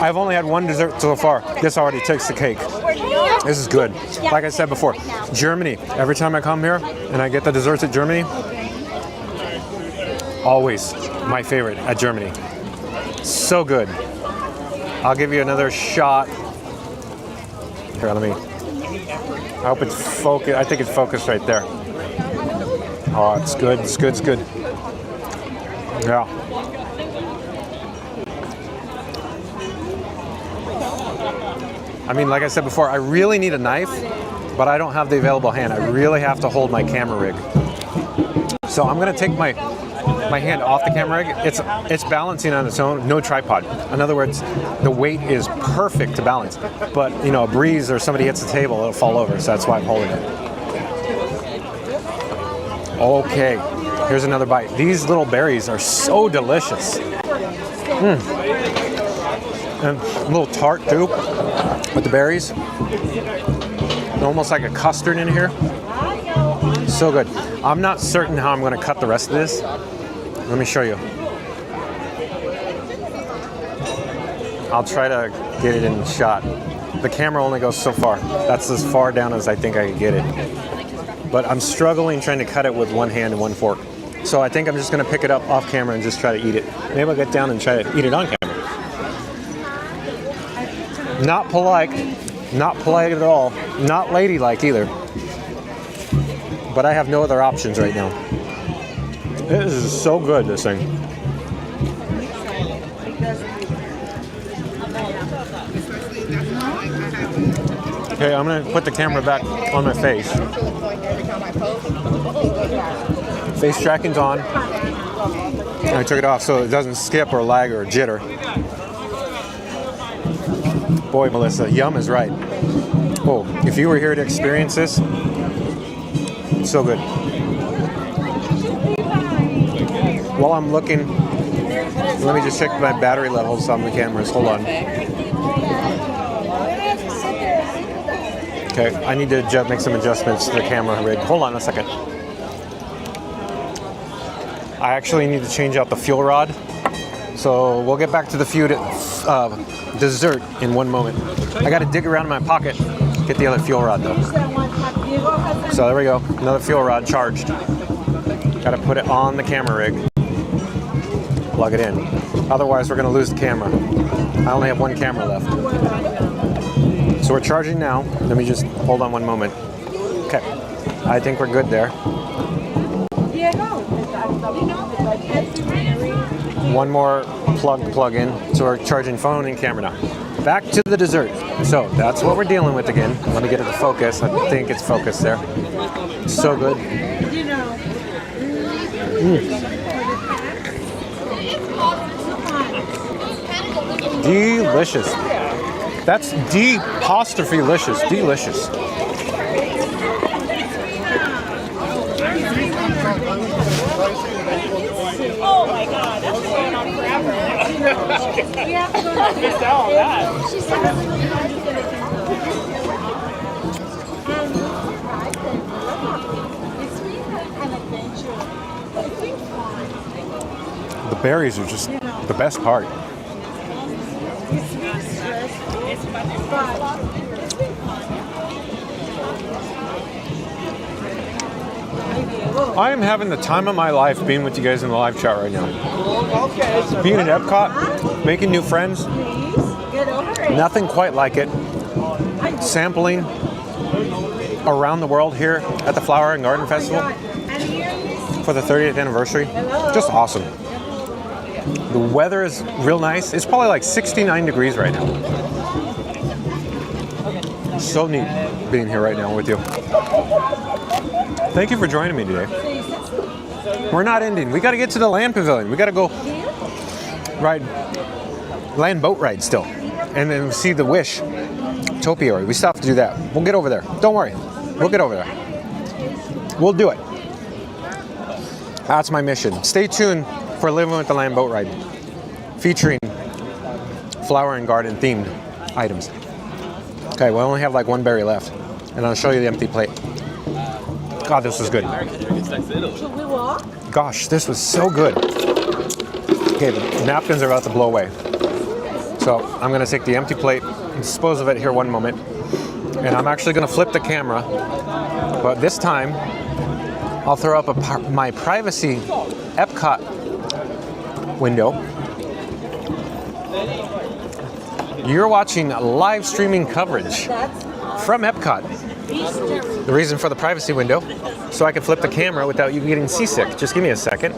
I've only had one dessert so far. This already takes the cake. This is good. Like I said before, Germany. Every time I come here and I get the desserts at Germany, always my favorite at Germany. So good. I'll give you another shot. Here, let me. I hope it's focused. I think it's focused right there. Oh, it's good. It's good. It's good. Yeah. I mean, like I said before, I really need a knife, but I don't have the available hand. I really have to hold my camera rig. So I'm gonna take my hand off the camera rig. It's balancing on its own, no tripod. In other words, the weight is perfect to balance. But you know, a breeze or somebody hits the table, it'll fall over. So that's why I'm holding it. Okay, here's another bite. These little berries are so delicious. And a little tart too, with the berries. Almost like a custard in here. So good. I'm not certain how I'm going to cut the rest of this. Let me show you. I'll try to get it in shot. The camera only goes so far. That's as far down as I think I can get it. But I'm struggling trying to cut it with one hand and one fork. So I think I'm just going to pick it up off camera and just try to eat it. Maybe I'll get down and try to eat it on camera. Not polite at all. Not ladylike either. But I have no other options right now. This is so good, this thing. Okay, I'm gonna put the camera back on my face. Face tracking's on. And I took it off so it doesn't skip or lag or jitter. Boy, Melissa, yum is right. Oh, if you were here to experience this, it's so good. While I'm looking, let me just check my battery levels on the cameras. Hold on. Okay, I need to make some adjustments to the camera rig. Hold on a second. I actually need to change out the fuel rod. So we'll get back to the dessert in one moment. I got to dig around in my pocket, get the other fuel rod though. So there we go, another fuel rod charged. Got to put it on the camera rig. Plug it in. Otherwise, we're going to lose the camera. I only have one camera left. So we're charging now. Let me just hold on one moment. Okay, I think we're good there. One more plug in. So we're charging phone and camera now. Back to the dessert. So that's what we're dealing with again. Let me get it to focus. I think it's focused there. So good. Delicious. That's D-apostrophe-licious. Delicious. Oh my god, that's going on forever. We have to go to Missed out on that. She said The berries are just the best part. I am having the time of my life being with you guys in the live chat right now. Being at EPCOT, making new friends, nothing quite like it. Sampling around the world here at the Flower and Garden Festival for the 30th anniversary. Just awesome. The weather is real nice. It's probably like 69 degrees right now. So neat being here right now with you. Thank you for joining me today. We're not ending. We got to get to the land pavilion. We got to go ride land boat ride still, and then see the Wish topiary. We still have to do that. We'll get over there. Don't worry. We'll get over there. We'll do it. That's my mission. Stay tuned for Living with the Land boat ride, featuring flower and garden themed items. Okay, we only have like one berry left, and I'll show you the empty plate. God, this was good. Should we walk? Gosh, this was so good. Okay, the napkins are about to blow away. So I'm gonna take the empty plate and dispose of it here one moment. And I'm actually gonna flip the camera, but this time I'll throw up my privacy EPCOT window. You're watching live streaming coverage from EPCOT. The reason for the privacy window, so I can flip the camera without you getting seasick. Just give me a second.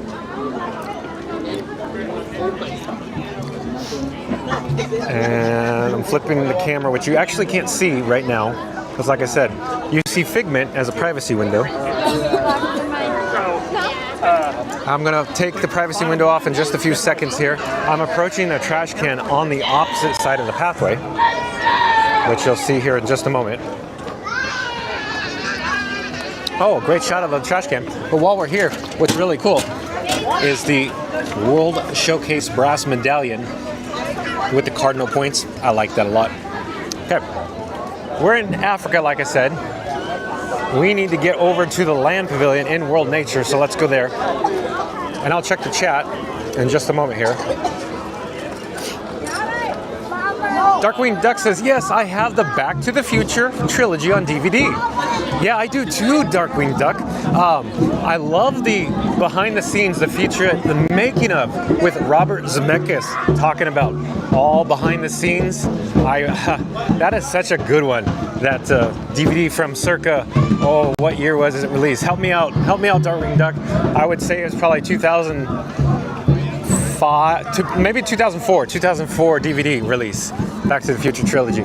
And I'm flipping the camera, which you actually can't see right now, because like I said, you see Figment as a privacy window. I'm gonna take the privacy window off in just a few seconds here. I'm approaching a trash can on the opposite side of the pathway, which you'll see here in just a moment. Oh, great shot of the trash can. But while we're here, what's really cool is the World Showcase brass medallion with the cardinal points. I like that a lot. Okay, we're in Africa, like I said. We need to get over to the land pavilion in World Nature, so let's go there. And I'll check the chat in just a moment here. Darkwing Duck says, yes, I have the Back to the Future trilogy on DVD. Yeah, I do too, Darkwing Duck. I love the behind the scenes, the featurette, the making of with Robert Zemeckis talking about all behind the scenes. That is such a good one. That DVD from circa, what year was it released? Help me out, Darkwing Duck. I would say it's probably 2005, maybe 2004 DVD release. Back to the Future trilogy.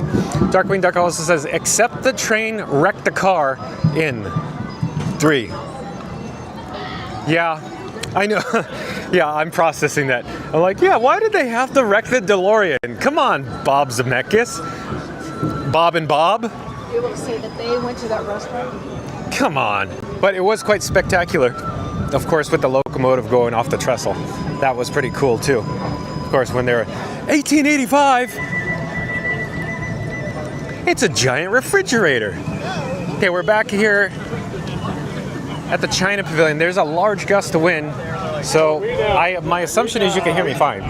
Darkwing Duck also says, except the train wrecked the car in 3. Yeah, I know. Yeah, I'm processing that. I'm like, yeah, why did they have to wreck the DeLorean? Come on, Bob Zemeckis. Bob and Bob. You able to say that they went to that restaurant? Come on. But it was quite spectacular. Of course, with the locomotive going off the trestle. That was pretty cool, too. Of course, when they're 1885, it's a giant refrigerator. Okay, we're back here at the China Pavilion. There's a large gust of wind. So my assumption is you can hear me fine.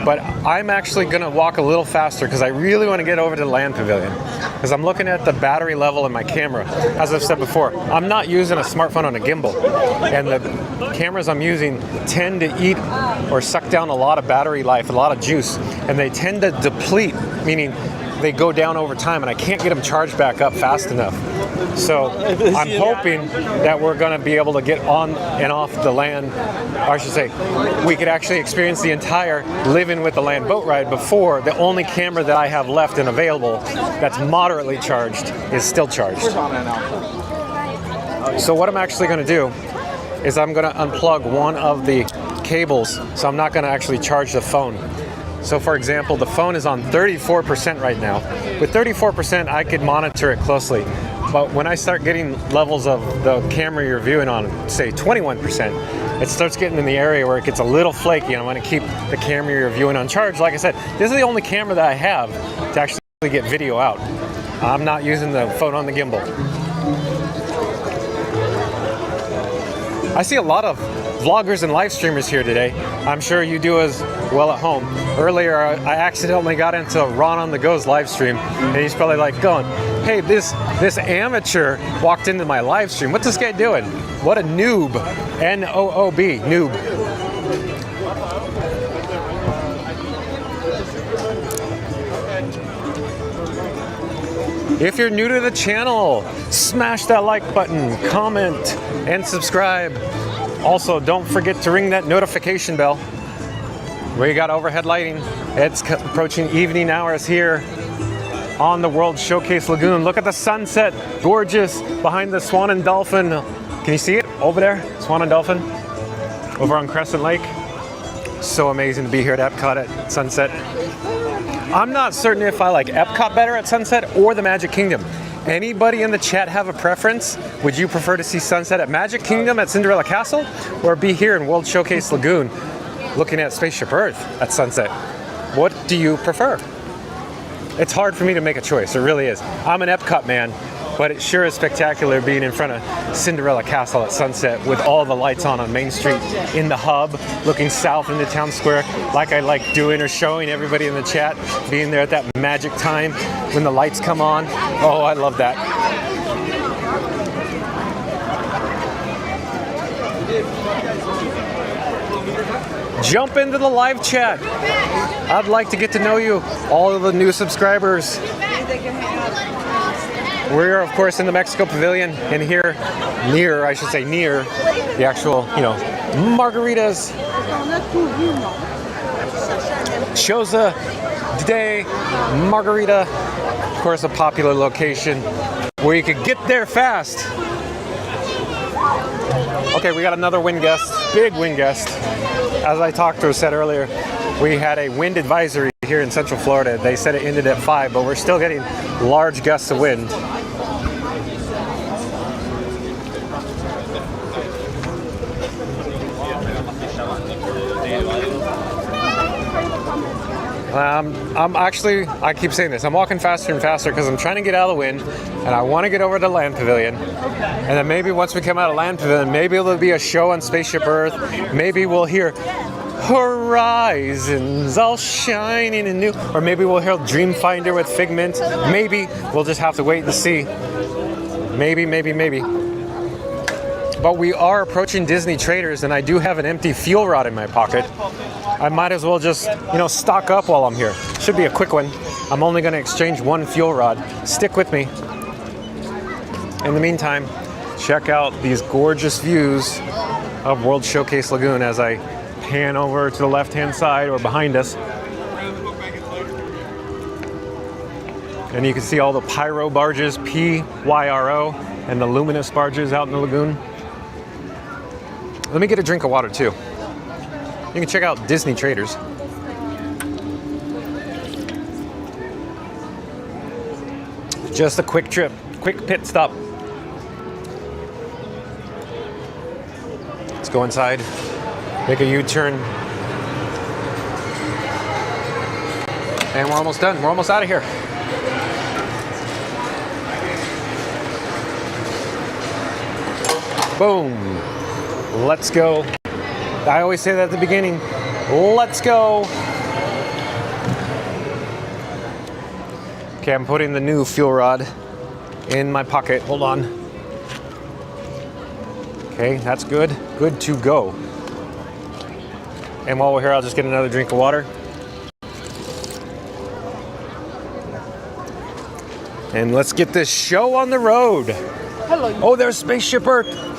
But I'm actually going to walk a little faster because I really want to get over to the Land Pavilion. Because I'm looking at the battery level in my camera. As I've said before, I'm not using a smartphone on a gimbal. And the cameras I'm using tend to eat or suck down a lot of battery life, a lot of juice. And they tend to deplete, meaning they go down over time and I can't get them charged back up fast enough. So I'm hoping that we're going to be able to get on and off the land, or I should say, we could actually experience the entire living with the land boat ride before the only camera that I have left and available that's moderately charged is still charged. So what I'm actually going to do is I'm going to unplug one of the cables, so I'm not going to actually charge the phone. So for example, the phone is on 34% right now. With 34%, I could monitor it closely. But when I start getting levels of the camera you're viewing on, say 21%, it starts getting in the area where it gets a little flaky and I want to keep the camera you're viewing on charge. Like I said, this is the only camera that I have to actually get video out. I'm not using the phone on the gimbal. I see a lot of vloggers and live streamers here today. I'm sure you do as well at home. Earlier, I accidentally got into Ron on the Go's live stream, and he's probably like going, hey, this amateur walked into my live stream. What's this guy doing? What a noob. N-O-O-B, noob. If you're new to the channel, smash that like button, comment, and subscribe. Also, don't forget to ring that notification bell. We got overhead lighting. It's approaching evening hours here on the World Showcase Lagoon. Look at the sunset, gorgeous, behind the Swan and Dolphin. Can you see it over there? Swan and Dolphin, over on Crescent Lake. So amazing to be here at EPCOT at sunset. I'm not certain if I like EPCOT better at sunset or the Magic Kingdom. Anybody in the chat have a preference? Would you prefer to see sunset at Magic Kingdom at Cinderella Castle or be here in World Showcase Lagoon looking at Spaceship Earth at sunset? What do you prefer? It's hard for me to make a choice, it really is. I'm an EPCOT man, but it sure is spectacular being in front of Cinderella Castle at sunset with all the lights on Main Street in the hub, looking south into Town Square, like I like doing or showing everybody in the chat, being there at that magic time when the lights come on. Oh, I love that. Jump into the live chat. I'd like to get to know you, all of the new subscribers. We're, of course, in the Mexico Pavilion, and here, near the actual, margaritas. Choza Day Margarita. Of course, a popular location where you could get there fast. Okay, we got another wind gust, big wind gust. As I said earlier, we had a wind advisory here in Central Florida. They said it ended at 5, but we're still getting large gusts of wind. I keep saying this, I'm walking faster and faster because I'm trying to get out of the wind and I want to get over to Land Pavilion. And then maybe once we come out of Land Pavilion, maybe there'll be a show on Spaceship Earth. Maybe we'll hear horizons all shining and new. Or maybe we'll hear Dreamfinder with Figment. Maybe. We'll just have to wait and see. Maybe, maybe, maybe. But we are approaching Disney Traders, and I do have an empty fuel rod in my pocket. I might as well just, stock up while I'm here. Should be a quick one. I'm only going to exchange one fuel rod. Stick with me. In the meantime, check out these gorgeous views of World Showcase Lagoon as I pan over to the left-hand side or behind us. And you can see all the pyro barges, P-Y-R-O, and the luminous barges out in the lagoon. Let me get a drink of water too. You can check out Disney Traders. Just a quick trip, quick pit stop. Let's go inside, make a U-turn. And we're almost done. We're almost out of here. Boom. Let's go. I always say that at the beginning. Let's go. Okay, I'm putting the new fuel rod in my pocket. Hold on. Okay, that's good. Good to go. And while we're here, I'll just get another drink of water. And let's get this show on the road. Hello. Oh, there's Spaceship Earth.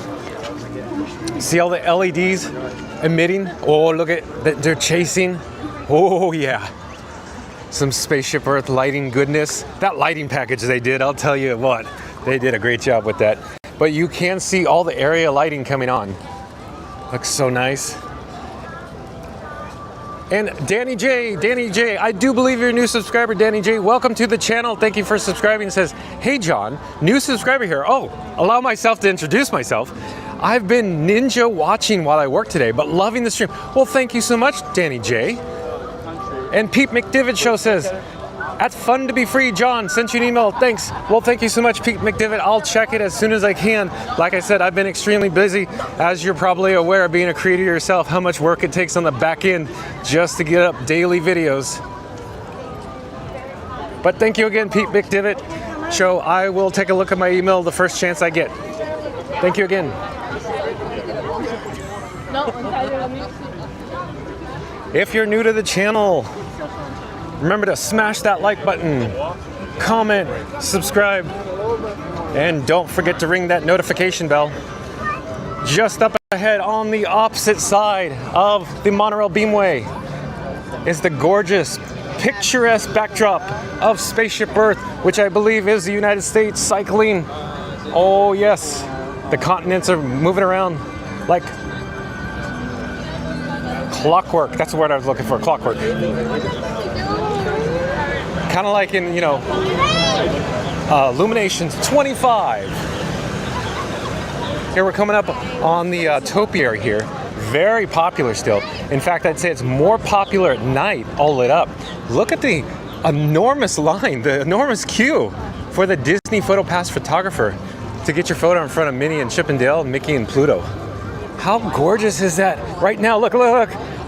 See all the LEDs emitting? Oh, look at that, they're chasing. Oh, yeah. Some Spaceship Earth lighting goodness. That lighting package they did, I'll tell you what, they did a great job with that. But you can see all the area lighting coming on. Looks so nice. And Danny J, I do believe you're a new subscriber, Danny J. Welcome to the channel. Thank you for subscribing. It says, hey John, new subscriber here. Oh, allow myself to introduce myself. I've been ninja watching while I work today, but loving the stream. Well, thank you so much, Danny J. And Pete McDivitt Show says, at Fun to Be Free, John, sent you an email. Thanks. Well, thank you so much, Pete McDivitt. I'll check it as soon as I can. Like I said, I've been extremely busy. As you're probably aware, being a creator yourself, how much work it takes on the back end just to get up daily videos. But thank you again, Pete McDivitt Show. I will take a look at my email the first chance I get. Thank you again. If you're new to the channel, remember to smash that like button, comment, subscribe, and don't forget to ring that notification bell. Just up ahead on the opposite side of the Monorail Beamway is the gorgeous, picturesque backdrop of Spaceship Earth, which I believe is the United States cycling. Oh yes, the continents are moving around like clockwork. That's the word I was looking for, clockwork. Kind of like in, Illuminations 25. Here we're coming up on the topiary here. Very popular still. In fact, I'd say it's more popular at night, all lit up. Look at the enormous line, the enormous queue for the Disney Photo Pass photographer to get your photo in front of Minnie and Chip and Dale, Mickey and Pluto. How gorgeous is that? Right now, look,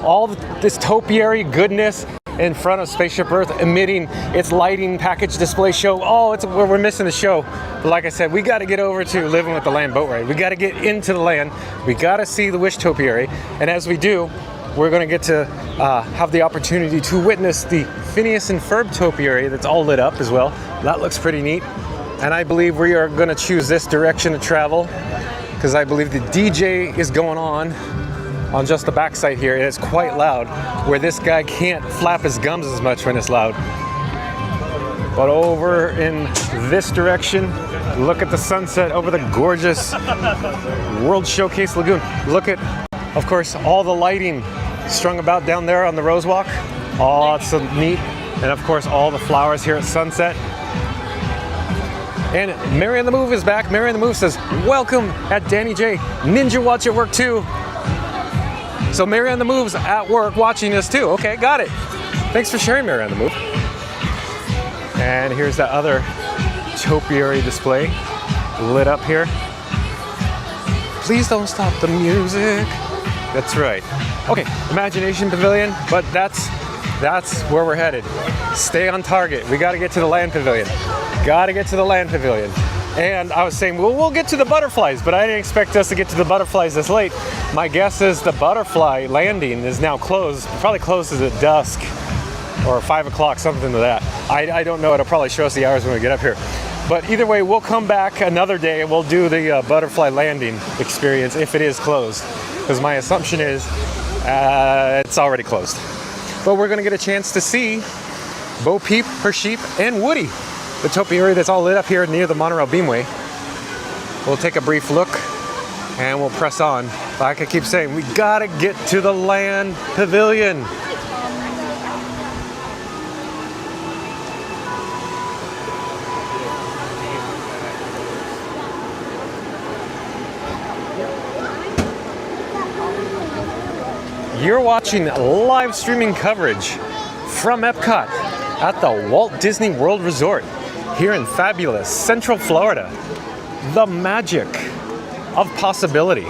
all this topiary goodness in front of Spaceship Earth emitting its lighting package display show. Oh, we're missing the show. But like I said, we got to get over to Living with the Land boat ride. We got to get into the land. We got to see the Wish Topiary. And as we do, we're going to get to have the opportunity to witness the Phineas and Ferb Topiary that's all lit up as well. That looks pretty neat. And I believe we are going to choose this direction to travel because I believe the DJ is going on just the backside here, and it's quite loud, where this guy can't flap his gums as much when it's loud. But over in this direction, look at the sunset over the gorgeous World Showcase Lagoon. Look at, of course, all the lighting strung about down there on the Rose Walk. Oh, it's so neat. And of course, all the flowers here at sunset. And Mary on the Move is back. Mary on the Move says, welcome at Danny J. Ninja Watch at work too. So Mary on the Move's at work watching us too. Okay, got it. Thanks for sharing, Mary on the Move. And here's that other topiary display lit up here. Please don't stop the music. That's right. Okay, Imagination Pavilion, but that's where we're headed. Stay on target. We got to get to the Land Pavilion. Got to get to the Land Pavilion. And I was saying, well, we'll get to the butterflies, but I didn't expect us to get to the butterflies this late. My guess is the butterfly landing is now closed. Probably closes at dusk or 5 o'clock, something to that. I don't know. It'll probably show us the hours when we get up here. But either way, we'll come back another day and we'll do the butterfly landing experience if it is closed. Because my assumption is it's already closed. But we're going to get a chance to see Bo Peep, Sheep, and Woody, the topiary that's all lit up here near the monorail beamway. We'll take a brief look and we'll press on. Like I keep saying, we got to get to the Land Pavilion. You're watching live streaming coverage from EPCOT at the Walt Disney World Resort here in fabulous Central Florida. The magic of possibility.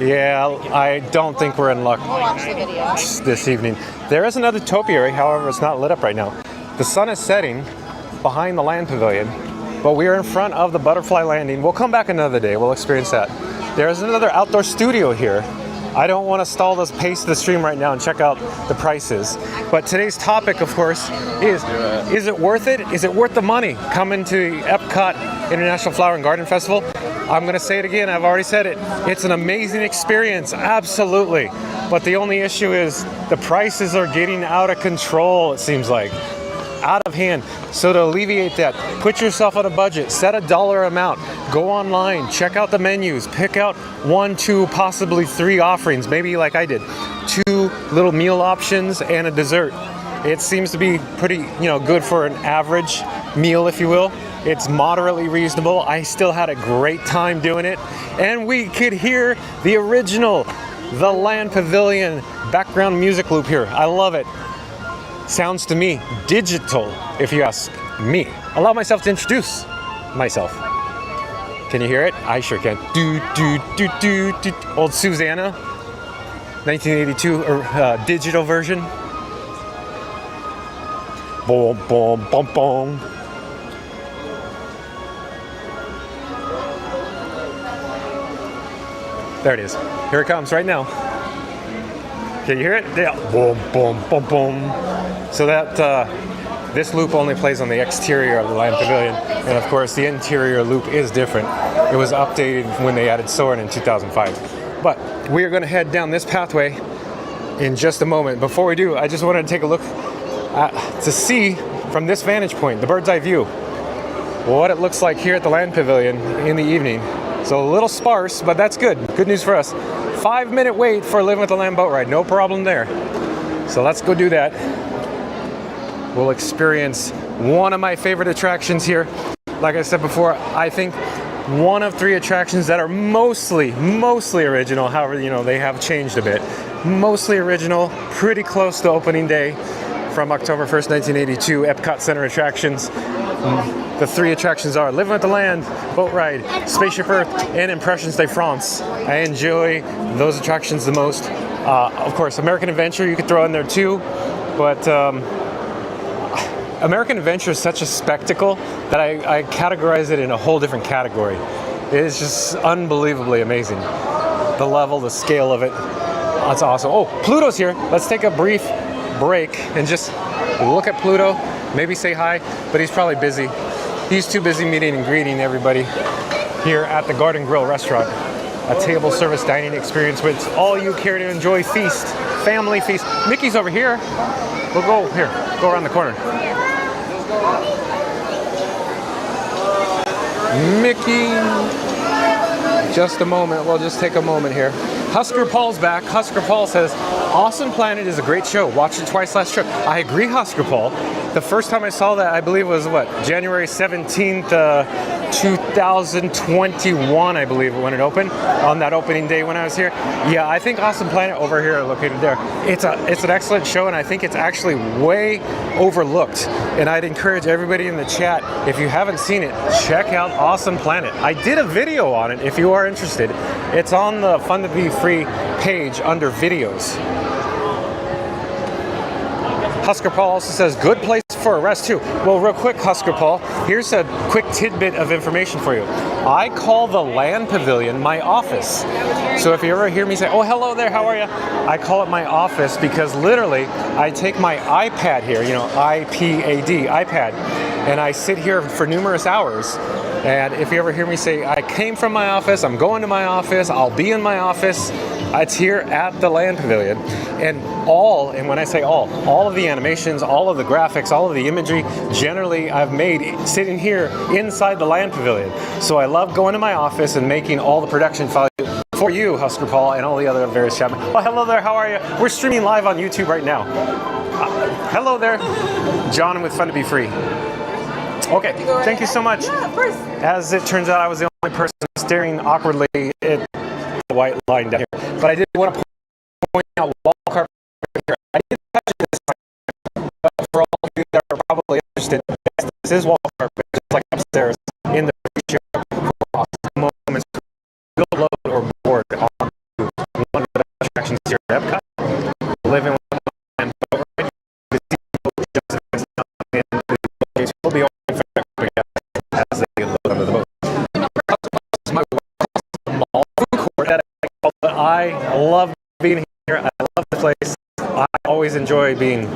Yeah, I don't think we're in luck this evening. There is another topiary, however, it's not lit up right now. The sun is setting behind the Land Pavilion, but we are in front of the butterfly landing. We'll come back another day. We'll experience that. There's another outdoor studio here. I don't want to stall the pace of the stream right now and check out the prices. But today's topic, of course, is it worth it? Is it worth the money coming to EPCOT International Flower and Garden Festival? I'm going to say it again. I've already said it. It's an amazing experience. Absolutely. But the only issue is the prices are getting out of control, it seems like. Out of hand. So to alleviate that, put yourself on a budget, set a dollar amount, go online, check out the menus, pick out 1, 2, possibly 3 offerings, maybe like I did, 2 little meal options and a dessert. It seems to be pretty, good for an average meal, if you will. It's moderately reasonable. I still had a great time doing it, and we could hear the original, the Land Pavilion background music loop here. I love it. Sounds to me digital, if you ask me. Allow myself to introduce myself. Can you hear it? I sure can. Do, do, do, do, do. Old Susanna, 1982 digital version. Boom, boom, boom, boom. There it is. Here it comes right now. Can you hear it? Yeah. Boom, boom, boom, boom. So that this loop only plays on the exterior of the Land Pavilion, and of course the interior loop is different. It was updated when they added Soarin' in 2005. But we are going to head down this pathway in just a moment. Before we do, I just wanted to take a look to see from this vantage point, the bird's eye view, what it looks like here at the Land Pavilion in the evening. So a little sparse, but that's good. Good news for us. 5-minute wait for Living with the Lamb boat ride. No problem there. So let's go do that. We'll experience one of my favorite attractions here. Like I said before, I think one of 3 attractions that are mostly original. However, they have changed a bit. Mostly original, pretty close to opening day from October 1st, 1982, EPCOT Center attractions. The 3 attractions are Living with the Land, Boat Ride, Spaceship Earth, and Impressions de France. I enjoy those attractions the most. Of course, American Adventure you could throw in there too, but American Adventure is such a spectacle that I categorize it in a whole different category. It is just unbelievably amazing. The level, the scale of it, that's awesome. Oh, Pluto's here. Let's take a brief break and just look at Pluto, maybe say hi, but he's probably busy. He's too busy meeting and greeting everybody here at the Garden Grill restaurant. A table service dining experience with all you care to enjoy feast, family feast. Mickey's over here. We'll go here, go around the corner. Mickey, just a moment. We'll just take a moment here. Husker Paul's back. Husker Paul says, Awesome Planet is a great show. Watched it twice last trip. I agree, Husker Paul. The first time I saw that, I believe, was January 17th, 2021, I believe, when it opened, on that opening day when I was here. Yeah, I think Awesome Planet over here, located there. It's an excellent show, and I think it's actually way overlooked. And I'd encourage everybody in the chat, if you haven't seen it, check out Awesome Planet. I did a video on it, if you are interested. It's on the Fun to Be Free page under videos. Husker Paul also says, good place for a rest too. Well, real quick, Husker Paul, here's a quick tidbit of information for you. I call the Land Pavilion my office. So if you ever hear me say, oh, hello there, how are you? I call it my office because literally I take my iPad here, you know, IPAD, iPad, and I sit here for numerous hours. And if you ever hear me say, I came from my office, I'm going to my office, I'll be in my office, it's here at the Land Pavilion. And when I say all of the animations, all of the graphics, all of the imagery, generally I've made sitting here inside the Land Pavilion. So I love going to my office and making all the production value for you, Husker Paul, and all the other various chat. Oh, hello there, how are you? We're streaming live on YouTube right now. Hello there, John with Fun to Be Free. Okay, thank you so much. Yeah, of course. As it turns out, I was the only person staring awkwardly at the white line down here. But I did want to point out wall carpet here. I did touch this, but for all of you that are probably interested, yes, this is wall carpet, just like upstairs in the show. For moments to build, load, or board on one of the attractions here at EPCOT. Living with the land boat ride. The steamboat jumps and the will be as they load onto the boat. My small food court at EPCOT, but I love being here. I love the place. I always enjoy being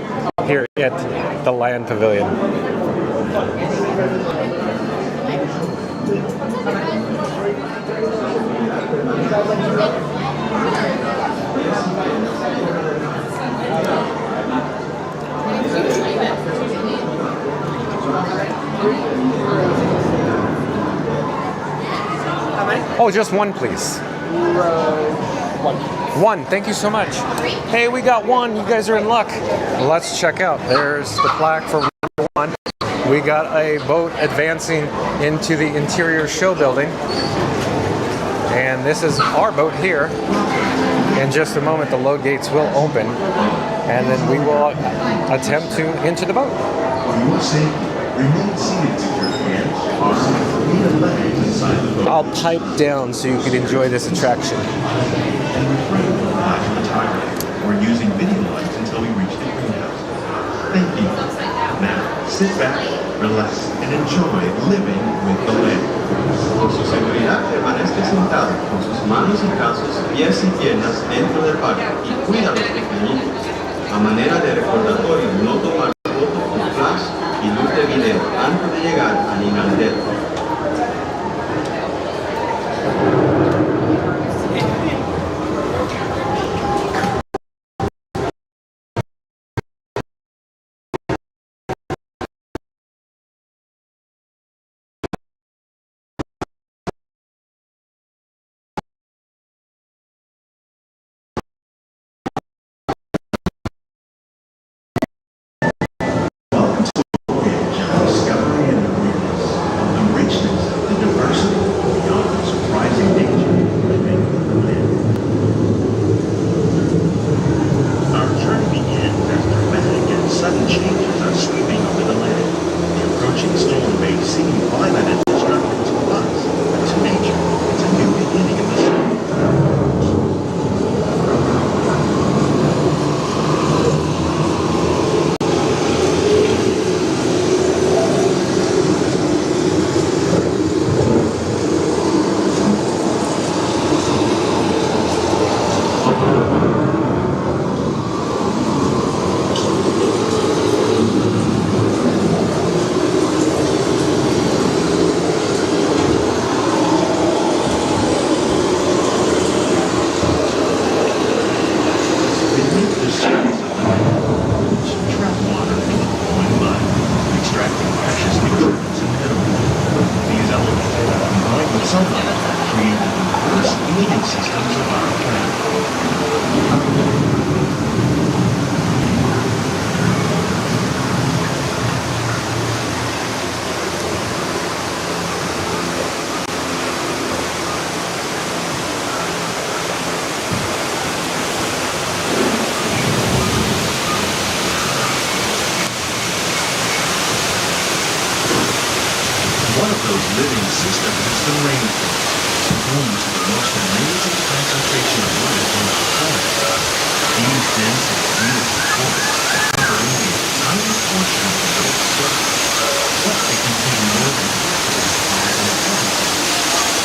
here at the Land Pavilion. Oh, just one, please. One, thank you so much. Hey, we got one. You guys are in luck. Let's check out. There's the plaque for one. We got a boat advancing into the interior show building. And this is our boat here. In just a moment, the load gates will open. And then we will attempt to enter the boat. I'll pipe down so you can enjoy this attraction. We're using video lights until we reach the greenhouse. Thank you. Now, sit back, relax, and enjoy living with the land. Por su seguridad, permanezca sentado con sus manos y brazos, pies y piernas dentro del parque y cuida a los pequeñitos. A manera de recordatorio, no tomar fotos con flash y luz de video antes de llegar al inodoro. One of those living systems is the rainforest. home to the most amazing concentration of life on the planet. These dense and beautiful forests cover only a tiny portion of the Earth's surface, but they contain more than half of its plants and organisms.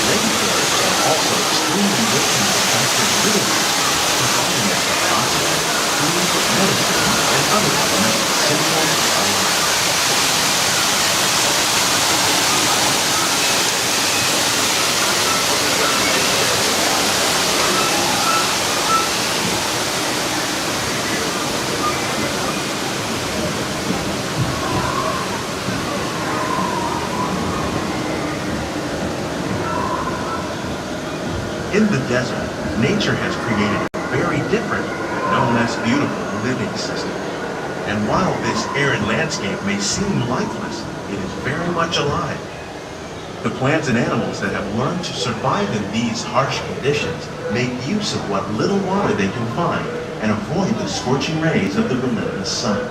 Rainforests are also extremely rich in attractive minerals, providing us with oxygen, food, medicine, and other elements essential to our lives. In the desert, nature has created a very different, no less beautiful living system. And while this arid landscape may seem lifeless, it is very much alive. The plants and animals that have learned to survive in these harsh conditions make use of what little water they can find and avoid the scorching rays of the relentless sun.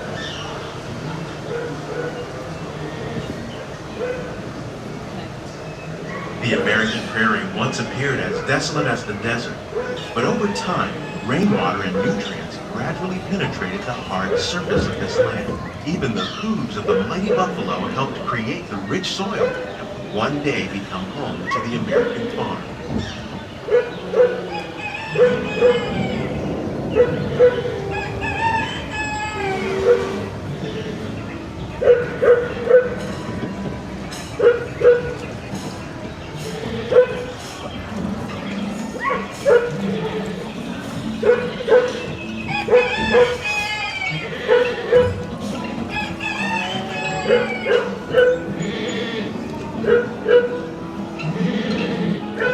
The American prairie once appeared as desolate as the desert, but over time, rainwater and nutrients gradually penetrated the hard surface of this land. Even the hooves of the mighty buffalo helped create the rich soil that would one day become home to the American farm.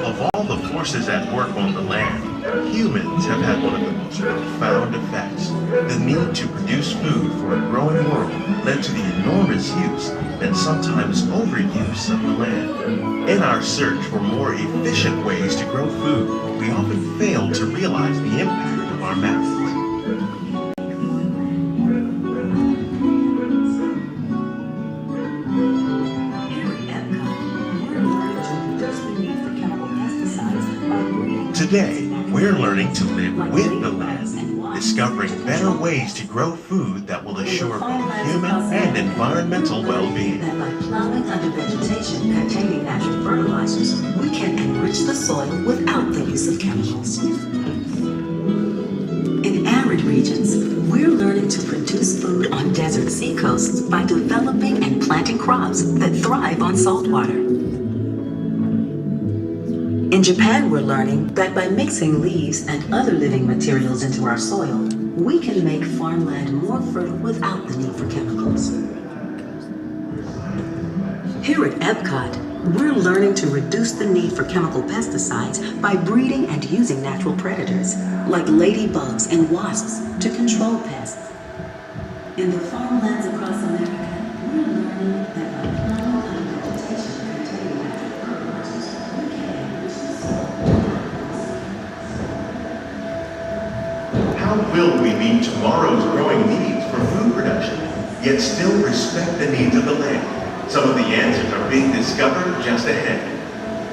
Of all the forces at work on the land, humans have had one of the most profound effects. The need to produce food for a growing world led to the enormous use and sometimes overuse of the land. In our search for more efficient ways to grow food, we often fail to realize the impact of our methods. Today, we're learning to live with the land, discovering better ways to grow food that will assure both human and environmental well-being. That by plowing under vegetation containing natural fertilizers, we can enrich the soil without the use of chemicals. In arid regions, we're learning to produce food on desert seacoasts by developing and planting crops that thrive on salt water. In Japan, we're learning that by mixing leaves and other living materials into our soil, we can make farmland more fertile without the need for chemicals. Here at EPCOT, we're learning to reduce the need for chemical pesticides by breeding and using natural predators, like ladybugs and wasps, to control pests. In the farmlands across America, we're learning that by plowing under vegetation containing natural fertilizers, we can enrich the soil. How will we meet tomorrow's growing needs for food production, yet still respect the needs of the land? Some of the answers are being discovered just ahead.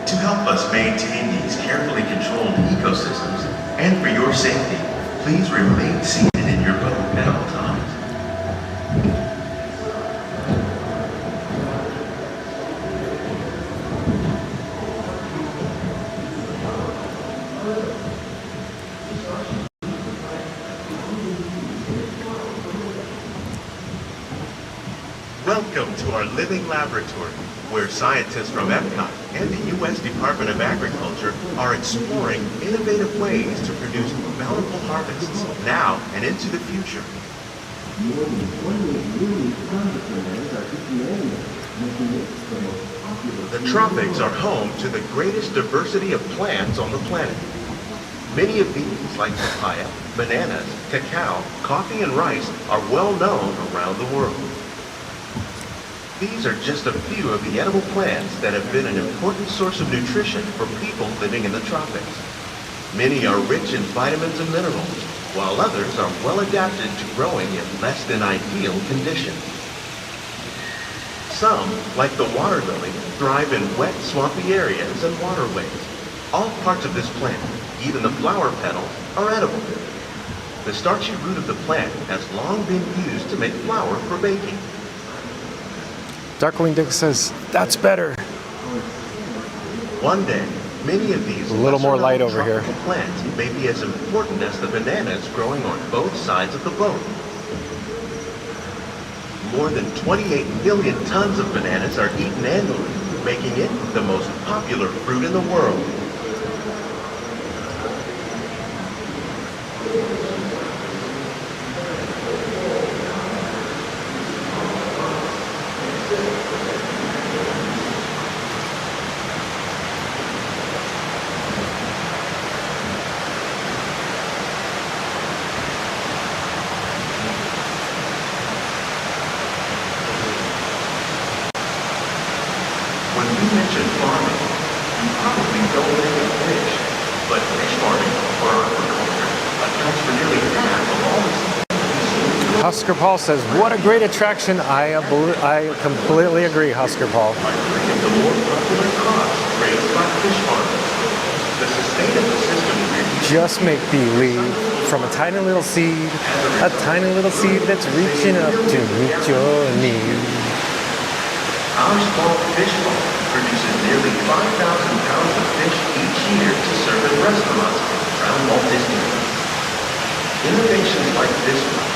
To help us maintain these carefully controlled ecosystems, and for your safety, please remain seated in your boat at all times. Welcome to our living laboratory, where scientists from EPCOT and the U.S. Department of Agriculture are exploring innovative ways to produce bountiful harvests now and into the future. The tropics are home to the greatest diversity of plants on the planet. Many of these, like papaya, bananas, cacao, coffee, and rice, are well known around the world. These are just a few of the edible plants that have been an important source of nutrition for people living in the tropics. Many are rich in vitamins and minerals, while others are well adapted to growing in less than ideal conditions. Some, like the water lily, thrive in wet, swampy areas and waterways. All parts of this plant, even the flower petals, are edible. The starchy root of the plant has long been used to make flour for baking. Darkwing Duck says, that's better. One day, many of these A little more light over here. tropical plants may be as important as the bananas growing on both sides of the boat. More than 28 million tons of bananas are eaten annually, making it the most popular fruit in the world. When we mention farming, you probably don't think of fish, but fish farming or aquaculture accounts for nearly half of all the seafood. Husker Paul says, what a great attraction. I completely agree, Husker Paul. The more popular crops raised by fish farmers. The sustainable system Just make believe from a tiny little seed that's reaching up to meet your need. Our small fish farm produces nearly 5,000 pounds of fish each year to serve in restaurants around Walt Disney World. Innovations like this one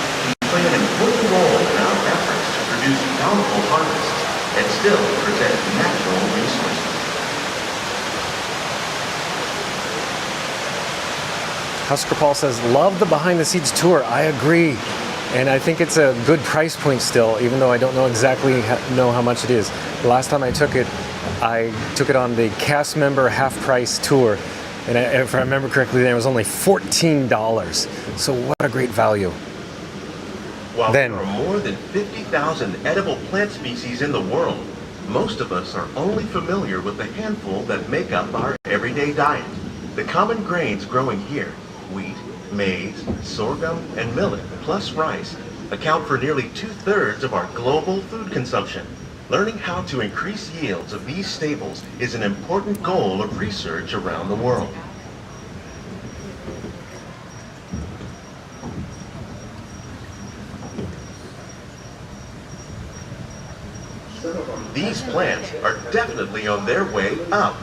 play an important role in our efforts to produce bountiful harvests and still protect natural resources. Husker Paul says, love the behind the scenes tour. I agree. And I think it's a good price point still, even though I don't know exactly know how much it is. The last time I took it on the cast member half price tour. And if I remember correctly, then it was only $14. So what a great value. While there are more than 50,000 edible plant species in the world, most of us are only familiar with the handful that make up our everyday diet. The common grains growing here, wheat, maize, sorghum, and millet, plus rice, account for nearly 2/3 of our global food consumption. Learning how to increase yields of these staples is an important goal of research around the world. These plants are definitely on their way up.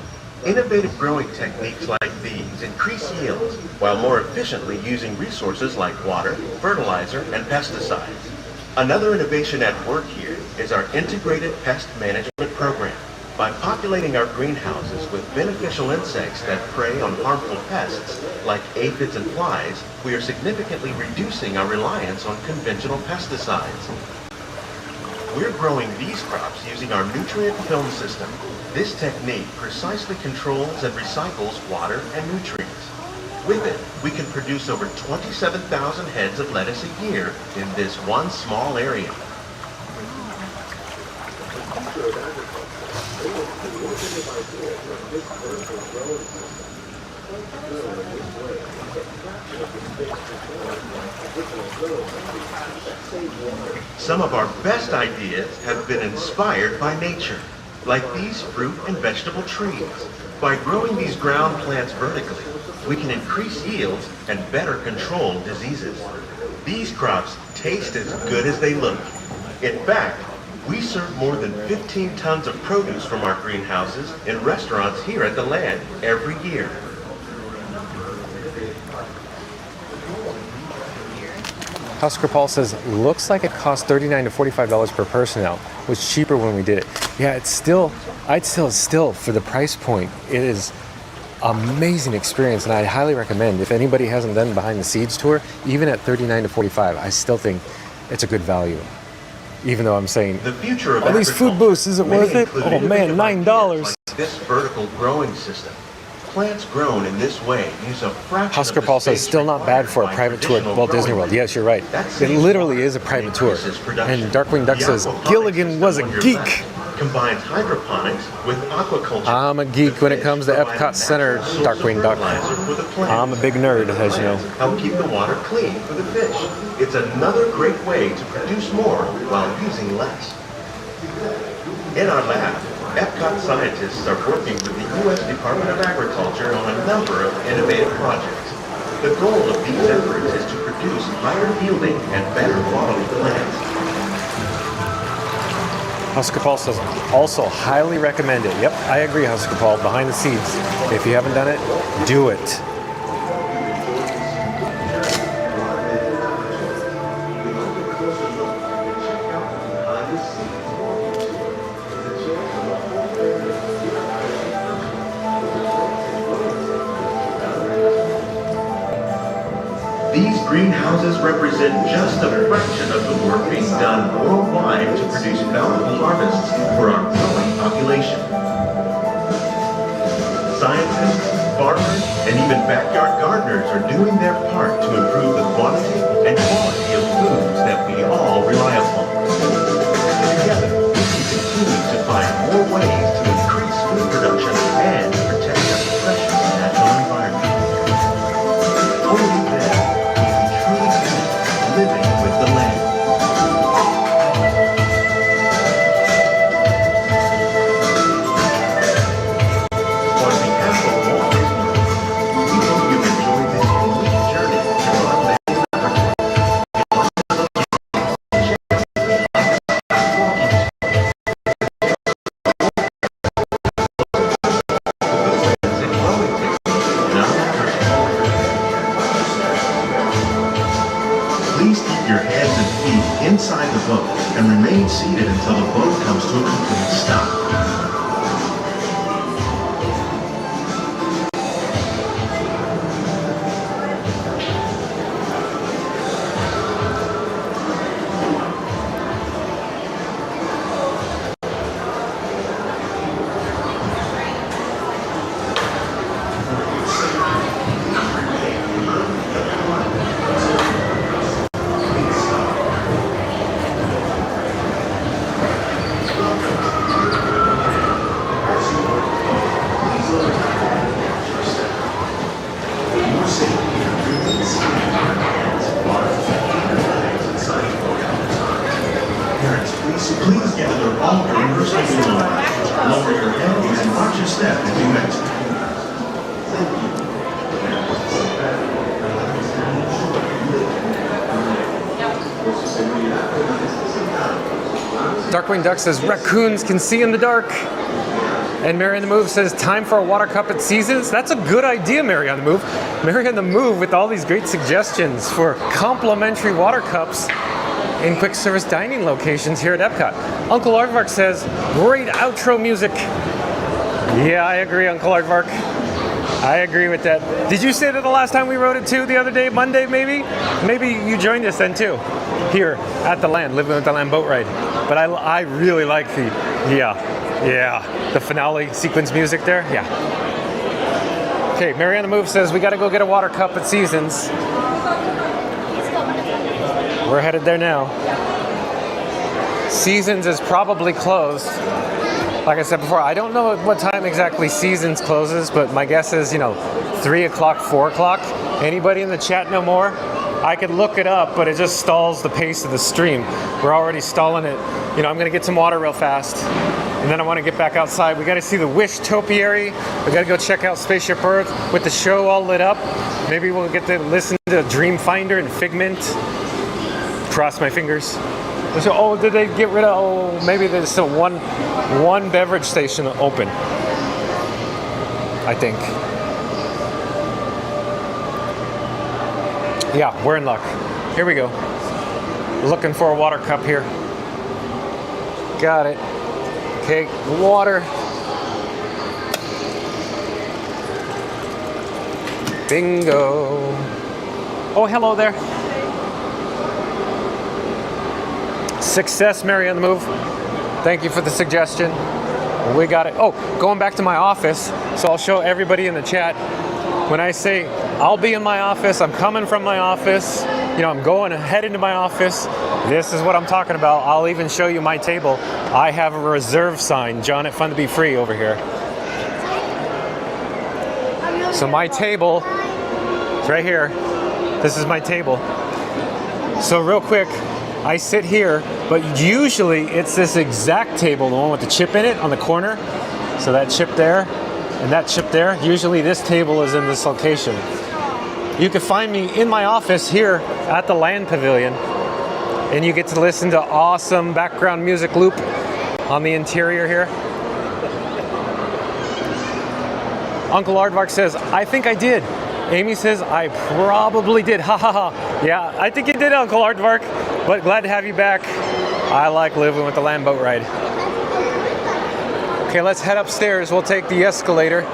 Innovative growing techniques like these increase yields while more efficiently using resources like water, fertilizer, and pesticides. Another innovation at work here is our integrated pest management program. By populating our greenhouses with beneficial insects that prey on harmful pests like aphids and flies, we are significantly reducing our reliance on conventional pesticides. We're growing these crops using our nutrient film system. This technique precisely controls and recycles water and nutrients. With it, we can produce over 27,000 heads of lettuce a year in this one small area. Some of our best ideas have been inspired by nature, like these fruit and vegetable trees. By growing these ground plants vertically, we can increase yields and better control diseases. These crops taste as good as they look. In fact, we serve more than 15 tons of produce from our greenhouses in restaurants here at the land every year. Husker Paul says, looks like it costs $39 to $45 per person now. It was cheaper when we did it. Yeah, I'd still, for the price point, it is amazing experience, and I highly recommend, if anybody hasn't done Behind the Seeds tour, even at $39 to $45, I still think it's a good value. Even though I'm saying, the future of all these food booths, is it worth it? Oh man, $9. Like this vertical growing system. Plants grown in this way use a fraction Husker of the Paul says, space still not bad for a required by private tour at traditional Walt Disney growing World. Yes, you're right. It literally is a private tour. And Darkwing Duck says, Gilligan was a geek. Combines hydroponics with aquaculture. I'm a geek when it comes to EPCOT Center, Darkwing Duck. I'm a big nerd, as you know. Help keep the water clean for the fish. It's another great way to produce more while using less. In our lab, EPCOT scientists are working with the U.S. Department of Agriculture on a number of innovative projects. The goal of these efforts is to produce higher yielding and better quality plants. Huskapal says, also highly recommend it. Yep, I agree, Huskapal. Behind the scenes. If you haven't done it, do it. These greenhouses represent just a fraction of the work being done worldwide to produce bountiful harvests for our growing population. Scientists, farmers, and even backyard gardeners are doing their part to improve the quantity and quality of foods that we all rely upon. Together, we can continue to find more ways to increase food production and protect our precious natural environment. Only then living with the land. On behalf of Walt Disney World, we hope you enjoy this unique journey to our land. Please keep your heads and feet inside the boat and remain seated until the boat comes to a complete stop. Please gather all your personal belongings. Lower your head and watch your step as you exit. Darkwing Duck says, raccoons can see in the dark. And Mary on the Move says, time for a water cup at Seasons. That's a good idea, Mary on the Move. Mary on the Move with all these great suggestions for complimentary water cups in quick service dining locations here at EPCOT. Uncle Aardvark says, great outro music. Yeah, I agree, Uncle Aardvark. I agree with that. Did you say that the last time we rode it too, the other day, Monday maybe? Maybe you joined us then too, here at the land, living with the land boat ride. But I really like the finale sequence music there, yeah. Okay, Mary on the Move says, we gotta go get a water cup at Seasons. We're headed there now. Seasons is probably closed. Like I said before, I don't know what time exactly Seasons closes, but my guess is, 3 o'clock, 4 o'clock. Anybody in the chat know more? I could look it up, but it just stalls the pace of the stream. We're already stalling it. I'm gonna get some water real fast, and then I wanna get back outside. We gotta see the Wish topiary. We gotta go check out Spaceship Earth with the show all lit up. Maybe we'll get to listen to Dream Finder and Figment. Cross my fingers. So, did they get rid of? Maybe there's still one beverage station open. I think. Yeah, we're in luck. Here we go. Looking for a water cup here. Got it. Okay, water. Bingo. Oh, hello there. Success, Mary on the Move. Thank you for the suggestion. We got it. Oh, going back to my office, so I'll show everybody in the chat. When I say I'll be in my office, I'm coming from my office, I'm going ahead into my office, this is what I'm talking about. I'll even show you my table. I have a reserve sign, John at Fun to Be Free over here. So my table, it's right here. This is my table. So real quick, I sit here, but usually it's this exact table, the one with the chip in it on the corner. So that chip there and that chip there. Usually this table is in this location. You can find me in my office here at the Land Pavilion, and you get to listen to awesome background music loop on the interior here. Uncle Aardvark says, I think I did. Amy says, I probably did. Ha ha ha. Yeah, I think you did, Uncle Aardvark. But glad to have you back. I like living with the land boat ride. Okay, let's head upstairs. We'll take the escalator.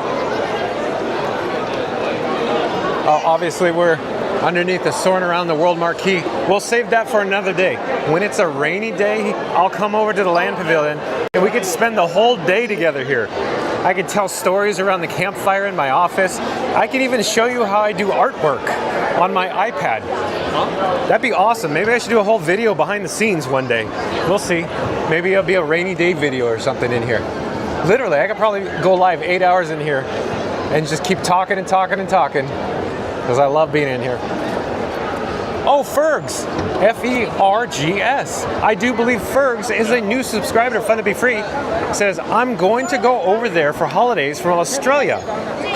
Obviously, we're underneath the Soaring Around the World marquee. We'll save that for another day. When it's a rainy day, I'll come over to the Land Pavilion and we could spend the whole day together here. I could tell stories around the campfire in my office. I could even show you how I do artwork on my iPad. That'd be awesome. Maybe I should do a whole video behind the scenes one day. We'll see. Maybe it'll be a rainy day video or something in here. Literally, I could probably go live 8 hours in here and just keep talking and talking and talking because I love being in here. Oh, Fergs, F-E-R-G-S. I do believe Fergs is a new subscriber to Fun to Be Free. Says, I'm going to go over there for holidays from Australia.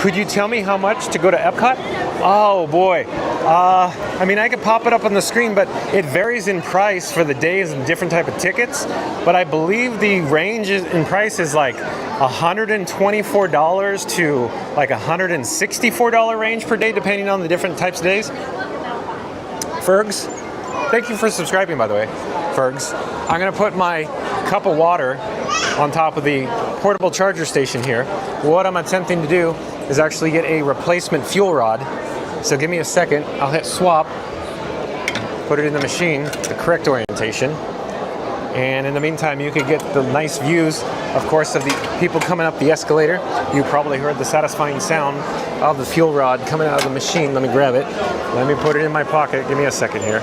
Could you tell me how much to go to EPCOT? Oh boy. I mean, I could pop it up on the screen, but it varies in price for the days and different type of tickets. But I believe the range in price is like $124 to like $164 range per day, depending on the different types of days. Fergs, thank you for subscribing, by the way, Fergs. I'm gonna put my cup of water on top of the portable charger station here. What I'm attempting to do is actually get a replacement fuel rod. So give me a second, I'll hit swap, put it in the machine, the correct orientation. And in the meantime, you could get the nice views, of course, of the people coming up the escalator. You probably heard the satisfying sound of the fuel rod coming out of the machine. Let me grab it. Let me put it in my pocket. Give me a second here.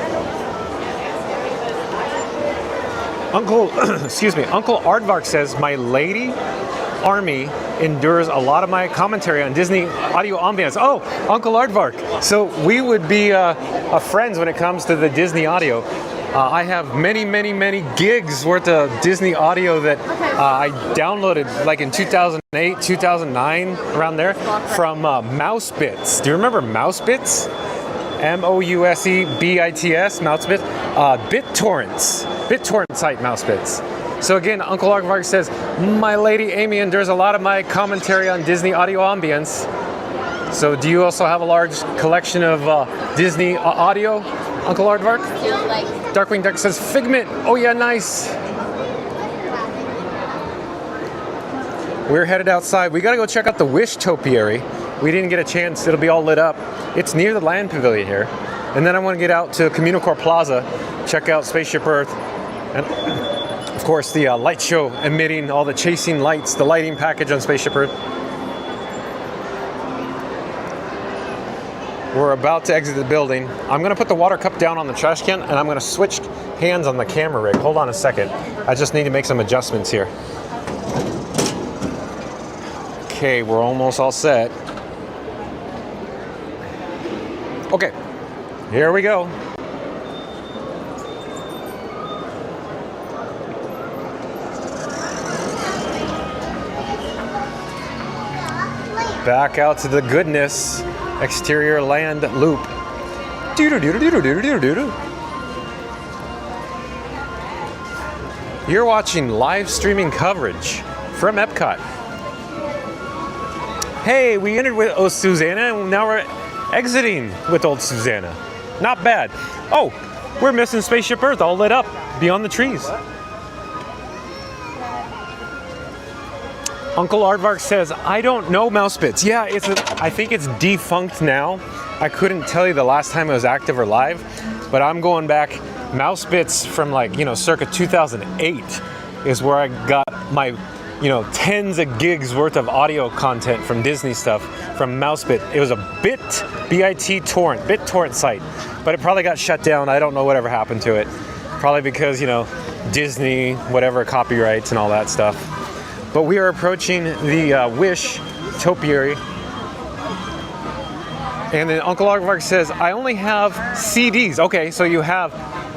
Uncle Aardvark says, my lady army endures a lot of my commentary on Disney audio ambience. Oh, Uncle Aardvark. So we would be friends when it comes to the Disney audio. I have many gigs worth of Disney audio that I downloaded like in 2008, 2009, around there, from Mousebits. Do you remember Mousebits? M-O-U-S-E-B-I-T-S, Mousebits. BitTorrent site Mousebits. So again, Uncle Aardvark says, my lady Amy endures a lot of my commentary on Disney audio ambience. So do you also have a large collection of Disney audio, Uncle Aardvark? Darkwing Duck says, Figment. Oh yeah, nice. We're headed outside. We gotta go check out the Wish Topiary. We didn't get a chance. It'll be all lit up. It's near the Land Pavilion here. And then I want to get out to Communicore Plaza, check out Spaceship Earth, and of course the light show emitting all the chasing lights, the lighting package on Spaceship Earth. We're about to exit the building. I'm gonna put the water cup down on the trash can and I'm gonna switch hands on the camera rig. Hold on a second. I just need to make some adjustments here. Okay, we're almost all set. Okay, here we go. Back out to the goodness. Exterior land loop. You're watching live streaming coverage from EPCOT. Hey, we entered with old Susanna and now we're exiting with old Susanna. Not bad. Oh, we're missing Spaceship Earth all lit up beyond the trees. Uncle Aardvark says, I don't know Mousebits. Yeah, I think it's defunct now. I couldn't tell you the last time it was active or live, but I'm going back. Mousebits from circa 2008 is where I got my, tens of gigs worth of audio content from Disney stuff from Mousebit. It was a BitTorrent site, but it probably got shut down. I don't know whatever happened to it. Probably because, Disney, whatever, copyrights and all that stuff. But we are approaching the Wish Topiary. And then Uncle Aardvark says, I only have CDs. Okay, so you have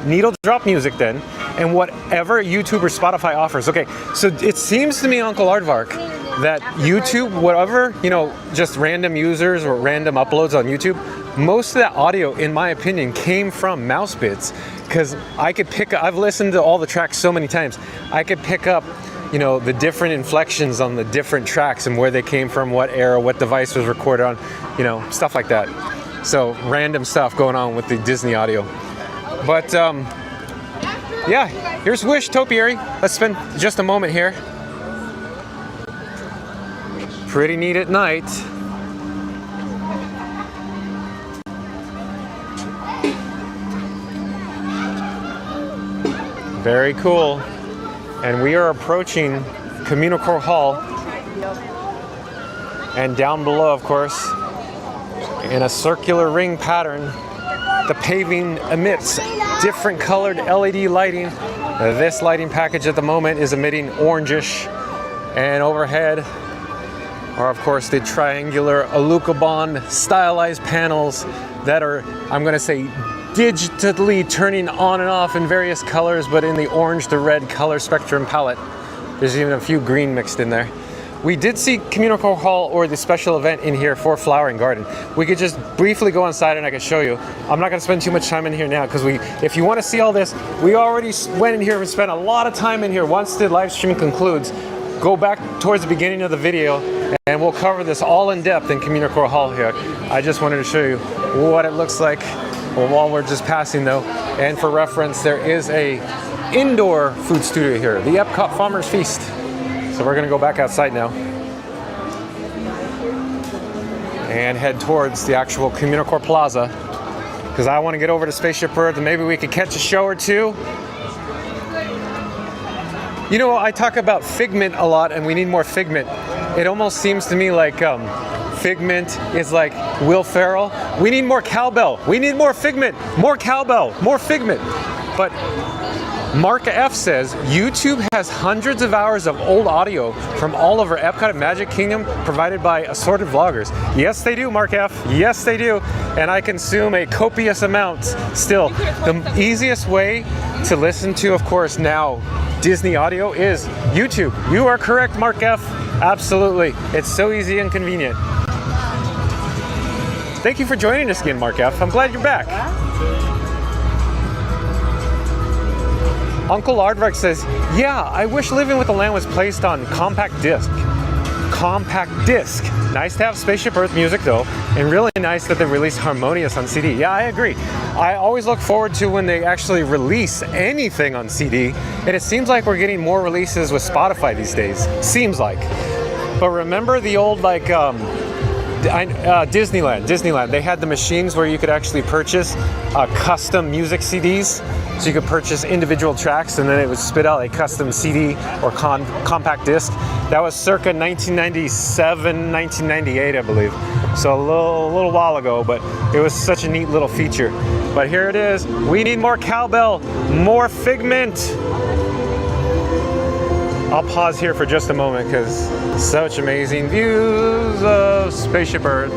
needle drop music then, and whatever YouTube or Spotify offers. Okay, so it seems to me, Uncle Aardvark, that YouTube, whatever, you know, just random users or random uploads on YouTube, most of that audio, in my opinion, came from mouse bits, because I could pick up, I've listened to all the tracks so many times, I could pick up, you know, the different inflections on the different tracks and where they came from, what era, what device was recorded on, you know, stuff like that. So random stuff going on with the Disney audio. But yeah, here's Wish Topiary. Let's spend just a moment here. Pretty neat at night. Very cool. And we are approaching Communicore Hall. And down below, of course, in a circular ring pattern, the paving emits different colored LED lighting. This lighting package at the moment is emitting orangish. And overhead are, of course, the triangular Alucobond stylized panels that are, I'm going to say, digitally turning on and off in various colors, but in the orange to red color spectrum palette. There's even a few green mixed in there. We did see Communicore Hall, or the special event in here for Flower and Garden. We could just briefly go inside and I could show you. I'm not going to spend too much time in here now because if you want to see all this, we already went in here and spent a lot of time in here. Once the live stream concludes, go back towards the beginning of the video and we'll cover this all in depth in Communicore Hall here. I just wanted to show you what it looks like while we're just passing though. And for reference, there is a indoor food studio here, the EPCOT Farmers Feast. So we're gonna go back outside now and head towards the actual Communicore Plaza because I want to get over to Spaceship Earth and maybe we could catch a show or two. You know, I talk about Figment a lot and we need more Figment. It almost seems to me like Figment is like Will Ferrell. We need more cowbell. We need more Figment, more cowbell, more Figment. But Mark F says YouTube has hundreds of hours of old audio from all over Epcot and Magic Kingdom provided by assorted vloggers. Yes, they do, Mark F. Yes, they do. And I consume a copious amount still. The easiest way to listen to, of course, now Disney audio is YouTube. You are correct, Mark F. Absolutely. It's so easy and convenient. Thank you for joining us again, Mark F. I'm glad you're back. Uncle Aardvark says, yeah, I wish Living with the Land was placed on compact disc. Compact disc. Nice to have Spaceship Earth music though, and really nice that they released Harmonious on CD. Yeah, I agree. I always look forward to when they actually release anything on CD, and it seems like we're getting more releases with Spotify these days. Seems like. But remember the old like Disneyland, they had the machines where you could actually purchase custom music CDs. So you could purchase individual tracks and then it would spit out a custom CD or compact disc. That was circa 1997, 1998, I believe. So a little while ago, but it was such a neat little feature. But here it is. We need more cowbell, more Figment. I'll pause here for just a moment because such amazing views of Spaceship Earth.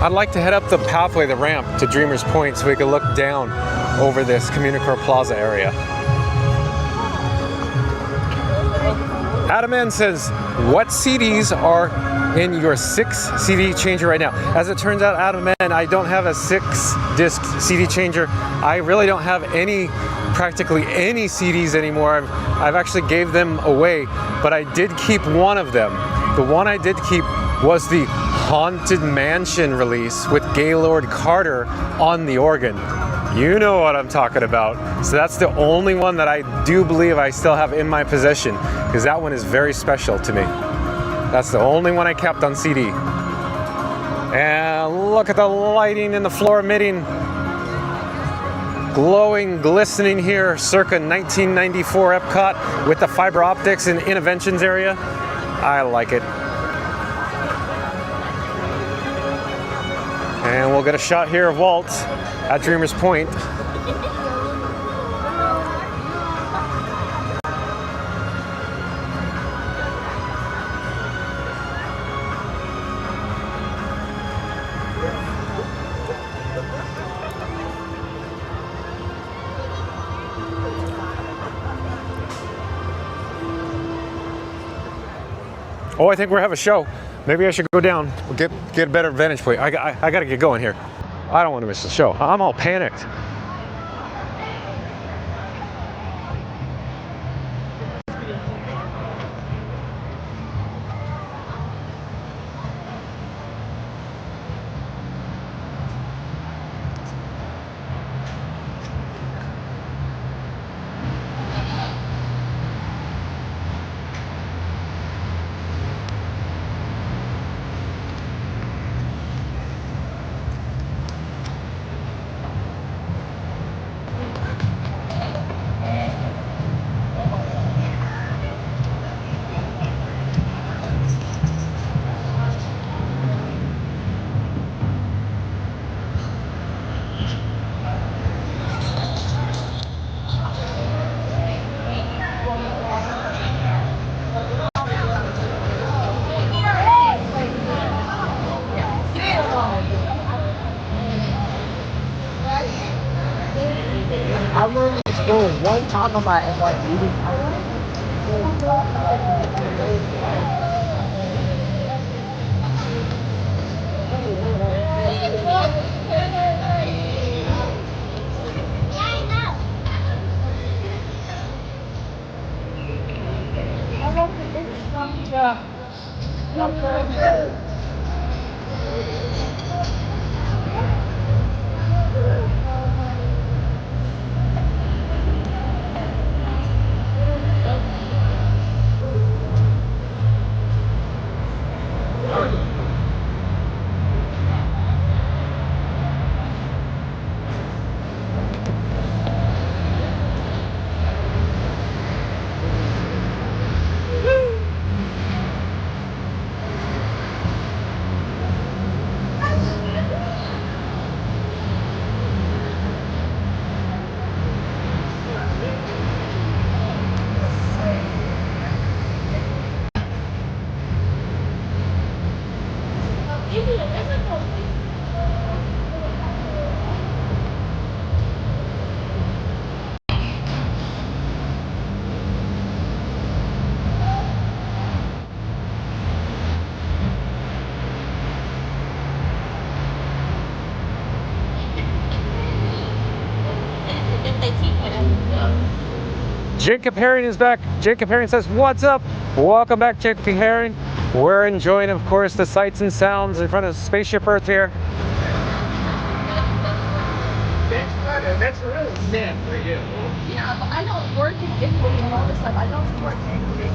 I'd like to head up the pathway, the ramp to Dreamer's Point so we can look down over this Communicore Plaza area. Adam N says, what CDs are in your 6 CD changer right now? As it turns out, Adam N, I don't have a 6 disc CD changer. I really don't have practically any CDs anymore. I've actually gave them away, but I did keep one of them. The one I did keep was the Haunted Mansion release with Gaylord Carter on the organ. You know what I'm talking about. So that's the only one that I do believe I still have in my possession, because that one is very special to me. That's the only one I kept on CD. And look at the lighting in the floor emitting. Glowing, glistening here, circa 1994 EPCOT with the fiber optics and interventions area. I like it. And we'll get a shot here of Walt at Dreamer's Point. Oh, I think we have a show. Maybe I should go down, get a better vantage point. I gotta get going here. I don't want to miss the show. I'm all panicked. I remember going one time on my meeting. Jacob Herring is back. Jacob Herring says, "What's up?" Welcome back, Jacob Herring. We're enjoying, of course, the sights and sounds in front of Spaceship Earth here. That's really sad for you. Yeah, but I don't work in Italy and all this stuff. I don't support anything.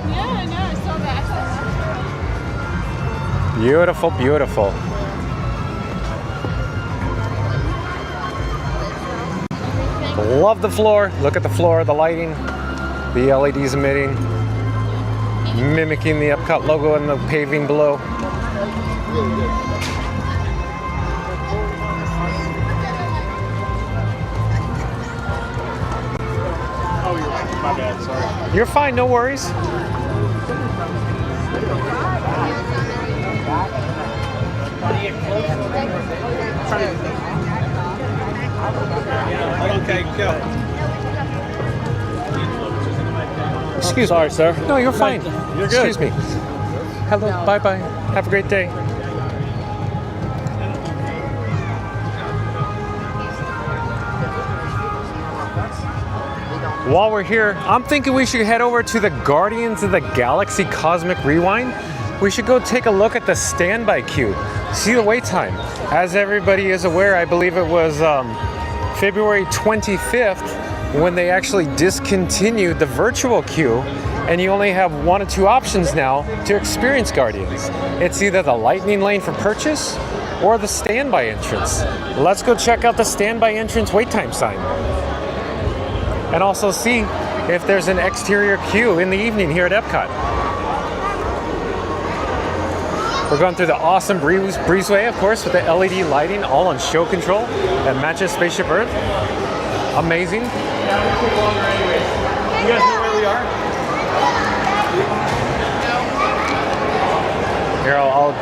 Yeah, I know. I saw that. Beautiful, beautiful. Love the floor. Look at the floor, the lighting, the LEDs emitting, mimicking the EPCOT logo and the paving below. Oh, you're right. My bad. Sorry. You're fine, no worries. Okay, go. Excuse me. Sorry, sir. No, you're fine. You're good. Excuse me. Hello. Bye-bye. Have a great day. We don't while we're here, I'm thinking we should head over to the Guardians of the Galaxy Cosmic Rewind. We should go take a look at the standby queue, see the wait time. As everybody is aware, I believe it was February 25th when they actually discontinued the virtual queue, and you only have 1 or 2 options now to experience Guardians. It's either the Lightning Lane for purchase or the standby entrance. Let's go check out the standby entrance wait time sign. And also see if there's an exterior queue in the evening here at EPCOT. We're going through the awesome breezeway, of course, with the LED lighting, all on show control that matches Spaceship Earth. Amazing. You guys know where we are? Here, I'll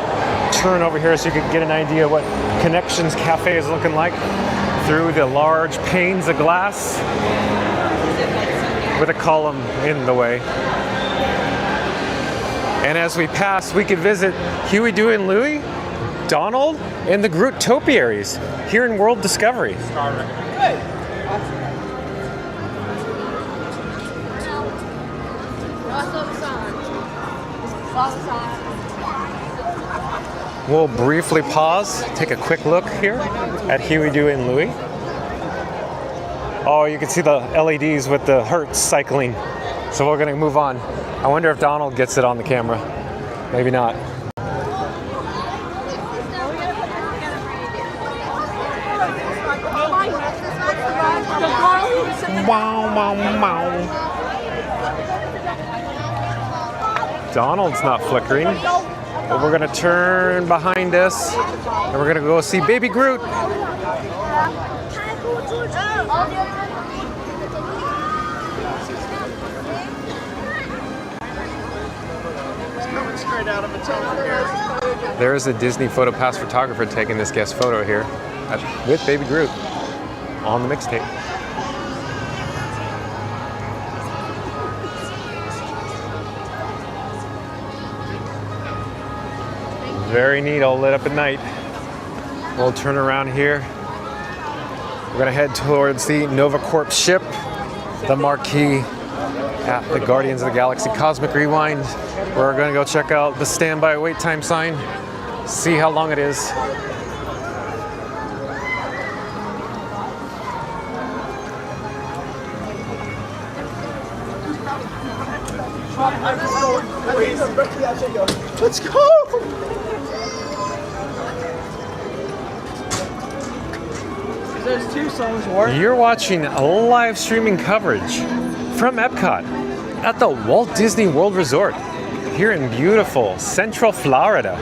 turn over here so you can get an idea what Connections Cafe is looking like through the large panes of glass with a column in the way. And as we pass, we could visit Huey, Dewey, and Louie, Donald, and the Groot topiaries here in World Discovery. We'll briefly pause, take a quick look here at Huey, Dewey, and Louie. Oh, you can see the LEDs with the Hertz cycling. So we're gonna move on. I wonder if Donald gets it on the camera. Maybe not. Wow, wow, wow. Donald's not flickering. But we're gonna turn behind us and we're gonna go see Baby Groot. There is a Disney PhotoPass photographer taking this guest photo here with Baby Groot on the mixtape. Very neat, all lit up at night. We'll turn around here. We're gonna head towards the Nova Corp ship, the marquee at the Guardians of the Galaxy Cosmic Rewind. We're gonna go check out the standby wait time sign, see how long it is. Let's go! There's 2 songs worth. You're watching a live streaming coverage from EPCOT at the Walt Disney World Resort here in beautiful Central Florida.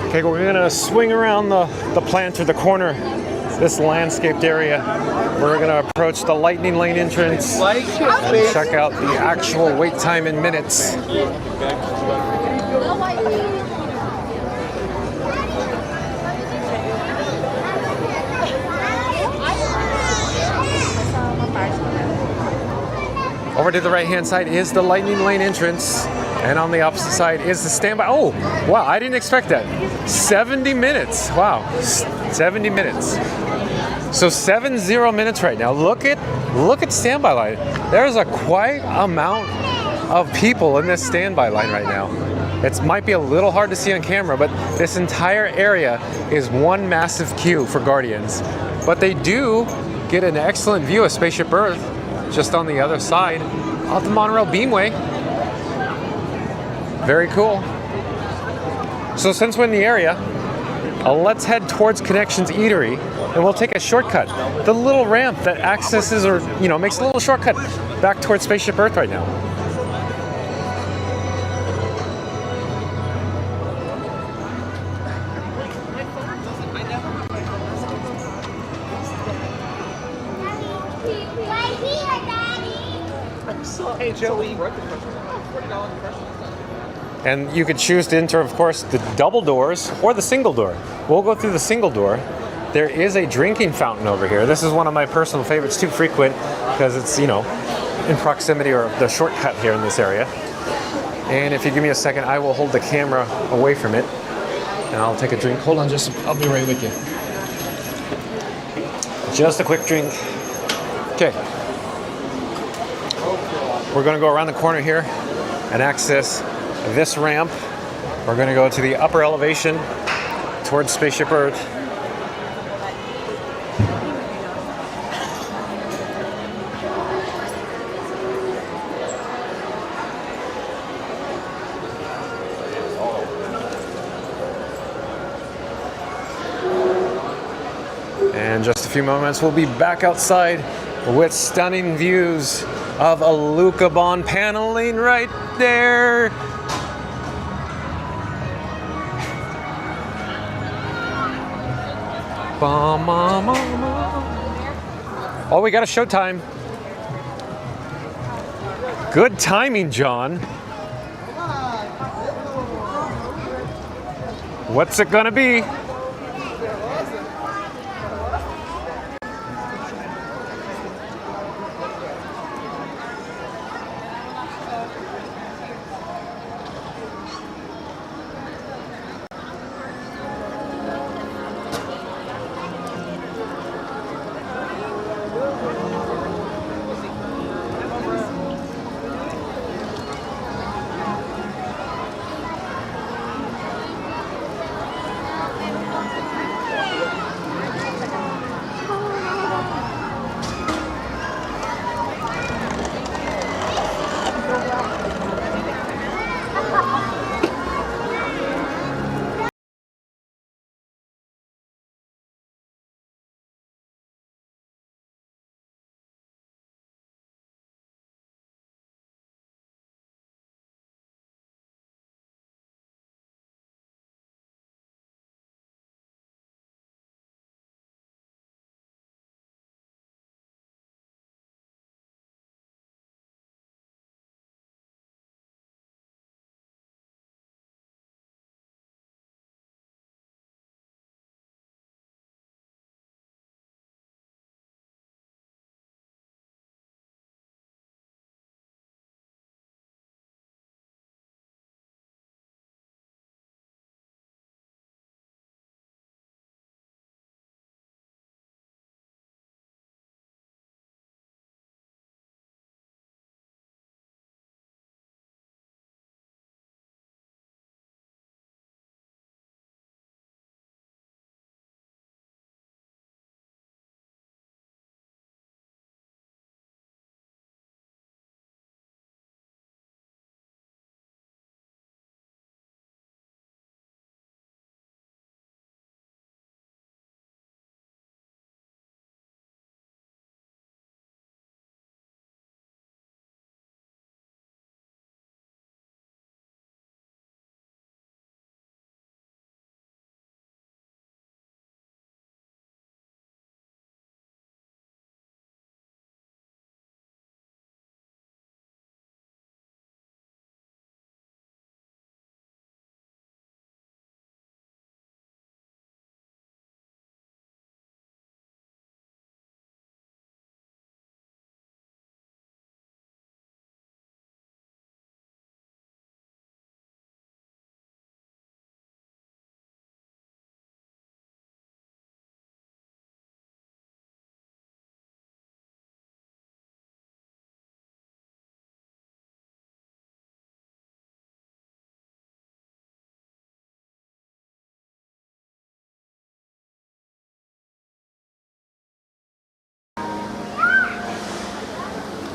Okay, we're gonna swing around the plant or the corner, this landscaped area. We're gonna approach the Lightning Lane entrance and check out the actual wait time in minutes. Over to the right-hand side is the Lightning Lane entrance, and on the opposite side is the standby. Oh, wow, I didn't expect that. 70 minutes, wow, 70 minutes. So 70 minutes right now. Look at standby line. There's a quite amount of people in this standby line right now. It might be a little hard to see on camera, but this entire area is one massive queue for Guardians. But they do get an excellent view of Spaceship Earth just on the other side of the monorail beamway. Very cool. So since we're in the area, let's head towards Connections Eatery, and we'll take a shortcut. The little ramp that accesses or, makes a little shortcut back towards Spaceship Earth right now. Hey, Joey. And you could choose to enter, of course, the double doors or the single door. We'll go through the single door there is a drinking fountain over here. This is one of my personal favorites, too frequent because it's, you know, in proximity or the shortcut here in this area. And if you give me a second, I will hold the camera away from it and I'll take a drink. Hold on, I'll be right with you. Just a quick drink. Okay. We're gonna go around the corner here and access this ramp. We're gonna go to the upper elevation towards Spaceship Earth. In just a few moments, we'll be back outside with stunning views of Alucobon paneling right there. Oh, we got a showtime. Good timing, John. What's it gonna be?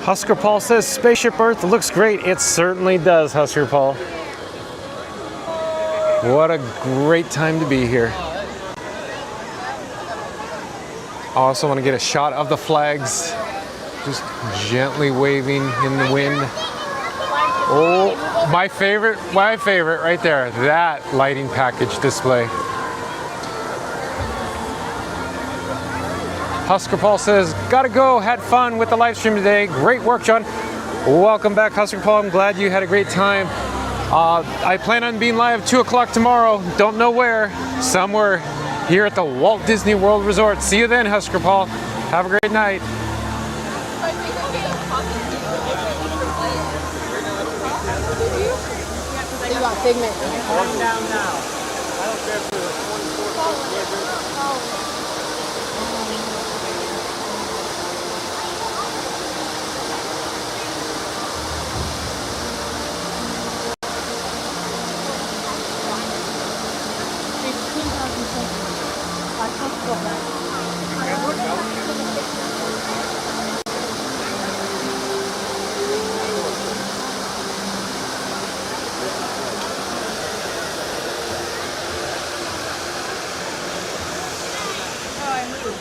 Husker Paul says Spaceship Earth looks great. It certainly does, Husker Paul. What a great time to be here. I also want to get a shot of the flags just gently waving in the wind. Oh, my favorite right there, that lighting package display. Husker Paul says, gotta go, had fun with the live stream today. Great work, John. Welcome back, Husker Paul. I'm glad you had a great time. I plan on being live 2 o'clock tomorrow. Don't know where, somewhere here at the Walt Disney World Resort. See you then, Husker Paul. Have a great night. You got Figment. Calm down now. I don't care if it was 24.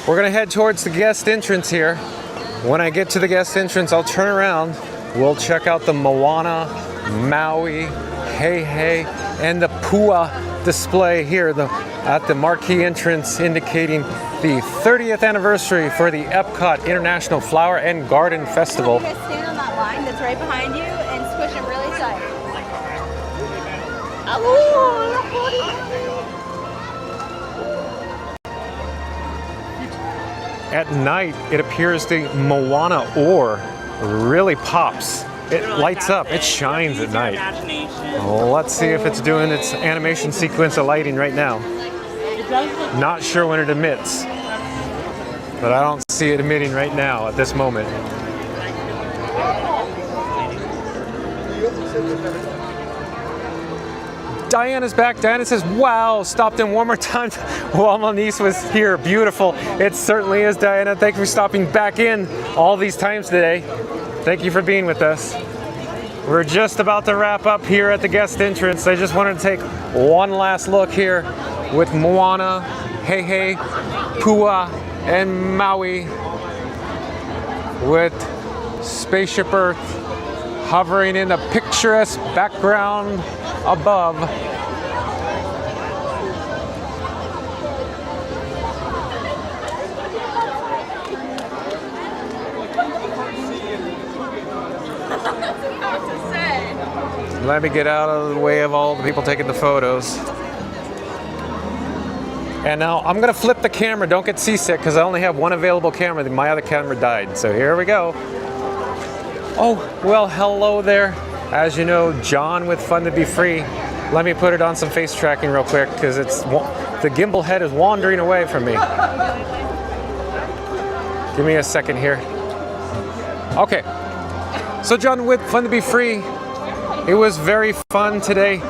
We're gonna head towards the guest entrance here. When I get to the guest entrance, I'll turn around. We'll check out the Moana, Maui, Hey Hey, and the Pua display here at the marquee entrance, indicating the 30th anniversary for the EPCOT International Flower and Garden Festival. You guys stand on that line that's right behind you and squish it really tight. At night, it appears the Moana ore really pops. It lights up, it shines at night. Let's see if it's doing its animation sequence of lighting right now. Not sure when it emits, but I don't see it emitting right now at this moment. Diana's back. Diana says, wow, stopped in one more time while my niece was here. Beautiful. It certainly is, Diana. Thank you for stopping back in all these times today. Thank you for being with us. We're just about to wrap up here at the guest entrance. I just wanted to take one last look here with Moana, Hey Hey, Pua, and Maui with Spaceship Earth hovering in a picturesque background above. Let me get out of the way of all the people taking the photos. And now I'm gonna flip the camera. Don't get seasick because I only have one available camera. My other camera died. So here we go. Oh, well, hello there. As you know, John with Fun to Be Free. Let me put it on some face tracking real quick because the gimbal head is wandering away from me. Give me a second here. Okay. So John with Fun to Be Free. It was very fun today.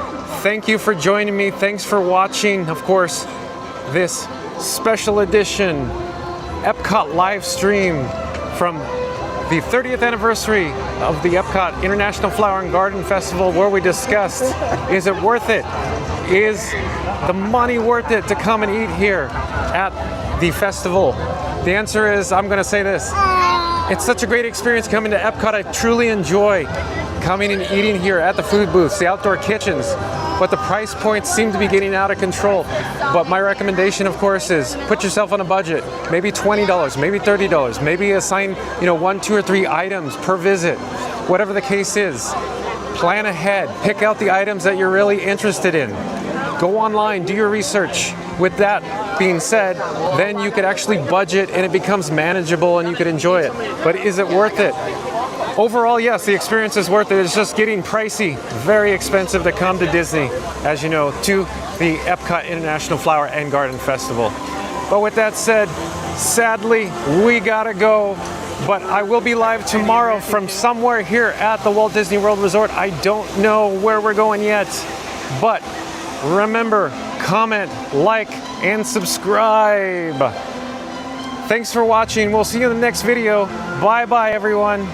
Thank you for joining me. Thanks for watching, of course, this special edition EPCOT live stream from the 30th anniversary of the EPCOT International Flower and Garden Festival, where we discussed, is it worth it? Is the money worth it to come and eat here at the festival? The answer is, I'm gonna say this. It's such a great experience coming to EPCOT. I truly enjoy coming and eating here at the food booths, the outdoor kitchens, but the price points seem to be getting out of control. But my recommendation, of course, is put yourself on a budget. Maybe $20, maybe $30, maybe assign 1, 2, or 3 items per visit. Whatever the case is, plan ahead. Pick out the items that you're really interested in. Go online, do your research. With that being said, then you could actually budget and it becomes manageable and you could enjoy it. But is it worth it? Overall, yes, the experience is worth it. It's just getting pricey, very expensive to come to Disney, as you know, to the EPCOT International Flower and Garden Festival. But with that said, sadly, we gotta go. But I will be live tomorrow from somewhere here at the Walt Disney World Resort. I don't know where we're going yet, but remember, comment, like, and subscribe. Thanks for watching. We'll see you in the next video. Bye-bye, everyone.